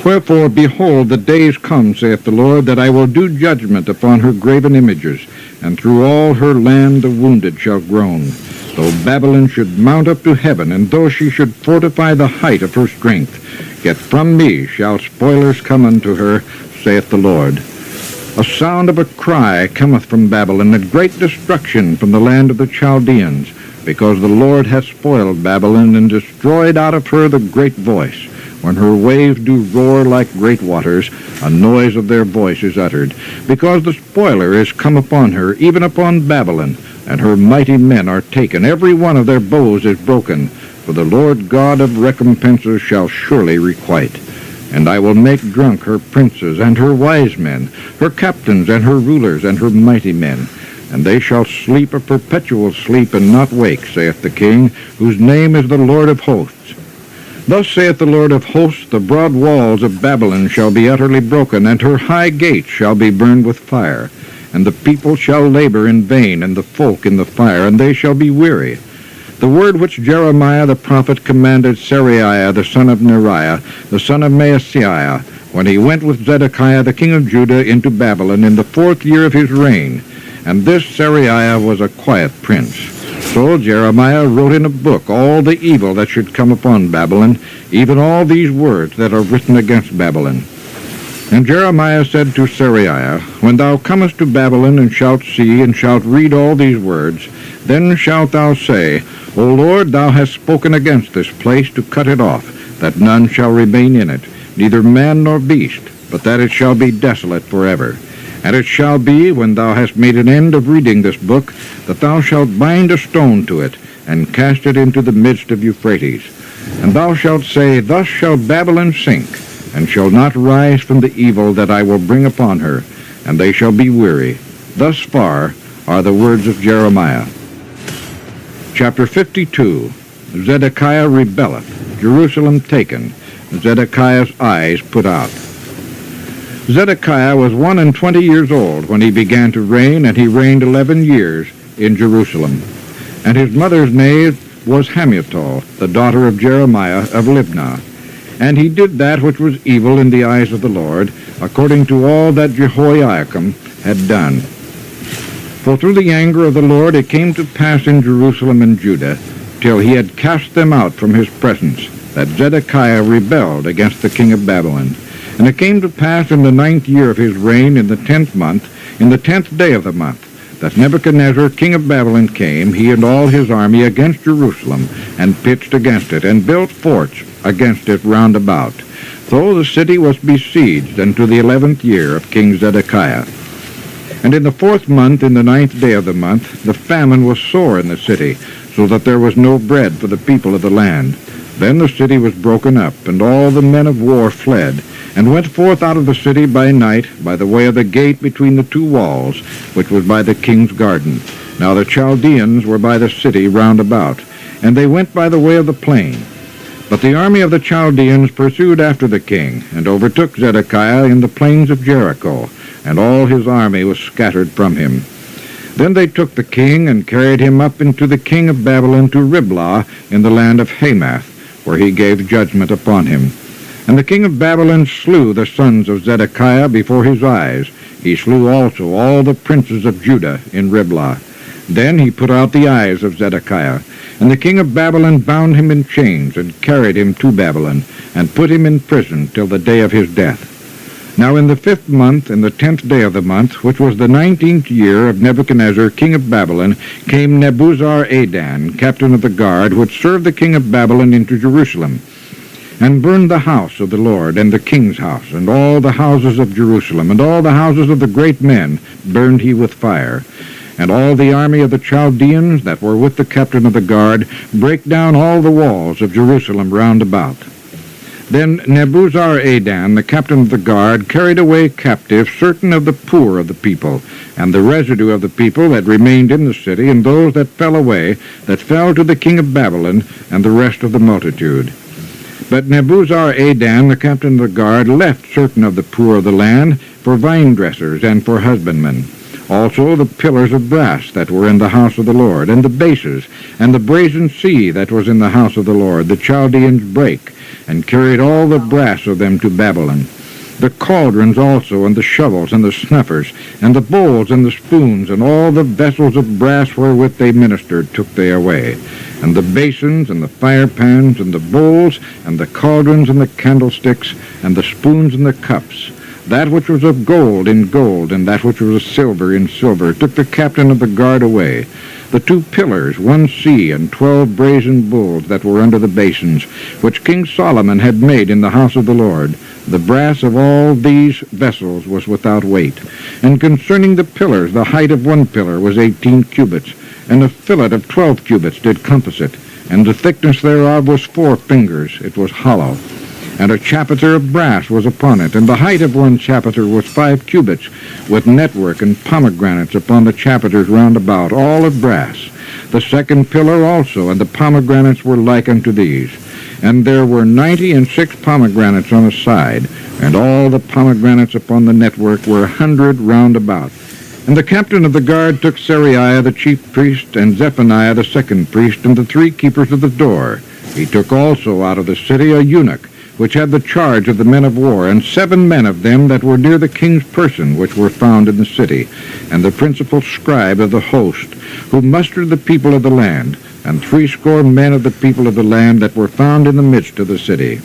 Wherefore, behold, the days come, saith the Lord, that I will do judgment upon her graven images, and through all her land the wounded shall groan. Though Babylon should mount up to heaven, and though she should fortify the height of her strength, yet from me shall spoilers come unto her, saith the Lord. A sound of a cry cometh from Babylon, and great destruction from the land of the Chaldeans, because the Lord hath spoiled Babylon, and destroyed out of her the great voice. When her waves do roar like great waters, a noise of their voice is uttered. Because the spoiler is come upon her, even upon Babylon, and her mighty men are taken. Every one of their bows is broken, for the Lord God of recompenses shall surely requite. And I will make drunk her princes and her wise men, her captains and her rulers and her mighty men. And they shall sleep a perpetual sleep and not wake, saith the King, whose name is the Lord of hosts. Thus saith the Lord of hosts, the broad walls of Babylon shall be utterly broken, and her high gates shall be burned with fire. And the people shall labor in vain, and the folk in the fire, and they shall be weary. The word which Jeremiah the prophet commanded Seraiah the son of Neriah, the son of Maaseiah, when he went with Zedekiah the king of Judah into Babylon in the 4th year of his reign. And this Seraiah was a quiet prince. So Jeremiah wrote in a book all the evil that should come upon Babylon, even all these words that are written against Babylon. And Jeremiah said to Seraiah, When thou comest to Babylon, and shalt see, and shalt read all these words, then shalt thou say, O Lord, thou hast spoken against this place to cut it off, that none shall remain in it, neither man nor beast, but that it shall be desolate forever. And it shall be, when thou hast made an end of reading this book, that thou shalt bind a stone to it, and cast it into the midst of Euphrates. And thou shalt say, Thus shall Babylon sink, and shall not rise from the evil that I will bring upon her, and they shall be weary. Thus far are the words of Jeremiah. Chapter 52. Zedekiah rebelleth, Jerusalem taken, Zedekiah's eyes put out. Zedekiah was 21 years old when he began to reign, and he reigned 11 years in Jerusalem. And his mother's name was Hamutal, the daughter of Jeremiah of Libnah. And he did that which was evil in the eyes of the Lord, according to all that Jehoiakim had done. For through the anger of the Lord it came to pass in Jerusalem and Judah, till he had cast them out from his presence, that Zedekiah rebelled against the king of Babylon. And it came to pass in the 9th year of his reign, in the 10th month, in the 10th day of the month, that Nebuchadnezzar king of Babylon came, he and all his army, against Jerusalem, and pitched against it, and built forts against it round about. So the city was besieged unto the 11th year of King Zedekiah. And in the 4th month, in the 9th day of the month, the famine was sore in the city, so that there was no bread for the people of the land. Then the city was broken up, and all the men of war fled, and went forth out of the city by night, by the way of the gate between the 2 walls, which was by the king's garden. Now the Chaldeans were by the city round about, and they went by the way of the plain. But the army of the Chaldeans pursued after the king, and overtook Zedekiah in the plains of Jericho, and all his army was scattered from him. Then they took the king, and carried him up into the king of Babylon to Riblah in the land of Hamath, where he gave judgment upon him. And the king of Babylon slew the sons of Zedekiah before his eyes. He slew also all the princes of Judah in Riblah. Then he put out the eyes of Zedekiah. And the king of Babylon bound him in chains, and carried him to Babylon, and put him in prison till the day of his death. Now in the 5th month, in the 10th day of the month, which was the 19th year of Nebuchadnezzar king of Babylon, came Nebuzaradan, captain of the guard, which served the king of Babylon, into Jerusalem, and burned the house of the Lord, and the king's house, and all the houses of Jerusalem, and all the houses of the great men burned he with fire. And all the army of the Chaldeans that were with the captain of the guard brake down all the walls of Jerusalem round about. Then Nebuzaradan, the captain of the guard, carried away captive certain of the poor of the people, and the residue of the people that remained in the city, and those that fell away, that fell to the king of Babylon, and the rest of the multitude. But Nebuzaradan, the captain of the guard, left certain of the poor of the land for vine dressers and for husbandmen. Also the pillars of brass that were in the house of the Lord, and the bases, and the brazen sea that was in the house of the Lord, the Chaldeans brake, and carried all the brass of them to Babylon. The cauldrons also, and the shovels, and the snuffers, and the bowls, and the spoons, and all the vessels of brass wherewith they ministered took they away. And the basins, and the firepans, and the bowls, and the cauldrons, and the candlesticks, and the spoons, and the cups. That which was of gold in gold, and that which was of silver in silver, took the captain of the guard away. The 2 pillars, 1 sea, and 12 brazen bulls that were under the basins, which King Solomon had made in the house of the Lord. The brass of all these vessels was without weight. And concerning the pillars, the height of 1 pillar was 18 cubits, and a fillet of 12 cubits did compass it, and the thickness thereof was 4 fingers, it was hollow. And a chapiter of brass was upon it, and the height of one chapiter was 5 cubits, with network and pomegranates upon the chapiters round about, all of brass. The second pillar also, and the pomegranates were like unto these. And there were 96 pomegranates on the side, and all the pomegranates upon the network were 100 round about. And the captain of the guard took Seraiah the chief priest, and Zephaniah the second priest, and the 3 keepers of the door. He took also out of the city a eunuch, which had the charge of the men of war, and 7 men of them that were near the king's person, which were found in the city, and the principal scribe of the host, who mustered the people of the land, and 80 men of the people of the land that were found in the midst of the city.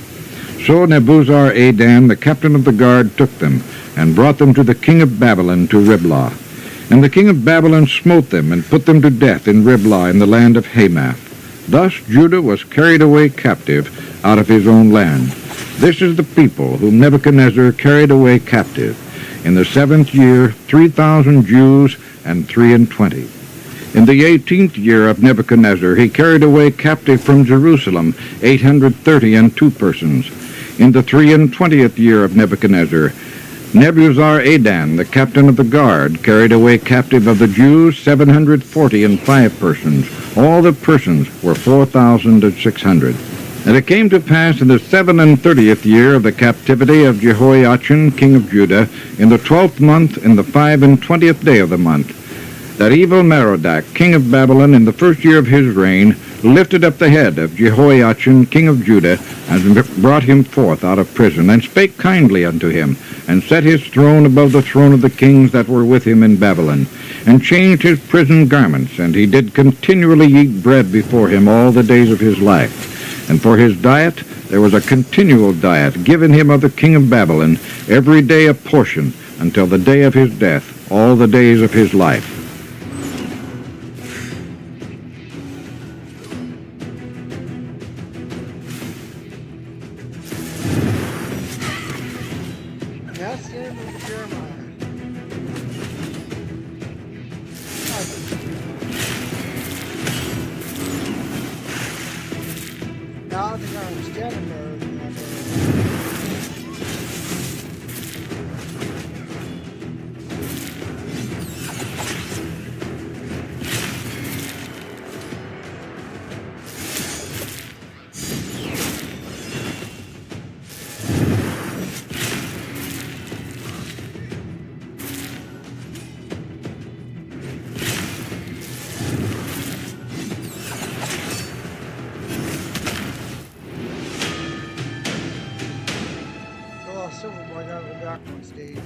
So Nebuzaradan, the captain of the guard, took them, and brought them to the king of Babylon to Riblah. And the king of Babylon smote them, and put them to death in Riblah in the land of Hamath. Thus Judah was carried away captive out of his own land. This is the people whom Nebuchadnezzar carried away captive. In the 7th year, 3,000 Jews and 23. In the 18th year of Nebuchadnezzar, he carried away captive from Jerusalem 832 persons. In the 23rd year of Nebuchadnezzar, Nebuzaradan, the captain of the guard, carried away captive of the Jews 745 persons. All the persons were 4,600. And it came to pass in the 37th year of the captivity of Jehoiachin, king of Judah, in the 12th month, in the 25th day of the month, that Evil-Merodach, king of Babylon, in the 1st year of his reign, lifted up the head of Jehoiachin, king of Judah, and brought him forth out of prison, and spake kindly unto him, and set his throne above the throne of the kings that were with him in Babylon, and changed his prison garments, and he did continually eat bread before him all the days of his life. And for his diet there was a continual diet given him of the king of Babylon, every day a portion, until the day of his death, all the days of his life. That's the end of Jeremiah. Now I think I understand it better than I did. Oh, Silverboy gotta go back on stage.